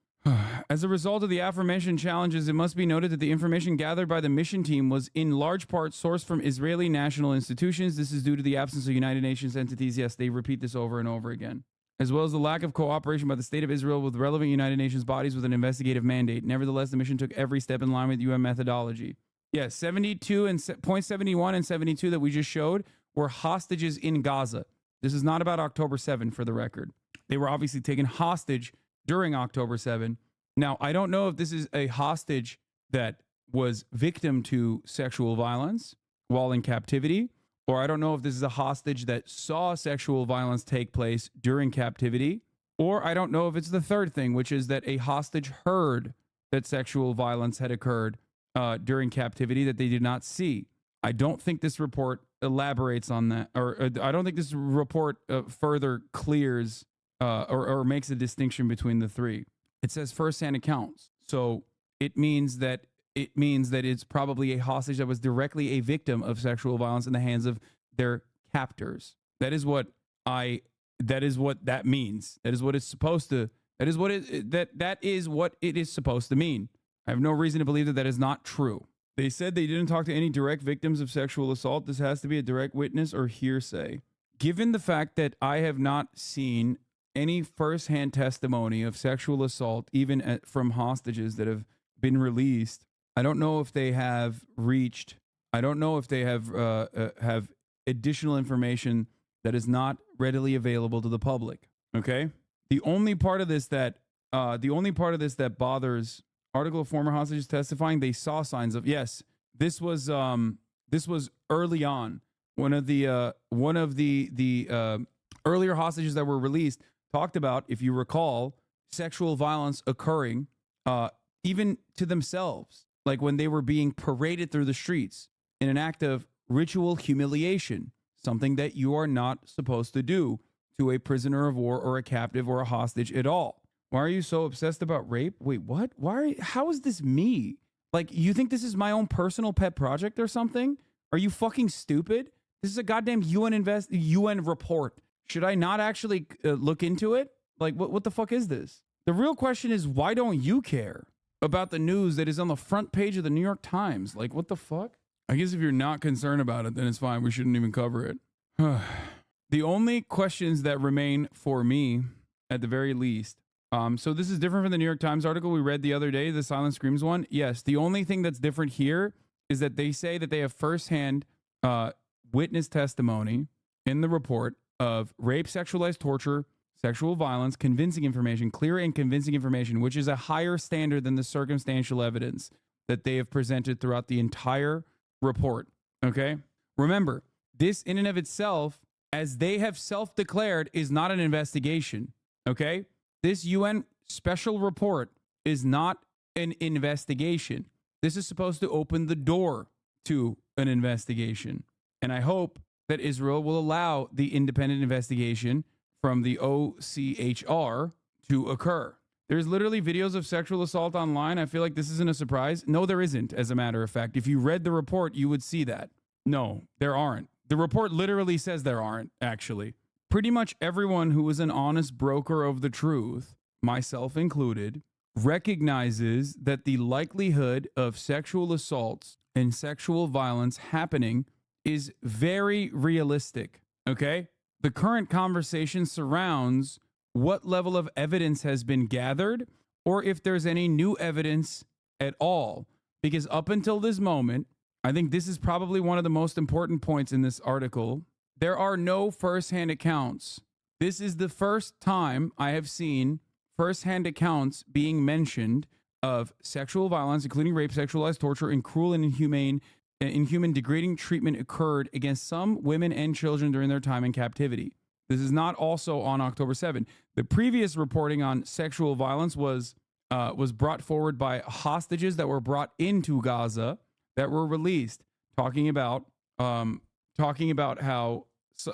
As a result of the aforementioned challenges, it must be noted that the information gathered by the mission team was in large part sourced from Israeli national institutions. This is due to the absence of United Nations entities. Yes, they repeat this over and over again. As well as the lack of cooperation by the State of Israel with relevant United Nations bodies with an investigative mandate. Nevertheless, the mission took every step in line with UN methodology. Yes, 72 and point 71 and 72 that we just showed were hostages in Gaza. This is not about October 7, for the record. They were obviously taken hostage during October 7. Now, I don't know if this is a hostage that was victim to sexual violence while in captivity, or I don't know if this is a hostage that saw sexual violence take place during captivity, or I don't know if it's the third thing, which is that a hostage heard that sexual violence had occurred during captivity that they did not see. I don't think this report elaborates on that, or I don't think this report further clears or makes a distinction between the three. It says first-hand accounts, so it means that it's probably a hostage that was directly a victim of sexual violence in the hands of their captors. That is what that means. That is what it's supposed to That is what that is what it is supposed to mean. I have no reason to believe that that is not true. They said they didn't talk to any direct victims of sexual assault. This has to be a direct witness or hearsay. Given the fact that I have not seen any firsthand testimony of sexual assault, even from hostages that have been released, I don't know if they have reached. I don't know if they have additional information that is not readily available to the public. Okay, the only part of this that bothers. Article of former hostages testifying they saw signs of, yes, this was early on. One of the earlier hostages that were released talked about, if you recall, sexual violence occurring even to themselves, like when they were being paraded through the streets in an act of ritual humiliation, something that you are not supposed to do to a prisoner of war or a captive or a hostage at all. Why are you so obsessed about rape? Wait, what? How is this me? Like, you think this is my own personal pet project or something? Are you fucking stupid? This is a goddamn UN report. Should I not actually look into it? Like, what the fuck is this? The real question is, why don't you care about the news that is on the front page of the New York Times? Like, what the fuck? I guess if you're not concerned about it, then it's fine. We shouldn't even cover it. The only questions that remain for me, at the very least, so this is different from the New York Times article we read the other day, the Silent Screams one. Yes, the only thing that's different here is that they say that they have firsthand witness testimony in the report of rape, sexualized torture, sexual violence, convincing information, clear and convincing information, which is a higher standard than the circumstantial evidence that they have presented throughout the entire report. Okay? Remember, this in and of itself, as they have self-declared, is not an investigation. Okay? This UN special report is not an investigation. This is supposed to open the door to an investigation. And I hope that Israel will allow the independent investigation from the OCHR to occur. There's literally videos of sexual assault online. I feel like this isn't a surprise. No, there isn't, as a matter of fact. If you read the report, you would see that. No, there aren't. The report literally says there aren't, actually. Pretty much everyone who is an honest broker of the truth, myself included, recognizes that the likelihood of sexual assaults and sexual violence happening is very realistic, okay? The current conversation surrounds what level of evidence has been gathered or if there's any new evidence at all. Because up until this moment, I think this is probably one of the most important points in this article. There are no firsthand accounts. This is the first time I have seen firsthand accounts being mentioned of sexual violence, including rape, sexualized torture, and cruel and inhuman degrading treatment occurred against some women and children during their time in captivity. This is not also on October 7. The previous reporting on sexual violence was brought forward by hostages that were brought into Gaza that were released, talking about how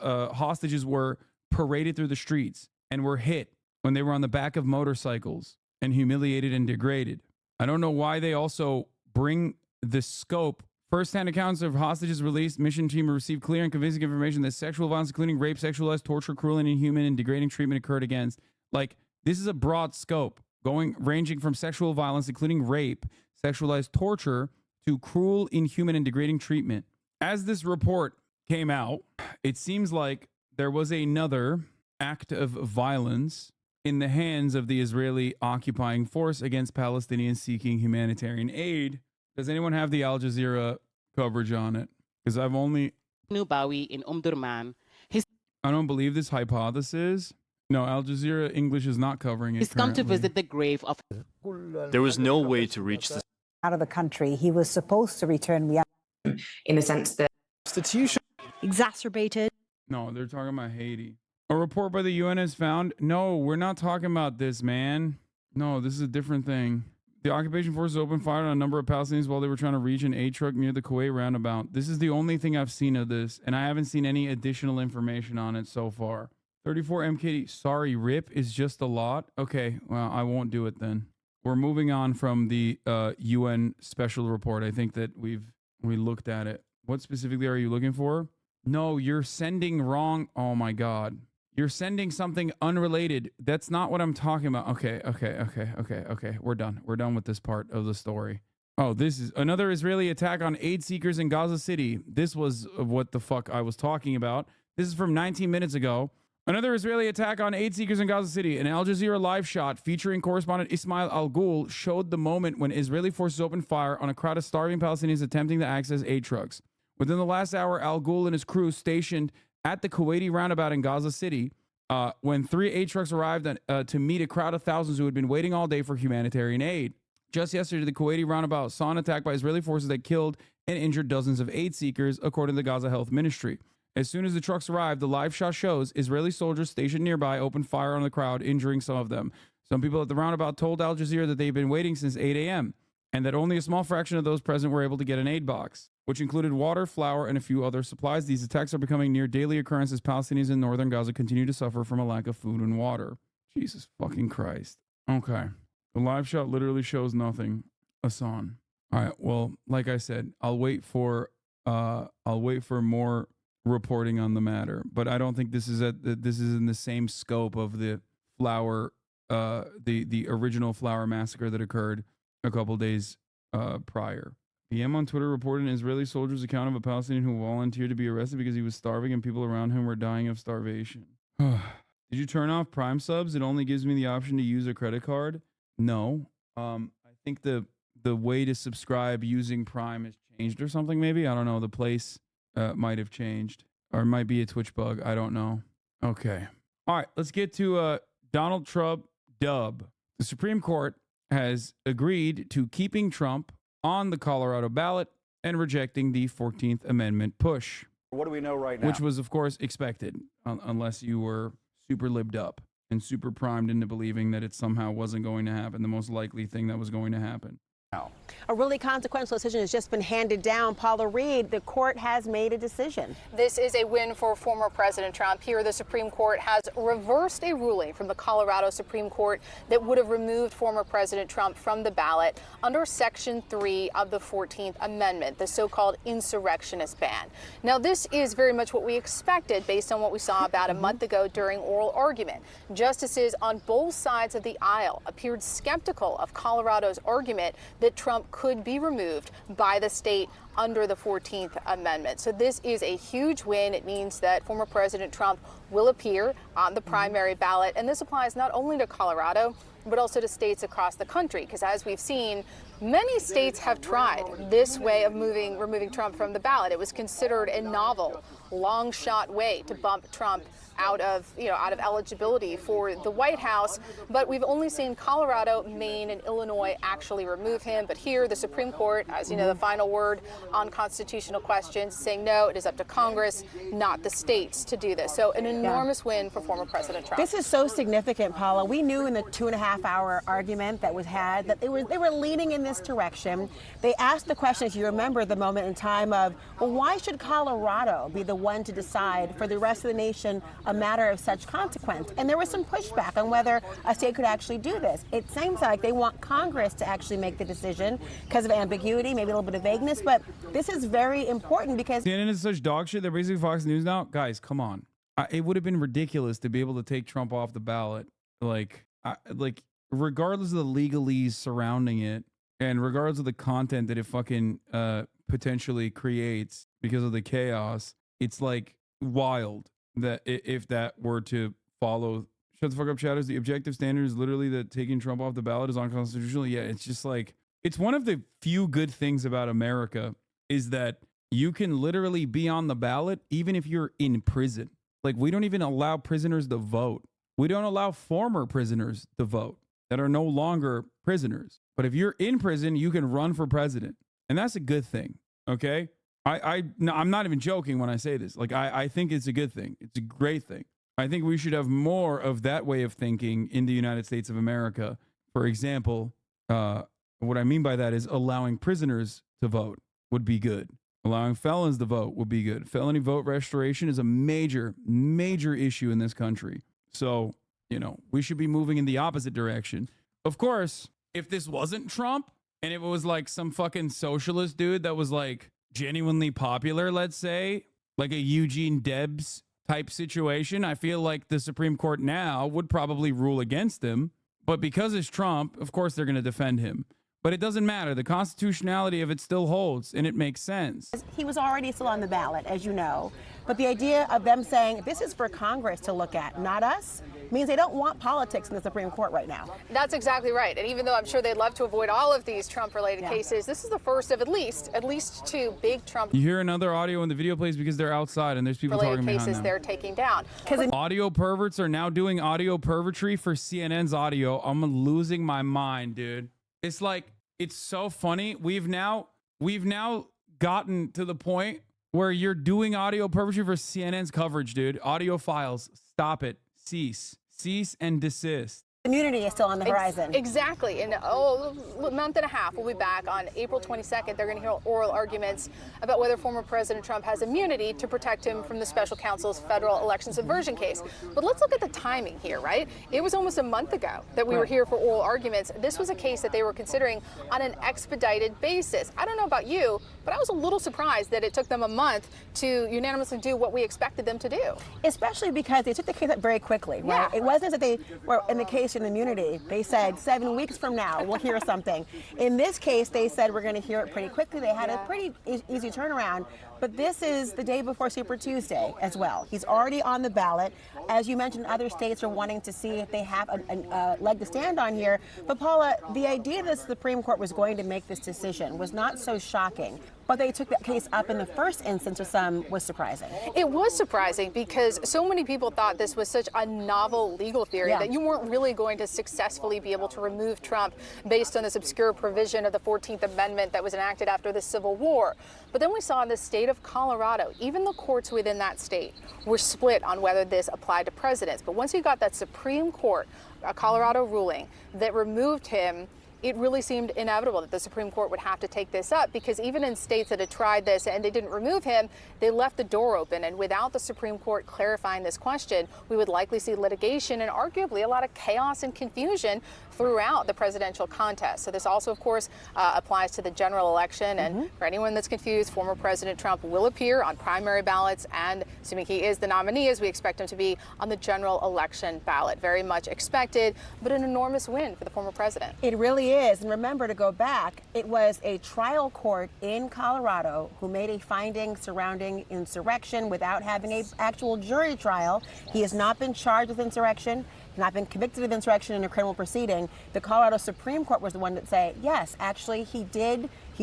hostages were paraded through the streets and were hit when they were on the back of motorcycles and humiliated and degraded. I don't know why they also bring the scope. First-hand accounts of hostages released. Mission team received clear and convincing information that sexual violence, including rape, sexualized torture, cruel and inhuman and degrading treatment occurred against. Like, this is a broad scope, ranging from sexual violence, including rape, sexualized torture, to cruel, inhuman, and degrading treatment. As this report came out, it seems like there was another act of violence in the hands of the Israeli occupying force against Palestinians seeking humanitarian aid. Does anyone have the Al Jazeera coverage on it? Because I've only... Nubawi in Durman. I don't believe this hypothesis. No, Al Jazeera English is not covering it. He's come to visit the grave of... There was no way to reach the... Out of the country, he was supposed to return. In the sense that... Constitution exacerbated. No, they're talking about Haiti. A report by the UN has found... No, we're not talking about this, man. No, this is a different thing. The occupation forces opened fire on a number of Palestinians while they were trying to reach an aid truck near the Kuwait roundabout. This is the only thing I've seen of this, and I haven't seen any additional information on it so far. 34 MKD. Sorry, RIP is just a lot. Okay, well, I won't do it then. We're moving on from the UN special report. I think that we looked at it. What specifically are you looking for? No, you're sending wrong. Oh my God. You're sending something unrelated. That's not what I'm talking about. Okay. We're done. We're done with this part of the story. Oh, this is another Israeli attack on aid seekers in Gaza City. This was what the fuck I was talking about. This is from 19 minutes ago. Another Israeli attack on aid seekers in Gaza City. An Al Jazeera live shot featuring correspondent Ismail Al-Ghul showed the moment when Israeli forces opened fire on a crowd of starving Palestinians attempting to access aid trucks. Within the last hour, Al-Ghul and his crew stationed at the Kuwaiti roundabout in Gaza City when 3 aid trucks arrived to meet a crowd of thousands who had been waiting all day for humanitarian aid. Just yesterday, the Kuwaiti roundabout saw an attack by Israeli forces that killed and injured dozens of aid seekers, according to the Gaza Health Ministry. As soon as the trucks arrived, the live shot shows Israeli soldiers stationed nearby opened fire on the crowd, injuring some of them. Some people at the roundabout told Al Jazeera that they've been waiting since 8 a.m. and that only a small fraction of those present were able to get an aid box, which included water, flour, and a few other supplies. These attacks are becoming near daily occurrence as Palestinians in northern Gaza continue to suffer from a lack of food and water. Jesus fucking Christ. Okay. The live shot literally shows nothing. Hasan. All right. Well, like I said, I'll wait for more reporting on the matter, but I don't think this is in the same scope of the flower, the original flower massacre that occurred a couple days prior. PM on Twitter reported an Israeli soldier's account of a Palestinian who volunteered to be arrested because he was starving and people around him were dying of starvation. Did you turn off Prime subs? It only gives me the option to use a credit card. No. I think the way to subscribe using Prime has changed or something, maybe. I don't know. The place might have changed. Or it might be a Twitch bug. I don't know. Okay. All right. Let's get to Donald Trump dub. The Supreme Court has agreed to keeping Trump on the Colorado ballot and rejecting the 14th Amendment push. What do we know right now? Which was, of course, expected, unless you were super libbed up and super primed into believing that it somehow wasn't going to happen, the most likely thing that was going to happen. A really consequential decision has just been handed down. Paula Reed, the court has made a decision. This is a win for former President Trump. Here, the Supreme Court has reversed a ruling from the Colorado Supreme Court that would have removed former President Trump from the ballot under Section 3 of the 14th Amendment, the so-called insurrectionist ban. Now, this is very much what we expected based on what we saw about a month ago during oral argument. Justices on both sides of the aisle appeared skeptical of Colorado's argument that Trump could be removed by the state under the 14th Amendment. So this is a huge win. It means that former President Trump will appear on the primary ballot. And this applies not only to Colorado, but also to states across the country. Because as we've seen, many states have tried this way of removing Trump from the ballot. It was considered a novel, long shot way to bump Trump out of eligibility for the White House. But we've only seen Colorado, Maine, and Illinois actually remove him. But here, the Supreme Court, as you know, the final word on constitutional questions, saying no, it is up to Congress, not the states, to do this. So an enormous win for former President Trump. This is so significant, Paula. We knew in the 2.5-hour argument that was had that they were leaning in this direction. They asked the question, if you remember the moment in time of, well, why should Colorado be the one to decide for the rest of the nation a matter of such consequence? And there was some pushback on whether a state could actually do this. It seems like they want Congress to actually make the decision because of ambiguity, maybe a little bit of vagueness, but this is very important because CNN is such dog shit. They're basically Fox News now. Guys, come on. It would have been ridiculous to be able to take Trump off the ballot, like regardless of the legalese surrounding it and regardless of the content that it fucking potentially creates because of the chaos. It's like wild that if that were to follow. Shut the fuck up, chatters. The objective standard is literally that taking Trump off the ballot is unconstitutional. Yeah, it's just like, it's one of the few good things about America is that you can literally be on the ballot even if you're in prison. Like, we don't even allow prisoners to vote. We don't allow former prisoners to vote that are no longer prisoners. But if you're in prison, you can run for president. And that's a good thing. Okay? I'm not even joking when I say this. Like, I think it's a good thing. It's a great thing. I think we should have more of that way of thinking in the United States of America. For example, what I mean by that is allowing prisoners to vote would be good. Allowing felons to vote would be good. Felony vote restoration is a major, major issue in this country. So, we should be moving in the opposite direction. Of course, if this wasn't Trump and it was like some fucking socialist dude that was like genuinely popular, let's say, like a Eugene Debs type situation, I feel like the Supreme Court now would probably rule against him. But because it's Trump, of course they're going to defend him. But it doesn't matter. The constitutionality of it still holds, and it makes sense. He was already still on the ballot, as you know. But the idea of them saying this is for Congress to look at, not us, means they don't want politics in the Supreme Court right now. That's exactly right. And even though I'm sure they'd love to avoid all of these Trump-related cases, this is the first of at least two big Trump You hear another audio when the video plays because they're outside and there's people talking related behind cases them. they're taking down. Audio perverts are now doing audio pervertry for CNN's audio. I'm losing my mind, dude. It's like, it's so funny. We've now gotten to the point where you're doing audio pervertry for CNN's coverage, dude. Audio files, stop it, cease and desist. Immunity is still on the horizon. Exactly. In a month and a half, we'll be back on April 22nd. They're going to hear oral arguments about whether former President Trump has immunity to protect him from the special counsel's federal election subversion case. But let's look at the timing here, right? It was almost a month ago that we were here for oral arguments. This was a case that they were considering on an expedited basis. I don't know about you, but I was a little surprised that it took them a month to unanimously do what we expected them to do. Especially because they took the case up very quickly, right? Yeah. It wasn't that they were in the case in immunity. They said 7 weeks from now we'll hear something. In this case, they said we're going to hear it pretty quickly. They had a pretty easy turnaround. But this is the day before Super Tuesday as well. He's already on the ballot. As you mentioned, other states are wanting to see if they have a leg to stand on here. But Paula, the idea that the Supreme Court was going to make this decision was not so shocking. But they took that case up in the first instance to some was surprising. It was surprising because so many people thought this was such a novel legal theory that you weren't really going to successfully be able to remove Trump based on this obscure provision of the 14th Amendment that was enacted after the Civil War. But then we saw in the state of Colorado, even the courts within that state were split on whether this applied to presidents. But once you got that Supreme Court, a Colorado ruling that removed him, it really seemed inevitable that the Supreme Court would have to take this up, because even in states that had tried this and they didn't remove him, they left the door open. And without the Supreme Court clarifying this question, we would likely see litigation and arguably a lot of chaos and confusion throughout the presidential contest. So this also, of course, applies to the general election. And for anyone that's confused, former President Trump will appear on primary ballots, and assuming he is the nominee, as we expect him to be, on the general election ballot. Very much expected, but an enormous win for the former president. It really is. And remember, to go back, it was a trial court in Colorado who made a finding surrounding insurrection without having an actual jury trial. He has not been charged with insurrection, not been convicted of insurrection in a criminal proceeding. The Colorado Supreme Court was the one that said, yes, actually he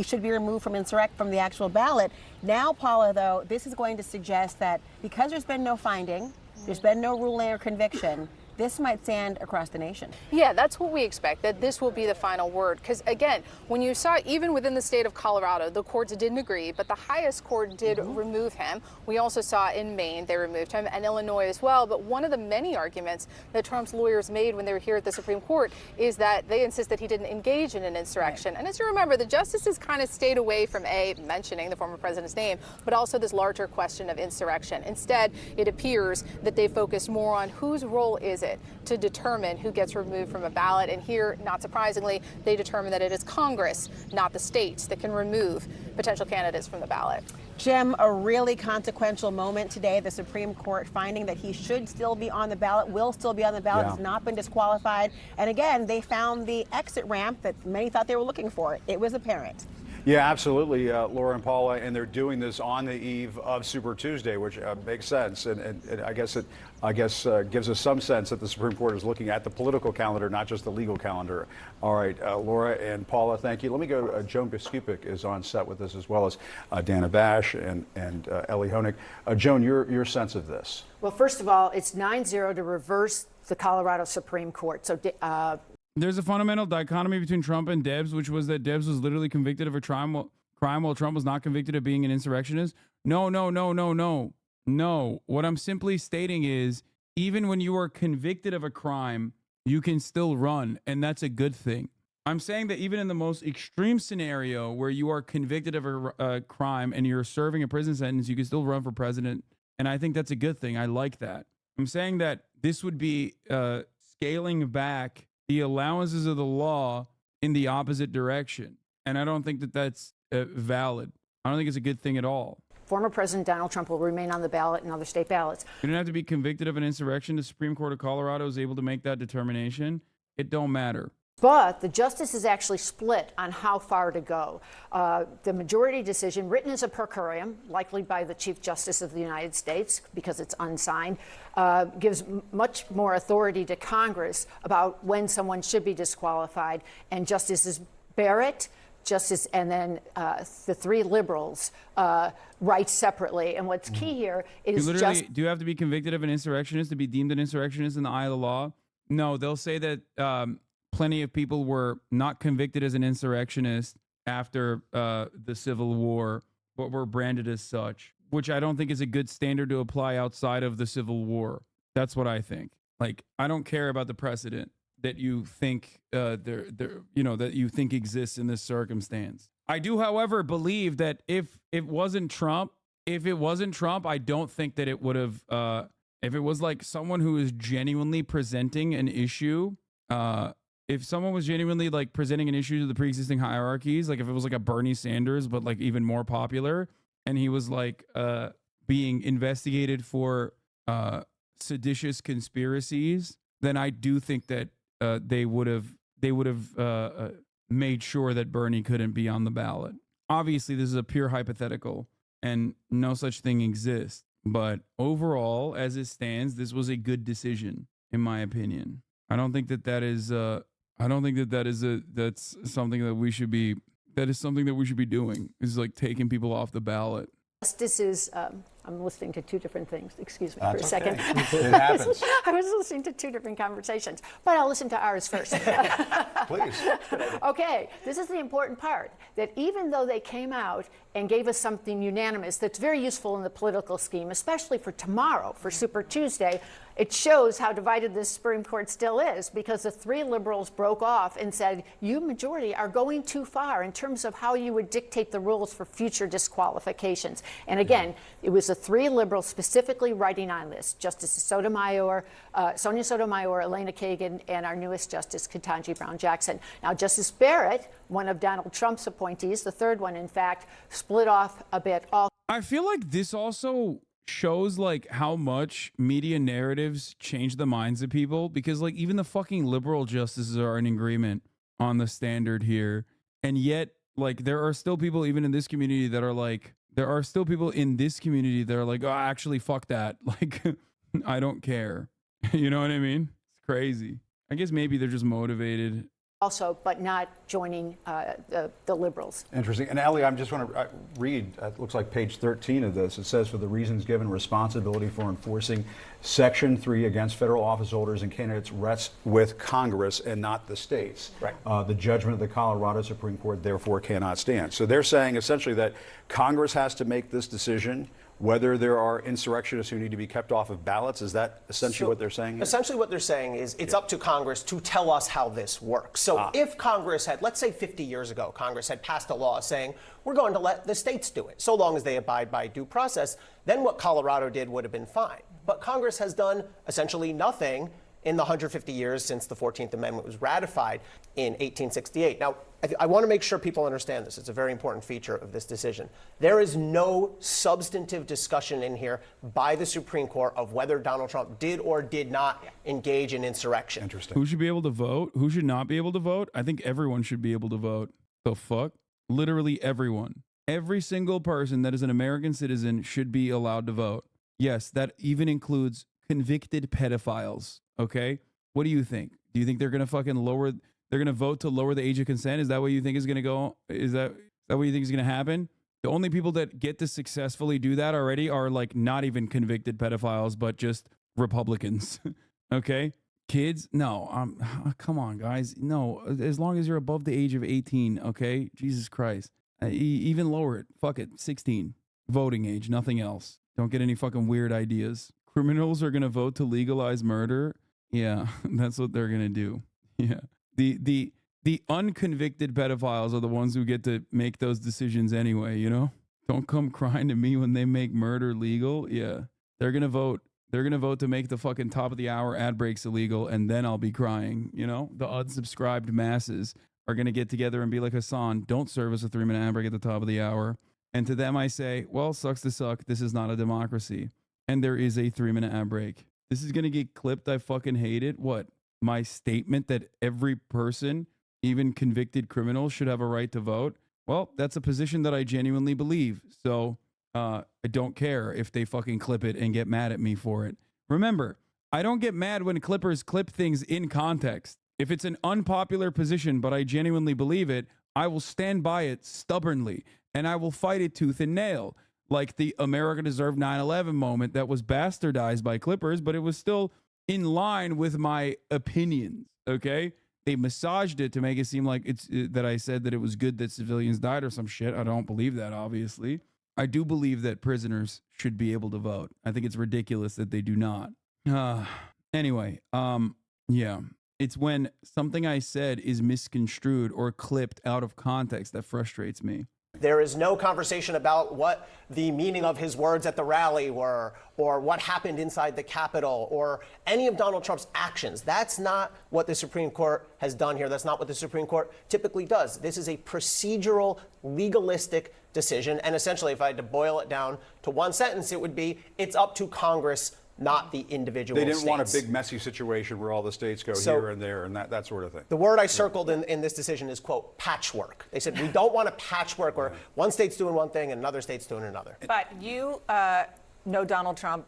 should be removed from the actual ballot. Now, Paula, though, this is going to suggest that because there's been no finding, there's been no ruling or conviction, this might stand across the nation. Yeah, that's what we expect, that this will be the final word. Because again, when you saw even within the state of Colorado, the courts didn't agree, but the highest court did remove him. We also saw in Maine, they removed him, and Illinois as well. But one of the many arguments that Trump's lawyers made when they were here at the Supreme Court is that they insist that he didn't engage in an insurrection. And as you remember, the justices kind of stayed away from mentioning the former president's name, but also this larger question of insurrection. Instead, it appears that they focused more on whose role is it to determine who gets removed from a ballot. And here, not surprisingly, they determine that it is Congress, not the states, that can remove potential candidates from the ballot. Jim, a really consequential moment today. The Supreme Court finding that he should still be on the ballot, will still be on the ballot, has not been disqualified. And again, they found the exit ramp that many thought they were looking for. It was apparent. Yeah, absolutely, Laura and Paula, and they're doing this on the eve of Super Tuesday, which makes sense, and I guess gives us some sense that the Supreme Court is looking at the political calendar, not just the legal calendar. All right, Laura and Paula, thank you. Let me go. Joan Biskupik is on set with us, as well as Dana Bash and Ellie Honig. Joan, your sense of this? Well, first of all, it's 9-0 to reverse the Colorado Supreme Court. So. There's a fundamental dichotomy between Trump and Debs, which was that Debs was literally convicted of a crime while Trump was not convicted of being an insurrectionist. No. What I'm simply stating is, even when you are convicted of a crime, you can still run, and that's a good thing. I'm saying that even in the most extreme scenario where you are convicted of a crime and you're serving a prison sentence, you can still run for president, and I think that's a good thing. I like that. I'm saying that this would be scaling back the allowances of the law in the opposite direction. And I don't think that that's valid. I don't think it's a good thing at all. former President Donald Trump will remain on the ballot and other state ballots. You don't have to be convicted of an insurrection. The Supreme Court of Colorado is able to make that determination. It don't matter. But the justice is actually split on how far to go. The majority decision, written as a per curiam, likely by the Chief Justice of the United States because it's unsigned, gives much more authority to Congress about when someone should be disqualified. And Justices Barrett, and then the three liberals write separately. And what's key here is do you have to be convicted of an insurrectionist to be deemed an insurrectionist in the eye of the law? No, they'll say that plenty of people were not convicted as an insurrectionist after the Civil War, but were branded as such, which I don't think is a good standard to apply outside of the Civil War. That's what I think. Like, I don't care about the precedent that you think that you think exists in this circumstance. I do, however, believe that if it wasn't Trump, I don't think that it would have. If it was like someone who is genuinely presenting an issue, if someone was genuinely like presenting an issue to the pre-existing hierarchies, like if it was like a Bernie Sanders, but like even more popular, and he was like being investigated for seditious conspiracies, then I do think that they would have made sure that Bernie couldn't be on the ballot. Obviously, this is a pure hypothetical, and no such thing exists. But overall, as it stands, this was a good decision, in my opinion. I don't think that is something that we should be. That is something that we should be doing. Is like taking people off the ballot. Justice is, I'm listening to two different things. Excuse me for a second. It happens. I was listening to two different conversations, but I'll listen to ours first. Please. Okay, this is the important part, that even though they came out and gave us something unanimous that's very useful in the political scheme, especially for tomorrow, for Super Tuesday, it shows how divided the Supreme Court still is, because the three liberals broke off and said, you majority are going too far in terms of how you would dictate the rules for future disqualifications. And again, it was the three liberals specifically writing on this: Justice Sotomayor, Sonia Sotomayor, Elena Kagan, and our newest Justice, Ketanji Brown Jackson. Now, Justice Barrett, one of Donald Trump's appointees, the third one, in fact, split off a bit. I feel like this also shows like how much media narratives change the minds of people, because like even the fucking liberal justices are in agreement on the standard here, and yet like there are still people even in this community that are like, oh, actually fuck that, like I don't care. You know what I mean? It's crazy. I guess maybe they're just motivated. Also, but not joining the liberals. Interesting. And Ellie, I just want to read, it looks like page 13 of this. It says, for the reasons given, responsibility for enforcing Section 3 against federal office holders and candidates rests with Congress and not the states. Right. The judgment of the Colorado Supreme Court, therefore, cannot stand. So they're saying essentially that Congress has to make this decision whether there are insurrectionists who need to be kept off of ballots. Is that essentially what they're saying? Essentially what they're saying is it's up to Congress to tell us how this works. So if Congress had, let's say 50 years ago, Congress had passed a law saying we're going to let the states do it, so long as they abide by due process, then what Colorado did would have been fine. But Congress has done essentially nothing in the 150 years since the 14th Amendment was ratified in 1868. Now, I want to make sure people understand this. It's a very important feature of this decision. There is no substantive discussion in here by the Supreme Court of whether Donald Trump did or did not engage in insurrection. Interesting. Who should be able to vote? Who should not be able to vote? I think everyone should be able to vote. The fuck? Literally everyone. Every single person that is an American citizen should be allowed to vote. Yes, that even includes convicted pedophiles. Okay? What do you think? Do you think they're going to fucking they're going to vote to lower the age of consent? Is that what you think is going to go? Is that what you think is going to happen? The only people that get to successfully do that already are like not even convicted pedophiles, but just Republicans. Okay? Kids? No. Come on, guys. No. As long as you're above the age of 18, okay? Jesus Christ. Even lower it. Fuck it. 16. Voting age. Nothing else. Don't get any fucking weird ideas. Criminals are going to vote to legalize murder. Yeah, that's what they're going to do. Yeah. The unconvicted pedophiles are the ones who get to make those decisions anyway, you know? Don't come crying to me when they make murder legal. Yeah. They're going to vote. They're going to vote to make the fucking top of the hour ad breaks illegal, and then I'll be crying, you know? The unsubscribed masses are going to get together and be like, Hasan, don't serve us a 3-minute ad break at the top of the hour. And to them, I say, well, sucks to suck. This is not a democracy. And there is a 3-minute ad break. This is going to get clipped. I fucking hate it. What? My statement that every person, even convicted criminals, should have a right to vote? Well, that's a position that I genuinely believe. So I don't care if they fucking clip it and get mad at me for it. Remember, I don't get mad when clippers clip things in context. If it's an unpopular position, but I genuinely believe it, I will stand by it stubbornly, and I will fight it tooth and nail, like the America Deserved 9/11 moment that was bastardized by clippers, but it was still in line with my opinions, okay? They massaged it to make it seem like that I said that it was good that civilians died or some shit. I don't believe that, obviously. I do believe that prisoners should be able to vote. I think it's ridiculous that they do not. Anyway, yeah. It's when something I said is misconstrued or clipped out of context that frustrates me. There is no conversation about what the meaning of his words at the rally were, or what happened inside the Capitol, or any of Donald Trump's actions. That's not what the Supreme Court has done here. That's not what the Supreme Court typically does. This is a procedural, legalistic decision. And essentially, if I had to boil it down to one sentence, it would be, it's up to Congress, not the individual They didn't states. want a big messy situation where all the states go So- here and there and that sort of thing. The word I circled in this decision is, quote, patchwork. They said, we don't want a patchwork where one state's doing one thing and another state's doing another. But you know Donald Trump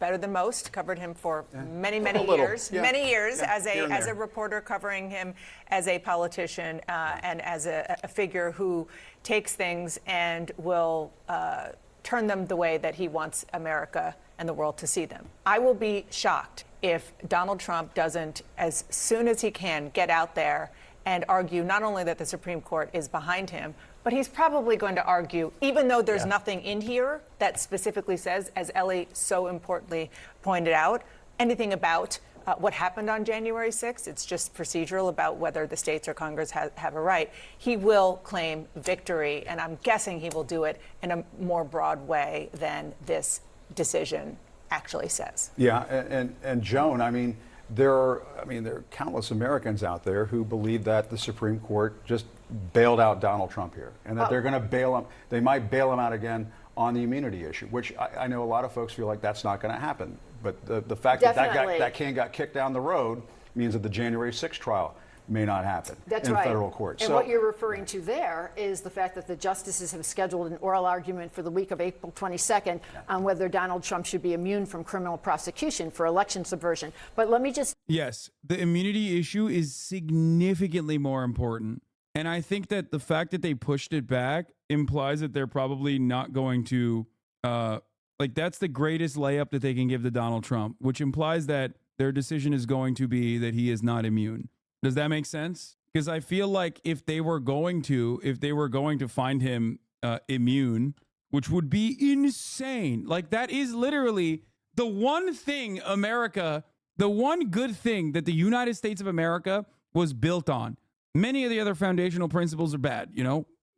better than most, covered him for many years, many years as a reporter, covering him as a politician and as a figure who takes things and will turn them the way that he wants America and the world to see them. I will be shocked if Donald Trump doesn't, as soon as he can, get out there and argue not only that the Supreme Court is behind him, but he's probably going to argue, even though there's nothing in here that specifically says, as Ellie so importantly pointed out, anything about what happened on January 6th. It's just procedural about whether the states or Congress have a right. He will claim victory, and I'm guessing he will do it in a more broad way than this decision actually says. Yeah, and Joan, I mean, there are countless Americans out there who believe that the Supreme Court just bailed out Donald Trump here, and that they're going to bail him. They might bail him out again on the immunity issue, which I know a lot of folks feel like that's not going to happen. But the fact that can got kicked down the road means that the January 6th trial may not happen in federal court. And what you're referring to there is the fact that the justices have scheduled an oral argument for the week of April 22nd on whether Donald Trump should be immune from criminal prosecution for election subversion. But let me just... Yes, the immunity issue is significantly more important. And I think that the fact that they pushed it back implies that they're probably not going to, that's the greatest layup that they can give to Donald Trump, which implies that their decision is going to be that he is not immune. Does that make sense? Because I feel like if they were going to find him immune, which would be insane, like that is literally the one thing the one good thing that the United States of America was built on. Many of the other foundational principles are bad,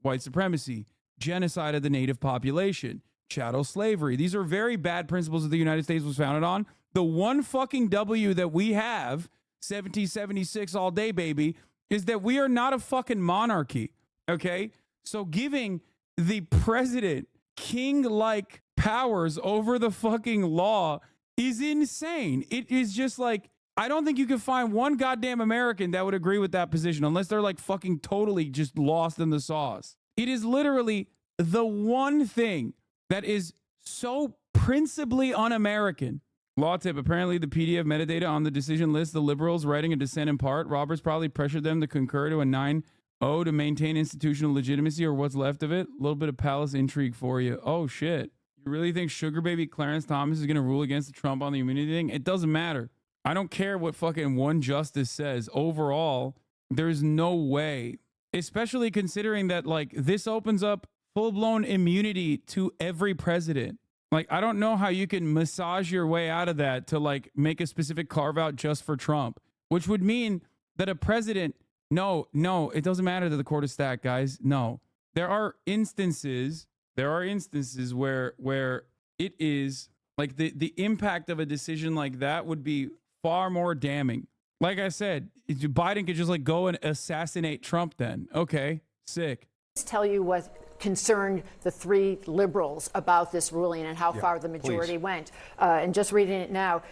white supremacy, genocide of the native population, chattel slavery. These are very bad principles that the United States was founded on. The one fucking W that we have, 1776 all day, baby, is that we are not a fucking monarchy, okay? So giving the president king-like powers over the fucking law is insane. It is just like, I don't think you can find one goddamn American that would agree with that position unless they're like fucking totally just lost in the sauce. It is literally the one thing that is so principally un-American. Law tip, apparently the PDF metadata on the decision lists the liberals writing a dissent in part. Roberts probably pressured them to concur to a 9-0 to maintain institutional legitimacy, or what's left of it. A little bit of palace intrigue for you. Oh, shit. You really think sugar baby Clarence Thomas is going to rule against Trump on the immunity thing? It doesn't matter. I don't care what fucking one justice says. Overall, there's no way, especially considering that, this opens up full-blown immunity to every president. I don't know how you can massage your way out of that to make a specific carve out just for Trump, which would mean that a president, no, it doesn't matter that the court is stacked, guys. No, there are instances where it is the impact of a decision like that would be far more damning. Like I said, Biden could just go and assassinate Trump then. Okay, sick. Tell you what concerned the three liberals about this ruling and how far the majority went. And just reading it now,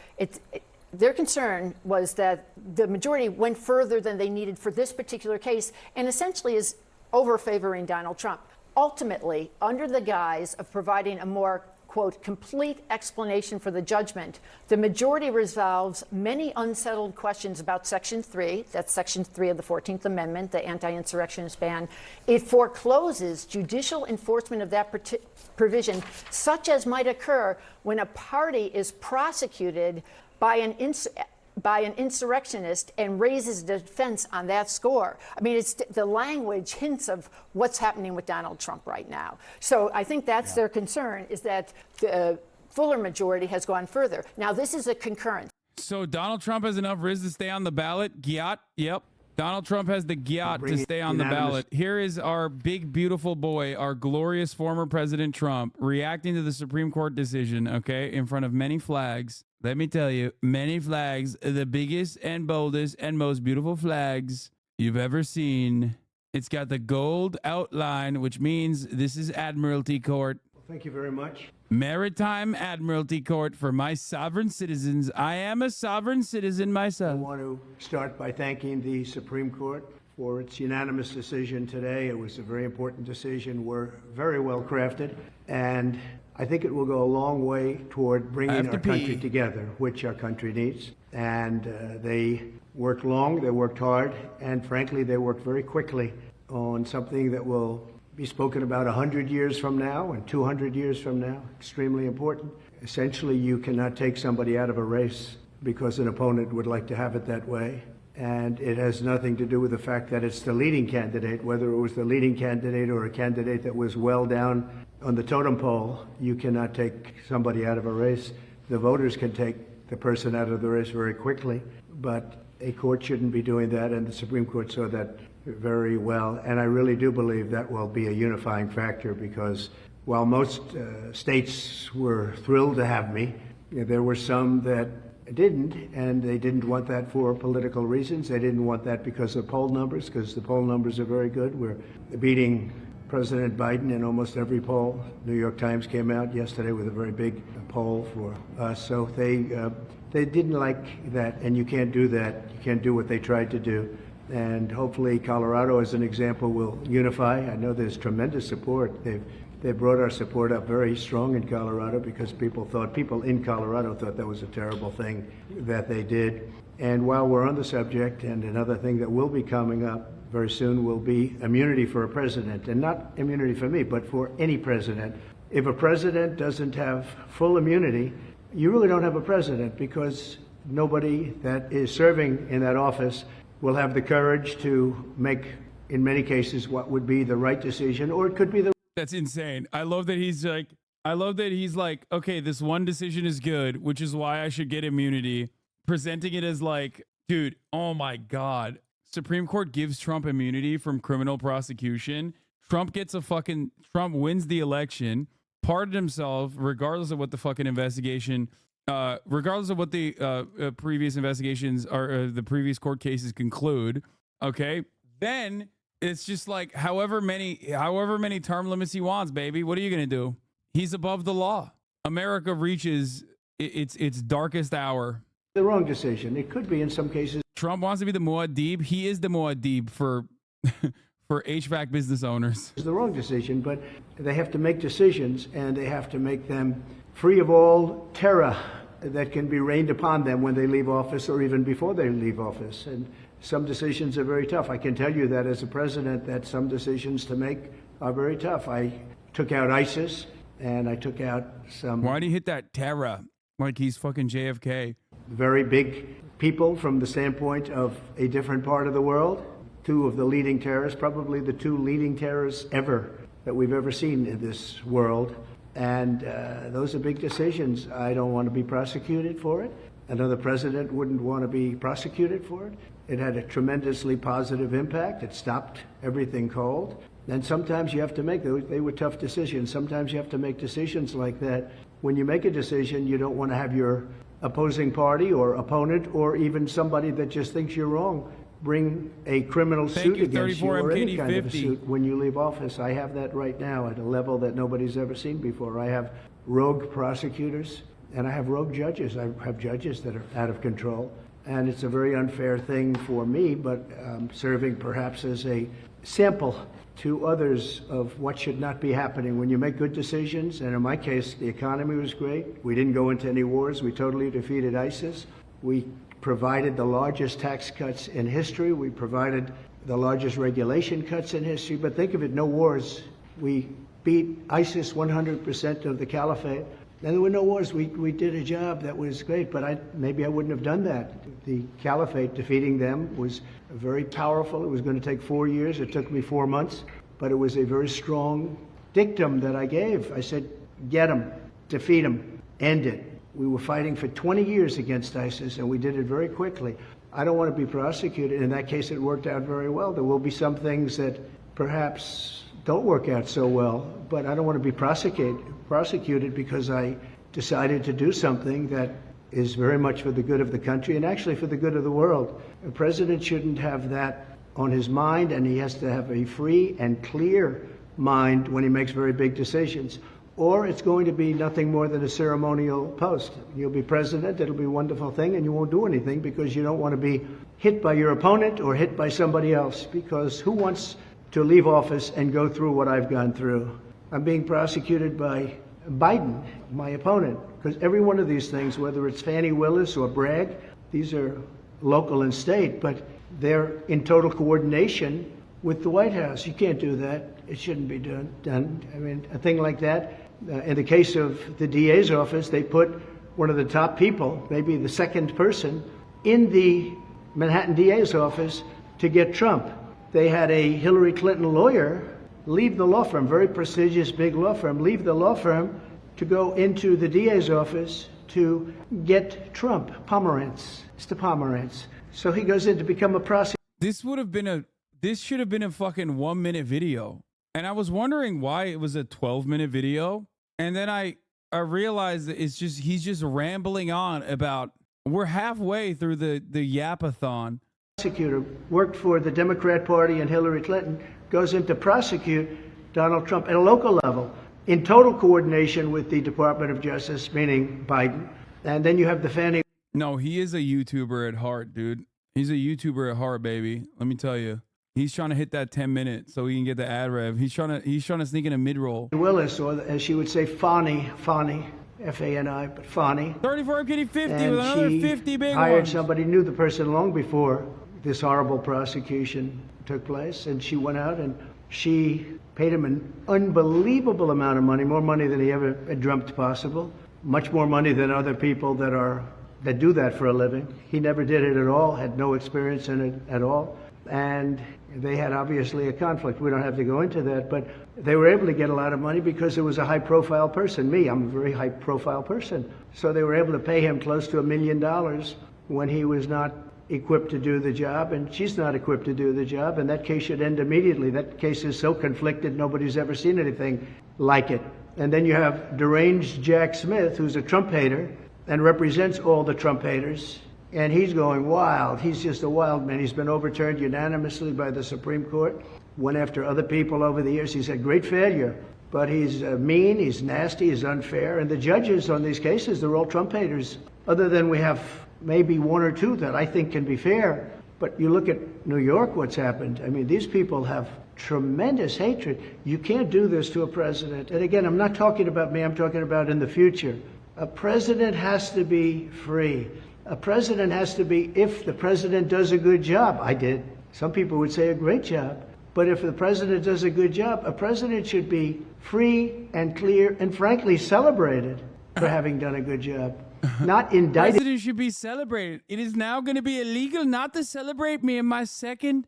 their concern was that the majority went further than they needed for this particular case and essentially is over-favoring Donald Trump. Ultimately, under the guise of providing a more, quote, complete explanation for the judgment, the majority resolves many unsettled questions about Section 3, that's Section 3 of the 14th Amendment, the anti-insurrectionist ban. It forecloses judicial enforcement of that provision, such as might occur when a party is prosecuted by an insurrectionist and raises defense on that score. I mean, the language hints of what's happening with Donald Trump right now. So I think that's their concern, is that the fuller majority has gone further. Now, this is a concurrence. So Donald Trump has enough riz to stay on the ballot? Gyat? Yep. Donald Trump has the gyat to stay on the ballot. Here is our big, beautiful boy, our glorious former President Trump, reacting to the Supreme Court decision, okay, in front of many flags. Let me tell you, many flags, the biggest and boldest and most beautiful flags you've ever seen. It's got the gold outline, which means this is Admiralty Court. Thank you very much. Maritime Admiralty Court for my sovereign citizens. I am a sovereign citizen myself. I want to start by thanking the Supreme Court for its unanimous decision today. It was a very important decision. We're very well crafted, and I think it will go a long way toward bringing our country together, which our country needs. And they worked long, they worked hard, and frankly, they worked very quickly on something that will be spoken about 100 years from now and 200 years from now. Extremely important. Essentially, you cannot take somebody out of a race because an opponent would like to have it that way. And it has nothing to do with the fact that it's the leading candidate, whether it was the leading candidate or a candidate that was well down on the totem pole. You cannot take somebody out of a race. The voters can take the person out of the race very quickly, but a court shouldn't be doing that, and the Supreme Court saw that very well. And I really do believe that will be a unifying factor, because while most states were thrilled to have me, there were some that didn't, and they didn't want that for political reasons. They didn't want that because of poll numbers, because the poll numbers are very good. We're beating President Biden in almost every poll. New York Times came out yesterday with a very big poll for us. So they didn't like that, and you can't do that. You can't do what they tried to do. And hopefully Colorado, as an example, will unify. I know there's tremendous support. They brought our support up very strong in Colorado, because people in Colorado thought that was a terrible thing that they did. And while we're on the subject, and another thing that will be coming up very soon will be immunity for a president, and not immunity for me, but for any president. If a president doesn't have full immunity, you really don't have a president, because nobody that is serving in that office will have the courage to make, in many cases, what would be the right decision, or it could be the... That's insane. I love that he's like, okay, this one decision is good, which is why I should get immunity. Presenting it as like, dude, oh my God. Supreme Court gives Trump immunity from criminal prosecution. Trump wins the election, pardoned himself, regardless of what the fucking investigation, regardless of what the previous investigations or the previous court cases conclude. Okay. Then it's just like however many term limits he wants, baby. What are you going to do? He's above the law. America reaches its darkest hour. The wrong decision. It could be in some cases. Trump wants to be the Muad'Dib. He is the Muad'Dib for HVAC business owners. It's the wrong decision, but they have to make decisions, and they have to make them free of all terror that can be rained upon them when they leave office, or even before they leave office. And some decisions are very tough. I can tell you that as a president, that some decisions to make are very tough. I took out ISIS, and I took out some... Why do you hit that terror like he's fucking JFK? Very big people from the standpoint of a different part of the world. Two of the leading terrorists, probably the two leading terrorists ever that we've ever seen in this world. And those are big decisions. I don't want to be prosecuted for it. Another president wouldn't want to be prosecuted for it. It had a tremendously positive impact. It stopped everything cold. And sometimes you have to make, they were tough decisions. Sometimes you have to make decisions like that. When you make a decision, you don't want to have your opposing party or opponent, or even somebody that just thinks you're wrong, bring a criminal Thank suit you, against you or any kind of a 34MKD50. suit when you leave office. I have that right now at a level that nobody's ever seen before. I have rogue prosecutors and I have rogue judges. I have judges that are out of control. And it's a very unfair thing for me, but serving perhaps as a sample to others of what should not be happening when you make good decisions. And in my case, the economy was great. We didn't go into any wars. We totally defeated ISIS. We provided the largest tax cuts in history. We provided the largest regulation cuts in history. But think of it, no wars. We beat ISIS 100% of the caliphate. And there were no wars. We did a job that was great, but maybe I wouldn't have done that. The caliphate, defeating them, was very powerful. It was going to take 4 years. It took me 4 months, but it was a very strong dictum that I gave. I said, get them, defeat them, end it. We were fighting for 20 years against ISIS, and we did it very quickly. I don't want to be prosecuted. In that case, it worked out very well. There will be some things that perhaps don't work out so well, but I don't want to be prosecuted because I decided to do something that is very much for the good of the country and actually for the good of the world. A president shouldn't have that on his mind, and he has to have a free and clear mind when he makes very big decisions. Or it's going to be nothing more than a ceremonial post. You'll be president, it'll be a wonderful thing, and you won't do anything because you don't want to be hit by your opponent or hit by somebody else, because who wants to leave office and go through what I've gone through? I'm being prosecuted by Biden, my opponent, because every one of these things, whether it's Fannie Willis or Bragg, these are local and state, but they're in total coordination with the White House. You can't do that. It shouldn't be done. I mean, a thing like that. In the case of the DA's office, they put one of the top people, maybe the second person, in the Manhattan DA's office to get Trump. They had a Hillary Clinton lawyer leave the law firm, very prestigious big law firm, leave the law firm to go into the DA's office to get Trump, Mr. Pomerantz. So he goes in to become a prosecutor. This should have been a fucking 1-minute video. And I was wondering why it was a 12-minute video. And then I realized that he's just rambling on about, we're halfway through the yapathon. Prosecutor worked for the Democrat Party and Hillary Clinton, goes in to prosecute Donald Trump at a local level in total coordination with the Department of Justice, meaning Biden. And then you have the Fannie. No, he is a YouTuber at heart, dude. He's a YouTuber at heart, baby. Let me tell you. He's trying to hit that 10 minutes so he can get the ad rev. He's trying to sneak in a mid-roll. Willis, or as she would say, Fani, F-A-N-I, but Fani. 34 Kitty 50 and with another she 50 big hired ones. somebody, knew the person long before this horrible prosecution took place, and she went out and she paid him an unbelievable amount of money, more money than he ever had dreamt possible, much more money than other people that do that for a living. He never did it at all, had no experience in it at all, and they had obviously a conflict. We don't have to go into that, but they were able to get a lot of money because it was a high-profile person. Me, I'm a very high-profile person. So they were able to pay him close to $1 million when he was not equipped to do the job, and she's not equipped to do the job, and that case should end immediately. That case is so conflicted, nobody's ever seen anything like it. And then you have deranged Jack Smith, who's a Trump hater and represents all the Trump haters, and he's going wild. He's just a wild man. He's been overturned unanimously by the Supreme Court. Went after other people over the years. He's had great failure, but he's mean, he's nasty, he's unfair, and the judges on these cases, they're all Trump haters, other than we have maybe one or two that I think can be fair. But you look at New York, what's happened. I mean, these people have tremendous hatred. You can't do this to a president. And again, I'm not talking about me, I'm talking about in the future. A president has to be free. A president has to be, if the president does a good job, I did. Some people would say a great job. But if the president does a good job, a president should be free and clear and frankly celebrated for having done a good job. Not indicted. President should be celebrated. It is now going to be illegal not to celebrate me in my second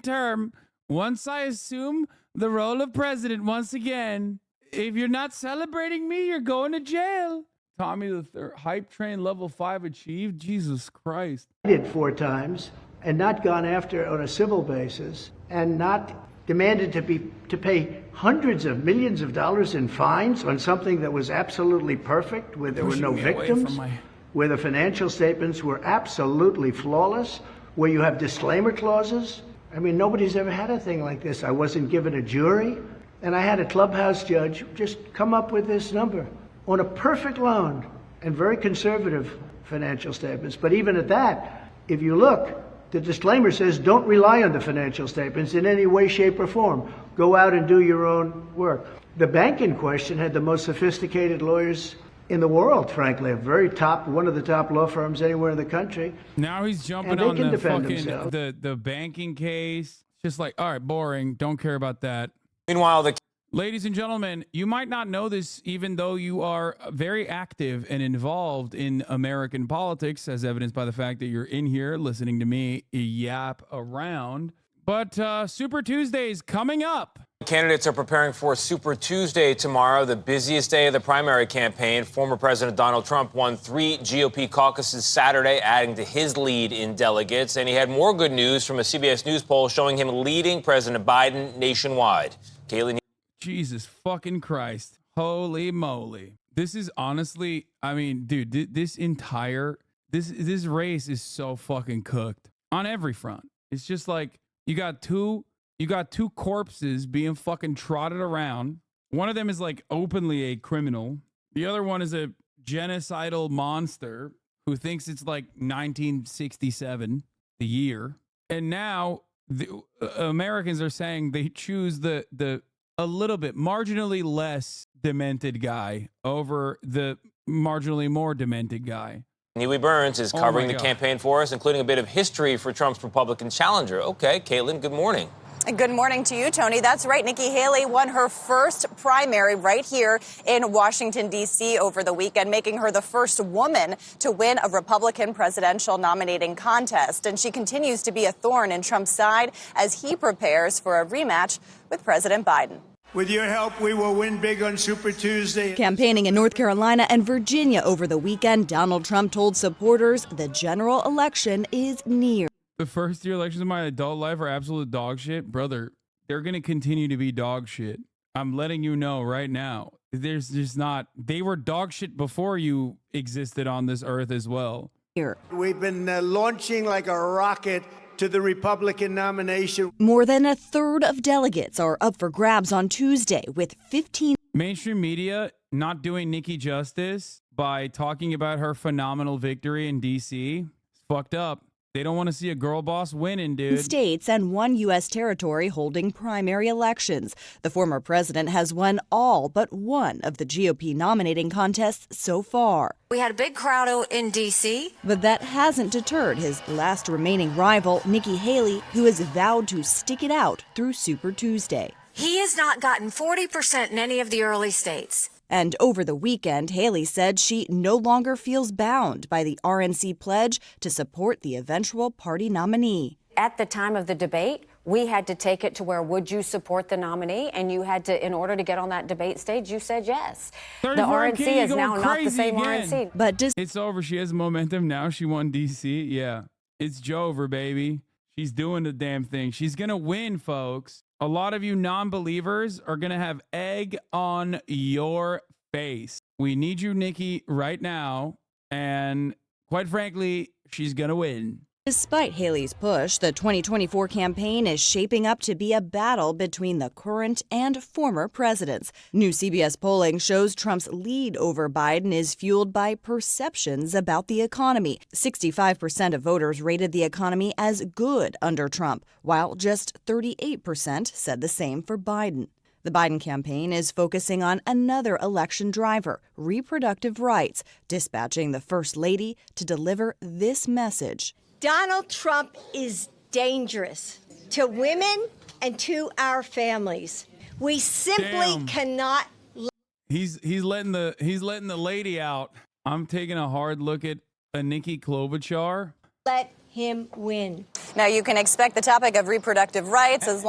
term. Once I assume the role of president once again, if you're not celebrating me, you're going to jail. Tommy the Third, hype train level 5 achieved. Jesus Christ. Did 4 times and not gone after on a civil basis and not demanded to pay hundreds of millions of dollars in fines on something that was absolutely perfect, where there were no victims, where the financial statements were absolutely flawless, where you have disclaimer clauses. I mean, nobody's ever had a thing like this. I wasn't given a jury, and I had a clubhouse judge just come up with this number on a perfect loan and very conservative financial statements. But even at that, if you look, the disclaimer says don't rely on the financial statements in any way, shape, or form. Go out and do your own work. The bank in question had the most sophisticated lawyers in the world, frankly, one of the top law firms anywhere in the country. Now he's jumping on the fucking the banking case. Just like, all right, boring. Don't care about that. Meanwhile, ladies and gentlemen, you might not know this, even though you are very active and involved in American politics, as evidenced by the fact that you're in here listening to me yap around. But Super Tuesday is coming up. Candidates are preparing for Super Tuesday tomorrow, the busiest day of the primary campaign. Former President Donald Trump won 3 GOP caucuses Saturday, adding to his lead in delegates. And he had more good news from a CBS News poll showing him leading President Biden nationwide. Kaylee. Jesus fucking Christ. Holy moly. This is honestly, I mean, dude, this race is so fucking cooked on every front. It's just like you got two corpses being fucking trotted around. One of them is like openly a criminal. The other one is a genocidal monster who thinks it's like 1967, the year. And now the Americans are saying they choose the a little bit marginally less demented guy over the marginally more demented guy. Neely Burns is covering the campaign for us, including a bit of history for Trump's Republican challenger. Okay, Caitlin, good morning. Good morning to you, Tony. That's right. Nikki Haley won her first primary right here in Washington, D.C. over the weekend, making her the first woman to win a Republican presidential nominating contest. And she continues to be a thorn in Trump's side as he prepares for a rematch with President Biden. With your help, we will win big on Super Tuesday. Campaigning in North Carolina and Virginia over the weekend, Donald Trump told supporters the general election is near. The first 3 elections of my adult life are absolute dog shit. Brother, they're going to continue to be dog shit. I'm letting you know right now. There's just not. They were dog shit before you existed on this earth as well. Here. We've been launching like a rocket to the Republican nomination. More than a third of delegates are up for grabs on Tuesday, with 15. Mainstream media not doing Nikki justice by talking about her phenomenal victory in D.C. It's fucked up. They don't want to see a girl boss winning, dude. States and 1 U.S. territory holding primary elections. The former president has won all but one of the GOP nominating contests so far. We had a big crowd out in D.C. But that hasn't deterred his last remaining rival, Nikki Haley, who has vowed to stick it out through Super Tuesday. He has not gotten 40% in any of the early states. And over the weekend, Haley said she no longer feels bound by the RNC pledge to support the eventual party nominee. At the time of the debate, we had to take it to where would you support the nominee? And you had to, in order to get on that debate stage, you said yes. The RNC is now not the same RNC. But it's over. She has momentum now. She won D.C. Yeah, it's Jover, baby. She's doing the damn thing. She's going to win, folks. A lot of you non-believers are going to have egg on your face. We need you, Nikki, right now. And quite frankly, she's going to win. Despite Haley's push, the 2024 campaign is shaping up to be a battle between the current and former presidents. New CBS polling shows Trump's lead over Biden is fueled by perceptions about the economy. 65% of voters rated the economy as good under Trump, while just 38% said the same for Biden. The Biden campaign is focusing on another election driver, reproductive rights, dispatching the First Lady to deliver this message. Donald Trump is dangerous to women and to our families. We simply cannot. He's letting the lady out. I'm taking a hard look at a Nikki Klobuchar. Let him win. Now, you can expect the topic of reproductive rights as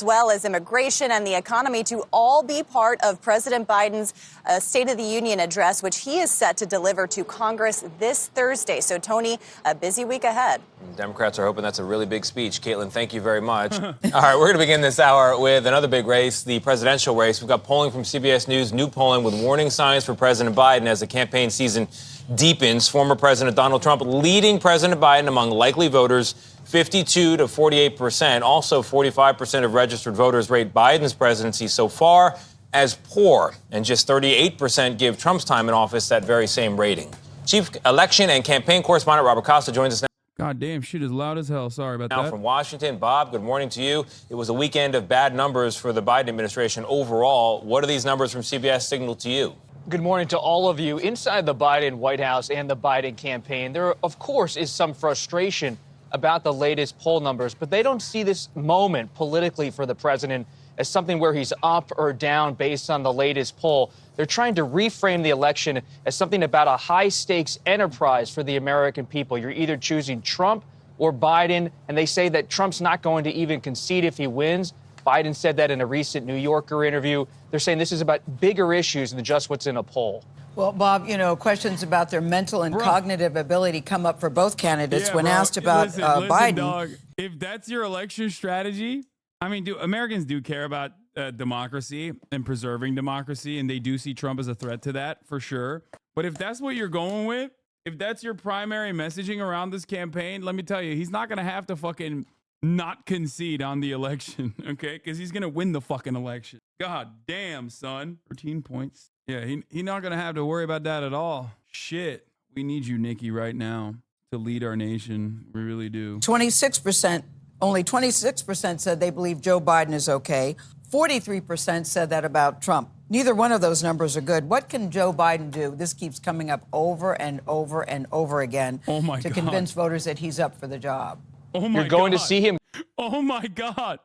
well as immigration and the economy to all be part of President Biden's State of the Union address, which he is set to deliver to Congress this Thursday. So, Tony, a busy week ahead. Democrats are hoping that's a really big speech. Caitlin, thank you very much. All right, we're going to begin this hour with another big race, the presidential race. We've got polling from CBS News, new polling with warning signs for President Biden as the campaign season deepens. Former President Donald Trump leading President Biden among likely voters, 52 to 48%. Also, 45% of registered voters rate Biden's presidency so far as poor, and just 38% give Trump's time in office that very same rating. Chief Election and Campaign Correspondent Robert Costa joins us now. God damn, shit is loud as hell. Sorry about Now that. from Washington, Bob, good morning to you. It was a weekend of bad numbers for the Biden administration overall. What do these numbers from CBS signal to you? Good morning to all of you. Inside the Biden White House and the Biden campaign, there, of course, is some frustration about the latest poll numbers, but they don't see this moment politically for the president as something where he's up or down based on the latest poll. They're trying to reframe the election as something about a high-stakes enterprise for the American people. You're either choosing Trump or Biden, and they say that Trump's not going to even concede if he wins. Biden said that in a recent New Yorker interview. They're saying this is about bigger issues than just what's in a poll. Well, Bob, questions about their mental and cognitive ability come up for both candidates. When asked about Biden. Dog, if that's your election strategy, I mean, Americans do care about democracy and preserving democracy, and they do see Trump as a threat to that, for sure. But if that's what you're going with, if that's your primary messaging around this campaign, let me tell you, he's not going to have to fucking not concede on the election, okay? Because he's going to win the fucking election. God damn, son. 13 points. Yeah, he's not going to have to worry about that at all. Shit. We need you, Nikki, right now to lead our nation. We really do. 26%, only 26% said they believe Joe Biden is okay. 43% said that about Trump. Neither one of those numbers are good. What can Joe Biden do? This keeps coming up over and over and over again to convince voters that he's up for the job. Oh my God. You're going to see him. Oh my God.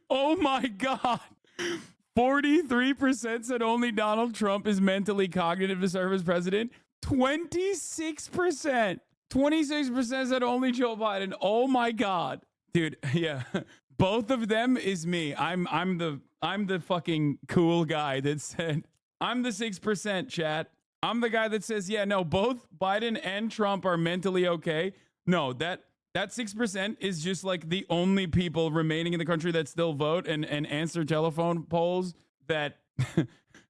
Oh my God. 43% said only Donald Trump is mentally cognitive to serve as president. 26%. 26% said only Joe Biden. Oh my God. Dude, yeah. Both of them is me. I'm the fucking cool guy that said, I'm the 6%, chat. I'm the guy that says, yeah, no, both Biden and Trump are mentally okay. No, that 6% is just like the only people remaining in the country that still vote and answer telephone polls that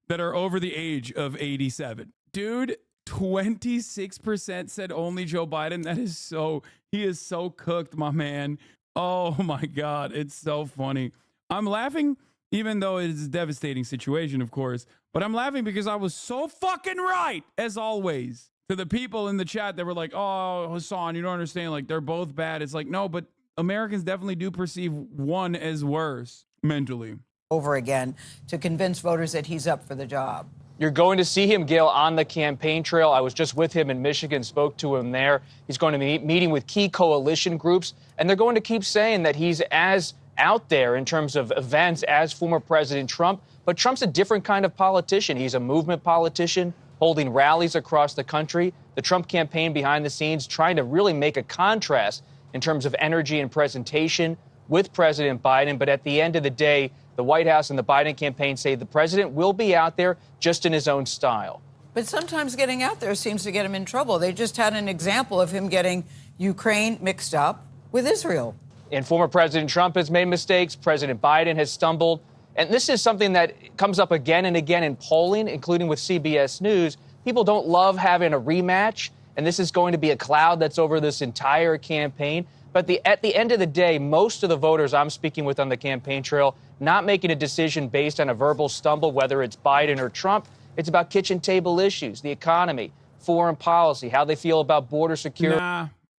that are over the age of 87. Dude, 26% said only Joe Biden. He is so cooked, my man. Oh my God, it's so funny. I'm laughing, even though it is a devastating situation, of course, but I'm laughing because I was so fucking right, as always. To the people in the chat that were like, oh, Hasan, you don't understand, like, they're both bad. It's like, no, but Americans definitely do perceive one as worse mentally. Over again to convince voters that he's up for the job. You're going to see him, Gail, on the campaign trail. I was just with him in Michigan, spoke to him there. He's going to be meeting with key coalition groups, and they're going to keep saying that he's as out there in terms of events as former President Trump. But Trump's a different kind of politician. He's a movement politician, holding rallies across the country. The Trump campaign behind the scenes trying to really make a contrast in terms of energy and presentation with President Biden. But at the end of the day, the White House and the Biden campaign say the president will be out there just in his own style. But sometimes getting out there seems to get him in trouble. They just had an example of him getting Ukraine mixed up with Israel. And former President Trump has made mistakes. President Biden has stumbled. And this is something that comes up again and again in polling, including with CBS News. People don't love having a rematch, and this is going to be a cloud that's over this entire campaign. But at the end of the day, most of the voters I'm speaking with on the campaign trail not making a decision based on a verbal stumble, whether it's Biden or Trump. It's about kitchen table issues, the economy, foreign policy, how they feel about border security.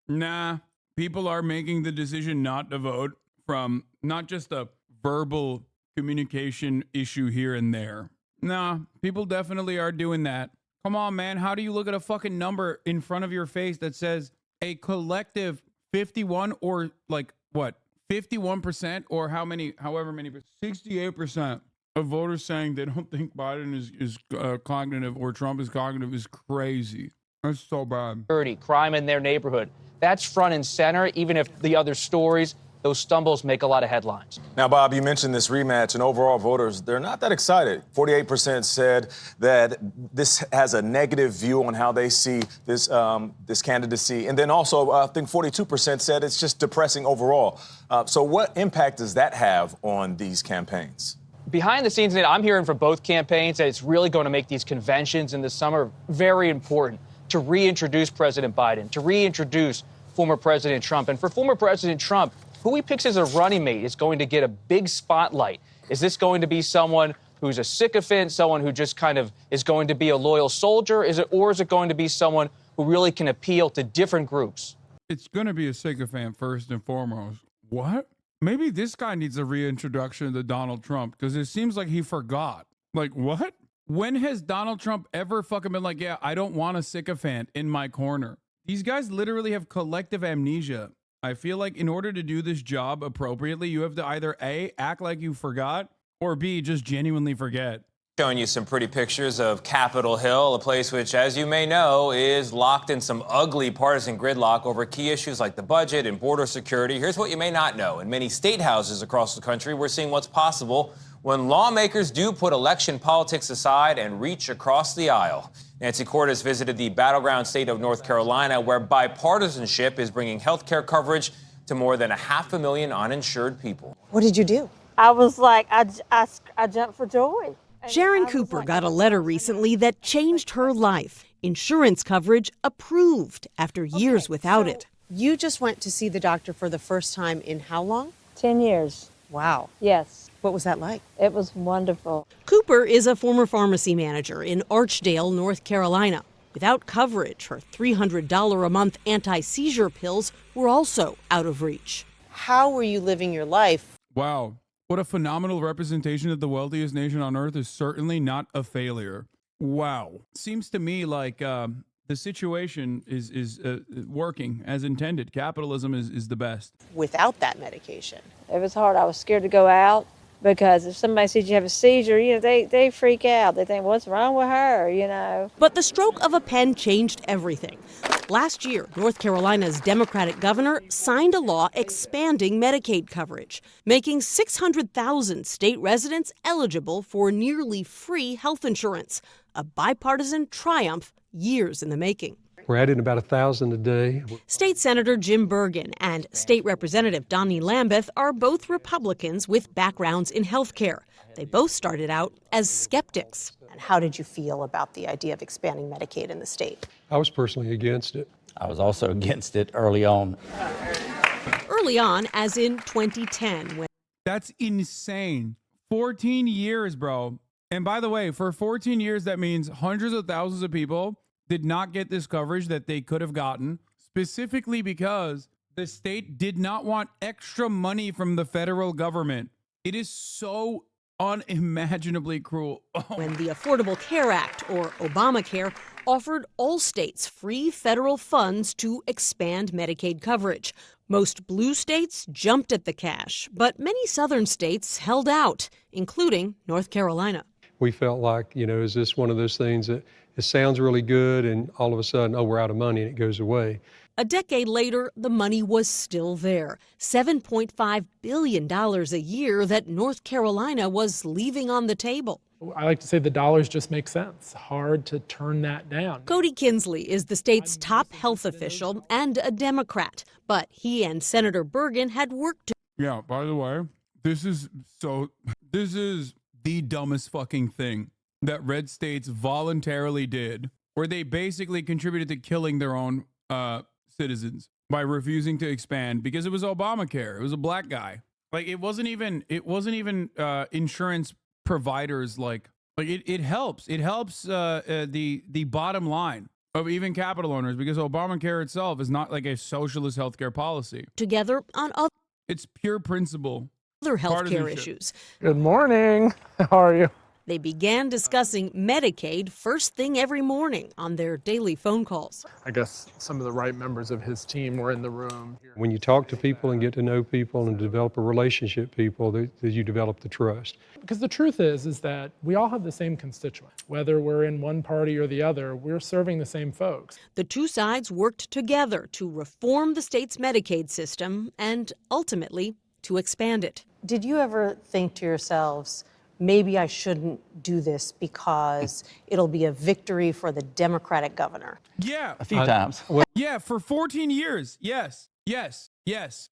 Nah. People are making the decision not to vote from not just a verbal communication issue here and there. Nah, people definitely are doing that. Come on, man. How do you look at a fucking number in front of your face that says a collective 51 or like what? 51% or however many, 68% of voters saying they don't think Biden is cognitive or Trump is cognitive is crazy. That's so bad. Crime in their neighborhood. That's front and center, even if the other stories, those stumbles make a lot of headlines. Now, Bob, you mentioned this rematch, and overall voters, they're not that excited. 48% said that this has a negative view on how they see this candidacy. And then also, I think 42% said it's just depressing overall. So what impact does that have on these campaigns? Behind the scenes, I'm hearing from both campaigns that it's really going to make these conventions in the summer very important to reintroduce President Biden, to reintroduce former President Trump. And for former President Trump, who he picks as a running mate is going to get a big spotlight. Is this going to be someone who's a sycophant, someone who just kind of is going to be a loyal soldier? Or is it going to be someone who really can appeal to different groups? It's going to be a sycophant first and foremost. What? Maybe this guy needs a reintroduction to Donald Trump because it seems like he forgot. Like, what? When has Donald Trump ever fucking been like, yeah, I don't want a sycophant in my corner? These guys literally have collective amnesia. I feel like in order to do this job appropriately, you have to either A, act like you forgot, or B, just genuinely forget. Showing you some pretty pictures of Capitol Hill, a place which, as you may know, is locked in some ugly partisan gridlock over key issues like the budget and border security. Here's what you may not know. In many state houses across the country, we're seeing what's possible when lawmakers do put election politics aside and reach across the aisle. Nancy Cordes visited the battleground state of North Carolina, where bipartisanship is bringing health care coverage to more than 500,000 uninsured people. What did you do? I was like, I jumped for joy. Sharon Cooper got a letter recently that changed her life. Insurance coverage approved after years without it. You just went to see the doctor for the first time in how long? 10 years. Wow. Yes. What was that like? It was wonderful. Cooper is a former pharmacy manager in Archdale, North Carolina. Without coverage, her $300 a month anti-seizure pills were also out of reach. How were you living your life? Wow. What a phenomenal representation of the wealthiest nation on earth is certainly not a failure. Wow. Seems to me like the situation is working as intended. Capitalism is the best. Without that medication? It was hard. I was scared to go out because if somebody sees you have a seizure, they freak out. They think, what's wrong with her, But the stroke of a pen changed everything. Last year, North Carolina's Democratic governor signed a law expanding Medicaid coverage, making 600,000 state residents eligible for nearly free health insurance, a bipartisan triumph years in the making. We're adding about 1,000 a day. State Senator Jim Bergen and State Representative Donnie Lambeth are both Republicans with backgrounds in health care. They both started out as skeptics. And how did you feel about the idea of expanding Medicaid in the state? I was personally against it. I was also against it early on. Early on, as in 2010. When That's insane. 14 years, bro. And by the way, for 14 years, that means hundreds of thousands of people did not get this coverage that they could have gotten, specifically because the state did not want extra money from the federal government. It is so unimaginably cruel. When the Affordable Care Act, or Obamacare, offered all states free federal funds to expand Medicaid coverage. Most blue states jumped at the cash, but many southern states held out, including North Carolina. We felt like, is this one of those things that it sounds really good and all of a sudden, oh, we're out of money and it goes away. A decade later, the money was still there. $7.5 billion a year that North Carolina was leaving on the table. I like to say the dollars just make sense. Hard to turn that down. Cody Kinsley is the state's top health official and a Democrat, but he and Senator Bergen had worked to. Yeah, by the way, this is the dumbest fucking thing that red states voluntarily did, where they basically contributed to killing their own citizens by refusing to expand because it was Obamacare. It was a black guy. Like it wasn't even insurance providers. Like it helps. It helps the bottom line of even capital owners because Obamacare itself is not like a socialist healthcare policy. Together on other. It's pure principle. Other healthcare issues. Good morning. How are you? They began discussing Medicaid first thing every morning on their daily phone calls. I guess some of the right members of his team were in the room. When you talk to people and get to know people and develop a relationship with people, that you develop the trust. Because the truth is that we all have the same constituents. Whether we're in one party or the other, we're serving the same folks. The two sides worked together to reform the state's Medicaid system and ultimately to expand it. Did you ever think to yourselves, maybe I shouldn't do this because it'll be a victory for the Democratic governor? Yeah. A few times. Yeah, for 14 years. Yes.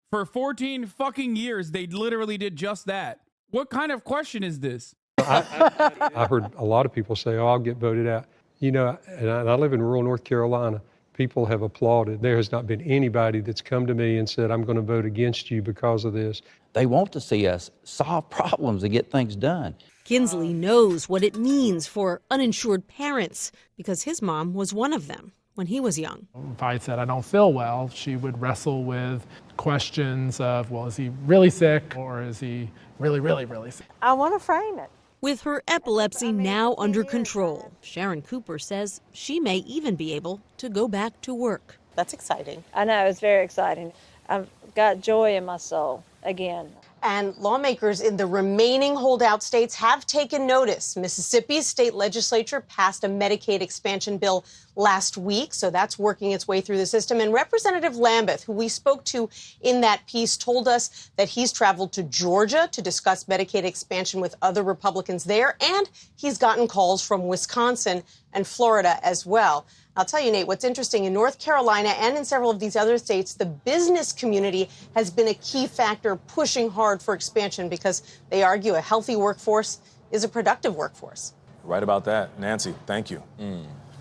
For 14 fucking years, they literally did just that. What kind of question is this? I heard a lot of people say, oh, I'll get voted out. And I live in rural North Carolina. People have applauded. There has not been anybody that's come to me and said, I'm going to vote against you because of this. They want to see us solve problems and get things done. Kinsley knows what it means for uninsured parents because his mom was one of them when he was young. If I said I don't feel well, she would wrestle with questions of, well, is he really sick or is he really, really, really sick? I want to frame it. With her epilepsy now under control, Sharon Cooper says she may even be able to go back to work. That's exciting. I know, it's very exciting. I've got joy in my soul again. And lawmakers in the remaining holdout states have taken notice. Mississippi's state legislature passed a Medicaid expansion bill last week, so that's working its way through the system. And Representative Lambeth, who we spoke to in that piece, told us that he's traveled to Georgia to discuss Medicaid expansion with other Republicans there, and he's gotten calls from Wisconsin and Florida as well. I'll tell you, Nate, what's interesting, in North Carolina and in several of these other states, the business community has been a key factor pushing hard for expansion because they argue a healthy workforce is a productive workforce. Right about that. Nancy, thank you.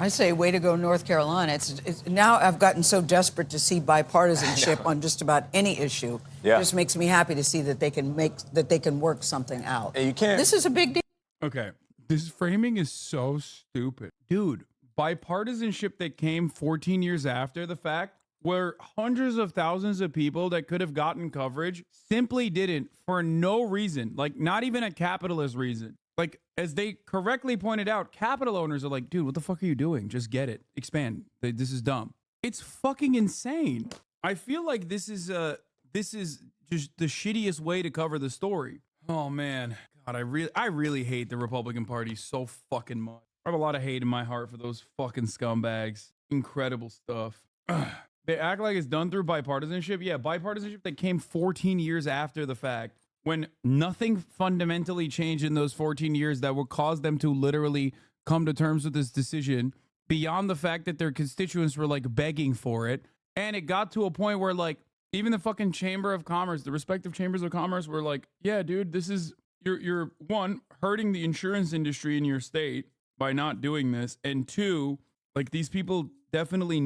I say, way to go, North Carolina. It's now I've gotten so desperate to see bipartisanship on just about any issue. Yeah. It just makes me happy to see that they can work something out. And you can't. This is a big deal. Okay, this framing is so stupid. Dude, bipartisanship that came 14 years after the fact, where hundreds of thousands of people that could have gotten coverage simply didn't for no reason, like not even a capitalist reason. Like, as they correctly pointed out, capital owners are like, dude, what the fuck are you doing? Just get it. Expand. This is dumb. It's fucking insane. I feel like this is just the shittiest way to cover the story. Oh, man. God, I really hate the Republican Party so fucking much. I have a lot of hate in my heart for those fucking scumbags. Incredible stuff. They act like it's done through bipartisanship. Yeah, bipartisanship that came 14 years after the fact, when nothing fundamentally changed in those 14 years that would cause them to literally come to terms with this decision, beyond the fact that their constituents were like begging for it. And it got to a point where like even the fucking Chamber of Commerce, the respective chambers of commerce were like, yeah, dude, this is, you're one, hurting the insurance industry in your state by not doing this, and two, like these people definitely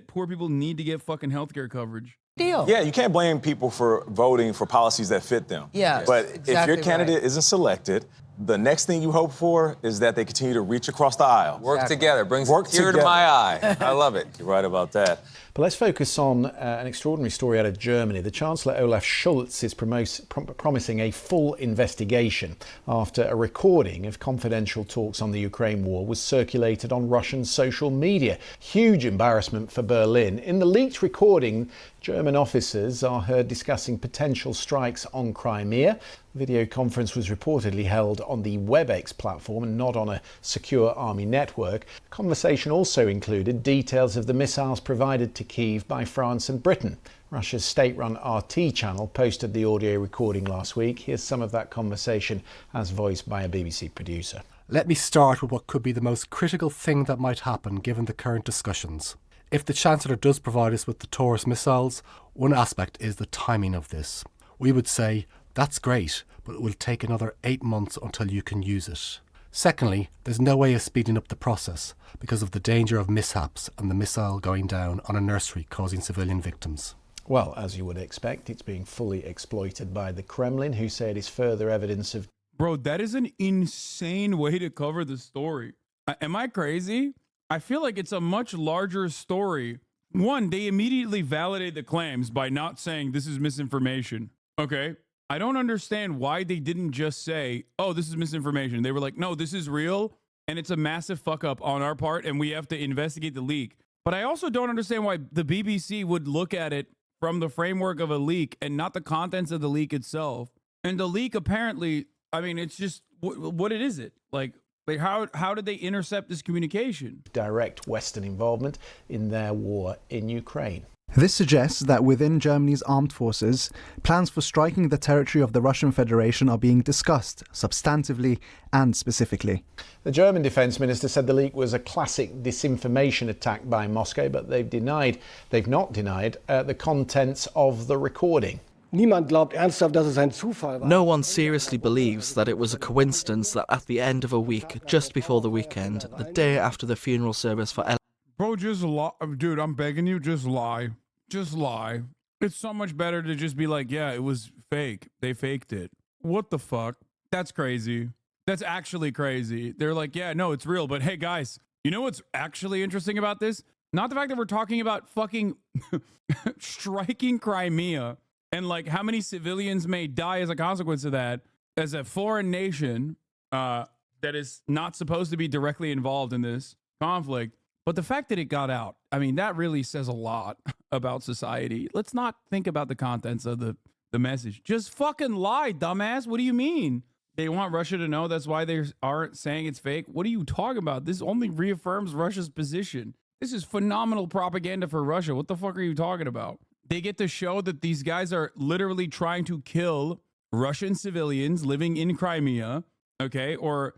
poor people need to get fucking healthcare coverage. Deal. Yeah, you can't blame people for voting for policies that fit them. Yeah, but exactly if your candidate isn't selected, the next thing you hope for is that they continue to reach across the aisle. Work together. Brings a tear to my eye. I love it. You're right about that. But let's focus on an extraordinary story out of Germany. The Chancellor Olaf Scholz is promising a full investigation after a recording of confidential talks on the Ukraine war was circulated on Russian social media. Huge embarrassment for Berlin. In the leaked recording, German officers are heard discussing potential strikes on Crimea. The video conference was reportedly held on the WebEx platform and not on a secure army network. The conversation also included details of the missiles provided to Kyiv by France and Britain. Russia's state-run RT channel posted the audio recording last week. Here's some of that conversation as voiced by a BBC producer. Let me start with what could be the most critical thing that might happen given the current discussions. If the Chancellor does provide us with the Taurus missiles, one aspect is the timing of this. We would say, that's great, but it will take another 8 months until you can use it. Secondly, there's no way of speeding up the process because of the danger of mishaps and the missile going down on a nursery causing civilian victims. Well, as you would expect, it's being fully exploited by the Kremlin, who say it is further evidence of... Bro, that is an insane way to cover the story. Am I crazy? I feel like it's a much larger story. One, they immediately validate the claims by not saying this is misinformation. Okay? I don't understand why they didn't just say, oh, this is misinformation. They were like, no, this is real, and it's a massive fuck up on our part, and we have to investigate the leak. But I also don't understand why the BBC would look at it from the framework of a leak and not the contents of the leak itself. And the leak apparently, I mean, it's just, what is it? Like how did they intercept this communication? Direct Western involvement in their war in Ukraine. This suggests that within Germany's armed forces, plans for striking the territory of the Russian Federation are being discussed substantively and specifically. The German defense minister said the leak was a classic disinformation attack by Moscow, but they've not denied the contents of the recording. No one seriously believes that it was a coincidence that at the end of a week, just before the weekend, the day after the funeral service for Bro, just lie. Dude, I'm begging you, just lie. Just lie. It's so much better to just be like, yeah, it was fake. They faked it. What the fuck? That's crazy. That's actually crazy. They're like, yeah, no, it's real. But hey, guys, you know what's actually interesting about this? Not the fact that we're talking about fucking striking Crimea and like how many civilians may die as a consequence of that as a foreign nation that is not supposed to be directly involved in this conflict. But the fact that it got out, I mean, that really says a lot about society. Let's not think about the contents of the message. Just fucking lie, dumbass. What do you mean? They want Russia to know. That's why they aren't saying it's fake. What are you talking about? This only reaffirms Russia's position. This is phenomenal propaganda for Russia. What the fuck are you talking about? They get to show that these guys are literally trying to kill Russian civilians living in Crimea, okay? Or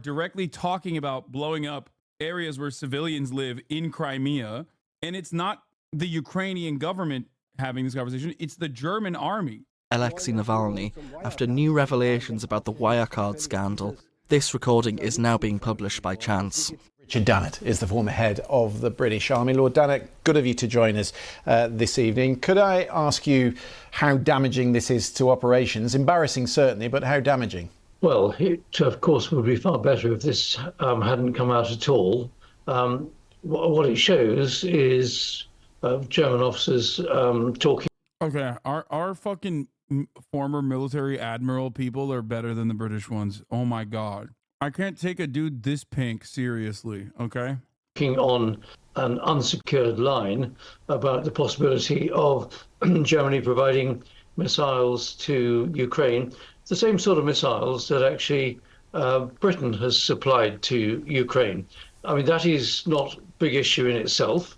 directly talking about blowing up areas where civilians live in Crimea. And it's not the Ukrainian government having this conversation. It's the German army. Alexei Navalny, after new revelations about the Wirecard scandal. This recording is now being published by chance. Richard Dannett is the former head of the British Army. Lord Dannett, good of you to join us this evening. Could I ask you how damaging this is to operations? Embarrassing, certainly, but how damaging? Well, it, of course, would be far better if this hadn't come out at all. What it shows is German officers talking. Okay, our fucking former military admiral people are better than the British ones. Oh my God. I can't take a dude this pink seriously, okay? On an unsecured line about the possibility of Germany providing missiles to Ukraine, the same sort of missiles that actually Britain has supplied to Ukraine. I mean, that is not a big issue in itself.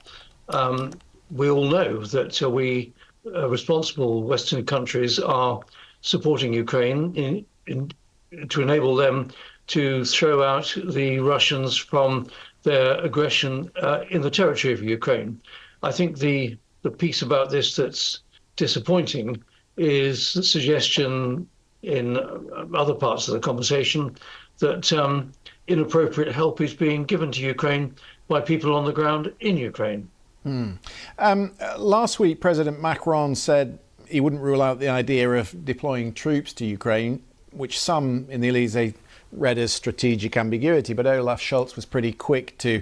We all know that we responsible Western countries are supporting Ukraine to enable them to throw out the Russians from their aggression in the territory of Ukraine. I think the piece about this that's disappointing is the suggestion in other parts of the conversation that inappropriate help is being given to Ukraine by people on the ground in Ukraine. Last week, President Macron said he wouldn't rule out the idea of deploying troops to Ukraine, which some in the Elysee read as strategic ambiguity. But Olaf Scholz was pretty quick to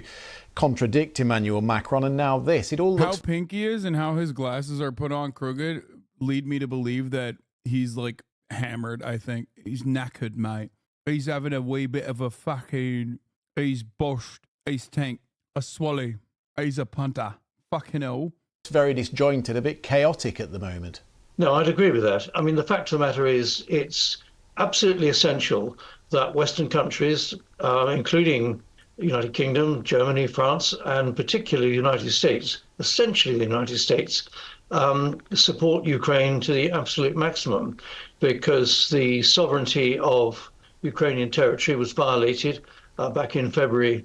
contradict Emmanuel Macron, and now this. It all looks... How pink he is and how his glasses are put on crooked lead me to believe that he's like hammered, I think. He's knackered, mate. He's having a wee bit of a fucking... He's boshed. He's tank. A swally. He's a punter. Fucking hell. It's very disjointed, a bit chaotic at the moment. No, I'd agree with that. I mean, the fact of the matter is it's absolutely essential that Western countries, including the United Kingdom, Germany, France, and particularly the United States, essentially the United States, support Ukraine to the absolute maximum, because the sovereignty of Ukrainian territory was violated back in February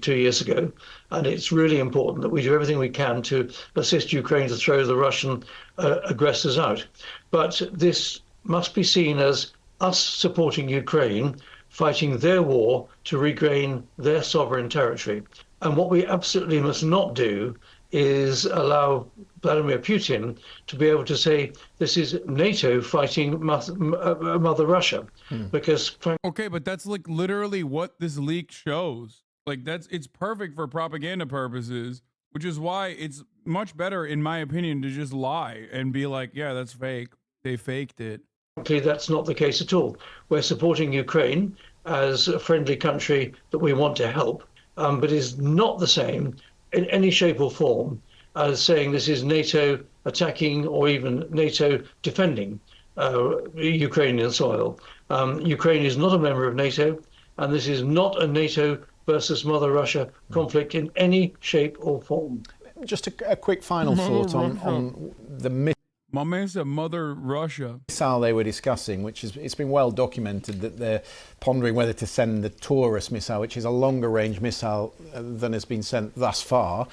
2 years ago. And it's really important that we do everything we can to assist Ukraine to throw the Russian aggressors out. But this must be seen as us supporting Ukraine, fighting their war to regain their sovereign territory. And what we absolutely must not do is allow Vladimir Putin to be able to say this is NATO fighting Mother Russia, because okay, but that's like literally what this leak shows. Like it's perfect for propaganda purposes, which is why it's much better, in my opinion, to just lie and be like, yeah, that's fake. They faked it. Frankly, that's not the case at all. We're supporting Ukraine as a friendly country that we want to help, but is not the same in any shape or form as saying this is NATO attacking or even NATO defending Ukrainian soil. Ukraine is not a member of NATO, and this is not a NATO versus Mother Russia conflict in any shape or form. Just a quick final thought on the my man said Mother Russia. Missile they were discussing, which is, it's been well documented that they're pondering whether to send the Taurus missile, which is a longer range missile than has been sent thus far.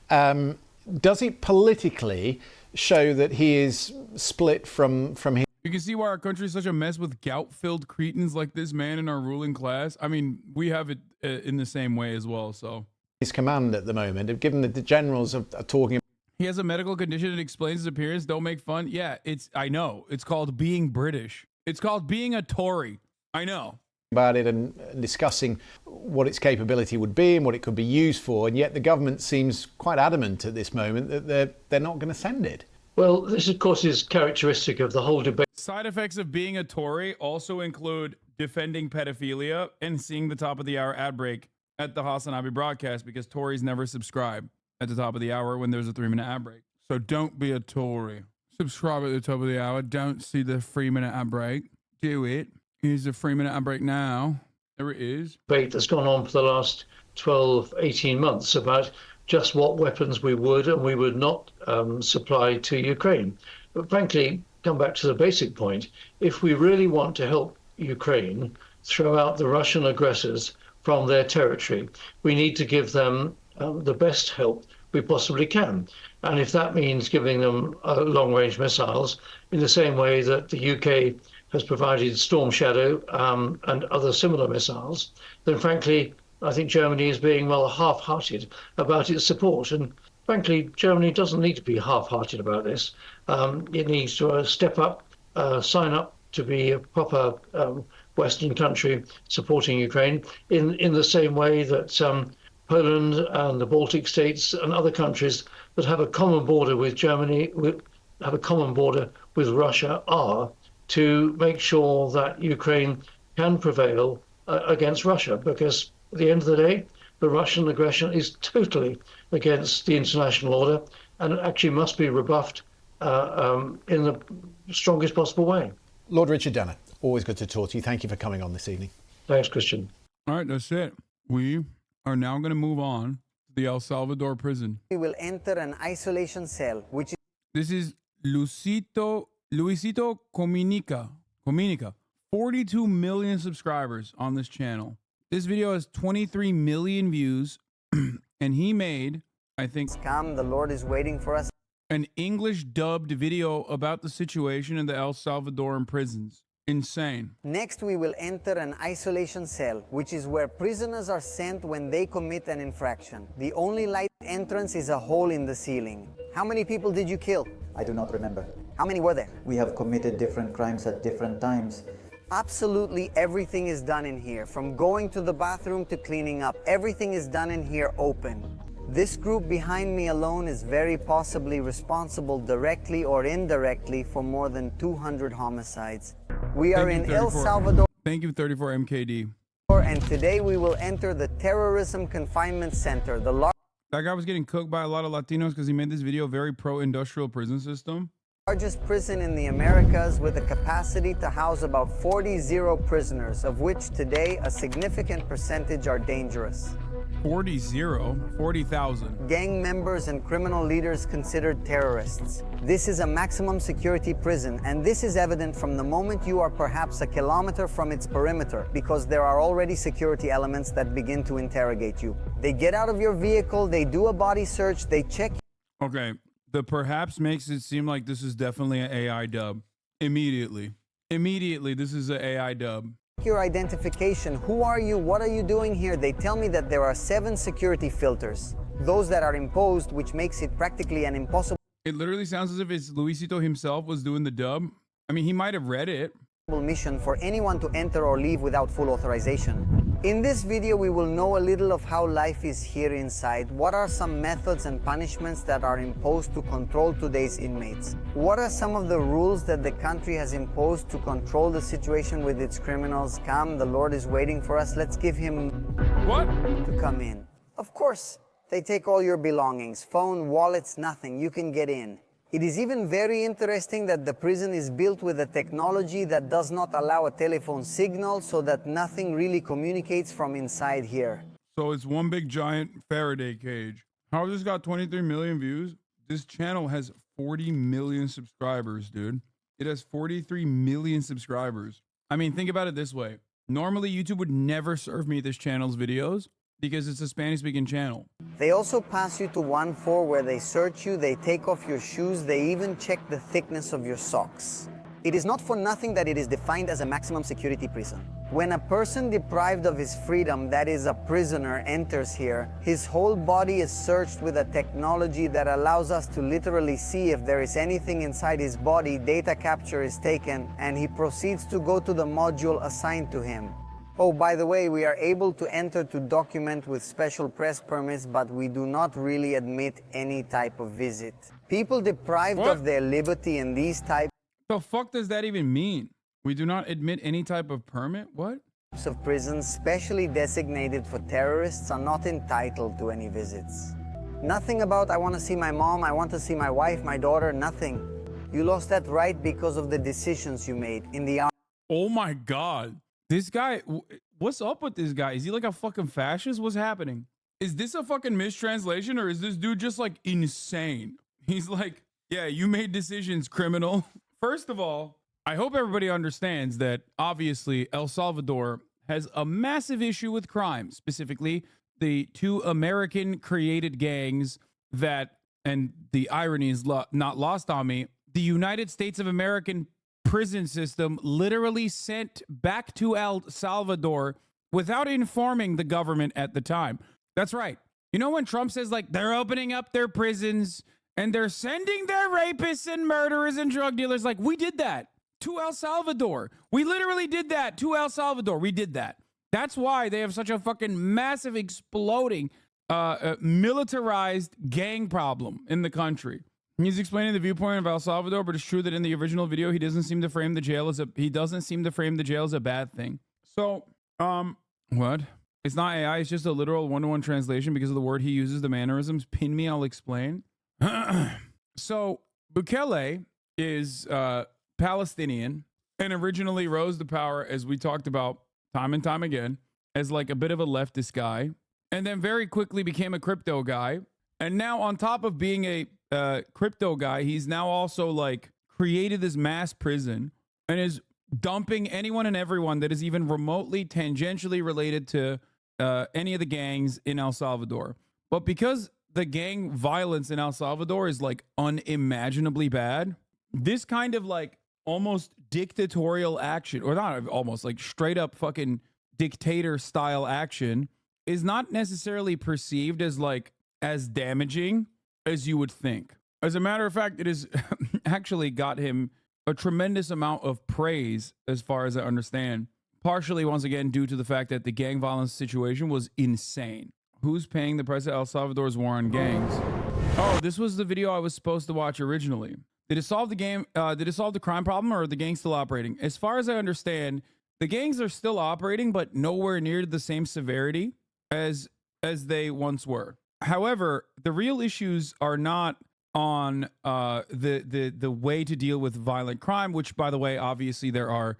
Does it politically show that he is split from his... You can see why our country is such a mess with gout-filled cretins like this man in our ruling class. I mean, we have it in the same way as well, so his command at the moment, given that the generals are talking. He has a medical condition and explains his appearance. Don't make fun. Yeah, I know. It's called being British. It's called being a Tory. I know. About it and discussing what its capability would be and what it could be used for, and yet the government seems quite adamant at this moment that they're not going to send it. Well, this, of course, is characteristic of the whole debate. Side effects of being a Tory also include defending pedophilia and seeing the top of the hour ad break at the HasanAbi broadcast, because Tories never subscribe at the top of the hour when there's a 3-minute ad break. So don't be a Tory. Subscribe at the top of the hour. Don't see the 3-minute ad break. Do it. Here's a 3-minute ad break now. There it is. Debate that's gone on for the last 12, 18 months about just what weapons we would and we would not supply to Ukraine. But frankly, come back to the basic point. If we really want to help Ukraine throw out the Russian aggressors from their territory, we need to give them the best help we possibly can. And if that means giving them long-range missiles in the same way that the UK has provided Storm Shadow and other similar missiles, then frankly, I think Germany is being rather half-hearted about its support. And frankly, Germany doesn't need to be half-hearted about this. It needs to step up, sign up to be a proper Western country supporting Ukraine in the same way that Poland and the Baltic states and other countries that have a common border with Germany, have a common border with Russia, are, to make sure that Ukraine can prevail against Russia. Because at the end of the day, the Russian aggression is totally against the international order and actually must be rebuffed in the strongest possible way. Lord Richard Denner, always good to talk to you. Thank you for coming on this evening. Thanks, Christian. All right, that's it. We are now going to move on to the El Salvador prison. We will enter an isolation cell, which is... This is Luisito Comunica. 42 million subscribers on this channel. This video has 23 million views, and he made, I think... Come, the Lord is waiting for us. An English dubbed video about the situation in the El Salvadoran prisons. Insane. Next, we will enter an isolation cell, which is where prisoners are sent when they commit an infraction. The only light entrance is a hole in the ceiling. How many people did you kill? I do not remember. How many were there? We have committed different crimes at different times. Absolutely everything is done in here, from going to the bathroom to cleaning up. Everything is done in here open. This group behind me alone is very possibly responsible directly or indirectly for more than 200 homicides. We are in El Salvador. Thank you, 34 MKD. And today we will enter the Terrorism Confinement Center. That guy was getting cooked by a lot of Latinos because he made this video very pro-industrial prison system. Largest prison in the Americas, with a capacity to house about 40 prisoners, of which today a significant percentage are dangerous. 40,000. Gang members and criminal leaders considered terrorists. This is a maximum security prison, and this is evident from the moment you are perhaps a kilometer from its perimeter, because there are already security elements that begin to interrogate you. They get out of your vehicle, they do a body search, they check. Okay, the perhaps makes it seem like this is definitely an AI dub. Immediately, this is an AI dub. Your identification. Who are you? What are you doing here? They tell me that there are 7 security filters, those that are imposed, which makes it practically an impossible. It literally sounds as if it's Luisito himself was doing the dub. I mean, he might have read it. Mission for anyone to enter or leave without full authorization. In this video, we will know a little of how life is here inside. What are some methods and punishments that are imposed to control today's inmates? What are some of the rules that the country has imposed to control the situation with its criminals? Come, the Lord is waiting for us. Let's give him to come in. Of course, they take all your belongings, phone, wallets, nothing. You can get in. It is even very interesting that the prison is built with a technology that does not allow a telephone signal, so that nothing really communicates from inside here. So it's one big giant Faraday cage. How has this got 23 million views? This channel has 40 million subscribers, dude. It has 43 million subscribers. I mean, think about it this way. Normally, YouTube would never serve me this channel's videos because it's a Spanish-speaking channel. They also pass you to one floor where they search you, they take off your shoes, they even check the thickness of your socks. It is not for nothing that it is defined as a maximum security prison. When a person deprived of his freedom, that is a prisoner, enters here, his whole body is searched with a technology that allows us to literally see if there is anything inside his body. Data capture is taken, and he proceeds to go to the module assigned to him. Oh, by the way, we are able to enter to document with special press permits, but we do not really admit any type of visit. People deprived of their liberty in these types The fuck does that even mean? We do not admit any type of permit? What? of prisons specially designated for terrorists are not entitled to any visits. Nothing about I want to see my mom, I want to see my wife, my daughter, nothing. You lost that right because of the decisions you made in the army. Oh my God. This guy, what's up with this guy? Is he like a fucking fascist? What's happening? Is this a fucking mistranslation, or is this dude just like insane? He's like, yeah, you made decisions, criminal. First of all, I hope everybody understands that obviously El Salvador has a massive issue with crime, specifically the two American created gangs that, and the irony is not lost on me, the United States of American prison system literally sent back to El Salvador without informing the government at the time. That's right. You know when Trump says like they're opening up their prisons and they're sending their rapists and murderers and drug dealers, like we did that to El Salvador. We literally did that to El Salvador. We did that. That's why they have such a fucking massive exploding militarized gang problem in the country. He's explaining the viewpoint of El Salvador, but it's true that in the original video, he doesn't seem to frame the jail as a bad thing. So, what? It's not AI. It's just a literal one-to-one translation because of the word he uses, the mannerisms. Pin me, I'll explain. So, Bukele is Palestinian and originally rose to power, as we talked about time and time again, as like a bit of a leftist guy, and then very quickly became a crypto guy. And now on top of being a crypto guy, he's now also like created this mass prison and is dumping anyone and everyone that is even remotely tangentially related to any of the gangs in El Salvador. But because the gang violence in El Salvador is like unimaginably bad, this kind of like almost dictatorial action, or not almost, like straight up fucking dictator style action, is not necessarily perceived as like as damaging as you would think. As a matter of fact, it has actually got him a tremendous amount of praise, as far as I understand, partially once again due to the fact that the gang violence situation was insane. Who's paying the price of El Salvador's war on gangs? Oh, this was the video I was supposed to watch originally. Did it solve the game? Did it solve the crime problem, or are the gangs still operating? As far as I understand, the gangs are still operating, but nowhere near the same severity as they once were. However, the real issues are not on the way to deal with violent crime, which, by the way, obviously there are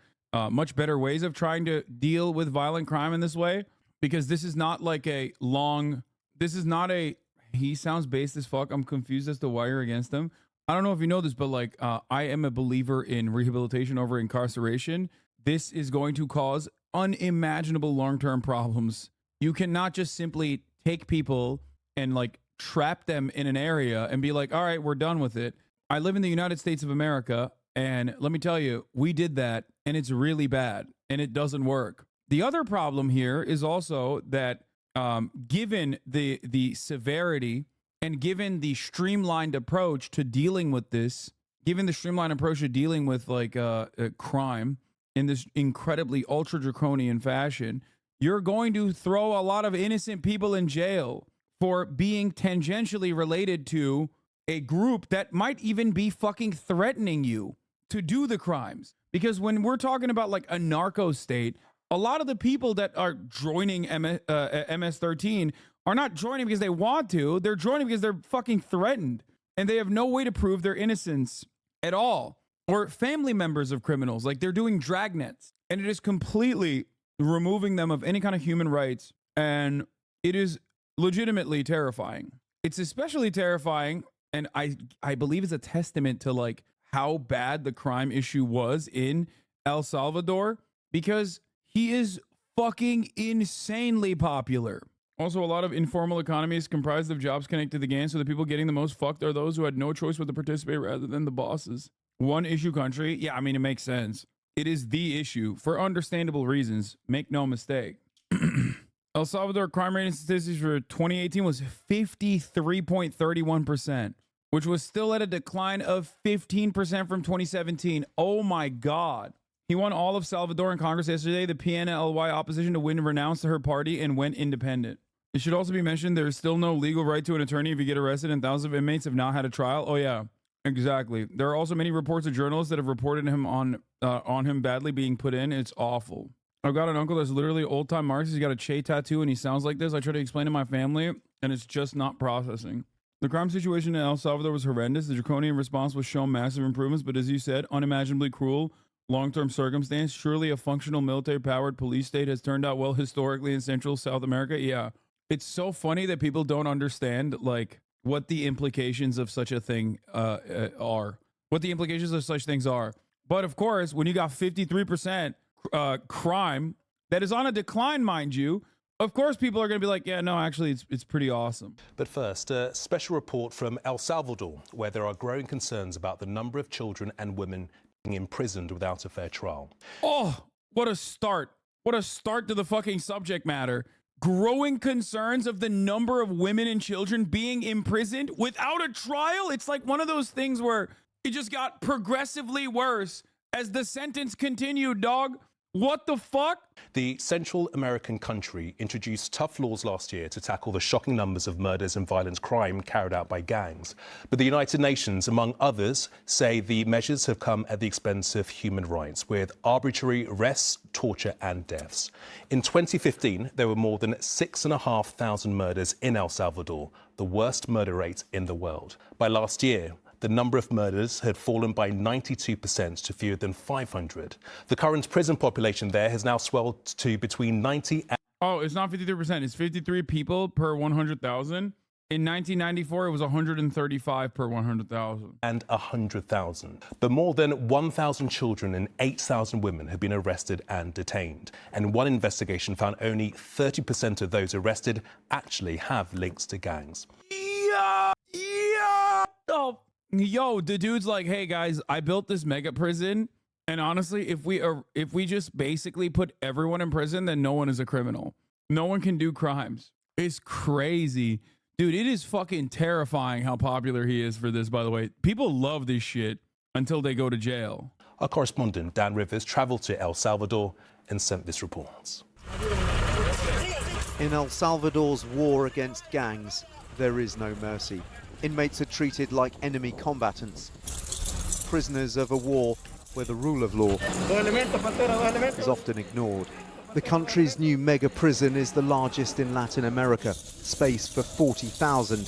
much better ways of trying to deal with violent crime in this way, because this is not like a long, this is not a, he sounds based as fuck. I'm confused as to why you're against him. I don't know if you know this, but like I am a believer in rehabilitation over incarceration. This is going to cause unimaginable long-term problems. You cannot just simply take people and like trap them in an area and be like, all right, we're done with it. I live in the United States of America, and let me tell you, we did that, and it's really bad, and it doesn't work. The other problem here is also that given the severity and given the streamlined approach to dealing with this, given the streamlined approach to dealing with like crime in this incredibly ultra draconian fashion, you're going to throw a lot of innocent people in jail for being tangentially related to a group that might even be fucking threatening you to do the crimes. Because when we're talking about like a narco state, a lot of the people that are joining MS-13 are not joining because they want to. They're joining because they're fucking threatened, and they have no way to prove their innocence at all. Or family members of criminals, like they're doing dragnets, and it is completely removing them of any kind of human rights, and it is legitimately terrifying. It's especially terrifying, and I believe it's a testament to like how bad the crime issue was in El Salvador, because he is fucking insanely popular. Also, a lot of informal economies comprised of jobs connected to the gang, so the people getting the most fucked are those who had no choice but to participate rather than the bosses. One issue country. Yeah, I mean, it makes sense. It is the issue for understandable reasons. Make no mistake. El Salvador crime rate statistics for 2018 was 53.31%, which was still at a decline of 15% from 2017. Oh my God. He won all of Salvador in Congress yesterday. The PNLY opposition to win renounced her party and went independent. It should also be mentioned there is still no legal right to an attorney if you get arrested, and thousands of inmates have not had a trial. Oh yeah, exactly. There are also many reports of journalists that have reported him on him badly being put in. It's awful. I've got an uncle that's literally old-time Marxist. He's got a Che tattoo and he sounds like this. I try to explain to my family and it's just not processing. The crime situation in El Salvador was horrendous. The draconian response was shown massive improvements, but as you said, unimaginably cruel long-term circumstance. Surely a functional military-powered police state has turned out well historically in Central South America. Yeah. It's so funny that people don't understand like what the implications of such a thing are. What the implications of such things are. But of course, when you got 53% crime that is on a decline, mind you, of course people are going to be like, yeah, no, actually it's pretty awesome. But first, a special report from El Salvador, where there are growing concerns about the number of children and women being imprisoned without a fair trial. Oh, what a start. What a start to the fucking subject matter. Growing concerns of the number of women and children being imprisoned without a trial. It's like one of those things where it just got progressively worse as the sentence continued, dog. What the fuck? The Central American country introduced tough laws last year to tackle the shocking numbers of murders and violent crime carried out by gangs. But the United Nations, among others, say the measures have come at the expense of human rights, with arbitrary arrests, torture and deaths. In 2015, there were more than 6,500 murders in El Salvador, the worst murder rate in the world. By last year, the number of murders had fallen by 92% to fewer than 500. The current prison population there has now swelled to between 90 and... Oh, it's not 53%. It's 53 people per 100,000. In 1994, it was 135 per 100,000. And 100,000. But more than 1,000 children and 8,000 women have been arrested and detained. And one investigation found only 30% of those arrested actually have links to gangs. Yeah. Oh. Yo, the dude's like, hey guys, I built this mega prison, and honestly, if we just basically put everyone in prison, then no one is a criminal. No one can do crimes. It's crazy. Dude, it is fucking terrifying how popular he is for this, by the way. People love this shit until they go to jail. Our correspondent, Dan Rivers, traveled to El Salvador and sent this report. In El Salvador's war against gangs, there is no mercy. Inmates are treated like enemy combatants, prisoners of a war where the rule of law is often ignored. The country's new mega prison is the largest in Latin America, space for 40,000.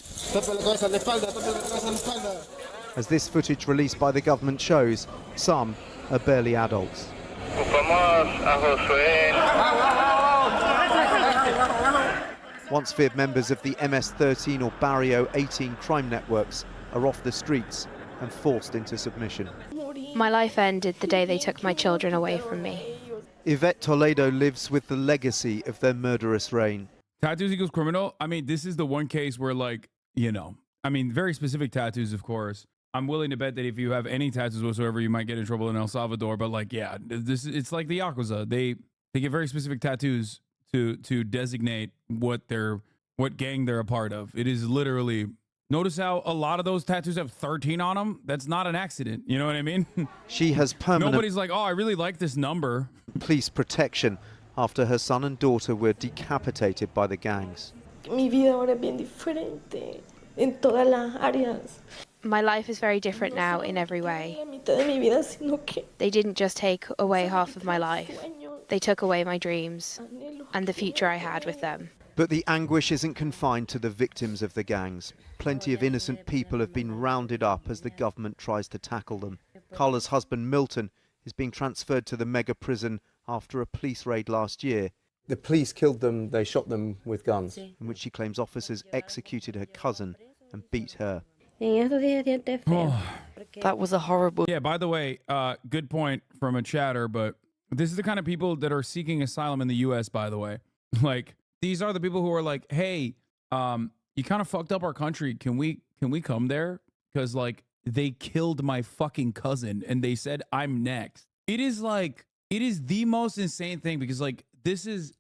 As this footage released by the government shows, some are barely adults. Once feared members of the MS-13 or Barrio 18 crime networks are off the streets and forced into submission. My life ended the day they took my children away from me. Yvette Toledo lives with the legacy of their murderous reign. Tattoos equals criminal? I mean, this is the one case where, like, you know, I mean, very specific tattoos, of course. I'm willing to bet that if you have any tattoos whatsoever, you might get in trouble in El Salvador. But, like, yeah, it's like the Yakuza. They get very specific tattoos to designate what gang they're a part of. It is literally, notice how a lot of those tattoos have 13 on them. That's not an accident. You know what I mean? She has permanent... Nobody's like, oh, I really like this number. ...police protection after her son and daughter were decapitated by the gangs. Mi vida ahora es bien diferente en todas las áreas. My life is very different now in every way. They didn't just take away half of my life. They took away my dreams and the future I had with them. But the anguish isn't confined to the victims of the gangs. Plenty of innocent people have been rounded up as the government tries to tackle them. Carla's husband, Milton, is being transferred to the mega prison after a police raid last year. The police killed them, they shot them with guns. In which she claims officers executed her cousin and beat her. Oh, that was a horrible... Yeah, by the way, good point from a chatter, but this is the kind of people that are seeking asylum in the U.S., by the way. Like, these are the people who are like, hey, you kind of fucked up our country. Can we come there? Because, like, they killed my fucking cousin and they said I'm next. It is the most insane thing because like this is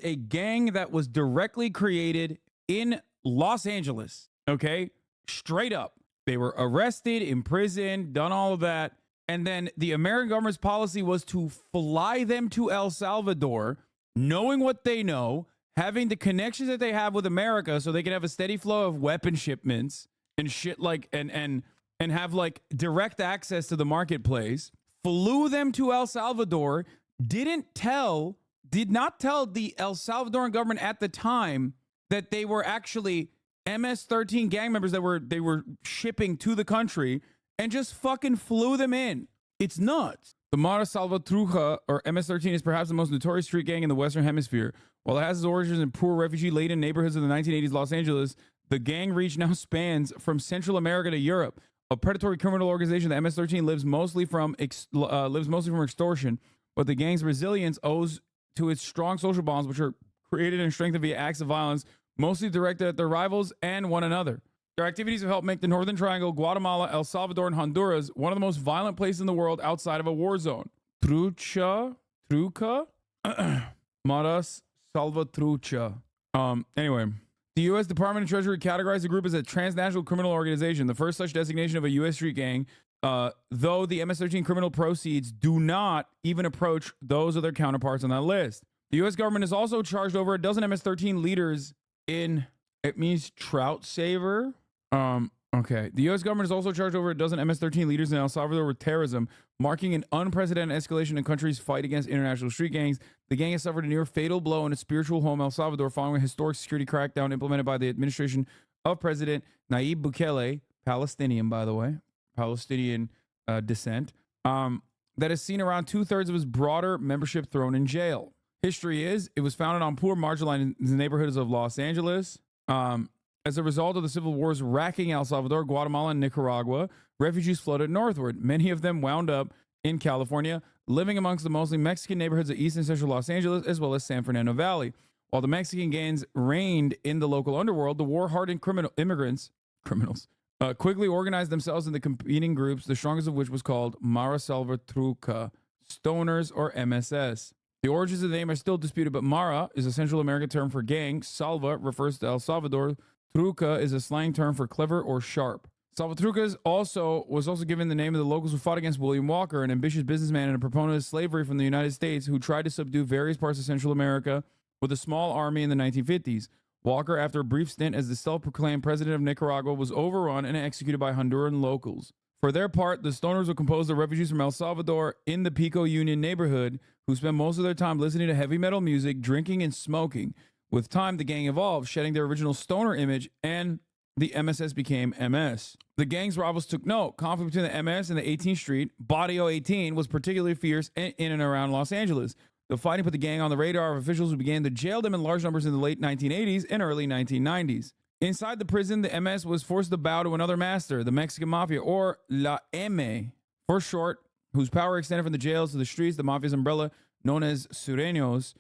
a gang that was directly created in Los Angeles, okay? Straight up. They were arrested, imprisoned, done all of that. And then the American government's policy was to fly them to El Salvador, knowing what they know, having the connections that they have with America so they can have a steady flow of weapon shipments and shit like and have like direct access to the marketplace. Flew them to El Salvador, did not tell the El Salvadoran government at the time that they were actually MS-13 gang members that they were shipping to the country, and just fucking flew them in. It's nuts. The Mara Salvatrucha, or MS-13, is perhaps the most notorious street gang in the Western Hemisphere. While it has its origins in poor, refugee-laden neighborhoods of the 1980s Los Angeles, the gang reach now spans from Central America to Europe. A predatory criminal organization, the MS-13 lives mostly from extortion, but the gang's resilience owes to its strong social bonds, which are created and strengthened via acts of violence, mostly directed at their rivals and one another. Their activities have helped make the Northern Triangle, Guatemala, El Salvador, and Honduras one of the most violent places in the world outside of a war zone. Trucha? Maras Salvatrucha. Anyway, the U.S. Department of Treasury categorized the group as a transnational criminal organization, the first such designation of a U.S. street gang, though the MS-13 criminal proceeds do not even approach those of their counterparts on that list. The U.S. government has also charged over a dozen MS-13 leaders in, it means trout saver. Okay. The U.S. government has also charged over a dozen MS-13 leaders in El Salvador with terrorism, marking an unprecedented escalation in the country's fight against international street gangs. The gang has suffered a near fatal blow in its spiritual home, El Salvador, following a historic security crackdown implemented by the administration of President Nayib Bukele, Palestinian, by the way, Palestinian descent, that has seen around 2/3 of his broader membership thrown in jail. History is, it was founded on poor, marginalized neighborhoods of Los Angeles. As a result of the civil wars racking El Salvador, Guatemala, and Nicaragua, refugees flooded northward. Many of them wound up in California, living amongst the mostly Mexican neighborhoods of East and Central Los Angeles, as well as San Fernando Valley. While the Mexican gangs reigned in the local underworld, the war-hardened criminals quickly organized themselves into competing groups, the strongest of which was called Mara Salvatrucha, Stoners, or MSS. The origins of the name are still disputed, but Mara is a Central American term for gang. Salva refers to El Salvador. Truca is a slang term for clever or sharp. Salvatrucha was also given the name of the locals who fought against William Walker, an ambitious businessman and a proponent of slavery from the United States who tried to subdue various parts of Central America with a small army in the 1950s. Walker, after a brief stint as the self-proclaimed president of Nicaragua, was overrun and executed by Honduran locals. For their part, the Stoners were composed of refugees from El Salvador in the Pico Union neighborhood who spent most of their time listening to heavy metal music, drinking, and smoking. With time, the gang evolved, shedding their original stoner image, and the MSS became MS. The gang's rivals took note. Conflict between the MS and the 18th Street, Barrio 18, was particularly fierce in and around Los Angeles. The fighting put the gang on the radar of officials who began to jail them in large numbers in the late 1980s and early 1990s. Inside the prison, the MS was forced to bow to another master, the Mexican Mafia, or La M, for short, whose power extended from the jails to the streets. The Mafia's umbrella, known as Sureños,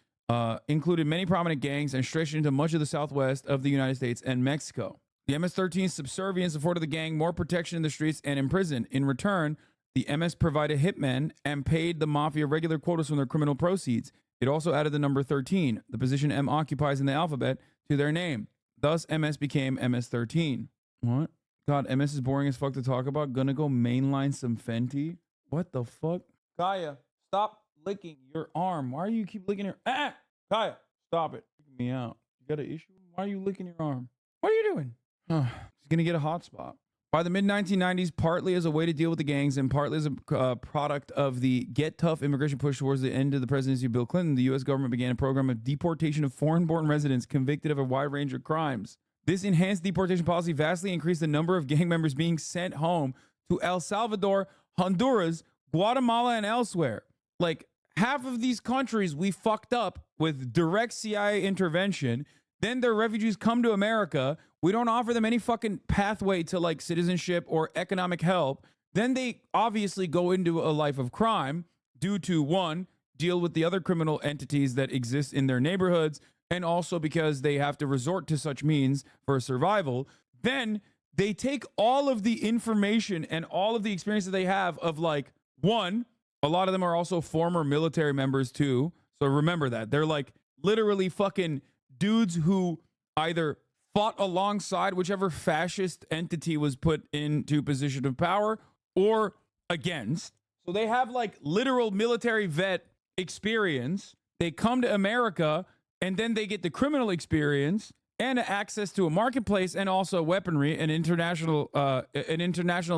included many prominent gangs and stretched into much of the southwest of the United States and Mexico. The MS-13's subservience afforded the gang more protection in the streets and in prison. In return, the MS provided hitmen and paid the Mafia regular quotas from their criminal proceeds. It also added the number 13, the position M occupies in the alphabet, to their name. Thus, MS became MS-13. What? God, MS is boring as fuck to talk about. Gonna go mainline some Fenty? What the fuck? Kaya, stop licking your arm. Why do you keep licking your... Kaya, stop it. Freaking me out. You got an issue? Why are you licking your arm? What are you doing? He's gonna get a hot spot. By the mid-1990s, partly as a way to deal with the gangs and partly as a product of the get tough immigration push towards the end of the presidency of Bill Clinton, the U.S. government began a program of deportation of foreign-born residents convicted of a wide range of crimes. This enhanced deportation policy vastly increased the number of gang members being sent home to El Salvador, Honduras, Guatemala, and elsewhere. Like, half of these countries we fucked up with direct CIA intervention. Then their refugees come to America. We don't offer them any fucking pathway to like citizenship or economic help. Then they obviously go into a life of crime due to, one, deal with the other criminal entities that exist in their neighborhoods, and also because they have to resort to such means for survival. Then they take all of the information and all of the experience that they have of like, one, a lot of them are also former military members too. So remember that. They're like literally fucking dudes who either fought alongside whichever fascist entity was put into position of power or against. So they have like literal military vet experience. They come to America and then they get the criminal experience and access to a marketplace and also weaponry, an international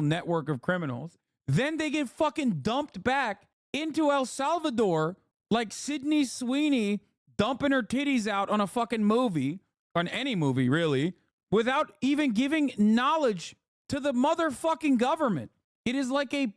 network of criminals. Then they get fucking dumped back into El Salvador like Sydney Sweeney dumping her titties out on a fucking movie, on any movie really, without even giving knowledge to the motherfucking government. It is like it's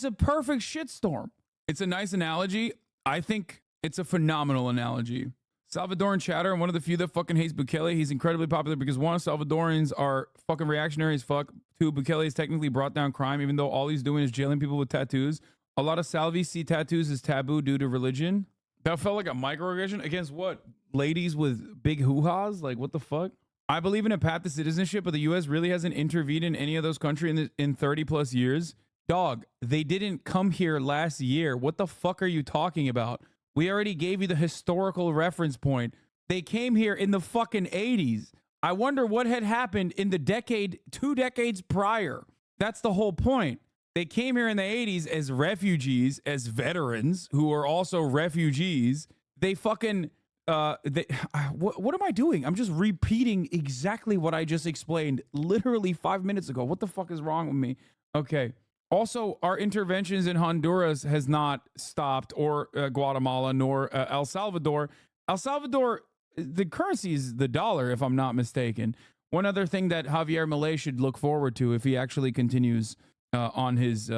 a perfect shitstorm. It's a nice analogy. I think it's a phenomenal analogy. Salvadoran chatter, and one of the few that fucking hates Bukele. He's incredibly popular because one, Salvadorans are fucking reactionary as fuck. Two, Bukele has technically brought down crime, even though all he's doing is jailing people with tattoos. A lot of Salvis see tattoos as taboo due to religion. That felt like a microaggression against what? Ladies with big hoo-has? Like, what the fuck? I believe in a path to citizenship, but the U.S. really hasn't intervened in any of those countries in 30 plus years. Dog, they didn't come here last year. What the fuck are you talking about? We already gave you the historical reference point. They came here in the fucking 80s. I wonder what had happened in the 2 decades prior. That's the whole point. They came here in the 80s as refugees, as veterans who are also refugees. They fucking, what am I doing? I'm just repeating exactly what I just explained literally 5 minutes ago. What the fuck is wrong with me? Okay. Also, our interventions in Honduras has not stopped, or Guatemala, nor El Salvador. El Salvador, the currency is the dollar, if I'm not mistaken. One other thing that Javier Milei should look forward to if he actually continues on his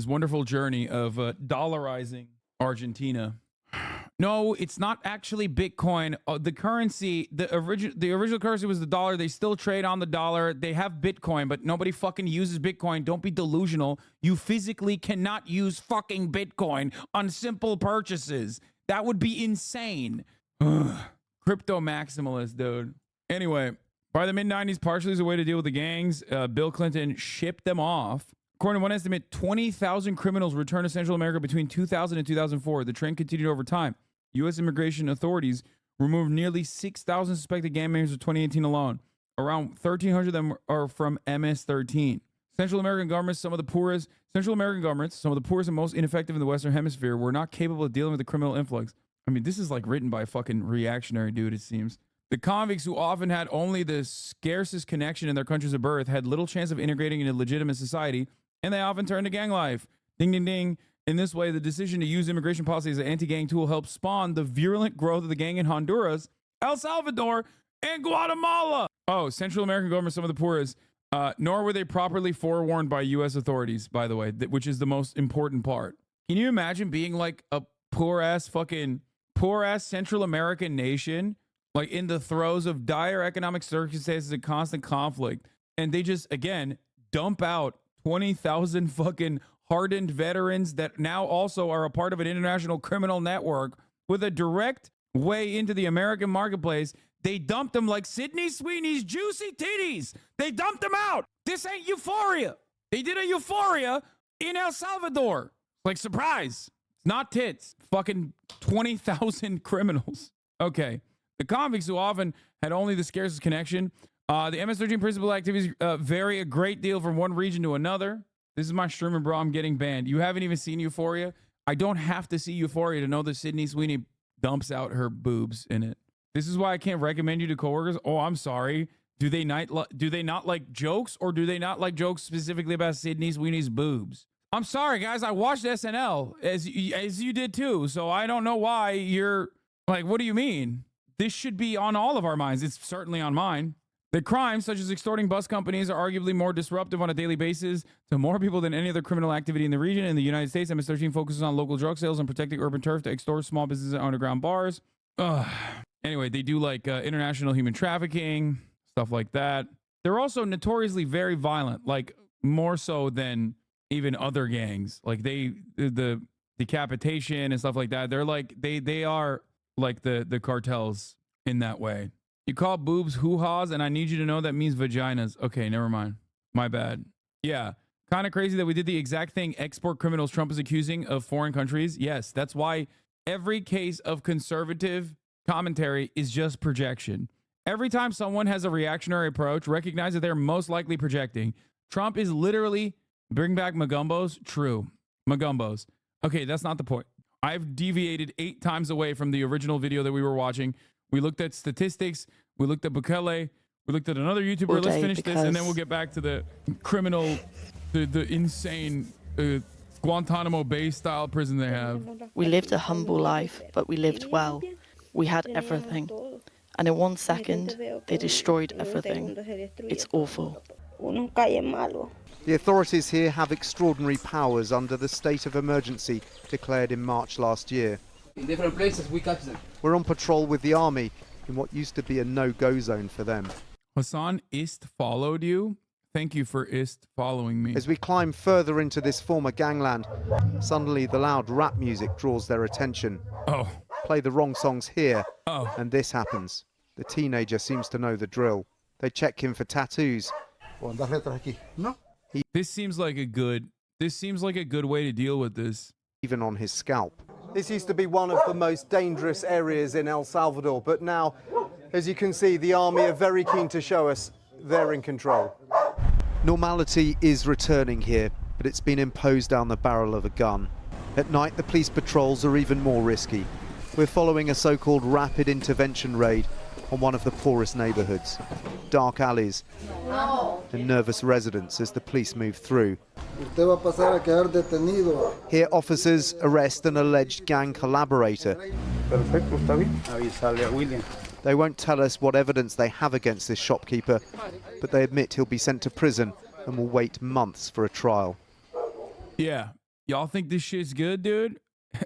wonderful journey of dollarizing Argentina. No, it's not actually Bitcoin. The currency, the original currency was the dollar. They still trade on the dollar. They have Bitcoin, but nobody fucking uses Bitcoin. Don't be delusional. You physically cannot use fucking Bitcoin on simple purchases. That would be insane. Ugh. Crypto maximalist, dude. Anyway, by the mid-90s, partially as a way to deal with the gangs, Bill Clinton shipped them off. According to one estimate, 20,000 criminals returned to Central America between 2000 and 2004. The trend continued over time. U.S. immigration authorities removed nearly 6,000 suspected gang members in 2018 alone. Around 1,300 of them are from MS-13. Central American governments, some of the poorest and most ineffective in the Western Hemisphere, were not capable of dealing with the criminal influx. I mean, this is like written by a fucking reactionary dude, it seems. The convicts, who often had only the scarcest connection in their countries of birth, had little chance of integrating into legitimate society, and they often turned to gang life. Ding, ding, ding. In this way, the decision to use immigration policy as an anti-gang tool helped spawn the virulent growth of the gang in Honduras, El Salvador, and Guatemala. Oh, Central American government, some of the poorest. Nor were they properly forewarned by U.S. authorities, by the way, which is the most important part. Can you imagine being like a poor-ass Central American nation, like in the throes of dire economic circumstances and constant conflict, and they just, again, dump out 20,000 fucking hardened veterans that now also are a part of an international criminal network with a direct way into the American marketplace. They dumped them like Sydney Sweeney's juicy titties. They dumped them out. This ain't Euphoria. They did a Euphoria in El Salvador. Like, surprise. It's not tits. Fucking 20,000 criminals. Okay. The convicts, who often had only the scarcest connection, the MS-13 principal activities vary a great deal from one region to another. This is my streamer, bro. I'm getting banned. You haven't even seen Euphoria? I don't have to see Euphoria to know that Sydney Sweeney dumps out her boobs in it. This is why I can't recommend you to coworkers. Oh, I'm sorry. Do they not like jokes, or do they not like jokes specifically about Sydney Sweeney's boobs? I'm sorry, guys. I watched SNL as you did too. So I don't know why you're like, what do you mean? This should be on all of our minds. It's certainly on mine. The crimes, such as extorting bus companies, are arguably more disruptive on a daily basis to more people than any other criminal activity in the region. In the United States, MS-13 focuses on local drug sales and protecting urban turf to extort small businesses and underground bars. Anyway, they do like international human trafficking, stuff like that. They're also notoriously very violent, like more so than even other gangs. Like the decapitation and stuff like that. They're like, they are like the cartels in that way. You call boobs hoo-haws, and I need you to know that means vaginas. Okay, never mind. My bad. Yeah. Kind of crazy that we did the exact thing export criminals Trump is accusing of foreign countries. Yes, that's why every case of conservative commentary is just projection. Every time someone has a reactionary approach, recognize that they're most likely projecting. Trump is literally bring back Magumbos. True. Magumbos. Okay, that's not the point. I've deviated 8 times away from the original video that we were watching. We looked at statistics. We looked at Bukele. We looked at another YouTuber. Let's finish this, and then we'll get back to the criminal, the insane Guantanamo Bay style prison they have. We lived a humble life, but we lived well. We had everything. And in 1 second, they destroyed everything. It's awful. The authorities here have extraordinary powers under the state of emergency declared in March last year. In different places, we catch them. We're on patrol with the army in what used to be a no-go zone for them. Hassan Ist followed you. Thank you for Ist following me. As we climb further into this former gangland, suddenly the loud rap music draws their attention. Oh. Play the wrong songs here, and this happens. The teenager seems to know the drill. They check him for tattoos. This seems like a good way to deal with this. Even on his scalp. This used to be one of the most dangerous areas in El Salvador, but now, as you can see, the army are very keen to show us they're in control. Normality is returning here, but it's been imposed down the barrel of a gun. At night, the police patrols are even more risky. We're following a so-called rapid intervention raid on one of the poorest neighbourhoods. Dark alleys and nervous residents as the police move through. Here, officers arrest an alleged gang collaborator. They won't tell us what evidence they have against this shopkeeper, but they admit he'll be sent to prison and will wait months for a trial. Yeah. Y'all think this shit's good, dude?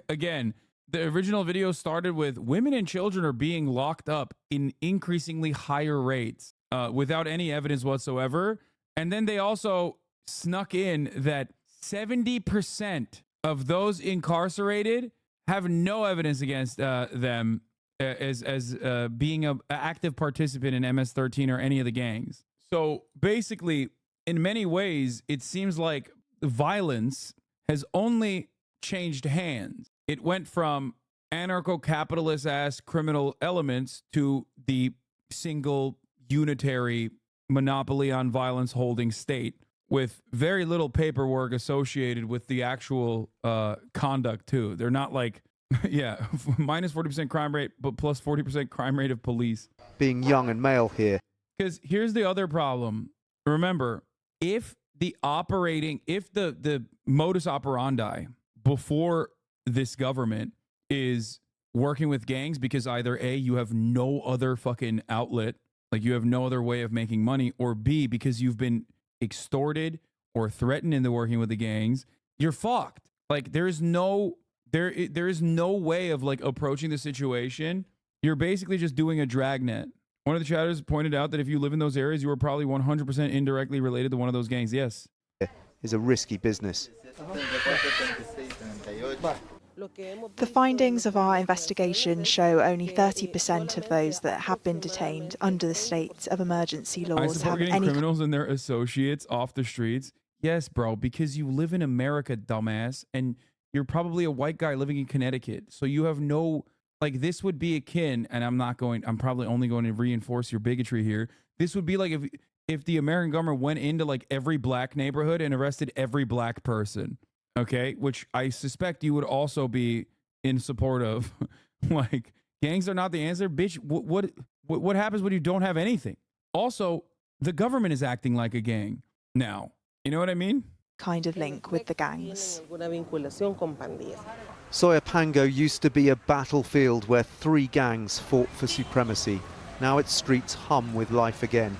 Again, the original video started with women and children are being locked up in increasingly higher rates without any evidence whatsoever. And then they also snuck in that 70% of those incarcerated have no evidence against them as being an active participant in MS-13 or any of the gangs. So basically, in many ways, it seems like violence has only changed hands. It went from anarcho-capitalist-ass criminal elements to the single unitary monopoly on violence holding state with very little paperwork associated with the actual conduct too. They're not like, yeah, minus 40% crime rate, but plus 40% crime rate of police. Being young and male here. Because here's the other problem. Remember, if the modus operandi before this government is working with gangs because either A, you have no other fucking outlet, like you have no other way of making money, or B, because you've been extorted or threatened into working with the gangs, you're fucked. Like there is no way of like approaching the situation. You're basically just doing a dragnet. One of the chatters pointed out that if you live in those areas, you are probably 100% indirectly related to one of those gangs. Yes. Is a risky business. The findings of our investigation show only 30% of those that have been detained under the state of emergency I laws support have getting any criminals and their associates off the streets. Yes, bro, because you live in America, dumbass, and you're probably a white guy living in Connecticut. So you have no, like, this would be akin, and I'm probably only going to reinforce your bigotry here. This would be like if the American government went into like every black neighborhood and arrested every black person. Okay, which I suspect you would also be in support of. Like, gangs are not the answer, bitch. What happens when you don't have anything? Also, the government is acting like a gang now. You know what I mean? kind of link with the gangs. Soyapango used to be a battlefield where 3 gangs fought for supremacy. Now its streets hum with life again.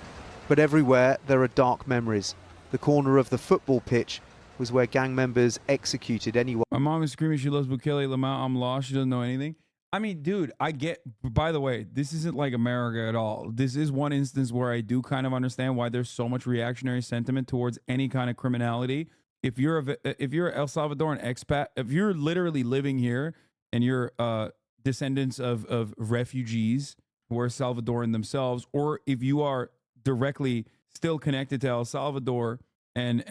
But everywhere there are dark memories. The corner of the football pitch was where gang members executed anyone. My mom is screaming she loves Bukele Lamau. I'm lost. She doesn't know anything. I mean, dude, I get, by the way, this isn't like America at all. This is one instance where I do kind of understand why there's so much reactionary sentiment towards any kind of criminality. If you're El Salvadoran expat, if you're literally living here and you're descendants of refugees who are Salvadoran themselves, or if you are directly still connected to El Salvador and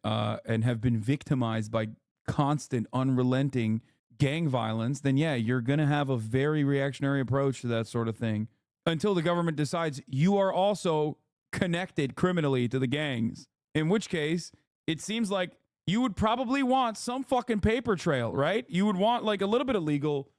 have been victimized by constant, unrelenting gang violence, then yeah, you're going to have a very reactionary approach to that sort of thing until the government decides you are also connected criminally to the gangs, in which case it seems like you would probably want some fucking paper trail, right? You would want like a little bit of legal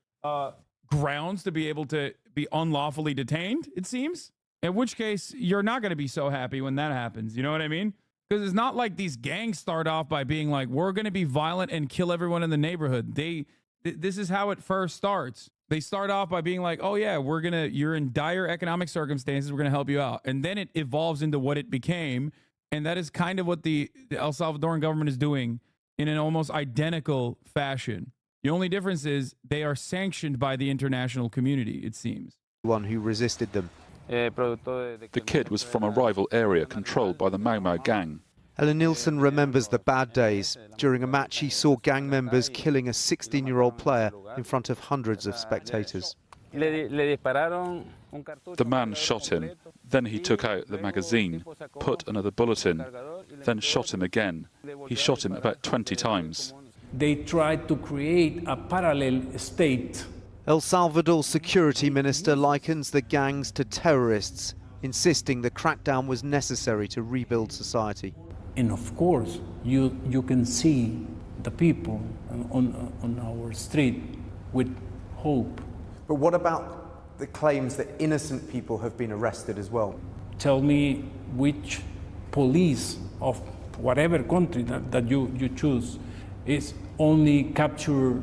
grounds to be able to be unlawfully detained, it seems. In which case, you're not going to be so happy when that happens. You know what I mean? Because it's not like these gangs start off by being like, we're going to be violent and kill everyone in the neighborhood. This is how it first starts. They start off by being like, oh yeah, you're in dire economic circumstances. We're going to help you out. And then it evolves into what it became. And that is kind of what the El Salvadoran government is doing in an almost identical fashion. The only difference is they are sanctioned by the international community, it seems. One who resisted them. The kid was from a rival area controlled by the Mau Mau gang. Ellen Nielsen remembers the bad days. During a match, he saw gang members killing a 16-year-old player in front of hundreds of spectators. The man shot him, then he took out the magazine, put another bullet in, then shot him again. He shot him about 20 times. They tried to create a parallel state. El Salvador's security minister likens the gangs to terrorists, insisting the crackdown was necessary to rebuild society. And of course, you can see the people on our street with hope. But what about the claims that innocent people have been arrested as well? Tell me which police of whatever country that you choose is only capture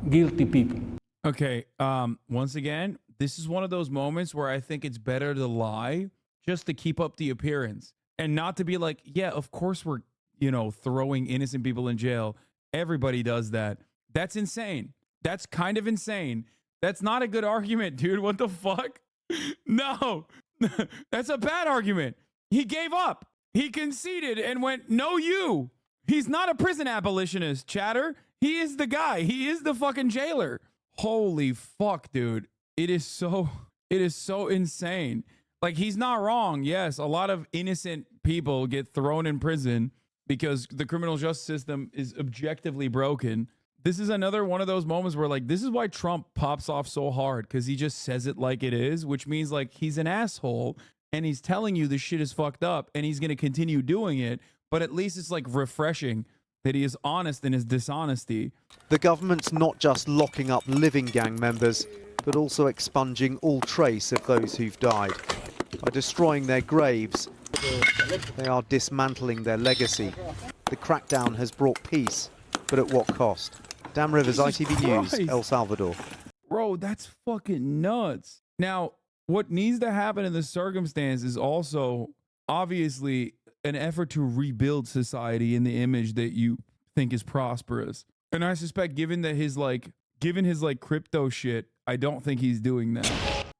guilty people. Okay, once again, this is one of those moments where I think it's better to lie just to keep up the appearance and not to be like, yeah, of course we're, throwing innocent people in jail. Everybody does that. That's insane. That's kind of insane. That's not a good argument, dude. What the fuck? No, that's a bad argument. He gave up. He conceded and went, no, you. He's not a prison abolitionist, chatter. He is the guy. He is the fucking jailer. Holy fuck, dude. It is so insane. Like, he's not wrong. Yes, a lot of innocent people get thrown in prison because the criminal justice system is objectively broken. This is another one of those moments where, like, this is why Trump pops off so hard, because he just says it like it is, which means, like, he's an asshole and he's telling you this shit is fucked up and he's going to continue doing it. But at least it's, like, refreshing that he is honest in his dishonesty. The government's not just locking up living gang members, but also expunging all trace of those who've died. By destroying their graves, they are dismantling their legacy. The crackdown has brought peace, but at what cost? Dan Rivers, ITV News, El Salvador. Bro, that's fucking nuts. Now, what needs to happen in this circumstance is also obviously an effort to rebuild society in the image that you think is prosperous. And I suspect given his crypto shit, I don't think he's doing that.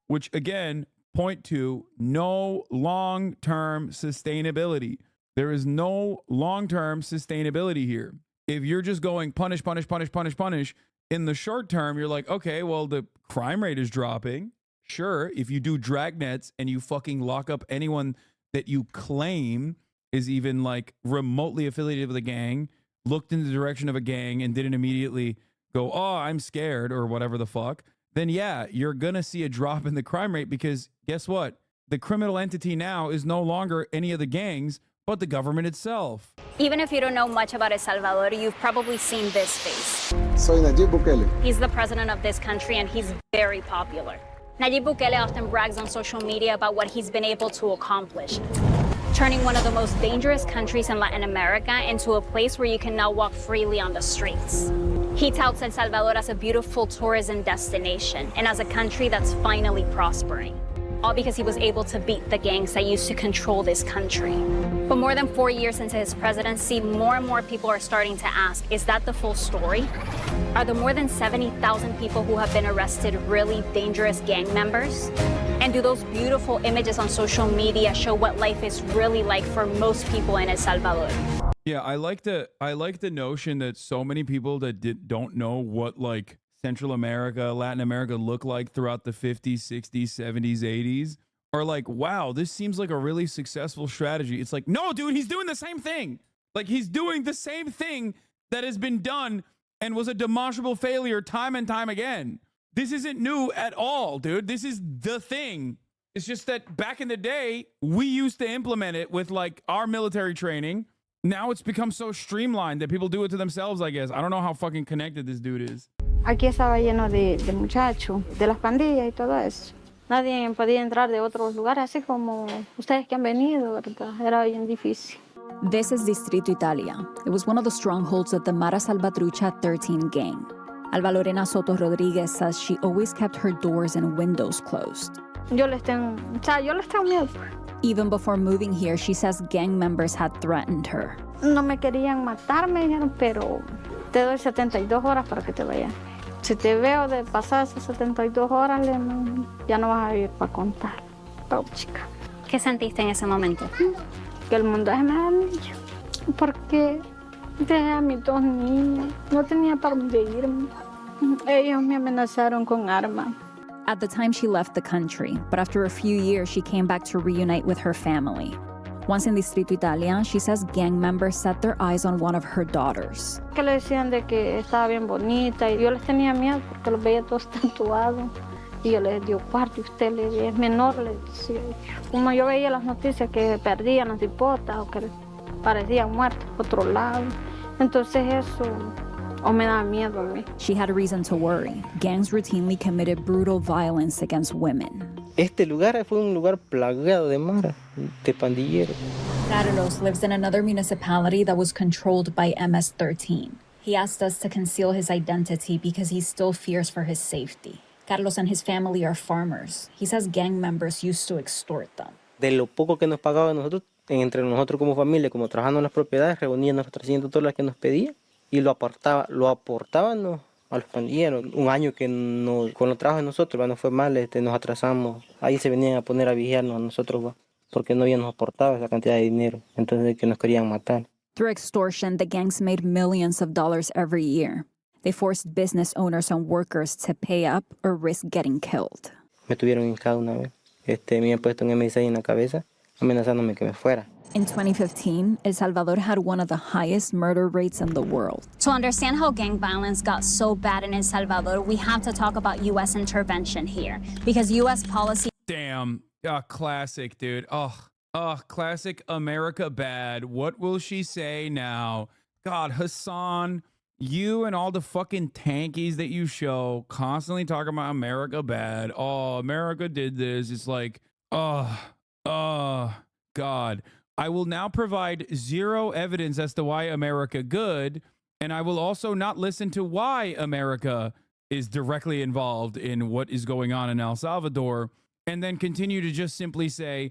Which again, point to no long-term sustainability. There is no long-term sustainability here. If you're just going punish, punish, punish, punish, punish, in the short term, you're like, okay, well, the crime rate is dropping. Sure, if you do dragnets and you fucking lock up anyone that you claim is even like remotely affiliated with a gang, looked in the direction of a gang and didn't immediately go, oh, I'm scared or whatever the fuck, then yeah, you're going to see a drop in the crime rate because guess what? The criminal entity now is no longer any of the gangs, but the government itself. Even if you don't know much about El Salvador, you've probably seen this face. Soy Nayib Bukele. He's the president of this country and he's very popular. Nayib Bukele often brags on social media about what he's been able to accomplish, turning one of the most dangerous countries in Latin America into a place where you can now walk freely on the streets. He touts El Salvador as a beautiful tourism destination and as a country that's finally prospering, all because he was able to beat the gangs that used to control this country. But more than 4 years into his presidency, more and more people are starting to ask, is that the full story? Are the more than 70,000 people who have been arrested really dangerous gang members? And do those beautiful images on social media show what life is really like for most people in El Salvador? Yeah, I like the notion that so many people that don't know what like Central America, Latin America look like throughout the 50s, 60s, 70s, 80s are like, wow, this seems like a really successful strategy. It's like, no, dude, he's doing the same thing. Like, he's doing the same thing that has been done and was a demonstrable failure time and time again. This isn't new at all, dude. This is the thing. It's just that back in the day, we used to implement it with like our military training. Now it's become so streamlined that people do it to themselves, I guess. I don't know how fucking connected this dude is. Aquí estaba lleno de muchachos, de las pandillas y todo eso. Nadie podía entrar de otros lugares, así como ustedes que han venido, ¿verdad? Era bien difícil. This is Distrito Italia. It was one of the strongholds of the Mara Salvatrucha 13 gang. Alba Lorena Soto Rodriguez says she always kept her doors and windows closed. Yo les tengo miedo. Even before moving here, she says gang members had threatened her. No me querían matar, me dijeron, pero te doy 72 horas para que te vayas. Si te veo de pasar esas 72 horas, ya no vas a vivir para contar. Pau, chica. ¿Qué sentiste en ese momento? Que el mundo se me ha dicho. Porque dejé a mis 2 niños. No tenía para dónde irme. Ellos me amenazaron con armas. At the time, she left the country, but after a few years, she came back to reunite with her family. Once in Distrito Italia, she says gang members set their eyes on one of her daughters. Que le decían de que estaba bien bonita y yo les tenía miedo porque los veía todos tatuados. Y yo les digo, cuarto, usted es menor, le decía. Como yo veía las noticias que perdían las hipotas o que parecían muertos por otro lado. Entonces eso me daba miedo a mí. She had reason to worry. Gangs routinely committed brutal violence against women. Este lugar fue un lugar plagado de maras, de pandilleros. Carlos lives in another municipality that was controlled by MS-13. He asked us to conceal his identity because he still fears for his safety. Carlos and his family are farmers. He says gang members used to extort them. De lo poco que nos pagaban nosotros, entre nosotros como familia, como trabajando en las propiedades, reunían los 300 dólares que nos pedían y lo aportaban a los pandilleros. Un año que con los trabajos de nosotros nos fue mal, nos atrasamos. Ahí se venían a poner a vigiarnos a nosotros porque no habíamos aportado esa cantidad de dinero. Entonces que nos querían matar. Through extortion, the gangs made millions of dollars every year. They forced business owners and workers to pay up or risk getting killed. Me tuvieron hincado una vez. Me habían puesto un M16 en la cabeza, amenazándome que me fuera. In 2015, El Salvador had one of the highest murder rates in the world. To understand how gang violence got so bad in El Salvador, we have to talk about U.S. intervention here. Because U.S. policy... Damn. Classic, dude. Classic America bad. What will she say now? God, Hasan, you and all the fucking tankies that you show constantly talking about America bad. Oh, America did this. It's like, God. I will now provide zero evidence as to why America good, and I will also not listen to why America is directly involved in what is going on in El Salvador, and then continue to just simply say,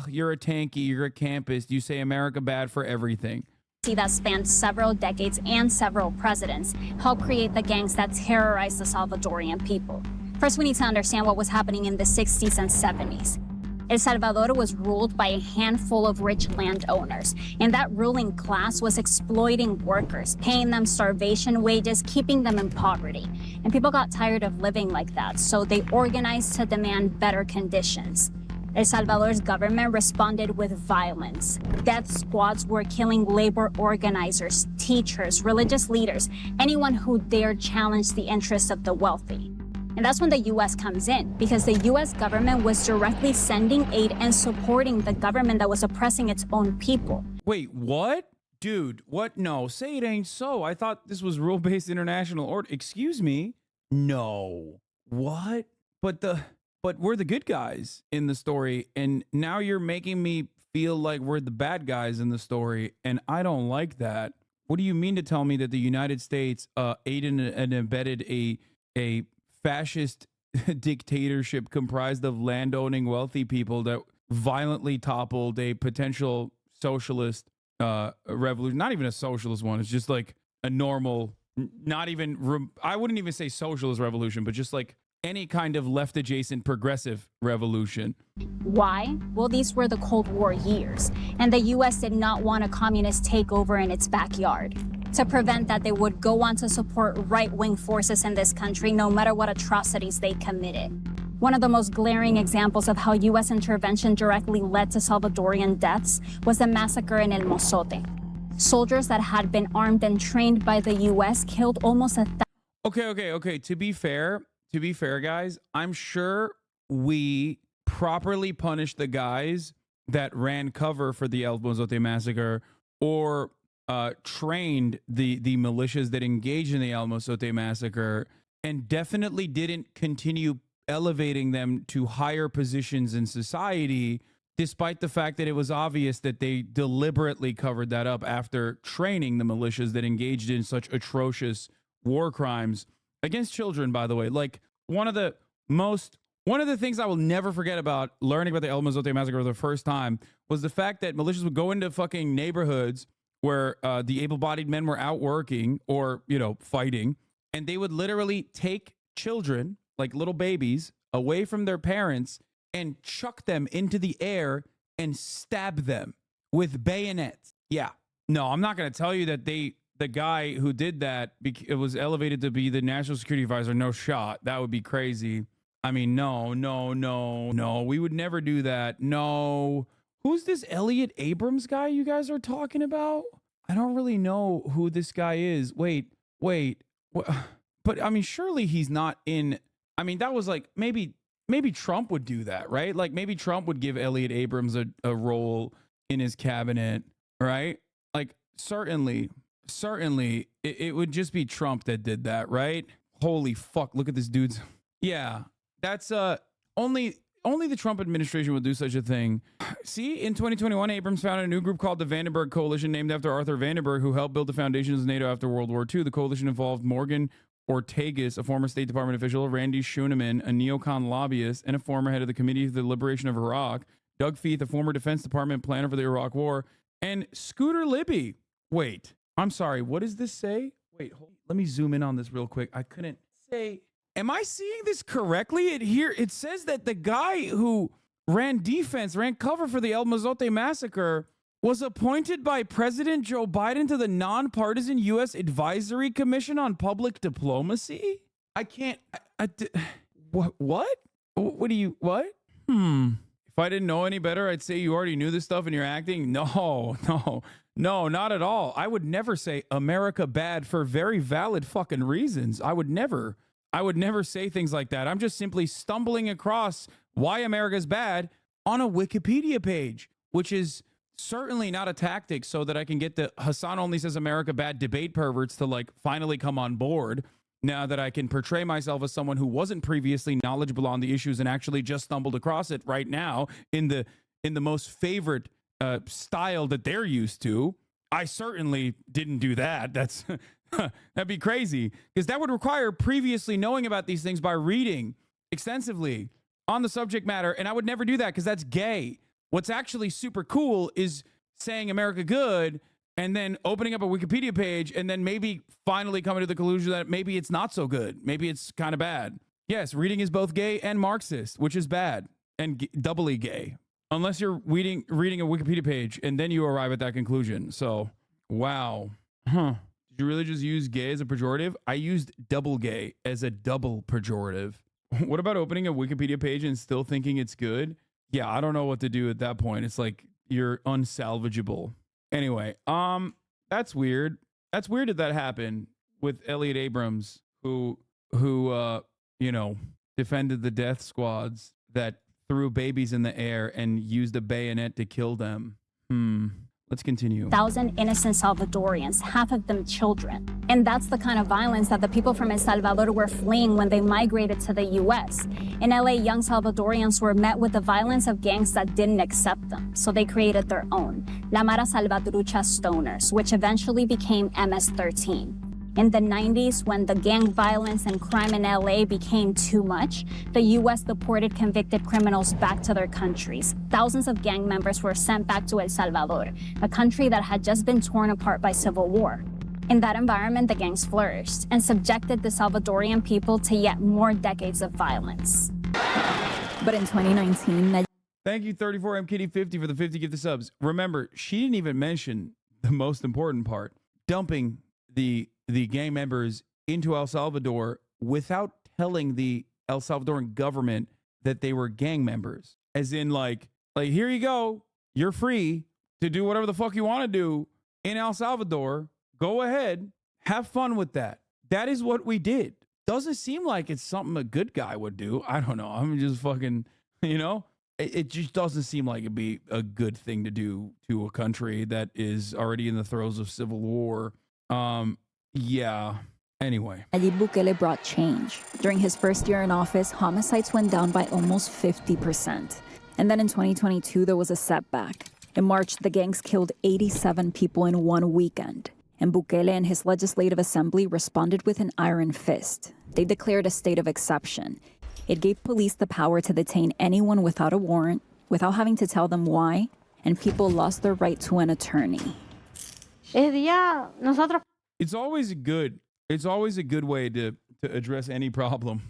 you're a tanky, you're a campist, you say America bad for everything. That spanned several decades and several presidents helped create the gangs that terrorized the Salvadorian people. First, we need to understand what was happening in the 60s and 70s. El Salvador was ruled by a handful of rich landowners, and that ruling class was exploiting workers, paying them starvation wages, keeping them in poverty. And people got tired of living like that, so they organized to demand better conditions. El Salvador's government responded with violence. Death squads were killing labor organizers, teachers, religious leaders, anyone who dared challenge the interests of the wealthy. And that's when the U.S. comes in, because the U.S. government was directly sending aid and supporting the government that was oppressing its own people. Wait, what? Dude, what? No, say it ain't so. I thought this was rule-based international order. Excuse me? No. What? But we're the good guys in the story, and now you're making me feel like we're the bad guys in the story, and I don't like that. What do you mean to tell me that the United States aided and abetted a fascist dictatorship comprised of landowning wealthy people that violently toppled a potential socialist revolution? Not even a socialist one. It's just like a normal, not even, I wouldn't even say socialist revolution, but just like any kind of left adjacent progressive revolution. Why? Well, these were the Cold War years, and the U.S. did not want a communist takeover in its backyard. To prevent that, they would go on to support right-wing forces in this country, no matter what atrocities they committed. One of the most glaring examples of how U.S. intervention directly led to Salvadorian deaths was the massacre in El Mozote. Soldiers that had been armed and trained by the U.S. killed almost 1,000. Okay. To be fair, guys, I'm sure we properly punished the guys that ran cover for the El Mozote massacre or trained the militias that engaged in the El Mozote massacre, and definitely didn't continue elevating them to higher positions in society, despite the fact that it was obvious that they deliberately covered that up after training the militias that engaged in such atrocious war crimes against children, by the way. Like, one of the things I will never forget about learning about the El Mozote massacre for the first time was the fact that militias would go into fucking neighborhoods where the able-bodied men were out working or, fighting, and they would literally take children, like little babies, away from their parents and chuck them into the air and stab them with bayonets. Yeah. No, I'm not going to tell you that the guy who did that, it was elevated to be the national security advisor. No shot. That would be crazy. I mean, no. We would never do that. No. Who's this Elliot Abrams guy you guys are talking about? I don't really know who this guy is. Wait. But I mean, surely he's not in. I mean, that was like maybe Trump would do that, right? Like maybe Trump would give Elliot Abrams a role in his cabinet, right? Like certainly it would just be Trump that did that, right? Holy fuck, look at this dude's. Yeah, that's only the Trump administration would do such a thing. See, in 2021, Abrams founded a new group called the Vandenberg Coalition, named after Arthur Vandenberg, who helped build the foundations of NATO after World War II. The coalition involved Morgan Ortagus, a former State Department official, Randy Schuneman, a neocon lobbyist, and a former head of the Committee for the Liberation of Iraq, Doug Feith, a former Defense Department planner for the Iraq War, and Scooter Libby. Wait, I'm sorry, what does this say? Wait, let me zoom in on this real quick. I couldn't say. Am I seeing this correctly? It says that the guy who ran cover for the El Mozote massacre was appointed by President Joe Biden to the nonpartisan U.S. Advisory Commission on Public Diplomacy? I can't. What? What do you, what? If I didn't know any better, I'd say you already knew this stuff and you're acting. No, not at all. I would never say America bad for very valid fucking reasons. I would never say things like that. I'm just simply stumbling across why America's bad on a Wikipedia page, which is certainly not a tactic so that I can get the Hasan only says America bad debate perverts to like finally come on board now that I can portray myself as someone who wasn't previously knowledgeable on the issues and actually just stumbled across it right now in the most favorite style that they're used to. I certainly didn't do that. That'd be crazy, because that would require previously knowing about these things by reading extensively on the subject matter, and I would never do that because that's gay. What's actually super cool is saying America good and then opening up a Wikipedia page and then maybe finally coming to the conclusion that maybe it's not so good. Maybe it's kind of bad. Yes, reading is both gay and Marxist, which is bad and doubly gay. Unless you're reading a Wikipedia page and then you arrive at that conclusion. So, wow. Did you really just use gay as a pejorative? I used double gay as a double pejorative. What about opening a Wikipedia page and still thinking it's good? Yeah, I don't know what to do at that point. It's like you're unsalvageable. Anyway, that's weird. That's weird that happened with Elliot Abrams, who defended the death squads that threw babies in the air and used a bayonet to kill them. Let's continue. 1,000 innocent Salvadorians, half of them children. And that's the kind of violence that the people from El Salvador were fleeing when they migrated to the U.S. In LA, young Salvadorians were met with the violence of gangs that didn't accept them, so they created their own, La Mara Salvatrucha Stoners, which eventually became MS-13. In the 90s, when the gang violence and crime in LA became too much, the U.S. deported convicted criminals back to their countries. Thousands of gang members were sent back to El Salvador, a country that had just been torn apart by civil war. In that environment, the gangs flourished and subjected the Salvadorian people to yet more decades of violence. But in 2019... Thank you, 34MKD50, for the 50 gifted subs. Remember, she didn't even mention the most important part, dumping the gang members into El Salvador without telling the El Salvadoran government that they were gang members. As in, like here you go. You're free to do whatever the fuck you want to do in El Salvador. Go ahead. Have fun with that. That is what we did. Doesn't seem like it's something a good guy would do. I don't know. I'm just fucking, it just doesn't seem like it'd be a good thing to do to a country that is already in the throes of civil war. Yeah. Anyway. Nayib Bukele brought change. During his first year in office, homicides went down by almost 50%. And then in 2022, there was a setback. In March, the gangs killed 87 people in one weekend. And Bukele and his legislative assembly responded with an iron fist. They declared a state of exception. It gave police the power to detain anyone without a warrant, without having to tell them why, and people lost their right to an attorney. It's always a good way to address any problem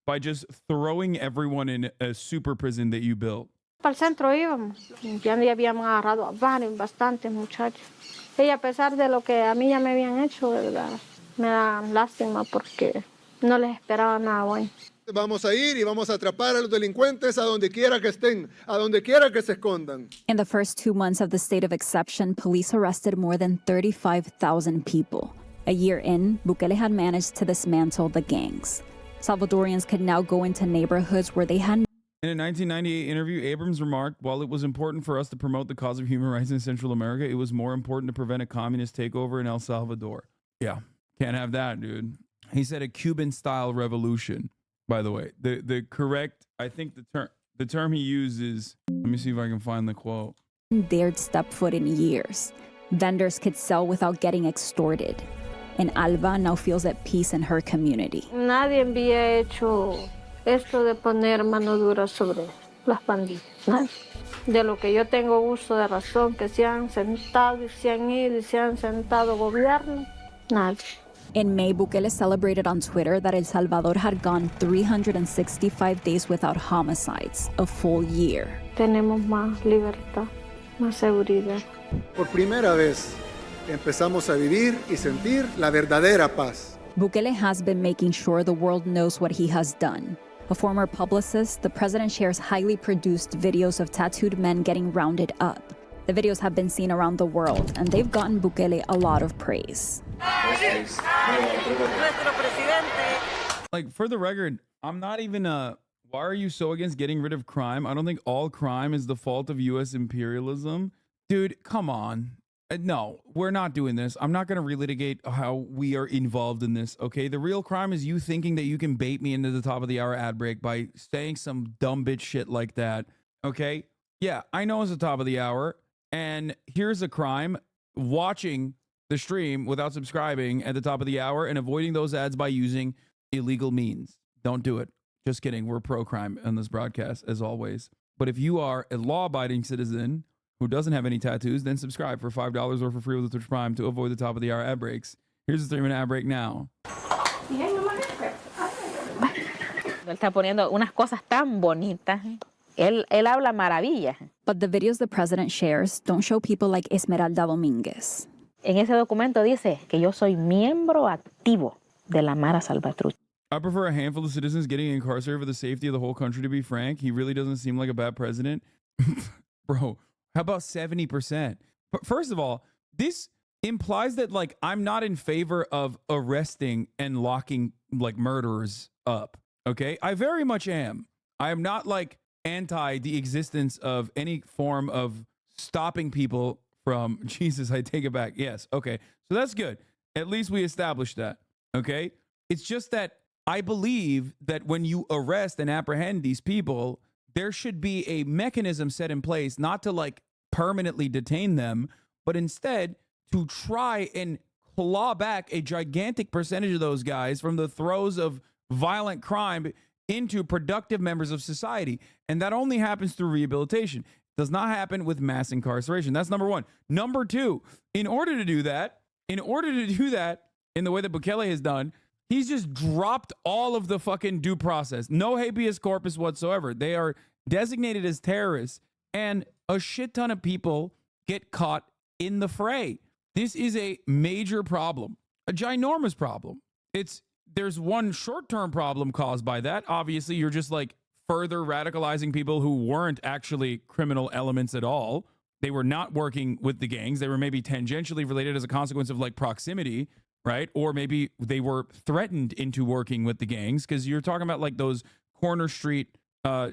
by just throwing everyone in a super prison that you built. Para el centro íbamos, ya habíamos agarrado a bastantes muchachos. Y a pesar de lo que a mí ya me habían hecho, ¿verdad? Me da lástima porque no les esperaba nada bueno. Vamos a ir y vamos a atrapar a los delincuentes a donde quiera que estén, a donde quiera que se escondan. In the first 2 months of the state of exception, police arrested more than 35,000 people. A year in, Bukele had managed to dismantle the gangs. Salvadorians could now go into neighborhoods where they had. In a 1998 interview, Abrams remarked, while it was important for us to promote the cause of human rights in Central America, it was more important to prevent a communist takeover in El Salvador. Yeah, can't have that, dude. He said a Cuban-style revolution, by the way. The correct, I think the term he uses, let me see if I can find the quote. Dared step foot in years. Vendors could sell without getting extorted. And Alba now feels at peace in her community. Nadie había hecho esto de poner mano dura sobre las pandillas. Nadie. De lo que yo tengo uso de razón, que se han sentado y se han ido y se han sentado gobierno, nadie. In May, Bukele celebrated on Twitter that El Salvador had gone 365 days without homicides, a full year. Tenemos más libertad, más seguridad. Por primera vez empezamos a vivir y sentir la verdadera paz. Bukele has been making sure the world knows what he has done. A former publicist, the president shares highly produced videos of tattooed men getting rounded up. The videos have been seen around the world, and they've gotten Bukele a lot of praise. Like, for the record, I'm not even why are you so against getting rid of crime? I don't think all crime is the fault of U.S. imperialism. Dude, come on. No, we're not doing this. I'm not going to relitigate how we are involved in this, okay? The real crime is you thinking that you can bait me into the top of the hour ad break by saying some dumb bitch shit like that, okay? Yeah, I know it's the top of the hour, and here's a crime: watching the stream without subscribing at the top of the hour and avoiding those ads by using illegal means. Don't do it. Just kidding. We're pro-crime on this broadcast, as always. But if you are a law-abiding citizen who doesn't have any tattoos, then subscribe for $5 or for free with the Twitch Prime to avoid the top of the hour ad breaks. Here's the 3-minute ad break now. Él está poniendo unas cosas tan bonitas. Él habla maravillas. But the videos the president shares don't show people like Esmeralda Domínguez. En ese documento dice que yo soy miembro activo de la Mara Salvatrucha. I prefer a handful of citizens getting incarcerated for the safety of the whole country, to be frank. He really doesn't seem like a bad president. Bro, how about 70%? But first of all, this implies that, like, I'm not in favor of arresting and locking, like, murderers up, okay? I very much am. I am not, like, anti the existence of any form of stopping people from... Jesus, I take it back. Yes, okay. So that's good. At least we established that, okay? It's just that I believe that when you arrest and apprehend these people, there should be a mechanism set in place not to, like, permanently detain them, but instead to try and claw back a gigantic percentage of those guys from the throes of violent crime into productive members of society. And that only happens through rehabilitation. It does not happen with mass incarceration. That's number one. Number two, in order to do that in the way that Bukele has done, he's just dropped all of the fucking due process. No habeas corpus whatsoever. They are designated as terrorists, and a shit ton of people get caught in the fray. This is a major problem, a ginormous problem. There's one short-term problem caused by that. Obviously, you're just like further radicalizing people who weren't actually criminal elements at all. They were not working with the gangs. They were maybe tangentially related as a consequence of like proximity, right? Or maybe they were threatened into working with the gangs, because you're talking about like those corner street,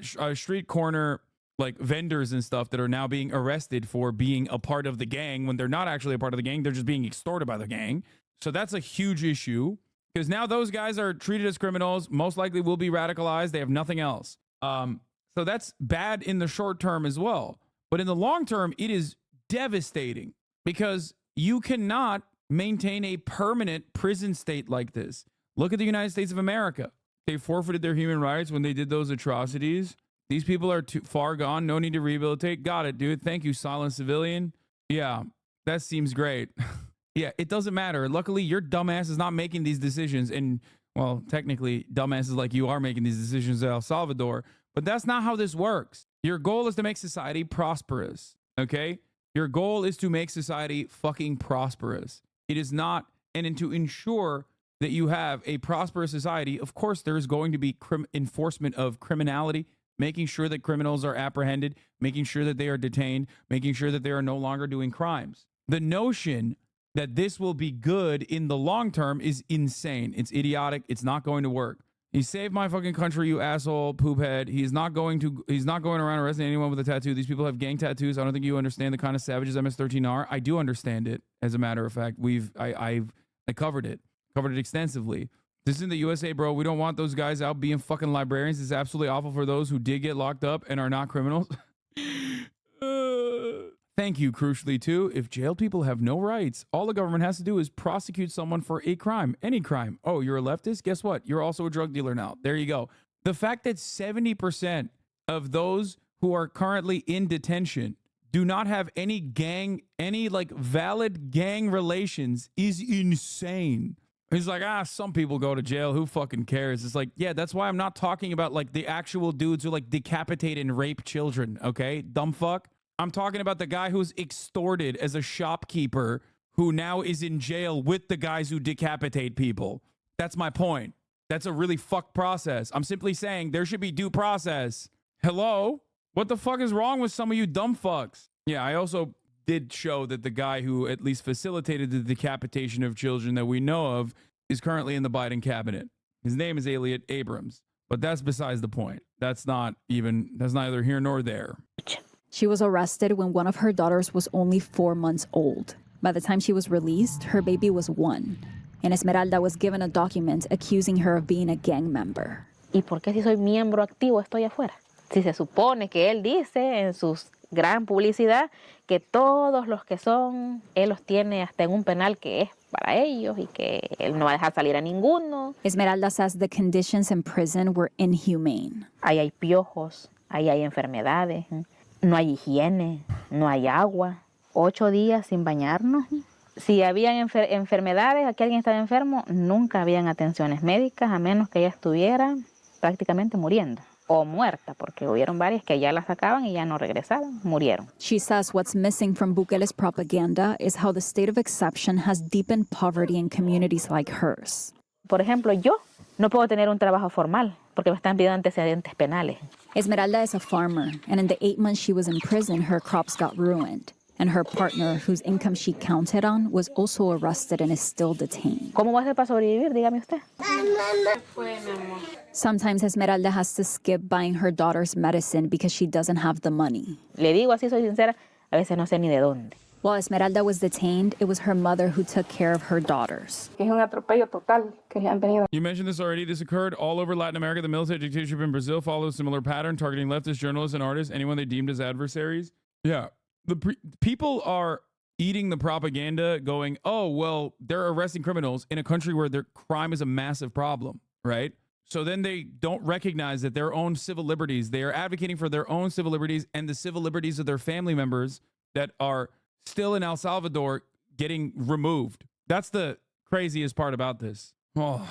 street corner like vendors and stuff that are now being arrested for being a part of the gang when they're not actually a part of the gang. They're just being extorted by the gang. So that's a huge issue, because now those guys are treated as criminals, most likely will be radicalized. They have nothing else. So that's bad in the short term as well. But in the long term, it is devastating, because you cannot maintain a permanent prison state like this. Look at the United States of America. They forfeited their human rights when they did those atrocities. These people are too far gone. No need to rehabilitate. Got it, dude. Thank you, silent civilian. Yeah, that seems great. Yeah, it doesn't matter. Luckily, your dumbass is not making these decisions. And, well, technically, dumbasses like you are making these decisions in El Salvador. But that's not how this works. Your goal is to make society prosperous, okay? Your goal is to make society fucking prosperous. It is not, and to ensure that you have a prosperous society, of course, there is going to be enforcement of criminality, making sure that criminals are apprehended, making sure that they are detained, making sure that they are no longer doing crimes. The notion that this will be good in the long term is insane. It's idiotic. It's not going to work. He saved my fucking country, you asshole, poophead. He's not going around arresting anyone with a tattoo. These people have gang tattoos. I don't think you understand the kind of savages MS-13 are. I do understand it. As a matter of fact, I covered it extensively. This is in the USA, bro. We don't want those guys out being fucking librarians. It's absolutely awful for those who did get locked up and are not criminals. Thank you, crucially, too. If jailed people have no rights, all the government has to do is prosecute someone for a crime, any crime. Oh, you're a leftist? Guess what? You're also a drug dealer now. There you go. The fact that 70% of those who are currently in detention do not have any like valid gang relations is insane. He's like, some people go to jail. Who fucking cares? It's like, yeah, that's why I'm not talking about like the actual dudes who like decapitate and rape children. Okay, dumb fuck. I'm talking about the guy who's extorted as a shopkeeper who now is in jail with the guys who decapitate people. That's my point. That's a really fucked process. I'm simply saying there should be due process. Hello? What the fuck is wrong with some of you dumb fucks? Yeah, I also did show that the guy who at least facilitated the decapitation of children that we know of is currently in the Biden cabinet. His name is Elliot Abrams, but that's besides the point. That's neither here nor there. She was arrested when one of her daughters was only 4 months old. By the time she was released, her baby was 1. And Esmeralda was given a document accusing her of being a gang member. ¿Y por qué si soy miembro activo estoy afuera? Si se supone que él dice en su gran publicidad que todos los que son, él los tiene hasta en un penal que es para ellos y que él no va a dejar salir a ninguno. Esmeralda says the conditions in prison were inhumane. Ahí hay piojos, ahí hay enfermedades. No hay higiene, no hay agua, 8 días sin bañarnos. Si habían enfermedades, aquí alguien estaba enfermo, nunca habían atenciones médicas, a menos que ella estuviera prácticamente muriendo o muerta, porque hubieron varias que ya la sacaban y ya no regresaban, murieron. She says what's missing from Bukele's propaganda is how the state of exception has deepened poverty in communities like hers. Por ejemplo, yo no puedo tener un trabajo formal porque me están pidiendo antecedentes penales. Esmeralda is a farmer, and in the 8 months she was in prison, her crops got ruined. And her partner, whose income she counted on, was also arrested and is still detained. ¿Cómo va a hacer para sobrevivir? Dígame usted. Sometimes Esmeralda has to skip buying her daughter's medicine because she doesn't have the money. Le digo así, soy sincera, a veces no sé ni de dónde. While Esmeralda was detained, it was her mother who took care of her daughters. You mentioned this already. This occurred all over Latin America. The military dictatorship in Brazil follows a similar pattern, targeting leftist journalists and artists, anyone they deemed as adversaries. Yeah. People are eating the propaganda going, oh, well, they're arresting criminals in a country where their crime is a massive problem, right? So then they don't recognize that their own civil liberties, they are advocating for their own civil liberties and the civil liberties of their family members that are still in El Salvador getting removed. That's the craziest part about this. Oh,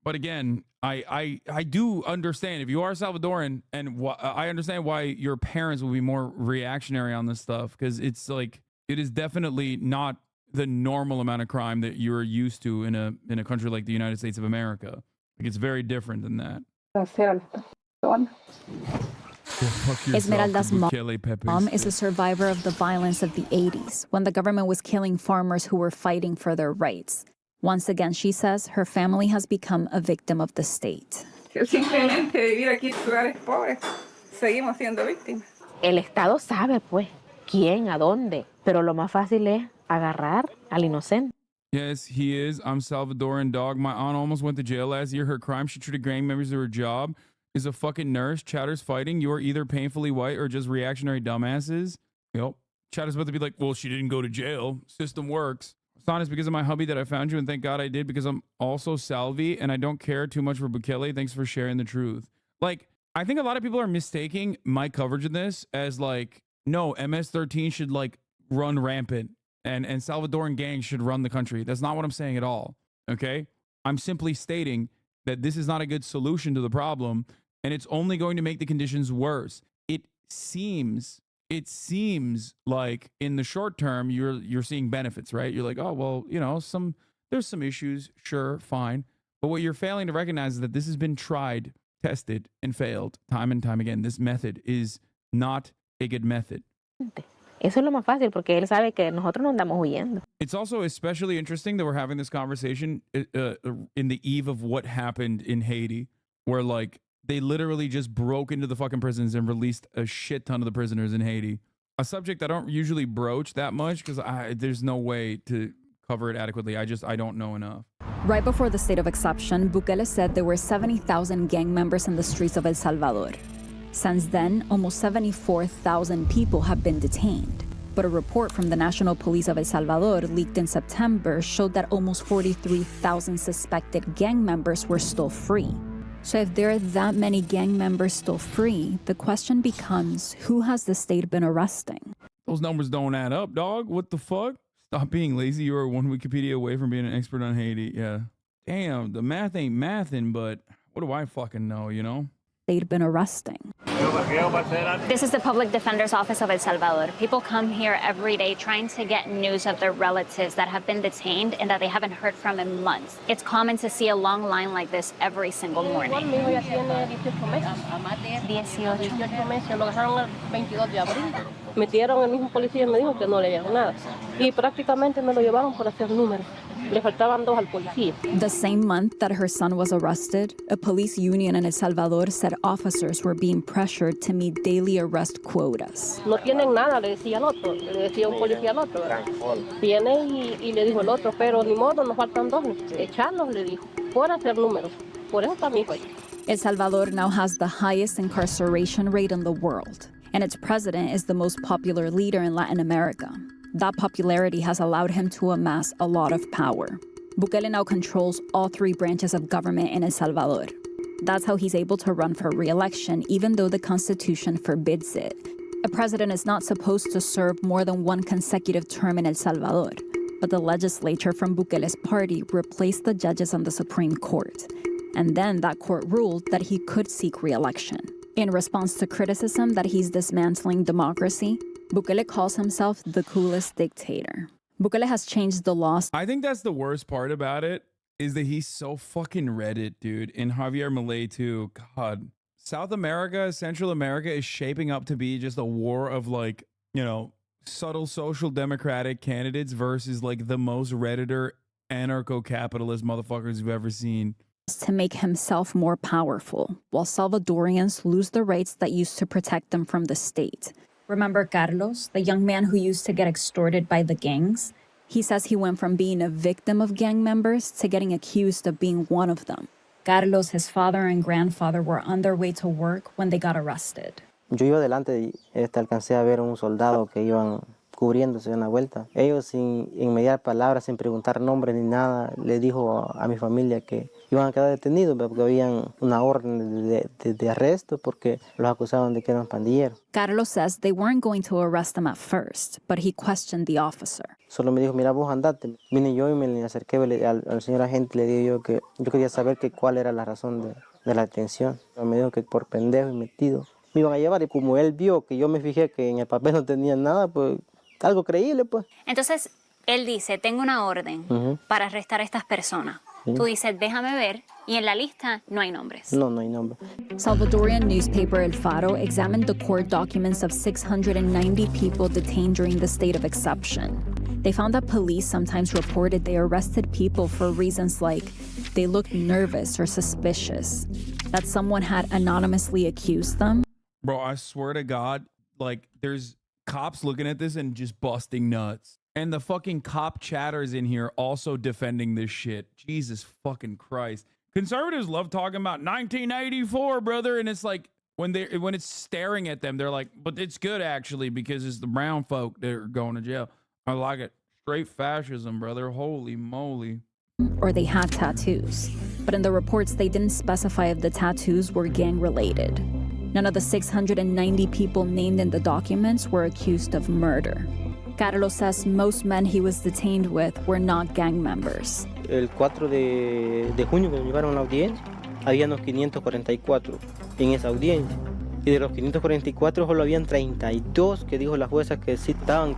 but again, I do understand if you are Salvadoran, and I understand why your parents will be more reactionary on this stuff, because it's like, it is definitely not the normal amount of crime that you're used to in a country like the United States of America. Like, it's very different than that. Esmeralda's mom is a survivor of the violence of the 80s, when the government was killing farmers who were fighting for their rights. Once again, she says her family has become a victim of the state. Simplemente vivir aquí en lugares pobres, seguimos siendo víctimas. El Estado sabe, pues, quién, a dónde, pero lo más fácil es agarrar al inocente. Yes, he is. I'm Salvadoran, dog. My aunt almost went to jail last year. Her crime, she treated gang members to her job. Is a fucking nurse. Chatter's fighting. You are either painfully white or just reactionary dumbasses. Yep. Chatter's about to be like, well, she didn't go to jail. System works. It's honest because of my hubby that I found you, and thank God I did, because I'm also Salvi, and I don't care too much for Bukele. Thanks for sharing the truth. Like, I think a lot of people are mistaking my coverage of this as like, no, MS-13 should like run rampant and Salvadoran gangs should run the country. That's not what I'm saying at all. Okay? I'm simply stating that this is not a good solution to the problem, and it's only going to make the conditions worse. It seems like in the short term you're seeing benefits, right? You're like, oh well, you know, there's some issues, sure, fine. But what you're failing to recognize is that this has been tried, tested, and failed time and time again. This method is not a good method. Eso es lo más fácil porque él sabe que nosotros no andamos huyendo. It's also especially interesting that we're having this conversation in the eve of what happened in Haiti, where like they literally just broke into the fucking prisons and released a shit ton of the prisoners in Haiti. A subject I don't usually broach that much because there's no way to cover it adequately. I don't know enough. Right before the state of exception, Bukele said there were 70,000 gang members in the streets of El Salvador. Since then, almost 74,000 people have been detained. But a report from the National Police of El Salvador leaked in September showed that almost 43,000 suspected gang members were still free. So if there are that many gang members still free, the question becomes, who has the state been arresting? Those numbers don't add up, dog. What the fuck? Stop being lazy. You are one Wikipedia away from being an expert on Haiti. Yeah. Damn, the math ain't mathin', but what do I fucking know, you know? They'd been arresting. This is the Public Defender's Office of El Salvador. People come here every day trying to get news of their relatives that have been detained and that they haven't heard from in months. It's common to see a long line like this every single morning. Metieron el mismo policía y me dijo que no le dieron nada. Y prácticamente me lo llevaron por hacer números. Le faltaban 2 al policía. The same month that her son was arrested, a police union in El Salvador said officers were being pressured to meet daily arrest quotas. No tienen nada, le decía al otro. Le decía un policía al otro. Tiene y le dijo el otro, pero ni modo, nos faltan 2. Echarlos, le dijo, por hacer números. Por eso también fue. El Salvador now has the highest incarceration rate in the world, and its president is the most popular leader in Latin America. That popularity has allowed him to amass a lot of power. Bukele now controls all 3 branches of government in El Salvador. That's how he's able to run for re-election, even though the Constitution forbids it. A president is not supposed to serve more than 1 consecutive term in El Salvador, but the legislature from Bukele's party replaced the judges on the Supreme Court. And then that court ruled that he could seek re-election. In response to criticism that he's dismantling democracy, Bukele calls himself the coolest dictator. Bukele has changed the laws. I think that's the worst part about it, is that he's so fucking Reddit, dude. And Javier Milei too. God. South America, Central America is shaping up to be just a war of like, you know, subtle social democratic candidates versus like the most Redditor anarcho-capitalist motherfuckers you've ever seen. To make himself more powerful, while Salvadorians lose the rights that used to protect them from the state. Remember Carlos, the young man who used to get extorted by the gangs? He says he went from being a victim of gang members to getting accused of being one of them. Carlos, his father and grandfather were on their way to work when they got arrested. Yo iba adelante y alcancé a ver un soldado que iban cubriéndose en la vuelta. Ellos sin mediar palabras, sin preguntar nombres ni nada, le dijo a mi familia que iban a quedar detenidos porque habían una orden de arresto porque los acusaban de que eran pandilleros. Carlos says they weren't going to arrest them at first, but he questioned the officer. Solo me dijo, mira vos andate. Vine yo y me acerqué al señor agente, le digo yo que yo quería saber cuál era la razón de la detención. Me dijo que por pendejo y metido me iban a llevar, y como él vio que yo me fijé que en el papel no tenía nada, pues algo creíble, pues. Entonces, Él dice, tengo una orden para arrestar a estas personas. Tú dices, déjame ver, y en la lista no hay nombres. No, no hay nombre. Salvadorian newspaper El Faro examined the court documents of 690 people detained during the state of exception. They found that police sometimes reported they arrested people for reasons like they looked nervous or suspicious, that someone had anonymously accused them. Bro, I swear to God, like, there's cops looking at this and just busting nuts. And the fucking cop chatters in here also defending this shit. Jesus fucking Christ. Conservatives love talking about 1984, brother. And it's like, when it's staring at them, they're like, but it's good actually, because it's the brown folk that are going to jail. I like it. Straight fascism, brother. Holy moly. Or they had tattoos. But in the reports, they didn't specify if the tattoos were gang-related. None of the 690 people named in the documents were accused of murder. Carlos says most men he was detained with were not gang members. El 4 de junio, cuando llevaron a la audiencia, había unos 544 en esa audiencia. Y de los 544 solo habían 32 que dijo la jueza que sí estaban.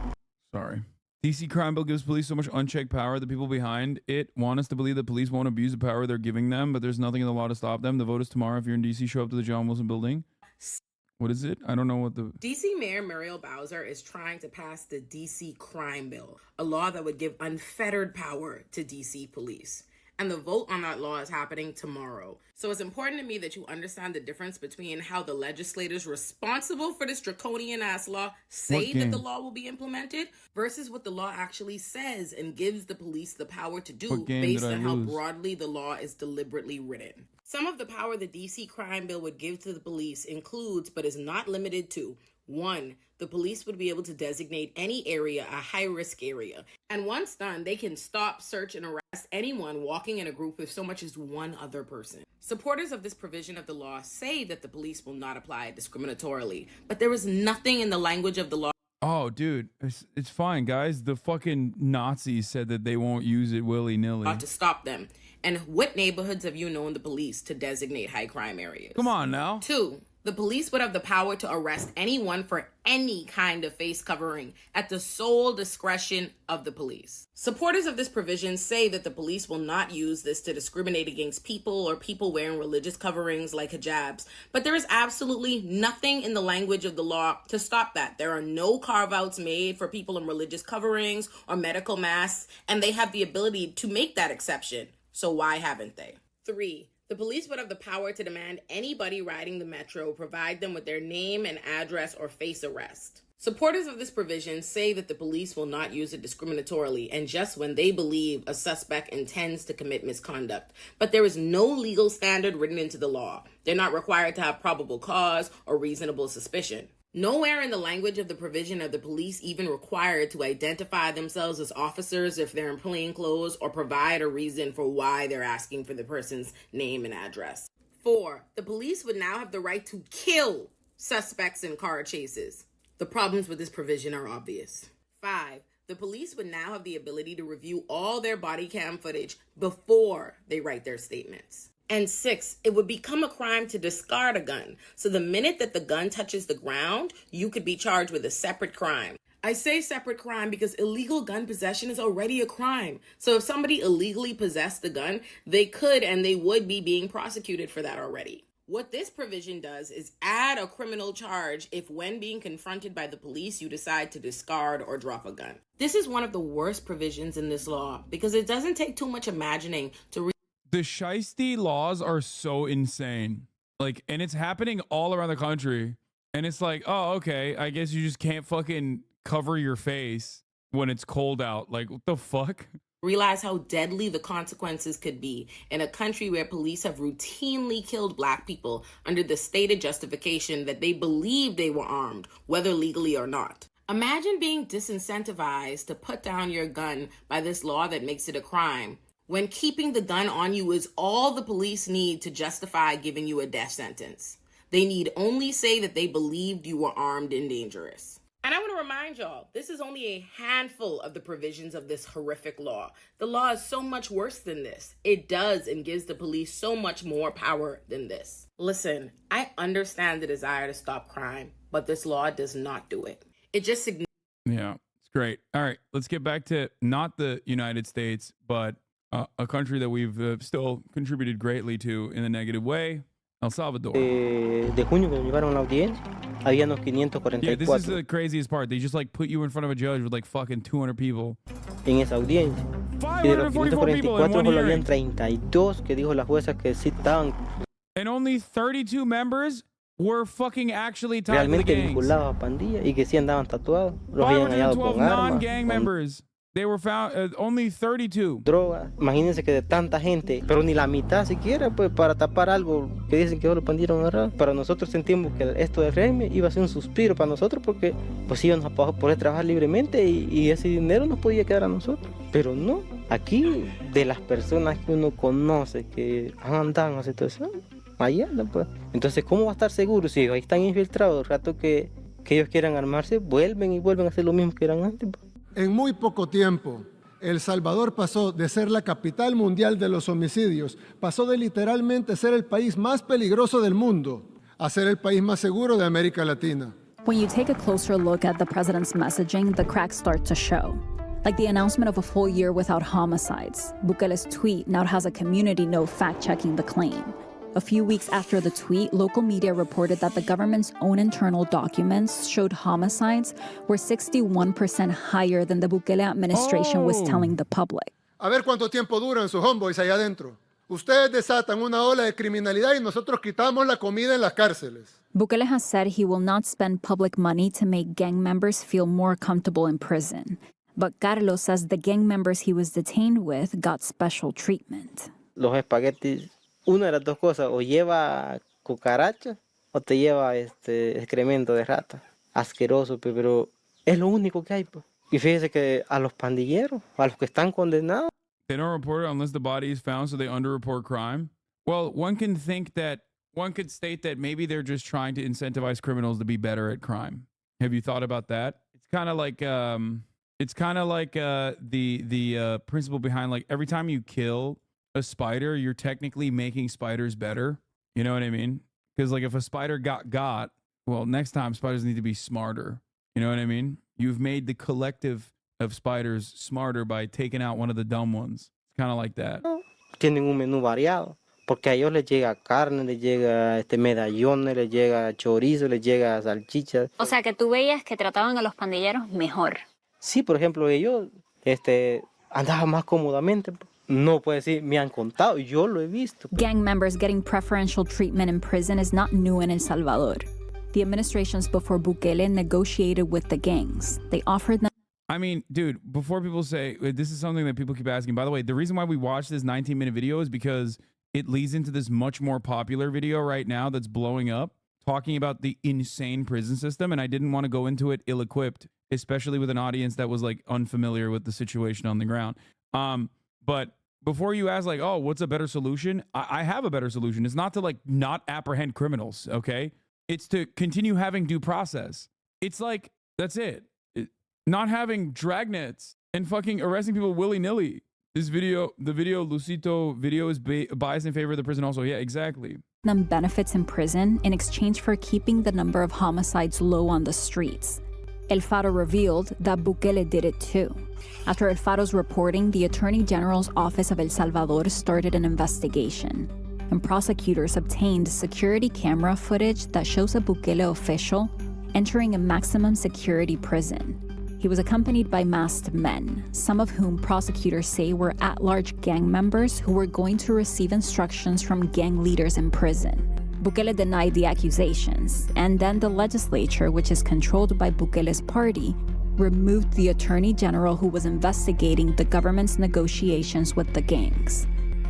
Sorry. DC crime bill gives police so much unchecked power. The people behind it want us to believe that police won't abuse the power they're giving them, but there's nothing in the law to stop them. The vote is tomorrow. If you're in DC, show up to the John Wilson building. What is it? I don't know what the... DC Mayor Muriel Bowser is trying to pass the DC Crime Bill, a law that would give unfettered power to DC police. And the vote on that law is happening tomorrow. So it's important to me that you understand the difference between how the legislators responsible for this draconian-ass law say that the law will be implemented versus what the law actually says and gives the police the power to do based on how broadly the law is deliberately written. Some of the power the DC crime bill would give to the police includes, but is not limited to, 1, the police would be able to designate any area a high-risk area. And once done, they can stop, search, and arrest anyone walking in a group with so much as one other person. Supporters of this provision of the law say that the police will not apply it discriminatorily, but there is nothing in the language of the law. Oh, dude, it's fine, guys. The fucking Nazis said that they won't use it willy-nilly. To stop them. And what neighborhoods have you known the police to designate high crime areas? Come on now. 2, the police would have the power to arrest anyone for any kind of face covering at the sole discretion of the police. Supporters of this provision say that the police will not use this to discriminate against people or people wearing religious coverings like hijabs, but there is absolutely nothing in the language of the law to stop that. There are no carve-outs made for people in religious coverings or medical masks, and they have the ability to make that exception. So why haven't they? 3, the police would have the power to demand anybody riding the metro provide them with their name and address or face arrest. Supporters of this provision say that the police will not use it discriminatorily and just when they believe a suspect intends to commit misconduct. But there is no legal standard written into the law. They're not required to have probable cause or reasonable suspicion. Nowhere in the language of the provision are the police even required to identify themselves as officers if they're in plain clothes or provide a reason for why they're asking for the person's name and address. 4, the police would now have the right to kill suspects in car chases. The problems with this provision are obvious. 5, the police would now have the ability to review all their body cam footage before they write their statements. And 6, it would become a crime to discard a gun. So the minute that the gun touches the ground, you could be charged with a separate crime. I say separate crime because illegal gun possession is already a crime. So if somebody illegally possessed the gun, they could and they would be being prosecuted for that already. What this provision does is add a criminal charge if when being confronted by the police, you decide to discard or drop a gun. This is one of the worst provisions in this law because it doesn't take too much imagining to the shiesty laws are so insane. Like, and it's happening all around the country. And it's like, oh, okay, I guess you just can't fucking cover your face when it's cold out. Like, what the fuck? Realize how deadly the consequences could be in a country where police have routinely killed Black people under the stated justification that they believed they were armed, whether legally or not. Imagine being disincentivized to put down your gun by this law that makes it a crime, when keeping the gun on you is all the police need to justify giving you a death sentence. They need only say that they believed you were armed and dangerous. And I want to remind y'all, this is only a handful of the provisions of this horrific law. The law is so much worse than this. It does and gives the police so much more power than this. Listen, I understand the desire to stop crime, but this law does not do it. It just Yeah, it's Great. All right. Let's get back to not the United States, but a country that we've still contributed greatly to in a negative way, El Salvador. De junio que nos llevaron a la audiencia, había unos 544. Yeah, this is the craziest part. They just like put you in front of a judge with like fucking 200 people. En esa audiencia. 544 people in one solo hearing. habían 32 que dijo la jueza que sí estaban And only 32 members were fucking actually tied to the realmente gangs. vinculados a pandillas y que sí andaban tatuados. Los habían hallado 512 con armas. non-gang members. They were found only 32. Droga. Imagínense que de tanta gente, pero ni la mitad siquiera, pues para tapar algo que dicen que solo pandilleros agarrados. Para nosotros sentimos que esto del régimen iba a ser un suspiro para nosotros porque pues íbamos a poder trabajar libremente y ese dinero nos podía quedar a nosotros. Pero no, aquí de las personas que uno conoce que han andado en la situación, allá, pues. Entonces, ¿cómo va a estar seguro si ahí están infiltrados? El rato que ellos quieran armarse, vuelven a hacer lo mismo que eran antes, pues. En muy poco tiempo, El Salvador pasó de ser la capital mundial de los homicidios, pasó de literalmente ser el país más peligroso del mundo a ser el país más seguro de América Latina. When you take a closer look at the president's messaging, the cracks start to show. Like the announcement of a full year without homicides. Bukele's tweet now has a community note fact-checking the claim. A few weeks after the tweet, local media reported that the government's own internal documents showed homicides were 61% higher than the Bukele administration was telling the public. A ver cuánto tiempo duran sus homeboys allá adentro. Ustedes desatan una ola de criminalidad y nosotros quitamos la comida en las cárceles. Bukele has said he will not spend public money to make gang members feel more comfortable in prison. But Carlos says the gang members he was detained with got special treatment. Los espaguetis, una de las dos cosas, o lleva cucaracha o te lleva excremento de rata. Asqueroso, pero es lo único que hay, pues. Y fíjese que a los pandilleros, a los que están condenados. They don't report it unless the body is found, so they underreport crime. Well, one could state that maybe they're just trying to incentivize criminals to be better at crime. Have you thought about that? It's kind of like the principle behind like every time you kill a spider, you're technically making spiders better. You know what I mean? Because like if a spider got, well, next time spiders need to be smarter. You know what I mean? You've made the collective of spiders smarter by taking out one of the dumb ones. It's kind of like that. Tienen un menú variado, porque a ellos les llega carne, les llega medallones, les llega chorizo, les llega salchichas. O sea que tú veías que trataban a los pandilleros mejor. Sí, por ejemplo, ellos andaban más cómodamente. No puedo decir, me han contado, yo lo he visto. Gang members getting preferential treatment in prison is not new in El Salvador. The administrations before Bukele negotiated with the gangs. They offered them. I mean, dude, before people say, this is something that people keep asking. By the way, the reason why we watch this 19-minute video is because it leads into this much more popular video right now that's blowing up, talking about the insane prison system. And I didn't want to go into it ill-equipped, especially with an audience that was like unfamiliar with the situation on the ground. But before you ask like, oh, what's a better solution? I have a better solution. It's not to like not apprehend criminals, okay? It's to continue having due process. It's like, that's it. Not having dragnets and fucking arresting people willy-nilly. This video, the video, Lucito video is biased in favor of the prison also. Yeah, exactly. Them benefits in prison in exchange for keeping the number of homicides low on the streets. El Faro revealed that Bukele did it too. After El Faro's reporting, the Attorney General's Office of El Salvador started an investigation, and prosecutors obtained security camera footage that shows a Bukele official entering a maximum security prison. He was accompanied by masked men, some of whom prosecutors say were at-large gang members who were going to receive instructions from gang leaders in prison. Bukele denied the accusations, and then the legislature, which is controlled by Bukele's party, removed the attorney general who was investigating the government's negotiations with the gangs.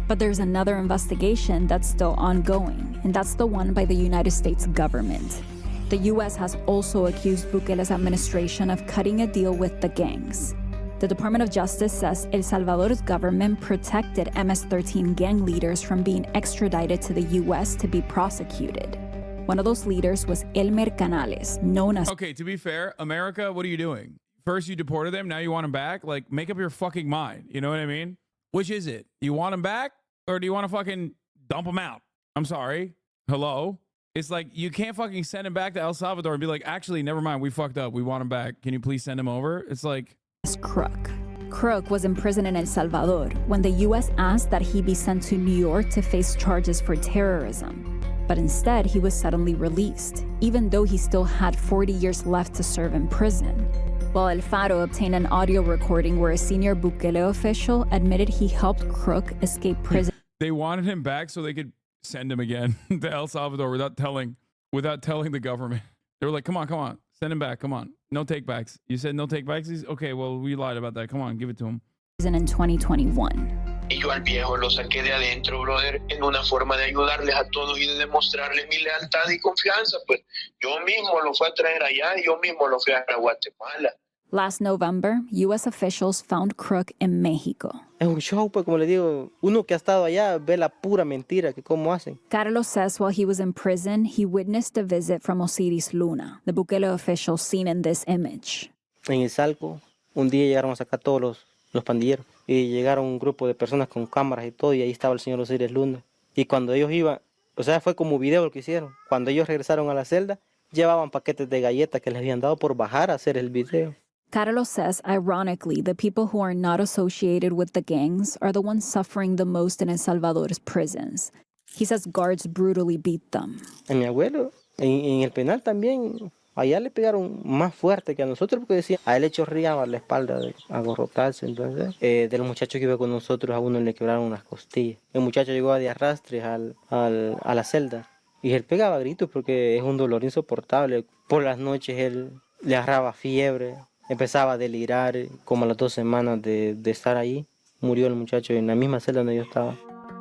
But there's another investigation that's still ongoing, and that's the one by the United States government. The U.S. has also accused Bukele's administration of cutting a deal with the gangs. The Department of Justice says El Salvador's government protected MS-13 gang leaders from being extradited to the U.S. to be prosecuted. One of those leaders was Elmer Canales, known as... Okay, to be fair, America, what are you doing? First you deported them, now you want them back? Like, make up your fucking mind. You know what I mean? Which is it? You want them back? Or do you want to fucking dump them out? I'm sorry. Hello? It's like, you can't fucking send him back to El Salvador and be like, actually, never mind, we fucked up. We want him back. Can you please send him over? It's like... Crook. Crook was imprisoned in El Salvador when the U.S. asked that he be sent to New York to face charges for terrorism. But instead, he was suddenly released, even though he still had 40 years left to serve in prison. Well, El Faro obtained an audio recording where a senior Bukele official admitted he helped Crook escape prison. They wanted him back so they could send him again to El Salvador without telling the government. They were like, come on, send him back, come on. No takebacks. You said no takebacks? Okay, well, we lied about that. Come on, give it to him. In 2021. Y yo al viejo lo saqué de adentro, brother, en una forma de ayudarles a todos y de demostrarles mi lealtad y confianza. Pues yo mismo lo fui a traer allá y yo mismo lo fui a Guatemala. Last November, U.S. officials found Crook in Mexico. Es un show, pues, como le digo, uno que ha estado allá ve la pura mentira que cómo hacen. Carlos says while he was in prison, he witnessed a visit from Osiris Luna, the Bukele official seen in this image. En el Salco, un día llegaron a sacar todos los pandilleros y llegaron un grupo de personas con cámaras y todo y ahí estaba el señor Osiris Luna. Y cuando ellos iban, o sea, fue como video lo que hicieron. Cuando ellos regresaron a la celda, llevaban paquetes de galletas que les habían dado por bajar a hacer el video. Carlos says, ironically, the people who are not associated with the gangs are the ones suffering the most in El Salvador's prisons. He says guards brutally beat them. A mi abuelo, en el penal también, allá le pegaron más fuerte que a nosotros porque decían, a él le chorreaba la espalda de agorrotarse. Entonces, de los muchachos que iba con nosotros, a uno le quebraron unas costillas. El muchacho llegó de arrastres a la celda y él pegaba gritos porque es un dolor insoportable. Por las noches él le agarraba fiebre. Empezaba a delirar, como a las 2 semanas de estar ahí, murió el muchacho en la misma celda donde yo estaba.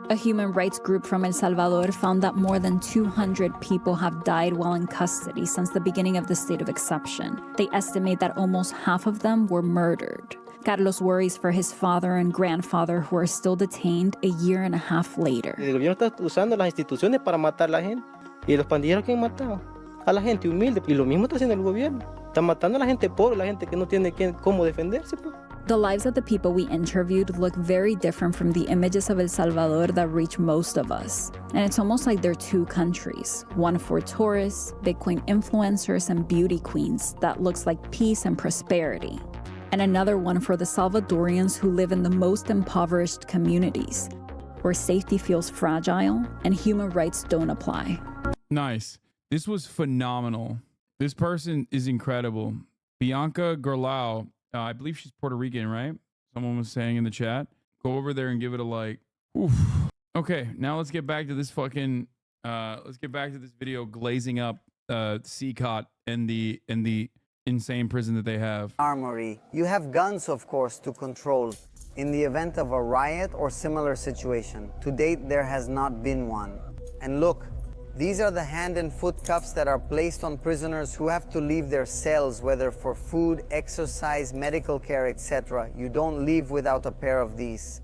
A human rights group from El Salvador found that more than 200 people have died while in custody since the beginning of the state of exception. They estimate that almost half of them were murdered. Carlos worries for his father and grandfather who are still detained a year and a half later. El gobierno está usando las instituciones para matar a la gente. ¿Y los pandilleros quién mataba? A la gente humilde. Y lo mismo está haciendo el gobierno. Están matando a la gente pobre, la gente que no tiene cómo defenderse. Pues. The lives of the people we interviewed look very different from the images of El Salvador that reach most of us. And it's almost like they're two countries, one for tourists, Bitcoin influencers, and beauty queens that looks like peace and prosperity, and another one for the Salvadorians who live in the most impoverished communities, where safety feels fragile and human rights don't apply. Nice. This was phenomenal. This person is incredible. Bianca Gerlau, I believe she's Puerto Rican, right? Someone was saying in the chat. Go over there and give it a like. Oof. Okay, now let's get back to this fucking, let's get back to this video glazing up CCOT and the insane prison that they have. Armory. You have guns, of course, to control in the event of a riot or similar situation. To date, there has not been one. And look, these are the hand and foot cuffs that are placed on prisoners who have to leave their cells, whether for food, exercise, medical care, etc. You don't leave without a pair of these.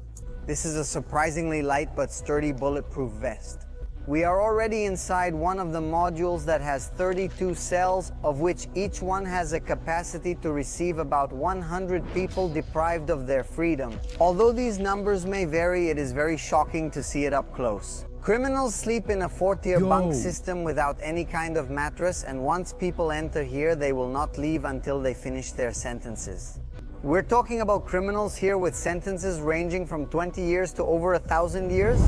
This is a surprisingly light but sturdy bulletproof vest. We are already inside one of the modules that has 32 cells, of which each one has a capacity to receive about 100 people deprived of their freedom. Although these numbers may vary, it is very shocking to see it up close. Criminals sleep in a 4-tier bunk system without any kind of mattress, and once people enter here, they will not leave until they finish their sentences. We're talking about criminals here with sentences ranging from 20 years to over 1,000 years.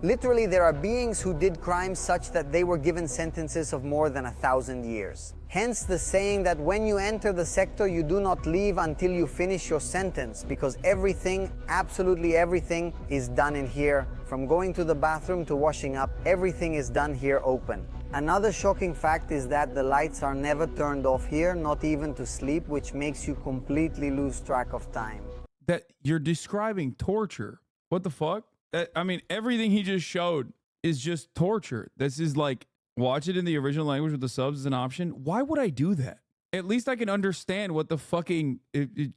Literally, there are beings who did crimes such that they were given sentences of more than 1,000 years. Hence the saying that when you enter the sector, you do not leave until you finish your sentence, because everything, absolutely everything, is done in here. From going to the bathroom to washing up, everything is done here open. Another shocking fact is that the lights are never turned off here, not even to sleep, which makes you completely lose track of time. That you're describing torture. What the fuck? I mean, everything he just showed is just torture. This is like, watch it in the original language with the subs as an option. Why would I do that? At least I can understand what the fucking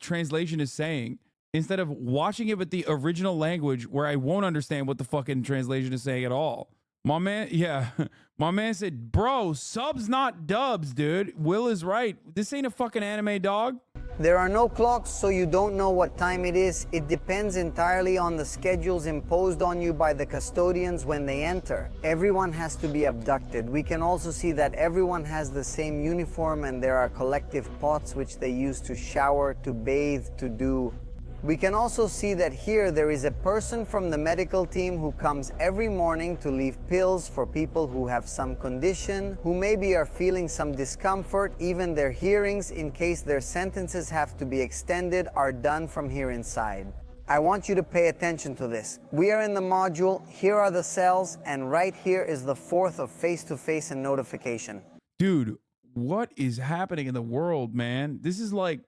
translation is saying, instead of watching it with the original language where I won't understand what the fucking translation is saying at all. My man, yeah, my man said, bro, subs not dubs, dude. Will is right. This ain't a fucking anime, dog. There are no clocks, so you don't know what time it is. It depends entirely on the schedules imposed on you by the custodians when they enter. Everyone has to be abducted. We can also see that everyone has the same uniform, and there are collective pots which they use to shower, to bathe, to do. We can also see that here there is a person from the medical team who comes every morning to leave pills for people who have some condition, who maybe are feeling some discomfort. Even their hearings, in case their sentences have to be extended, are done from here inside. I want you to pay attention to this. We are in the module, here are the cells, and right here is the fourth of face-to-face and notification. Dude, what is happening in the world, man? This is like,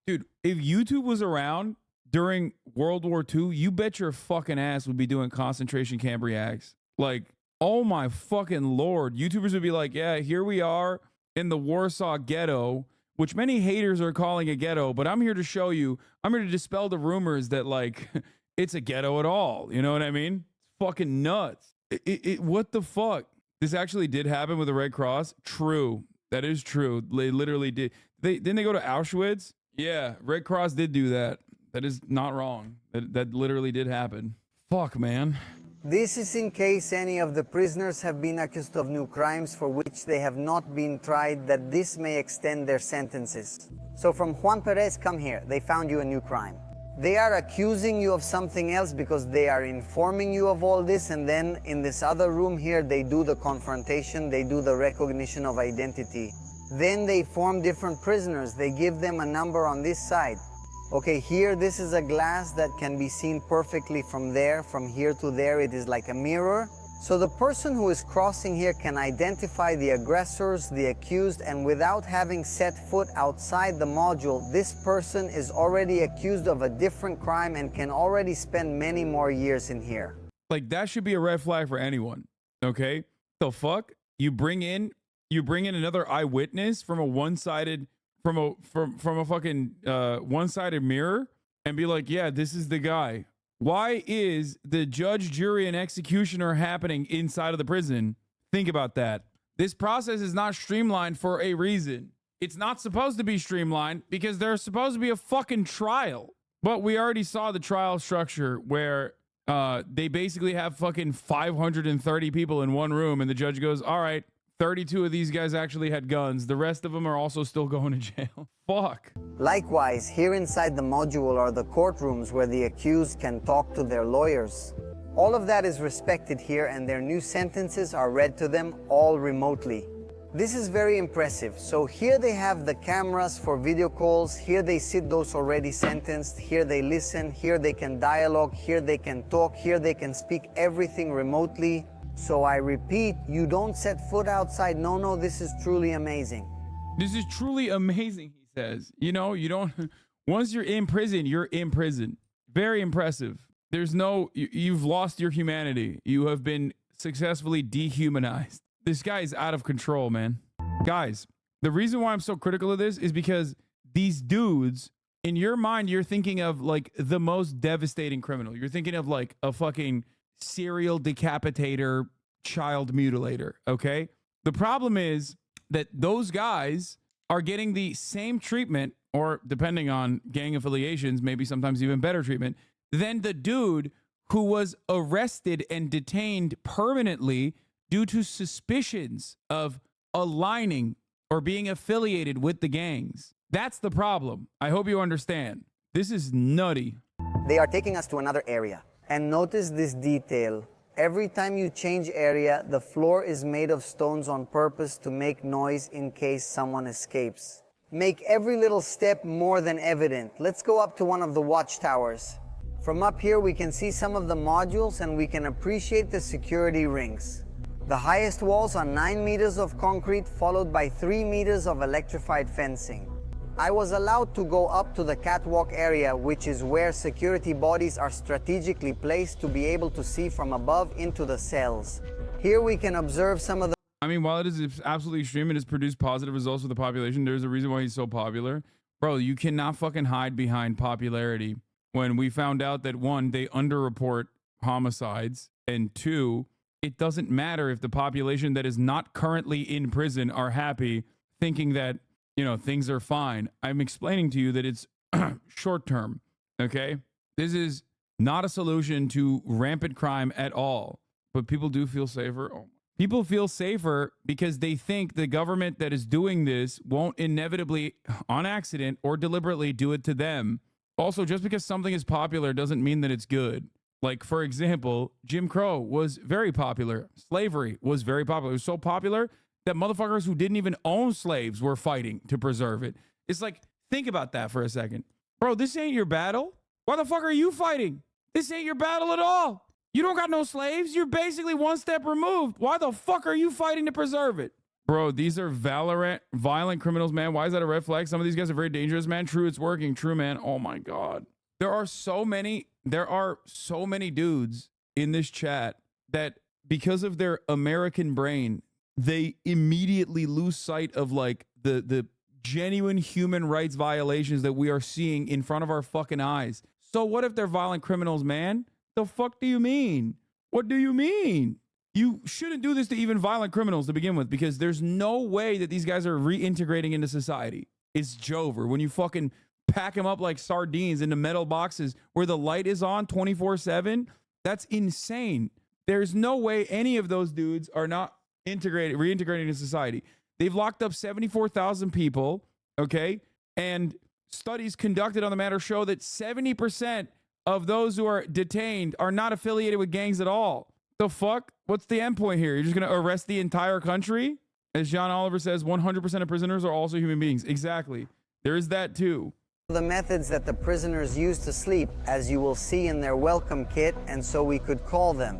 dude, if YouTube was around during World War II, you bet your fucking ass would be doing concentration camp reacts. Like, oh my fucking Lord. YouTubers would be like, yeah, here we are in the Warsaw ghetto, which many haters are calling a ghetto, but I'm here to show you, I'm here to dispel the rumors that, like, it's a ghetto at all. You know what I mean? It's fucking nuts. What the fuck? This actually did happen with the Red Cross? True. That is true. They literally did. Didn't they go to Auschwitz? Yeah, Red Cross did do that. That is not wrong. That literally did happen. Fuck, man. This is in case any of the prisoners have been accused of new crimes for which they have not been tried, that this may extend their sentences. So from Juan Perez, come here. They found you a new crime. They are accusing you of something else because they are informing you of all this, and then in this other room here, they do the confrontation, they do the recognition of identity. Then they form different prisoners. They give them a number on this side. Okay, here, this is a glass that can be seen perfectly from there. From here to there, it is like a mirror. So the person who is crossing here can identify the aggressors, the accused, and without having set foot outside the module, this person is already accused of a different crime and can already spend many more years in here. Like, that should be a red flag for anyone, okay? The fuck? You bring in another eyewitness from a one-sided, from a fucking one-sided mirror and be like, yeah, this is the guy. Why is the judge, jury, and executioner happening inside of the prison? Think about that. This process is not streamlined for a reason. It's not supposed to be streamlined because there's supposed to be a fucking trial. But we already saw the trial structure where they basically have fucking 530 people in one room, and the judge goes, all right, 32 of these guys actually had guns. The rest of them are also still going to jail. Fuck. Likewise, here inside the module are the courtrooms where the accused can talk to their lawyers. All of that is respected here, and their new sentences are read to them all remotely. This is very impressive. So here they have the cameras for video calls. Here they sit those already sentenced. Here they listen. Here they can dialogue. Here they can talk. Here they can speak everything remotely. So I repeat, you don't set foot outside. No, this is truly amazing. This is truly amazing, he says. You know, you don't, once you're in prison, you're in prison. Very impressive. There's no, you've lost your humanity. You have been successfully dehumanized. This guy is out of control, man. Guys, the reason why I'm so critical of this is because these dudes, in your mind, you're thinking of like the most devastating criminal. You're thinking of like a fucking serial decapitator, child mutilator, okay? The problem is that those guys are getting the same treatment, or depending on gang affiliations, maybe sometimes even better treatment, than the dude who was arrested and detained permanently due to suspicions of aligning or being affiliated with the gangs. That's the problem. I hope you understand. This is nutty. They are taking us to another area. And notice this detail. Every time you change area, the floor is made of stones on purpose to make noise in case someone escapes. Make every little step more than evident. Let's go up to one of the watchtowers. From up here, we can see some of the modules and we can appreciate the security rings. The highest walls are 9 meters of concrete, followed by 3 meters of electrified fencing. I was allowed to go up to the catwalk area, which is where security bodies are strategically placed to be able to see from above into the cells. Here we can observe some of the... I mean, while it is absolutely extreme, it has produced positive results for the population. There's a reason why he's so popular. Bro, you cannot fucking hide behind popularity. When we found out that, one, they underreport homicides, and two, it doesn't matter if the population that is not currently in prison are happy, thinking that you know, things are fine. I'm explaining to you that it's short term. Okay. This is not a solution to rampant crime at all, but people do feel safer. Oh, people feel safer because they think the government that is doing this won't inevitably, on accident or deliberately, do it to them. Also, just because something is popular doesn't mean that it's good. Like, for example, Jim Crow was very popular. Slavery was very popular. It was so popular that motherfuckers who didn't even own slaves were fighting to preserve it. It's like, think about that for a second. Bro, this ain't your battle. Why the fuck are you fighting? This ain't your battle at all. You don't got no slaves. You're basically one step removed. Why the fuck are you fighting to preserve it? Bro, these are violent criminals, man. Why is that a red flag? Some of these guys are very dangerous, man. True, it's working. True, man. Oh my God. There are so many dudes in this chat that because of their American brain, they immediately lose sight of like the genuine human rights violations that we are seeing in front of our fucking eyes. So what if they're violent criminals, man? The fuck do you mean? What do you mean? You shouldn't do this to even violent criminals to begin with, because there's no way that these guys are reintegrating into society. It's Jover. When you fucking pack them up like sardines into metal boxes where the light is on 24/7, that's insane. There's no way any of those dudes are not reintegrating into society. They've locked up 74,000 people, okay? And studies conducted on the matter show that 70% of those who are detained are not affiliated with gangs at all. The fuck? What's the end point here? You're just going to arrest the entire country? As John Oliver says, 100% of prisoners are also human beings. Exactly. There is that too. The methods that the prisoners use to sleep, as you will see in their welcome kit, and so we could call them.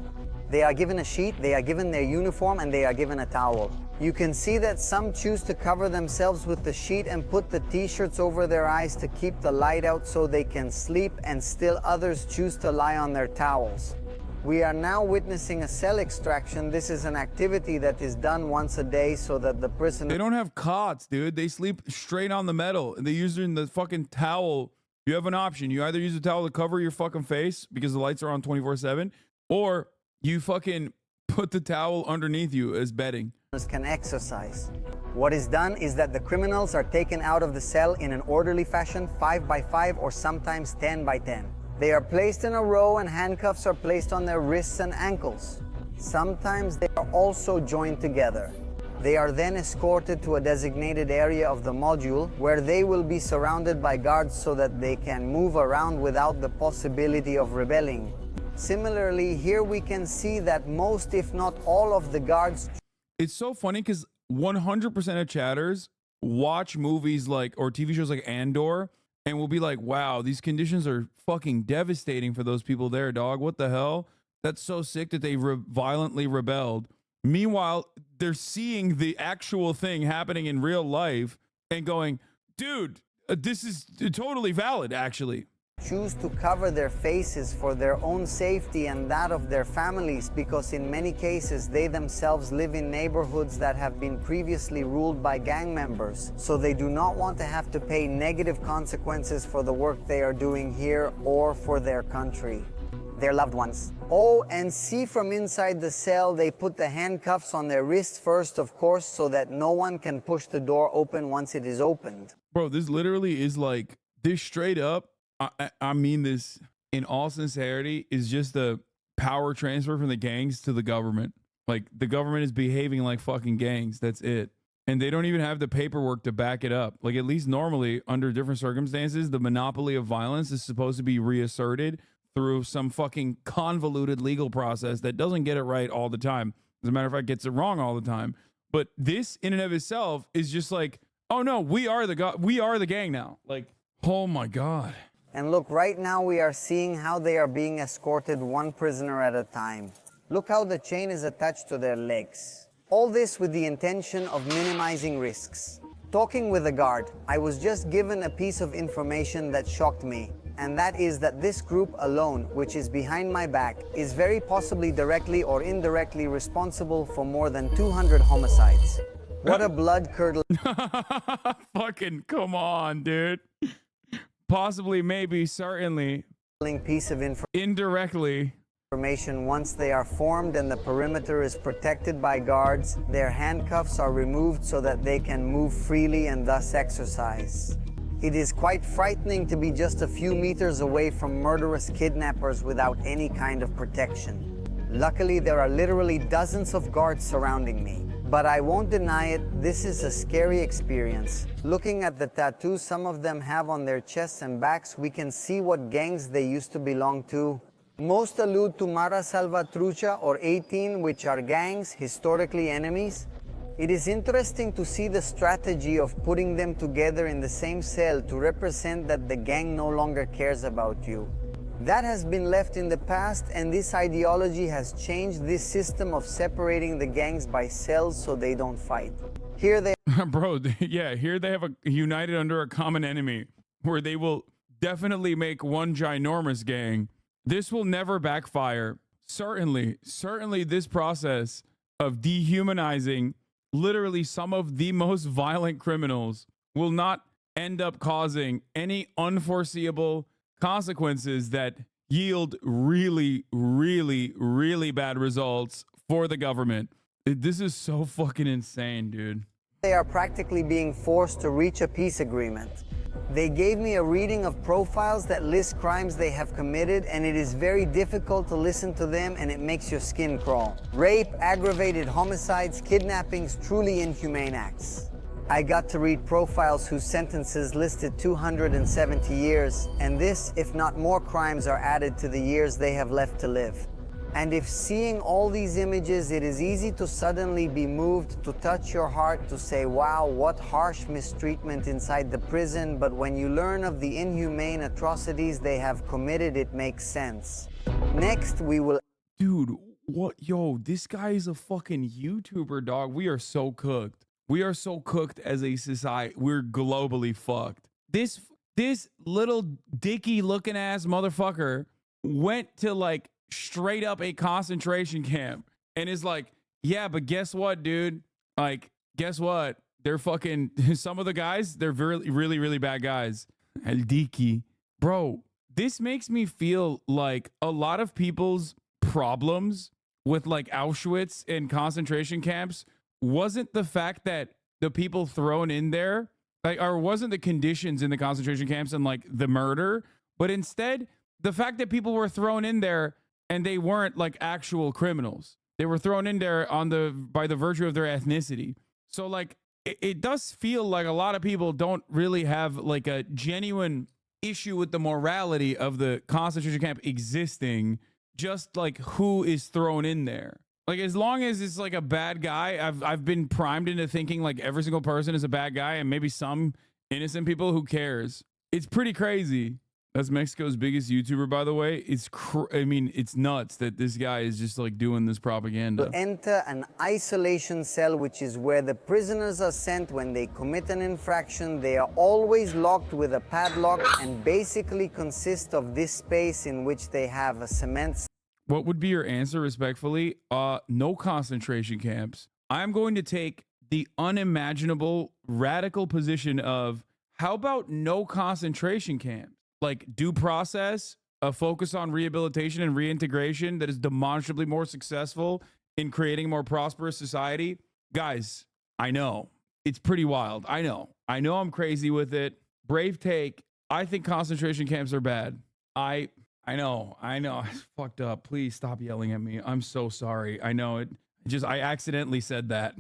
They are given a sheet, they are given their uniform, and they are given a towel. You can see that some choose to cover themselves with the sheet and put the t-shirts over their eyes to keep the light out so they can sleep, and still others choose to lie on their towels. We are now witnessing a cell extraction. This is an activity that is done once a day so that the prisoner... They don't have cots, dude. They sleep straight on the metal. They use the fucking towel. You have an option. You either use a towel to cover your fucking face because the lights are on 24/7, or you fucking put the towel underneath you as bedding. Can exercise. What is done is that the criminals are taken out of the cell in an orderly fashion, 5 by 5 or sometimes 10 by 10. They are placed in a row and handcuffs are placed on their wrists and ankles. Sometimes they are also joined together. They are then escorted to a designated area of the module where they will be surrounded by guards so that they can move around without the possibility of rebelling. Similarly, here we can see that most, if not all, of the guards... It's so funny because 100% of chatters watch movies like, or TV shows like Andor, and will be like, wow, these conditions are fucking devastating for those people there, dog. What the hell? That's so sick that they violently rebelled. Meanwhile, they're seeing the actual thing happening in real life and going, dude, this is totally valid, actually. Choose to cover their faces for their own safety and that of their families, because in many cases they themselves live in neighborhoods that have been previously ruled by gang members, so they do not want to have to pay negative consequences for the work they are doing here or for their country, their loved ones. Oh, and see, from inside the cell they put the handcuffs on their wrists first, of course, so that no one can push the door open once it is opened. Bro, this literally is like, this straight up, I mean this in all sincerity, is just the power transfer from the gangs to the government. Like, the government is behaving like fucking gangs. That's it. And they don't even have the paperwork to back it up. Like, at least normally, under different circumstances, the monopoly of violence is supposed to be reasserted through some fucking convoluted legal process that doesn't get it right all the time. As a matter of fact, gets it wrong all the time. But this, in and of itself, is just like, oh no, we are the gang now. Like, oh my God. And look, right now we are seeing how they are being escorted one prisoner at a time. Look how the chain is attached to their legs. All this with the intention of minimizing risks. Talking with a guard, I was just given a piece of information that shocked me, and that is that this group alone, which is behind my back, is very possibly directly or indirectly responsible for more than 200 homicides. What a blood-curdling... Fucking come on, dude. Possibly, maybe, certainly. Piece of information. Indirectly. Information once they are formed and the perimeter is protected by guards, their handcuffs are removed so that they can move freely and thus exercise. It is quite frightening to be just a few meters away from murderous kidnappers without any kind of protection. Luckily, there are literally dozens of guards surrounding me. But I won't deny it, this is a scary experience. Looking at the tattoos some of them have on their chests and backs, we can see what gangs they used to belong to. Most allude to Mara Salvatrucha or 18, which are gangs, historically enemies. It is interesting to see the strategy of putting them together in the same cell to represent that the gang no longer cares about you. That has been left in the past, and this ideology has changed this system of separating the gangs by cells so they don't fight. Here they Bro, yeah, here they have a united under a common enemy where they will definitely make one ginormous gang. This will never backfire. Certainly this process of dehumanizing literally some of the most violent criminals will not end up causing any unforeseeable consequences that yield really, really, really bad results for the government. This is so fucking insane, dude. They are practically being forced to reach a peace agreement. They gave me a reading of profiles that list crimes they have committed, and it is very difficult to listen to them, and it makes your skin crawl. Rape, aggravated homicides, kidnappings, truly inhumane acts. I got to read profiles whose sentences listed 270 years, and this, if not more crimes, are added to the years they have left to live. And if seeing all these images, it is easy to suddenly be moved, to touch your heart, to say, wow, what harsh mistreatment inside the prison, but when you learn of the inhumane atrocities they have committed, it makes sense. Next, we will... Dude, what? Yo, this guy is a fucking YouTuber, dog. We are so cooked. We are so cooked as a society. We're globally fucked. This little dicky looking ass motherfucker went to like straight up a concentration camp and is like, yeah, but guess what, dude? Like, guess what? They're fucking, some of the guys, they're really, really, really bad guys. El Diki. Bro, this makes me feel like a lot of people's problems with like Auschwitz and concentration camps wasn't the fact that the people thrown in there, like, or wasn't the conditions in the concentration camps and like the murder, but instead the fact that people were thrown in there and they weren't like actual criminals. They were thrown in there by the virtue of their ethnicity. So like it does feel like a lot of people don't really have like a genuine issue with the morality of the concentration camp existing, just like who is thrown in there. Like, as long as it's like a bad guy, I've been primed into thinking like every single person is a bad guy and maybe some innocent people. Who cares? It's pretty crazy. That's Mexico's biggest YouTuber, by the way. I mean, it's nuts that this guy is just like doing this propaganda. To enter an isolation cell, which is where the prisoners are sent when they commit an infraction. They are always locked with a padlock and basically consist of this space in which they have a cement. What would be your answer, respectfully? No concentration camps. I'm going to take the unimaginable radical position of, how about no concentration camps? Like due process, a focus on rehabilitation and reintegration that is demonstrably more successful in creating a more prosperous society. Guys, I know it's pretty wild. I know I'm crazy with it. Brave take. I think concentration camps are bad. I know. It's fucked up. Please stop yelling at me. I'm so sorry. I know it. I accidentally said that.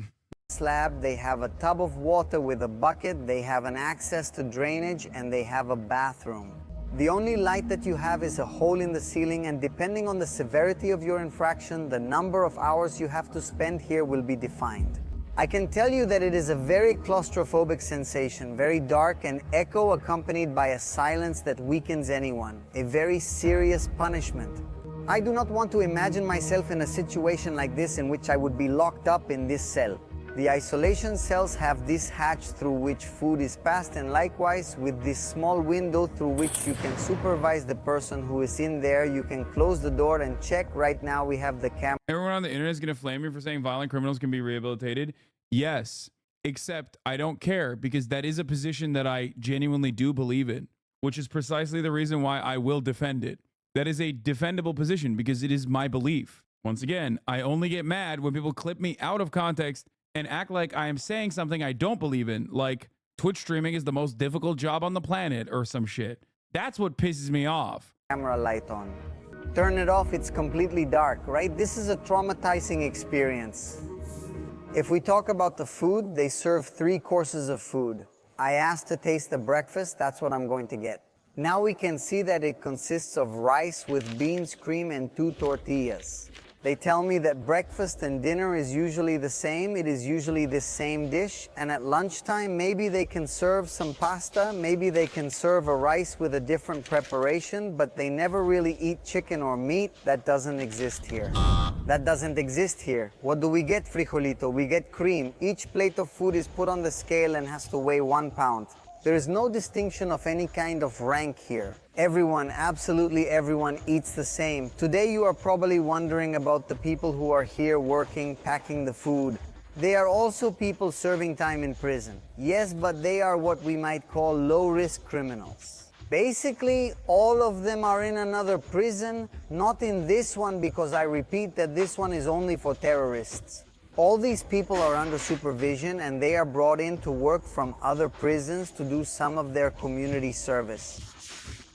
Slab, they have a tub of water with a bucket, they have an access to drainage, and they have a bathroom. The only light that you have is a hole in the ceiling, and depending on the severity of your infraction, the number of hours you have to spend here will be defined. I can tell you that it is a very claustrophobic sensation, very dark and echo, accompanied by a silence that weakens anyone, a very serious punishment. I do not want to imagine myself in a situation like this in which I would be locked up in this cell. The isolation cells have this hatch through which food is passed, and likewise with this small window through which you can supervise the person who is in there. You can close the door and check. Right now we have the camera. Everyone on the internet is going to flame me for saying violent criminals can be rehabilitated. Yes, except I don't care, because that is a position that I genuinely do believe in, which is precisely the reason why I will defend it. That is a defendable position because it is my belief. Once again, I only get mad when people clip me out of context and act like I am saying something I don't believe in, like Twitch streaming is the most difficult job on the planet or some shit. That's what pisses me off. Camera light on. Turn it off, it's completely dark, right? This is a traumatizing experience. If we talk about the food, they serve 3 courses of food. I asked to taste the breakfast, that's what I'm going to get. Now we can see that it consists of rice with beans, cream, and 2 tortillas. They tell me that breakfast and dinner is usually the same. It is usually the same dish. And at lunchtime, maybe they can serve some pasta. Maybe they can serve a rice with a different preparation, but they never really eat chicken or meat. That doesn't exist here. That doesn't exist here. What do we get, frijolito? We get cream. Each plate of food is put on the scale and has to weigh 1 pound. There is no distinction of any kind of rank here. Everyone, absolutely everyone, eats the same. Today you are probably wondering about the people who are here working, packing the food. They are also people serving time in prison. Yes, but they are what we might call low-risk criminals. Basically, all of them are in another prison, not in this one, because I repeat that this one is only for terrorists. All these people are under supervision and they are brought in to work from other prisons to do some of their community service.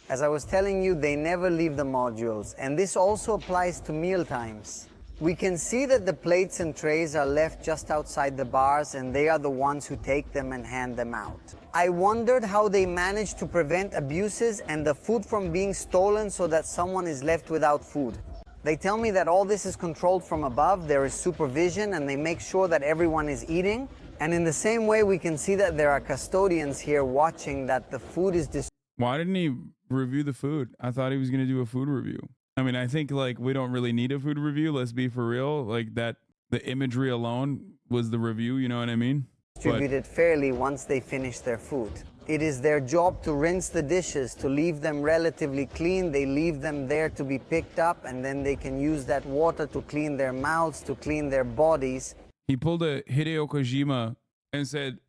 As I was telling you, they never leave the modules, and this also applies to meal times. We can see that the plates and trays are left just outside the bars and they are the ones who take them and hand them out. I wondered how they managed to prevent abuses and the food from being stolen so that someone is left without food. They tell me that all this is controlled from above, there is supervision, and they make sure that everyone is eating. And in the same way, we can see that there are custodians here watching that the food is distributed. Why didn't he review the food? I thought he was going to do a food review. I mean, I think like we don't really need a food review. Let's be for real. Like that, the imagery alone was the review. You know what I mean? Distributed fairly once they finish their food. It is their job to rinse the dishes, to leave them relatively clean. They leave them there to be picked up, and then they can use that water to clean their mouths, to clean their bodies. He pulled a Hideo Kojima and said,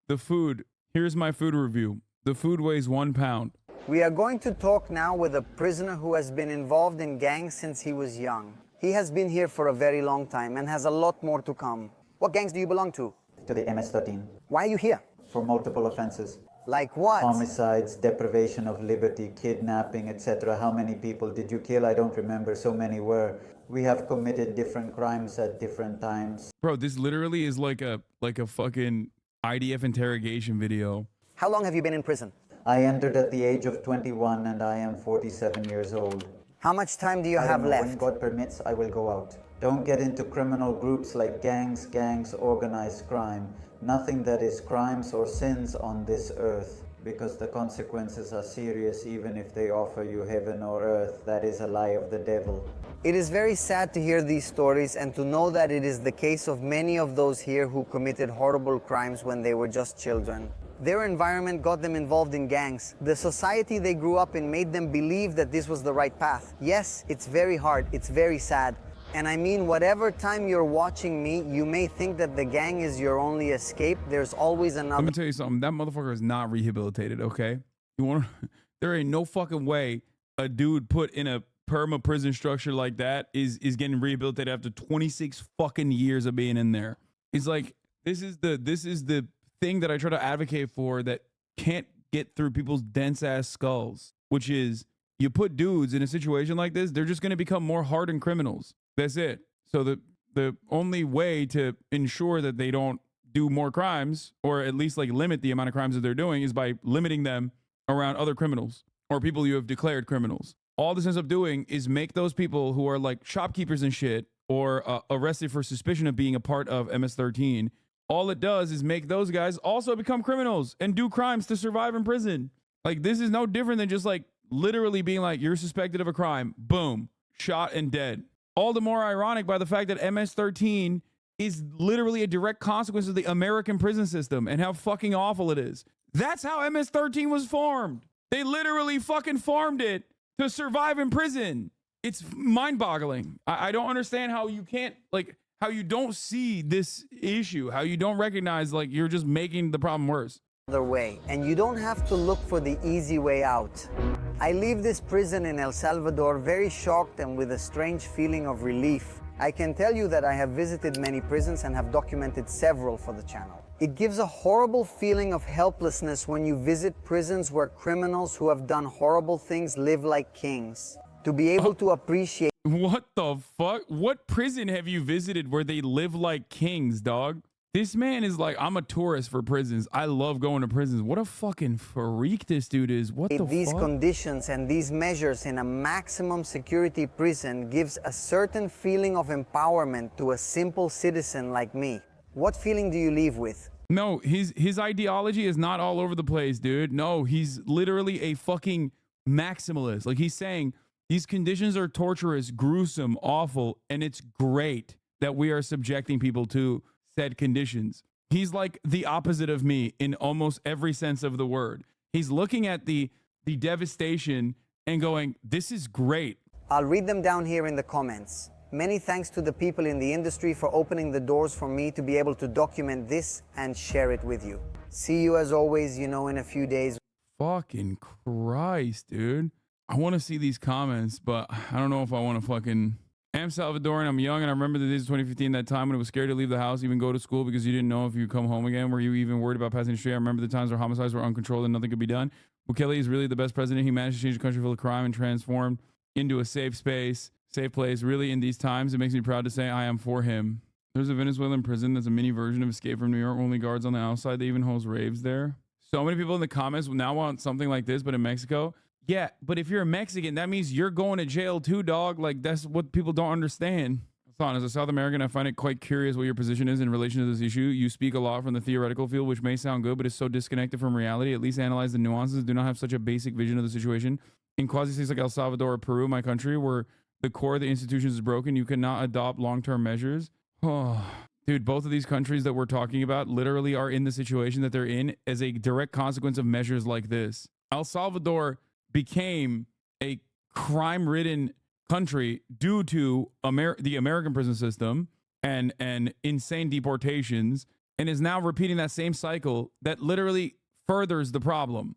the food, here's my food review. The food weighs 1 pound. We are going to talk now with a prisoner who has been involved in gangs since he was young. He has been here for a very long time and has a lot more to come. What gangs do you belong to? To the MS-13. Why are you here? For multiple offenses. Like what? Homicides, deprivation of liberty, kidnapping, etc. How many people did you kill? I don't remember. So many were. We have committed different crimes at different times. Bro, this literally is like a fucking IDF interrogation video. How long have you been in prison? I entered at the age of 21 and I am 47 years old. How much time do you have left? When God permits, I will go out. Don't get into criminal groups like gangs, organized crime. Nothing that is crimes or sins on this earth, because the consequences are serious even if they offer you heaven or earth. That is a lie of the devil. It is very sad to hear these stories and to know that it is the case of many of those here who committed horrible crimes when they were just children. Their environment got them involved in gangs. The society they grew up in made them believe that this was the right path. Yes, it's very hard, it's very sad. And I mean, whatever time you're watching me, you may think that the gang is your only escape. There's always another. Let me tell you something. That motherfucker is not rehabilitated, okay? There ain't no fucking way a dude put in a perma prison structure like that is getting rehabilitated after 26 fucking years of being in there. It's like, this is the thing that I try to advocate for that can't get through people's dense ass skulls, which is you put dudes in a situation like this, they're just going to become more hardened criminals. That's it. So the only way to ensure that they don't do more crimes, or at least like limit the amount of crimes that they're doing, is by limiting them around other criminals or people you have declared criminals. All this ends up doing is make those people who are like shopkeepers and shit, or arrested for suspicion of being a part of MS-13, all it does is make those guys also become criminals and do crimes to survive in prison. Like, this is no different than just like literally being like, you're suspected of a crime, boom, shot and dead. All the more ironic by the fact that MS-13 is literally a direct consequence of the American prison system and how fucking awful it is. That's how MS-13 was formed. They literally fucking formed it to survive in prison. It's mind-boggling. I don't understand how you can't, like, how you don't see this issue, how you don't recognize, like, you're just making the problem worse. Way, and you don't have to look for the easy way out. I leave this prison in El Salvador very shocked and with a strange feeling of relief. I can tell you that I have visited many prisons and have documented several for the channel. It gives a horrible feeling of helplessness when you visit prisons where criminals who have done horrible things live like kings. To be able to appreciate— What the fuck? What prison have you visited where they live like kings, dog? This man is like, I'm a tourist for prisons. I love going to prisons. What a fucking freak this dude is. What the these fuck? conditions and these measures in a maximum security prison gives a certain feeling of empowerment to a simple citizen like me. What feeling do you leave with? No, his ideology is not all over the place, dude. No, he's literally a fucking maximalist. Like, he's saying these conditions are torturous, gruesome, awful, and it's great that we are subjecting people to said conditions. He's like the opposite of me in almost every sense of the word. He's looking at the devastation and going, this is great. I'll read them down here in the comments. Many thanks to the people in the industry for opening the doors for me to be able to document this and share it with you. See you as always, in a few days. Fucking Christ, dude. I want to see these comments, but I don't know if I want to fucking... I'm Salvadoran, I'm young, and I remember the days of 2015, that time when it was scary to leave the house, even go to school, because you didn't know if you come home again. Were you even worried about passing the street? I remember the times where homicides were uncontrolled and nothing could be done. Bukele is really the best president. He managed to change a country full of crime and transformed into a safe space, safe place. Really, in these times, it makes me proud to say I am for him. There's a Venezuelan prison that's a mini version of Escape from New York. Only guards on the outside. They even host raves there. So many people in the comments now want something like this, but in Mexico. Yeah, but if you're a Mexican, that means you're going to jail too, dog. Like, that's what people don't understand. Hassan, as a South American, I find it quite curious what your position is in relation to this issue. You speak a lot from the theoretical field, which may sound good, but is so disconnected from reality. At least analyze the nuances. Do not have such a basic vision of the situation. In quasi-states like El Salvador or Peru, my country, where the core of the institutions is broken, you cannot adopt long-term measures. Oh, dude, both of these countries that we're talking about literally are in the situation that they're in as a direct consequence of measures like this. El Salvador became a crime-ridden country due to the American prison system and insane deportations, and is now repeating that same cycle that literally furthers the problem.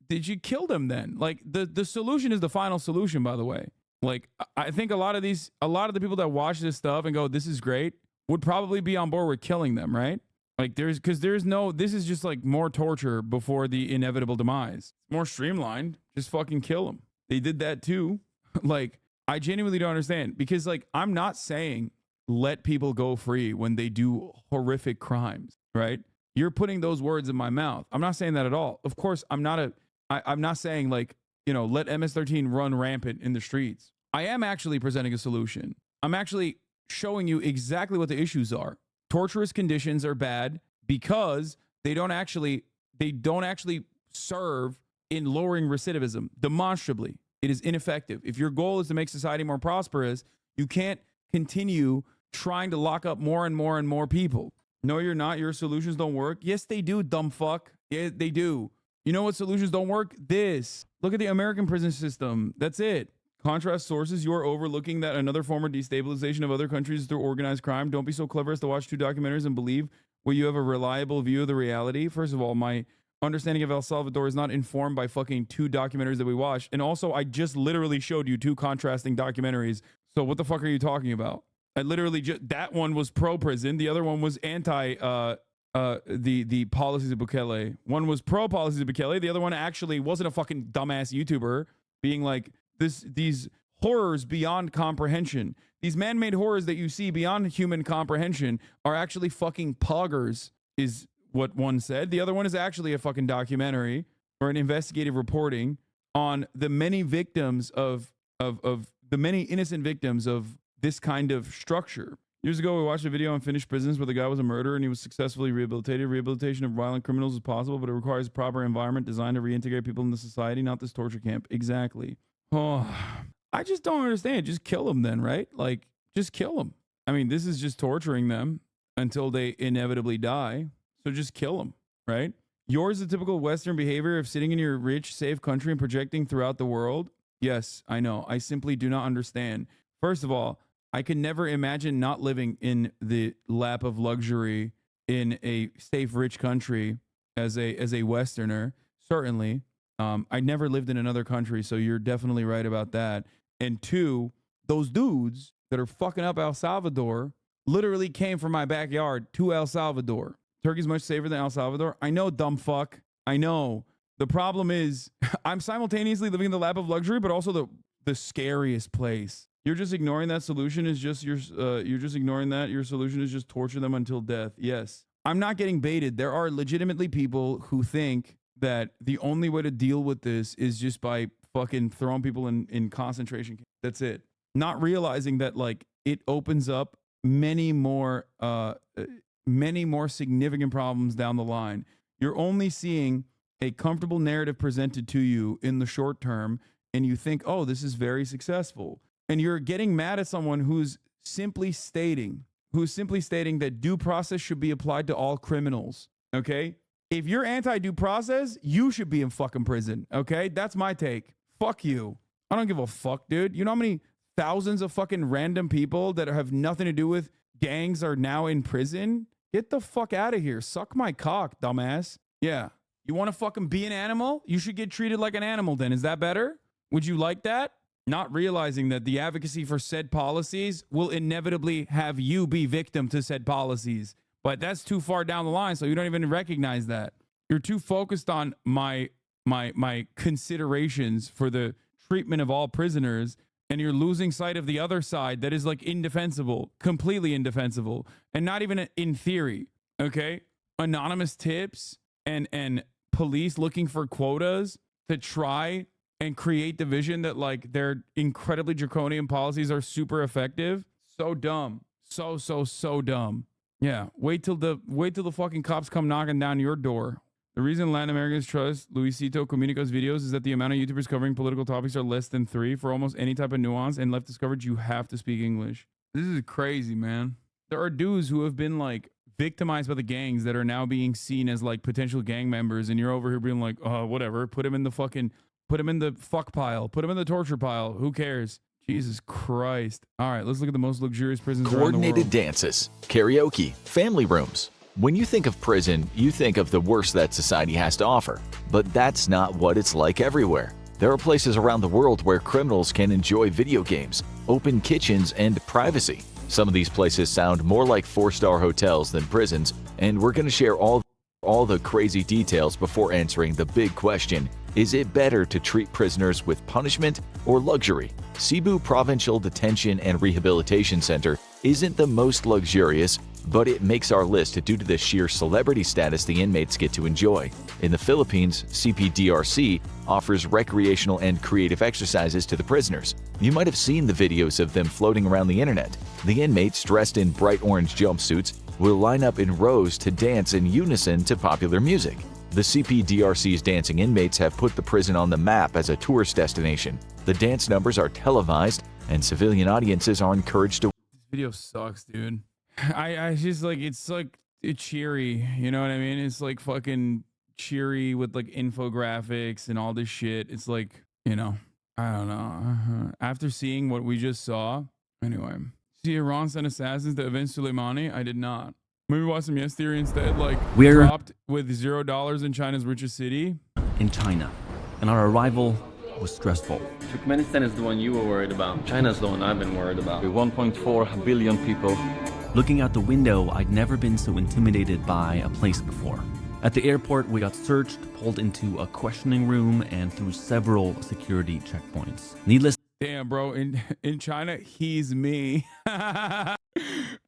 Did you kill them then? Like, the solution is the final solution, by the way. Like, I think a lot of the people that watch this stuff and go, this is great, would probably be on board with killing them, right? Like, this is just like more torture before the inevitable demise. More streamlined. Just fucking kill them. They did that too. Like, I genuinely don't understand, because like, I'm not saying let people go free when they do horrific crimes, right? You're putting those words in my mouth. I'm not saying that at all. Of course, I'm not saying like, let MS-13 run rampant in the streets. I am actually presenting a solution. I'm actually showing you exactly what the issues are. Torturous conditions are bad because they don't actually serve in lowering recidivism. Demonstrably, it is ineffective. If your goal is to make society more prosperous, you can't continue trying to lock up more and more and more people. No, you're not. Your solutions don't work. Yes, they do, dumb fuck. Yeah, they do. You know what solutions don't work? This. Look at the American prison system. That's it. Contrast sources. You are overlooking that another form of destabilization of other countries through organized crime. Don't be so clever as to watch 2 documentaries and believe where you have a reliable view of the reality. First of all, my understanding of El Salvador is not informed by fucking 2 documentaries that we watched. And also, I just literally showed you 2 contrasting documentaries. So what the fuck are you talking about? I literally that one was pro-prison. The other one was anti the policies of Bukele. One was pro policies of Bukele. The other one actually wasn't a fucking dumbass YouTuber being like, these horrors beyond comprehension. These man-made horrors that you see beyond human comprehension are actually fucking poggers, is what one said. The other one is actually a fucking documentary or an investigative reporting on the many victims of the many innocent victims of this kind of structure. Years ago, we watched a video on Finnish prisons where the guy was a murderer and he was successfully rehabilitated. Rehabilitation of violent criminals is possible, but it requires a proper environment designed to reintegrate people into society, not this torture camp. Exactly. Oh, I just don't understand. Just kill them then, right? Like, just kill them. I mean, this is just torturing them until they inevitably die. So just kill them, right? Yours is the typical Western behavior of sitting in your rich, safe country and projecting throughout the world. Yes, I know. I simply do not understand. First of all, I can never imagine not living in the lap of luxury in a safe, rich country as a Westerner. Certainly. I never lived in another country, so you're definitely right about that. And two, those dudes that are fucking up El Salvador literally came from my backyard to El Salvador. Turkey's much safer than El Salvador. I know, dumb fuck. I know. The problem is I'm simultaneously living in the lap of luxury, but also the scariest place. You're just ignoring that solution is just you're just ignoring that. Your solution is just torture them until death. Yes. I'm not getting baited. There are legitimately people who think that the only way to deal with this is just by fucking throwing people in concentration camps. That's it. Not realizing that like it opens up many more significant problems down the line. You're only seeing a comfortable narrative presented to you in the short term, and you think, oh, this is very successful. And you're getting mad at someone who's simply stating that due process should be applied to all criminals. Okay? If you're anti-due process, you should be in fucking prison. Okay? That's my take. Fuck you. I don't give a fuck, dude. You know how many thousands of fucking random people that have nothing to do with gangs are now in prison? Get the fuck out of here. Suck my cock, dumbass. Yeah. You want to fucking be an animal? You should get treated like an animal then. Is that better? Would you like that? Not realizing that the advocacy for said policies will inevitably have you be victim to said policies. But that's too far down the line, so you don't even recognize that. You're too focused on my considerations for the treatment of all prisoners, and you're losing sight of the other side that is like indefensible, completely indefensible, and not even in theory. Okay? Anonymous tips and police looking for quotas to try and create division that like their incredibly draconian policies are super effective. So dumb. So dumb. Yeah. Wait till the fucking cops come knocking down your door. The reason Latin Americans trust Luisito Comunico's videos is that the amount of YouTubers covering political topics are less than 3. For almost any type of nuance and leftist coverage, you have to speak English. This is crazy, man. There are dudes who have been like victimized by the gangs that are now being seen as like potential gang members, and you're over here being like, oh, whatever, put him in the fuck pile, put him in the torture pile. Who cares? Jesus Christ. All right, let's look at the most luxurious prisons around the world. Coordinated dances, karaoke, family rooms. When you think of prison, you think of the worst that society has to offer. But that's not what it's like everywhere. There are places around the world where criminals can enjoy video games, open kitchens, and privacy. Some of these places sound more like 4-star hotels than prisons, and we're going to share all the crazy details before answering the big question: is it better to treat prisoners with punishment or luxury? Cebu Provincial Detention and Rehabilitation Center isn't the most luxurious, but it makes our list due to the sheer celebrity status the inmates get to enjoy. In the Philippines, CPDRC offers recreational and creative exercises to the prisoners. You might have seen the videos of them floating around the internet. The inmates, dressed in bright orange jumpsuits, will line up in rows to dance in unison to popular music. The CPDRC's dancing inmates have put the prison on the map as a tourist destination. The dance numbers are televised, and civilian audiences are encouraged to... This video sucks, dude. I just like, it's like cheery, you know what I mean? It's like fucking cheery with like infographics and all this shit. It's like, you know, I don't know. After seeing what we just saw, anyway. See Iran sent assassins to avenge Soleimani? I did not. Maybe watch some Yes Theory instead. Like, we're dropped with $0 in China's richest city. In China, and our arrival was stressful. Turkmenistan is the one you were worried about. China's the one I've been worried about. 1.4 billion people. Looking out the window, I'd never been so intimidated by a place before. At the airport, we got searched, pulled into a questioning room, and through several security checkpoints. Needless. Damn, bro, in China, he's me.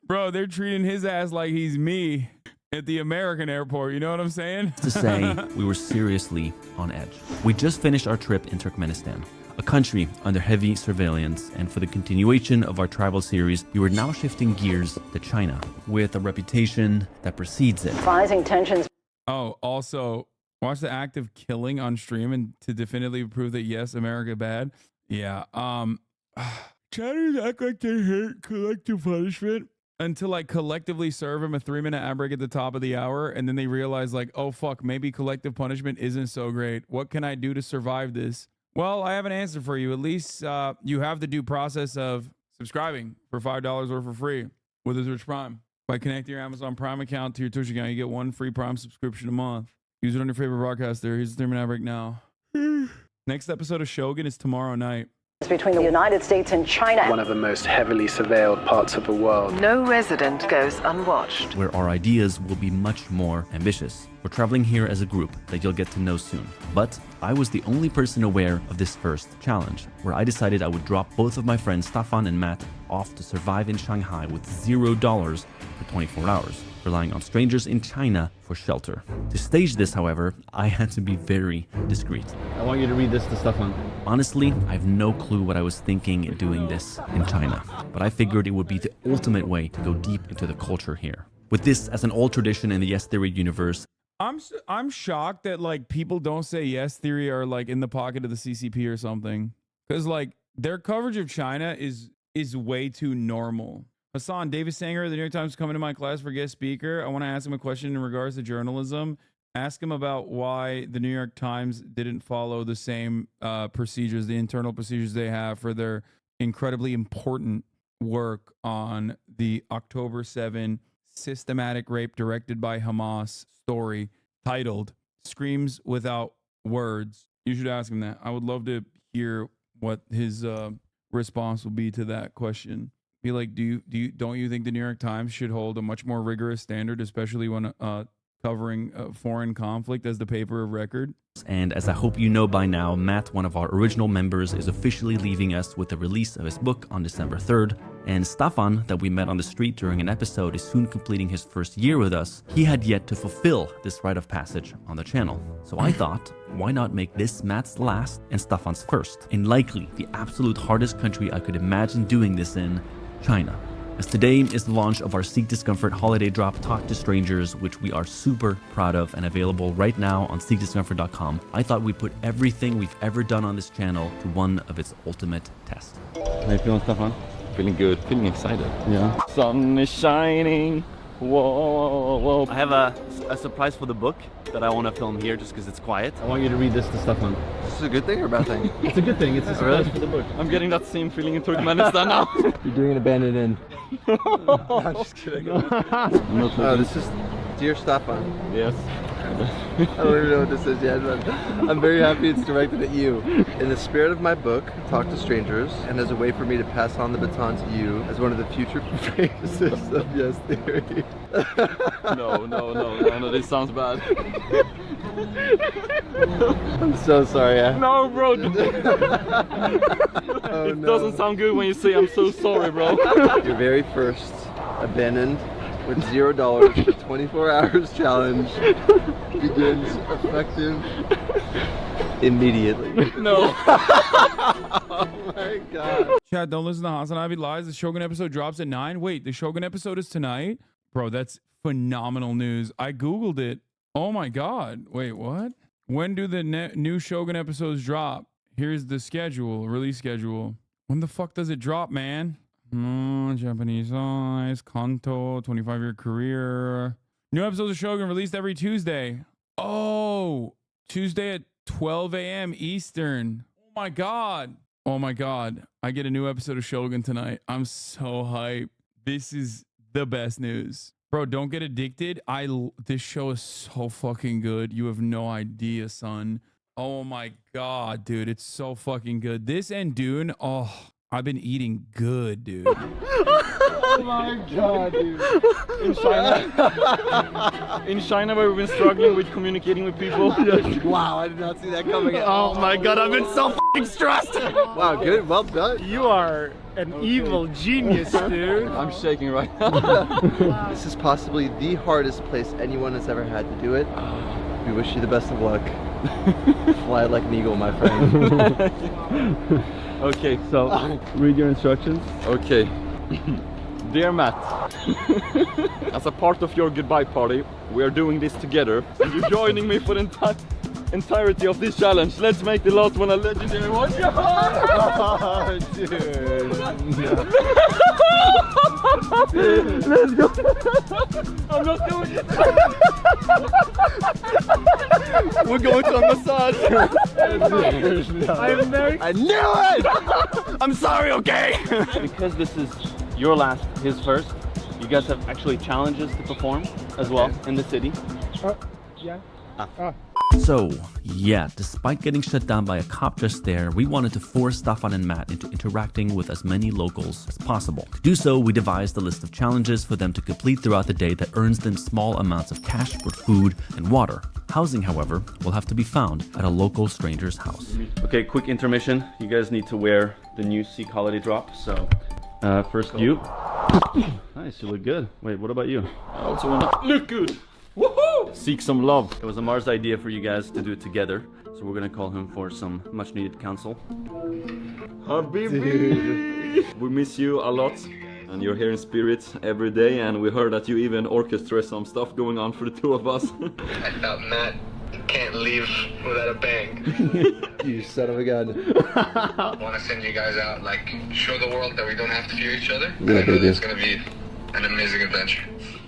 Bro, they're treating his ass like he's me at the American airport. You know what I'm saying? To say, we were seriously on edge. We just finished our trip in Turkmenistan, a country under heavy surveillance, and for the continuation of our travel series, we were now shifting gears to China, with a reputation that precedes it. Rising tensions. Oh, also, watch the act of killing on stream and to definitively prove that, yes, America bad. Yeah, Chinese act like they hate collective punishment until like collectively serve him a 3-minute ad break at the top of the hour, and then they realize like, oh fuck, maybe collective punishment isn't so great. What can I do to survive this? Well, I have an answer for you. At least you have the due process of subscribing for $5 or for free with a Twitch Prime. By connecting your Amazon Prime account to your Twitch account, you get 1 free Prime subscription a month. Use it on your favorite broadcaster. Here's the 3-minute ad break now. Next episode of Shogun is tomorrow night. Between the United States and China. One of the most heavily surveilled parts of the world. No resident goes unwatched. Where our ideas will be much more ambitious. We're traveling here as a group that you'll get to know soon. But I was the only person aware of this first challenge, where I decided I would drop both of my friends Staffan and Matt off to survive in Shanghai with $0 for 24 hours, relying on strangers in China for shelter. To stage this, however, I had to be very discreet. I want you to read this to Staffan. Honestly, I have no clue what I was thinking in doing this in China, but I figured it would be the ultimate way to go deep into the culture here. With this as an old tradition in the Yes Theory universe, I'm shocked that like people don't say Yes Theory are like in the pocket of the CCP or something, because like their coverage of China is way too normal. Hasan, David Sanger of the New York Times coming to my class for guest speaker. I want to ask him a question in regards to journalism. Ask him about why the New York Times didn't follow the same procedures, the internal procedures they have for their incredibly important work on the October 7 systematic rape directed by Hamas story titled Screams Without Words. You should ask him that. I would love to hear what his response will be to that question. Be like, don't you think the New York Times should hold a much more rigorous standard, especially when covering foreign conflict as the paper of record? And as I hope you know by now, Matt, one of our original members, is officially leaving us with the release of his book on December 3rd. And Staffan, that we met on the street during an episode, is soon completing his first year with us. He had yet to fulfill this rite of passage on the channel. So I thought, why not make this Matt's last and Staffan's first? In likely the absolute hardest country I could imagine doing this in, China. As today is the launch of our Seek Discomfort holiday drop, Talk to Strangers, which we are super proud of and available right now on seekdiscomfort.com. I thought we'd put everything we've ever done on this channel to one of its ultimate tests. How you feeling, Staffan? Feeling good, feeling excited. Yeah. Sun is shining. Whoa, whoa. I have a surprise for the book that I want to film here just because it's quiet. I want you to read this to Staffan. Is this a good thing or a bad thing? It's a good thing. It's a surprise for the book. I'm getting that same feeling in Turkmenistan now. You're doing an abandoned inn. No, I'm just kidding. This is Dear Staffan. Yes. I don't even know what this is yet, but I'm very happy it's directed at you. In the spirit of my book, Talk to Strangers, and as a way for me to pass on the baton to you as one of the future faces of Yes Theory. No, this sounds bad. I'm so sorry. No, bro. It doesn't sound good when you say I'm so sorry, bro. Your very first abandoned with $0 for 24 hours challenge begins effective immediately. No. Oh my god. Chad, don't listen to HasanAbi Lies. The Shogun episode drops at 9. Wait, the Shogun episode is tonight? Bro, that's phenomenal news. I Googled it. Oh my god. Wait, what? When do the new Shogun episodes drop? Here's the schedule, release schedule. When the fuck does it drop, man? Japanese eyes, Kanto, 25-year career. New episodes of Shogun released every Tuesday. Oh, Tuesday at 12 a.m. Eastern. Oh my god. Oh my god. I get a new episode of Shogun tonight. I'm so hyped. This is the best news. Bro, don't get addicted. This show is so fucking good. You have no idea, son. Oh my god, dude. It's so fucking good. This and Dune. Oh, I've been eating good, dude. Oh my god, dude. In China, where we've been struggling with communicating with people. Wow, I did not see that coming at Oh my god, I've been so fucking stressed. Wow, good, well done. You are an evil genius, dude. I'm shaking right now. This is possibly the hardest place anyone has ever had to do it. We wish you the best of luck. Fly like an eagle, my friend. Okay, So, read your instructions. Okay. Dear Matt, as a part of your goodbye party, we are doing this together. And you're joining me for the entirety of this challenge. Let's make the last one a legendary one. Oh, dude. No. Let's go. I'm not doing it. We're going to a massage. I'm very... I knew it! I'm sorry, okay? Because this is your last, his first, you guys have actually challenges to perform as well in the city. Yeah. So, yeah, despite getting shut down by a cop just there, we wanted to force Staffan and Matt into interacting with as many locals as possible. To do so, we devised a list of challenges for them to complete throughout the day that earns them small amounts of cash for food and water. Housing, however, will have to be found at a local stranger's house. Okay, quick intermission. You guys need to wear the new Sikh holiday drop. So, first you. Nice, you look good. Wait, what about you? I also want to look good. Woohoo! Seek some love. It was Amar's idea for you guys to do it together. So we're gonna call him for some much needed counsel. Habibi! We miss you a lot. And you're here in spirit every day. And we heard that you even orchestrate some stuff going on for the two of us. I thought Matt can't leave without a bang. You son of a gun. I want to send you guys out, like, show the world that we don't have to fear each other. Yeah, I know baby. it's going to be an amazing adventure.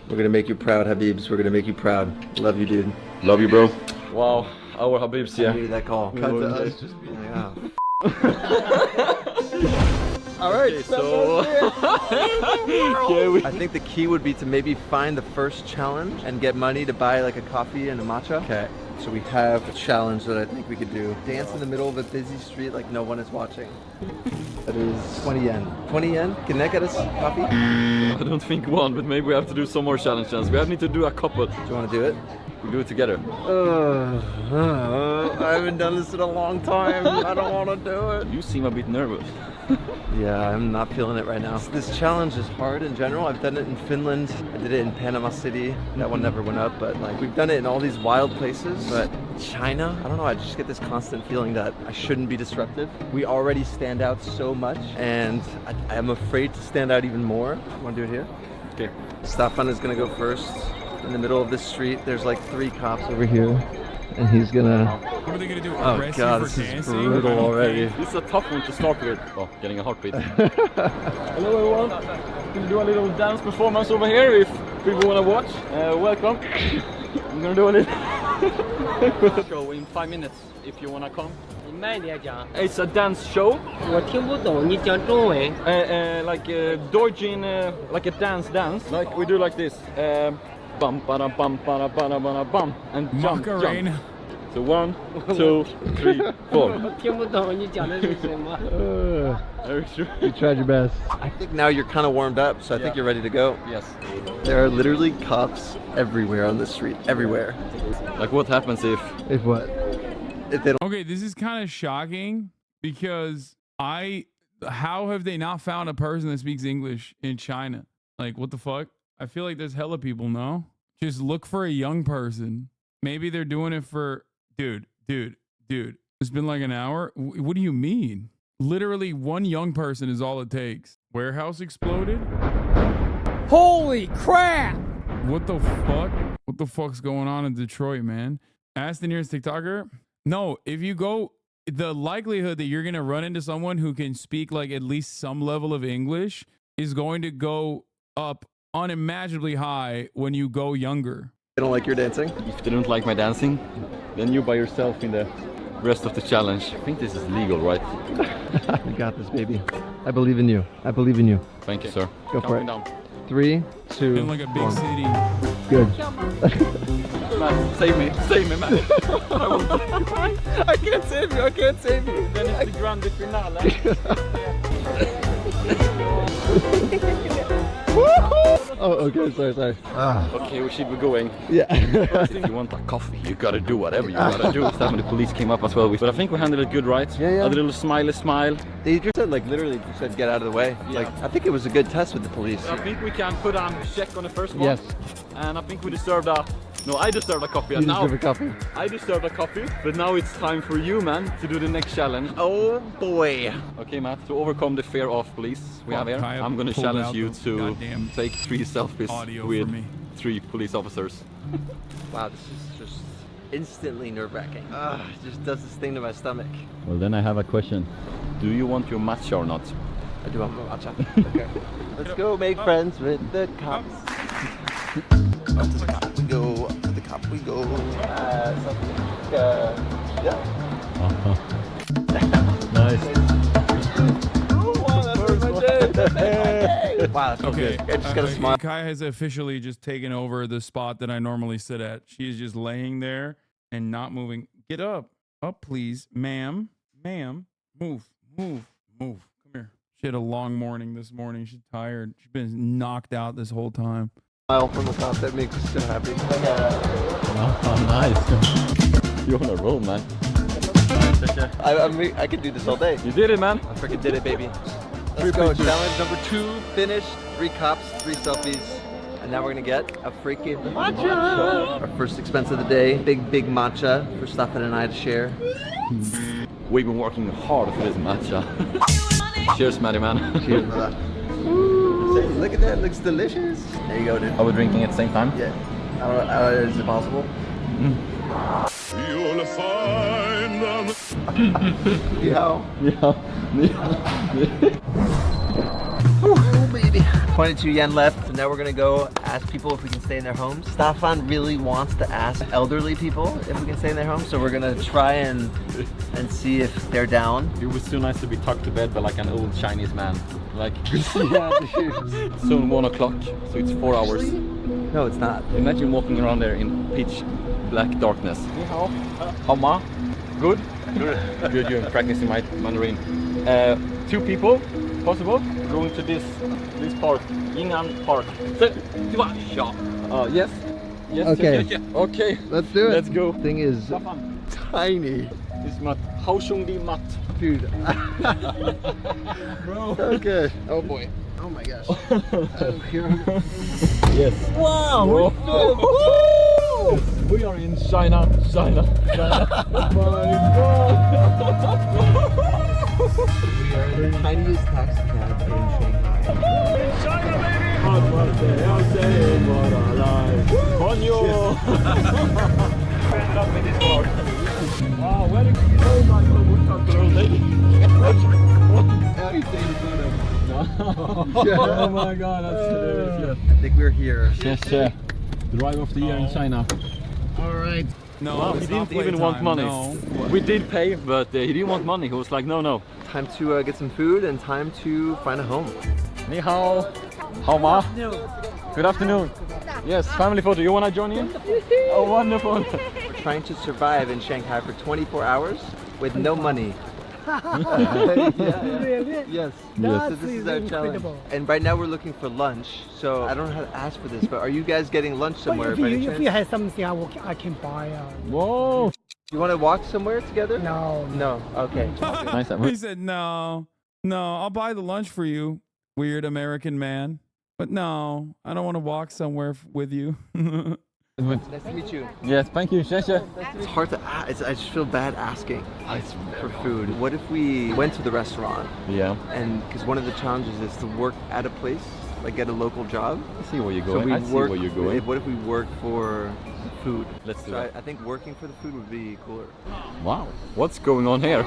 We're gonna make you proud, Habibs. We're gonna make you proud. Love you, dude. Love you, bro. Wow, our Habibs, yeah. I needed that call. Cut to us just being like, oh. All right, Okay, so I think the key would be to maybe find the first challenge and get money to buy like a coffee and a matcha. Okay, so we have a challenge that I think we could do. Dance in the middle of a busy street like no one is watching. That is 20 yen. 20 yen? Can that get us coffee? I don't think one, but maybe we have to do some more challenges. We have need to do a couple. Do you want to do it? We do it together. I haven't done this in a long time. I don't want to do it. You seem a bit nervous. Yeah, I'm not feeling it right now. This challenge is hard in general. I've done it in Finland. I did it in Panama City. That one never went up, but like we've done it in all these wild places. But China, I don't know, I just get this constant feeling that I shouldn't be disruptive. We already stand out so much, and I am afraid to stand out even more. Want to do it here? Okay. Staffan is gonna go first. In the middle of this street, there's like 3 cops over here. And he's gonna... What are they gonna do? Oh Arrest you god, for this is dancing? brutal already. This is a tough one to start with. Oh, getting a heartbeat. Hello everyone. We'll do a little dance performance over here if people want to watch. Welcome. I'm gonna do a little show in 5 minutes if you want to come. It's a dance show. 我听不懂，你讲中文。Like Dojin, like a dance. Like we do like this. Bum, ba, bum, ba, bum, and jump, Macarena. jump. So 1, 2, 3, 4. 我听不懂你讲的是什么。 Very true. You tried your best. I think now you're kind of warmed up, so I think you're ready to go. Yes. There are literally cops everywhere on the street. Everywhere. Like what happens if... If what? If they don't... Okay, this is kind of shocking because how have they not found a person that speaks English in China? Like, what the fuck? I feel like there's hella people, no? Just look for a young person. Maybe they're doing it for... Dude. It's been like an hour. What do you mean? Literally one young person is all it takes. Warehouse exploded? Holy crap! What the fuck? What the fuck's going on in Detroit, man? Ask the nearest TikToker. No, if you go... The likelihood that you're going to run into someone who can speak like at least some level of English is going to go up unimaginably high when you go younger. They don't like your dancing? If they don't like my dancing, then you're by yourself in the rest of the challenge. I think this is legal, right? You got this, baby. I believe in you. I believe in you. Thank you, sir. Go for it. Down. 3, 2, In like a big 1. city. Good. Matt, save me, Matt. I can't save you. Then it's the grande finale. Oh, okay, sorry. Okay, we should be going. Yeah. If you want a coffee, you gotta do whatever you gotta do. When the police came up as well. But I think we handled it good, right? Yeah. A little smile. They just said, like, literally just said, get out of the way. Yeah. Like, I think it was a good test with the police. I think we can put on check on the first one. Yes. And I think we deserved I deserved a coffee. You And now deserve a coffee. I deserved a coffee. But now it's time for you, man, to do the next challenge. Oh boy. Okay, Matt, to overcome the fear of police we have here, I'm gonna challenge you to take 3 selfies with 3 police officers. Wow, this is just instantly nerve-wracking. It just does this thing to my stomach. Well, then I have a question. Do you want your matcha or not? I do want my matcha. Okay. Let's go make friends with the cops. Up to the cop we go. Up to the cop we go. Yeah. Nice. Wow, that's Okay. good. I just got a smile. Kai has officially just taken over the spot that I normally sit at. She is just laying there and not moving. Get up. Up, please. Ma'am. Ma'am. Move. Move. Move. Come here. She had a long morning this morning. She's tired. She's been knocked out this whole time. Smile from the top. That makes us so happy. Oh, nice. You're on a roll, man. I could do this all day. You did it, man. I freaking did it, baby. Let's go. Challenge number 2 finished. 3 cups, 3 selfies. And now we're gonna get a freaking matcha. Our first expense of the day. Big matcha for Staffan and I to share. We've been working hard for this matcha. Cheers, Matty man. Cheers, brother. Look at that, it looks delicious. There you go, dude. Are we drinking at the same time? Yeah. Is it possible? You'll find them. Yeah. Yeah. Oh, baby. 22 yen left, so now we're gonna go ask people if we can stay in their homes. Staffan really wants to ask elderly people if we can stay in their homes, so we're gonna try and see if they're down. It was so nice to be tucked to bed by like an old Chinese man. Like, yeah, soon 1 o'clock, so it's 4 hours. No, it's not. Imagine walking around there in pitch black darkness. How ma? Good? Good, you're practicing my Mandarin. 2 people, possible? Going to this park, Yin'an Park. Yes. Yes. Okay. Yeah. Okay. Let's do it. Let's go. Thing is tiny. This mat. How shung di mat? Dude. Bro. Okay. Oh boy. Oh my gosh. Yes. Wow. Whoa. We are in China. Oh my God. We are in the tiniest taxi cab in Shanghai. China, baby! Wow, where did you go, my old lady? Oh my God, that's hilarious. I think we're here. Yes, sir. Drive of the year in China. All right. No, wow, he didn't even want money. No. We did pay, but he didn't want money. He was like, no. Time to get some food and time to find a home. Ni hao. How ma? Good afternoon. Yes, family photo. You want to join in? Oh, wonderful. We're trying to survive in Shanghai for 24 hours with no money. Yes. So this is our challenge. And right now we're looking for lunch. So I don't know how to ask for this, but are you guys getting lunch somewhere? If you have something, I can buy. Whoa. You want to walk somewhere together? No. No. Okay. Nice. He said, no, I'll buy the lunch for you, weird American man. But no, I don't want to walk somewhere with you. Nice to meet you. Yes, thank you. It's hard to ask. I just feel bad asking for food. What if we went to the restaurant? Yeah. And because one of the challenges is to work at a place, like get a local job. I see where you're going. What if we work for food? Let's do it. I think working for the food would be cooler. Wow. What's going on here?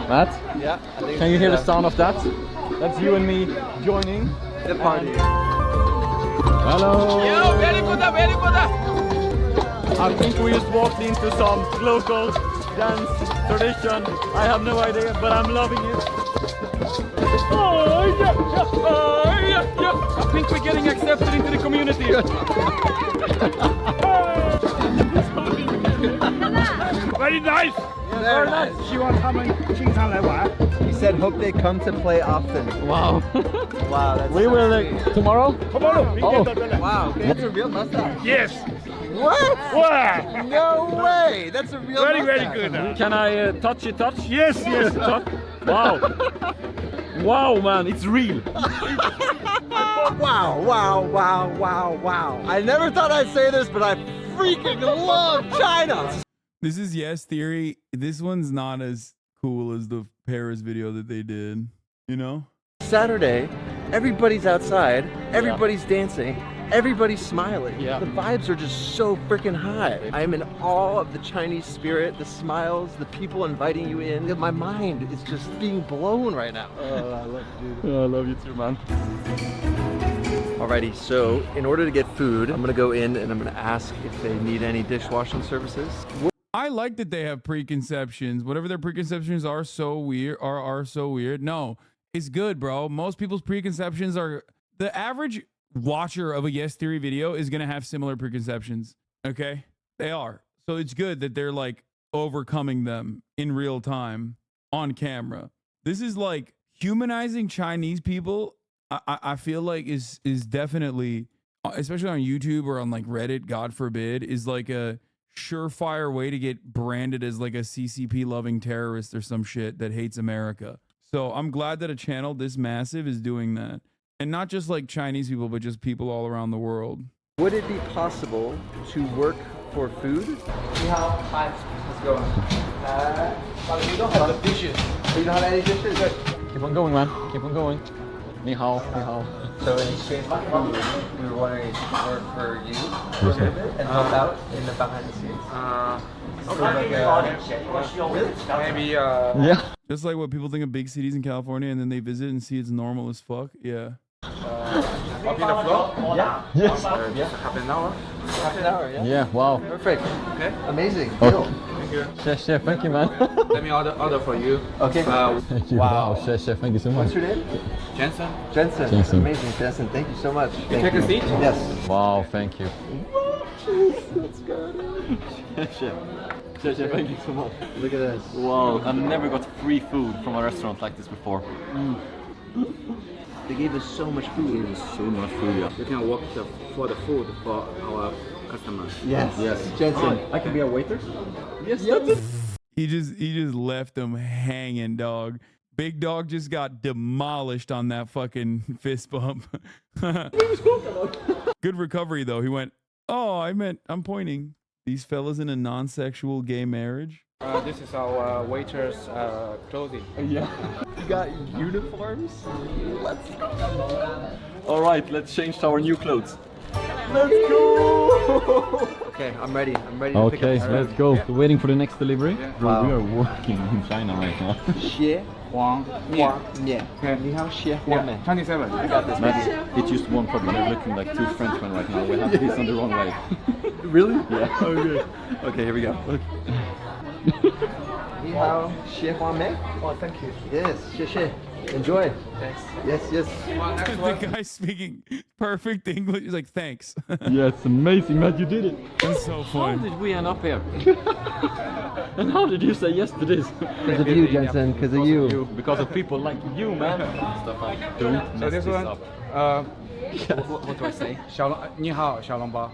Matt? Yeah. Can you hear the sound of that? That's you and me joining the party. Hello. Yo, very good. I think we just walked into some local dance tradition. I have no idea, but I'm loving it. Oh, yeah. I think we're getting accepted into the community. Very nice. Very nice. He said, hope they come to play often. Wow. Wow, that's we will tomorrow? Tomorrow. Oh. Wow, that's a real mustache. Yes. What? Wow. No way. That's a real mustache. Very good. Can I touch it? Yes. Wow. Wow, man, it's real. Wow. I never thought I'd say this, but I freaking love China. This is Yes Theory. This one's not as cool as the Paris video that they did, you know? Saturday, everybody's outside, everybody's dancing, everybody's smiling. Yeah. The vibes are just so freaking high. I am in awe of the Chinese spirit, the smiles, the people inviting you in. My mind is just being blown right now. Oh, I love you, dude. Oh, I love you too, man. Alrighty, so in order to get food, I'm gonna go in and I'm gonna ask if they need any dishwashing services. I like that they have preconceptions. Whatever their preconceptions are so weird. No, it's good, bro. Most people's preconceptions are... The average watcher of a Yes Theory video is going to have similar preconceptions. Okay? They are. So it's good that they're like overcoming them in real time on camera. This is like humanizing Chinese people. I feel like is definitely, especially on YouTube or on like Reddit, God forbid, is like a surefire way to get branded as like a CCP loving terrorist or some shit that hates America. So I'm glad that a channel this massive is doing that. And not just like Chinese people, but just people all around the world. Would it be possible to work for food? Hi, let's go. But we don't have the dishes. You don't have any dishes? Good. Keep on going, man. Keep on going. Ni hao, ni hao. So in exchange for food, we were wondering if we could work for you for a little bit and help out in the behind the scenes. Maybe Yeah. Just like what people think of big cities in California and then they visit and see it's normal as fuck. Yeah. up in the floor? Yeah. Yes. Yeah, half an hour. Half an hour, yeah? Yeah, wow. Perfect. Okay. Amazing. Okay. Deal. Thank you. Chef, thank you, man. Let me order for you. Okay. Thank you. Wow, chef, thank you so much. What's your name? Jensen. Jensen. Amazing, Jensen. Thank you so much. You take a seat? Yes. Wow, thank you. Let's go. Chef, thank you so much. Look at this. Wow, I've never got free food from a restaurant like this before. They gave us so much food. They gave us so much food, yeah. You can work for the food for our customers. Yes. Yes. Jensen. I can be a waiter? Yes. He just left them hanging, dog. Big Dog just got demolished on that fucking fist bump. Good recovery though. He went, "Oh, I'm pointing. These fellas in a non-sexual gay marriage." This is our waiter's clothing. Yeah. You got uniforms? Let's go. All right, let's change to our new clothes. Let's go. Okay, I'm ready. I'm ready to pick up Okay, this let's food. go. We're waiting for the next delivery. Bro, Wow. we are working in China right now. Xie Huang Yeah. Mian. Ni hao, Xie Huang Mian. 27. I got this, Man, it's just one problem. They're looking like two Frenchmen right now. We have this on the wrong way. Really? Yeah. Okay. Okay, here we go. Look. Ni hao, Xie Huang Mian. Oh, thank you. Yes, xie. Enjoy. Thanks. Yes. The guy speaking perfect English. He's like, "Thanks." Yeah, it's amazing, man. You did it. That's so How fun. did we end up here? And how did you say yes to this? Because of you, Jensen. Because of you. Because of people like you, man. Don't mess So this this one, up. What do I say? 你好，小笼包。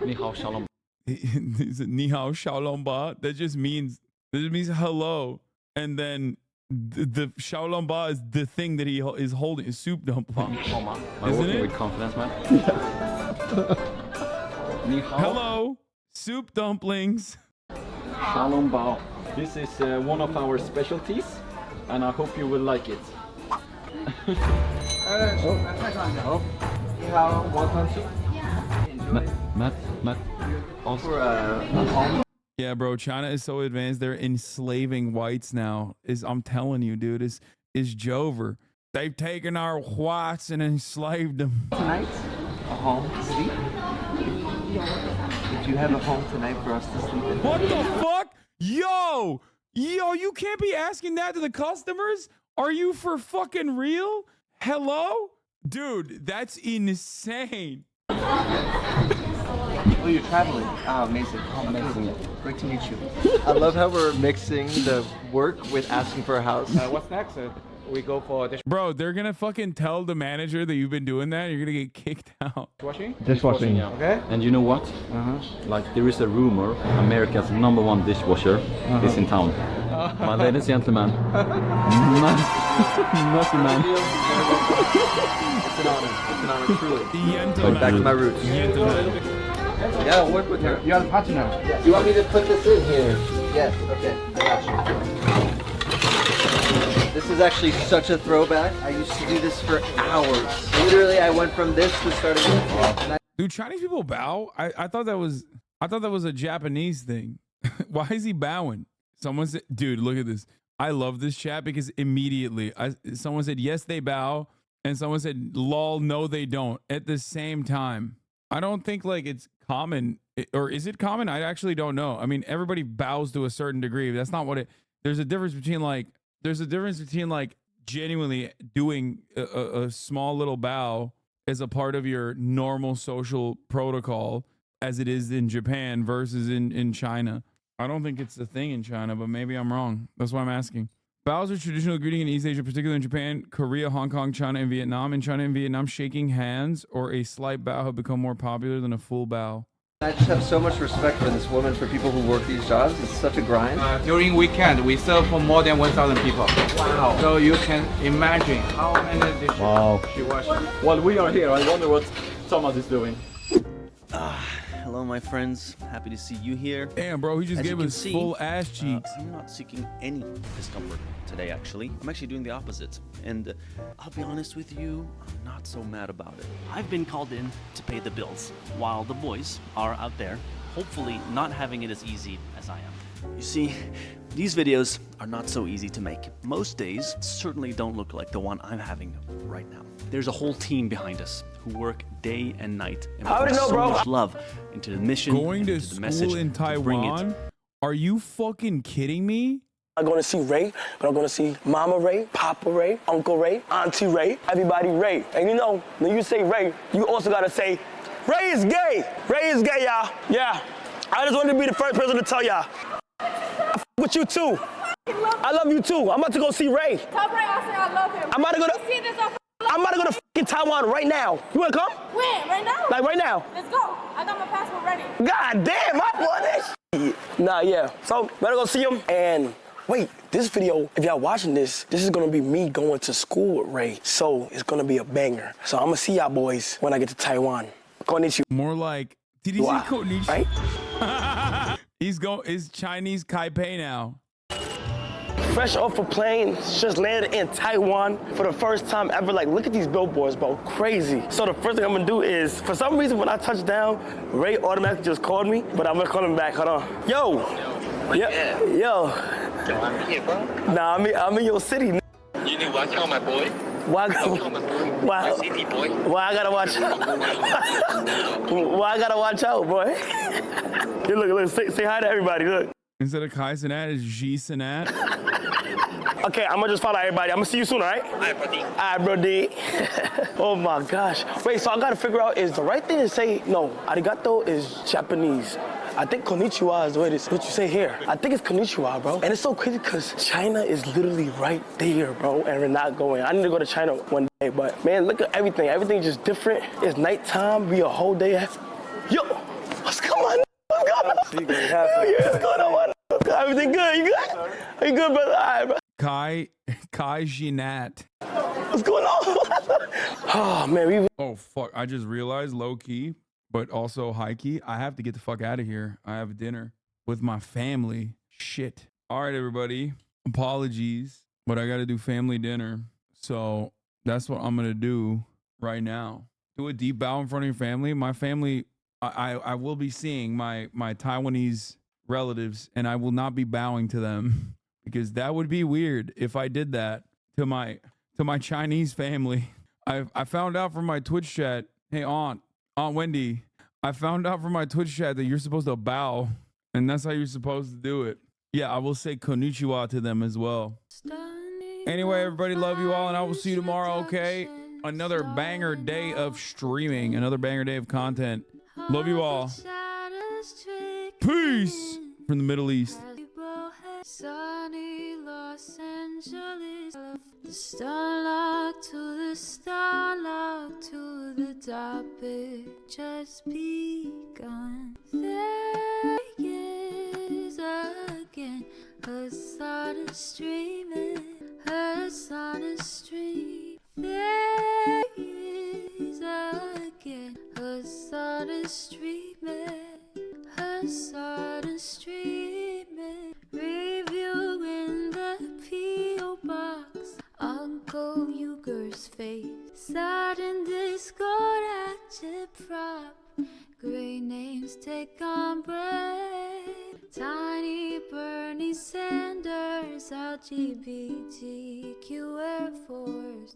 你好，小笼包。He said, "Ni hao, xiaolong ba." That just means hello, and then the xiaolong ba is the thing that he is holding, is soup dumpling. Am I Isn't working it? with confidence, man? Ni hao. Hello, soup dumplings. Shalom bao. This is one of our specialties, and I hope you will like it. Ni hao, welcome to. Matt. For a home. Yeah, bro, China is so advanced. They're enslaving whites now. I'm telling you, dude, is Jover. They've taken our whites and enslaved them. Tonight, a home to sleep. If you have a home tonight for us to sleep in. What the fuck? Yo, you can't be asking that to the customers. Are you for fucking real? Hello? Dude, that's insane. Oh, you're traveling. Oh, amazing. Amazing. Great to meet you. I love how we're mixing the work with asking for a house. What's next? We go for Bro, they're gonna fucking tell the manager that you've been doing that. You're gonna get kicked out. Dishwashing, yeah. Okay. And you know what? Like, there is a rumor America's #1 dishwasher is in town. My ladies and gentlemen. Nothing, man. It's an honor. It's an honor, truly. Gentleman. Back to my roots. Yeah, I'll work with her. You are the partner. You want me to put this in here? Yes, okay. I got you. This is actually such a throwback. I used to do this for hours. Literally, I went from this to starting this. Do Chinese people bow? I thought that was a Japanese thing. Why is he bowing? Someone said, dude, look at this. I love this chat because immediately someone said, yes, they bow. And someone said, lol, no, they don't at the same time. I don't think like it's common, or is it common? I actually don't know. I mean, everybody bows to a certain degree. That's not what there's a difference between like genuinely doing a small little bow as a part of your normal social protocol as it is in Japan versus in China. I don't think it's a thing in China, but maybe I'm wrong. That's why I'm asking. Bows are traditional greeting in East Asia, particularly in Japan, Korea, Hong Kong, China, and Vietnam. In China and Vietnam, shaking hands or a slight bow have become more popular than a full bow. I just have so much respect for this woman, for people who work these jobs. It's such a grind. During weekend, we serve for more than 1,000 people. Wow. So you can imagine how many dishes she washes. While we are here, I wonder what Thomas is doing. Hello, my friends. Happy to see you here. Damn, bro, he just As gave you us can see, full ass cheeks. I'm not seeking any discomfort today, actually. I'm actually doing the opposite. And I'll be honest with you, I'm not so mad about it. I've been called in to pay the bills, while the boys are out there, hopefully not having it as easy as I am. You see, these videos are not so easy to make. Most days certainly don't look like the one I'm having right now. There's a whole team behind us who work day and night and put so much love into the mission, Going to into the message, school in to bring it. Taiwan? Are you fucking kidding me? I'm going to see Ray, but I'm going to see Mama Ray, Papa Ray, Uncle Ray, Auntie Ray, everybody Ray. And you know, when you say Ray, you also got to say, Ray is gay. Ray is gay, y'all. Yeah. I just wanted to be the first person to tell y'all. I f with you too. I love you too. I'm about to go see Ray. Tell Ray I say I love him. I'm about to go to fucking Taiwan right now. You wanna come? When? Right now? Like right now. Let's go. I got my passport ready. God damn, I want that shit. Nah, yeah. So, better go see him. And wait, this video, if y'all watching this is gonna be me going to school with Ray. So, it's gonna be a banger. So, I'm gonna see y'all boys when I get to Taiwan. Konnichiwa. More like, did he say Konnichiwa? Right? He's Chinese Taipei now. Fresh off a plane, just landed in Taiwan for the first time ever. Like, look at these billboards, bro, crazy. So the first thing I'm gonna do is, for some reason, when I touch down, Ray automatically just called me, but I'm gonna call him back, hold on. Yo, yo. I'm here, bro. Nah, I'm in your city. You need to watch out, my boy. Why? My city boy. Why I gotta watch out? Why I gotta watch out, boy? Hey, look, say hi to everybody, look. Instead of Kai Sanat, it's G Sanat. Okay, I'm gonna just follow everybody. I'm gonna see you soon, all right? All right, buddy. All right, brody. Oh my gosh. Wait, so I gotta figure out, is the right thing to say, no, arigato is Japanese. I think konnichiwa is the way it is, what you say here. I think it's konnichiwa, bro. And it's so crazy because China is literally right there, bro, and we're not going. I need to go to China one day, but man, look at everything. Everything's just different. It's nighttime, we a whole day. Yo, what's going on? What's going on? What's going on? Everything good? You good? Are you good, brother? All right, bro. Kai Jinat. What's going on? Oh, man. Oh, fuck. I just realized, low key, but also high key, I have to get the fuck out of here. I have dinner with my family. Shit. All right, everybody. Apologies, but I got to do family dinner. So that's what I'm going to do right now. Do a deep bow in front of your family. My family, I will be seeing my Taiwanese relatives, and I will not be bowing to them because that would be weird if I did that to my Chinese family. I found out from my Twitch chat, hey Aunt Wendy, I found out from my Twitch chat that you're supposed to bow, and that's how you're supposed to do it. Yeah, I will say konnichiwa to them as well. Anyway, everybody, love you all, and I will see you tomorrow, okay? Another banger day of streaming, another banger day of content. Love you all. Peace from the Middle East. Sunny Los Angeles, the starlight to the starlight to the topic just begun. There is again a sun is streaming, a sun is streaming. There is again a sun is streaming. A sudden streaming, reviewing the P.O. box. Uncle Uyghur's face, sudden Discord agitprop. Great names take on bread. Tiny Bernie Sanders, LGBTQ Air Force.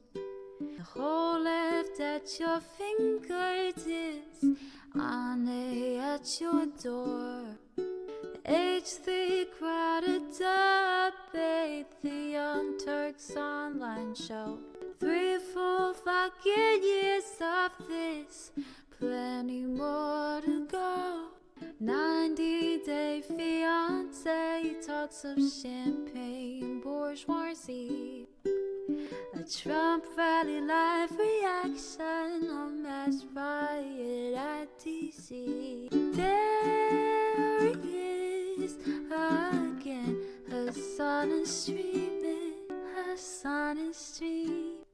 The whole left at your fingertips, Ane at your door. H3 crowded debate, the Young Turks online show. 3 full fucking years of this plenty more to go. 90-day fiance talks of champagne bourgeoisie. A Trump rally live reaction on mass riot at DC. There he is again. Hasan is streaming. Hasan is streaming.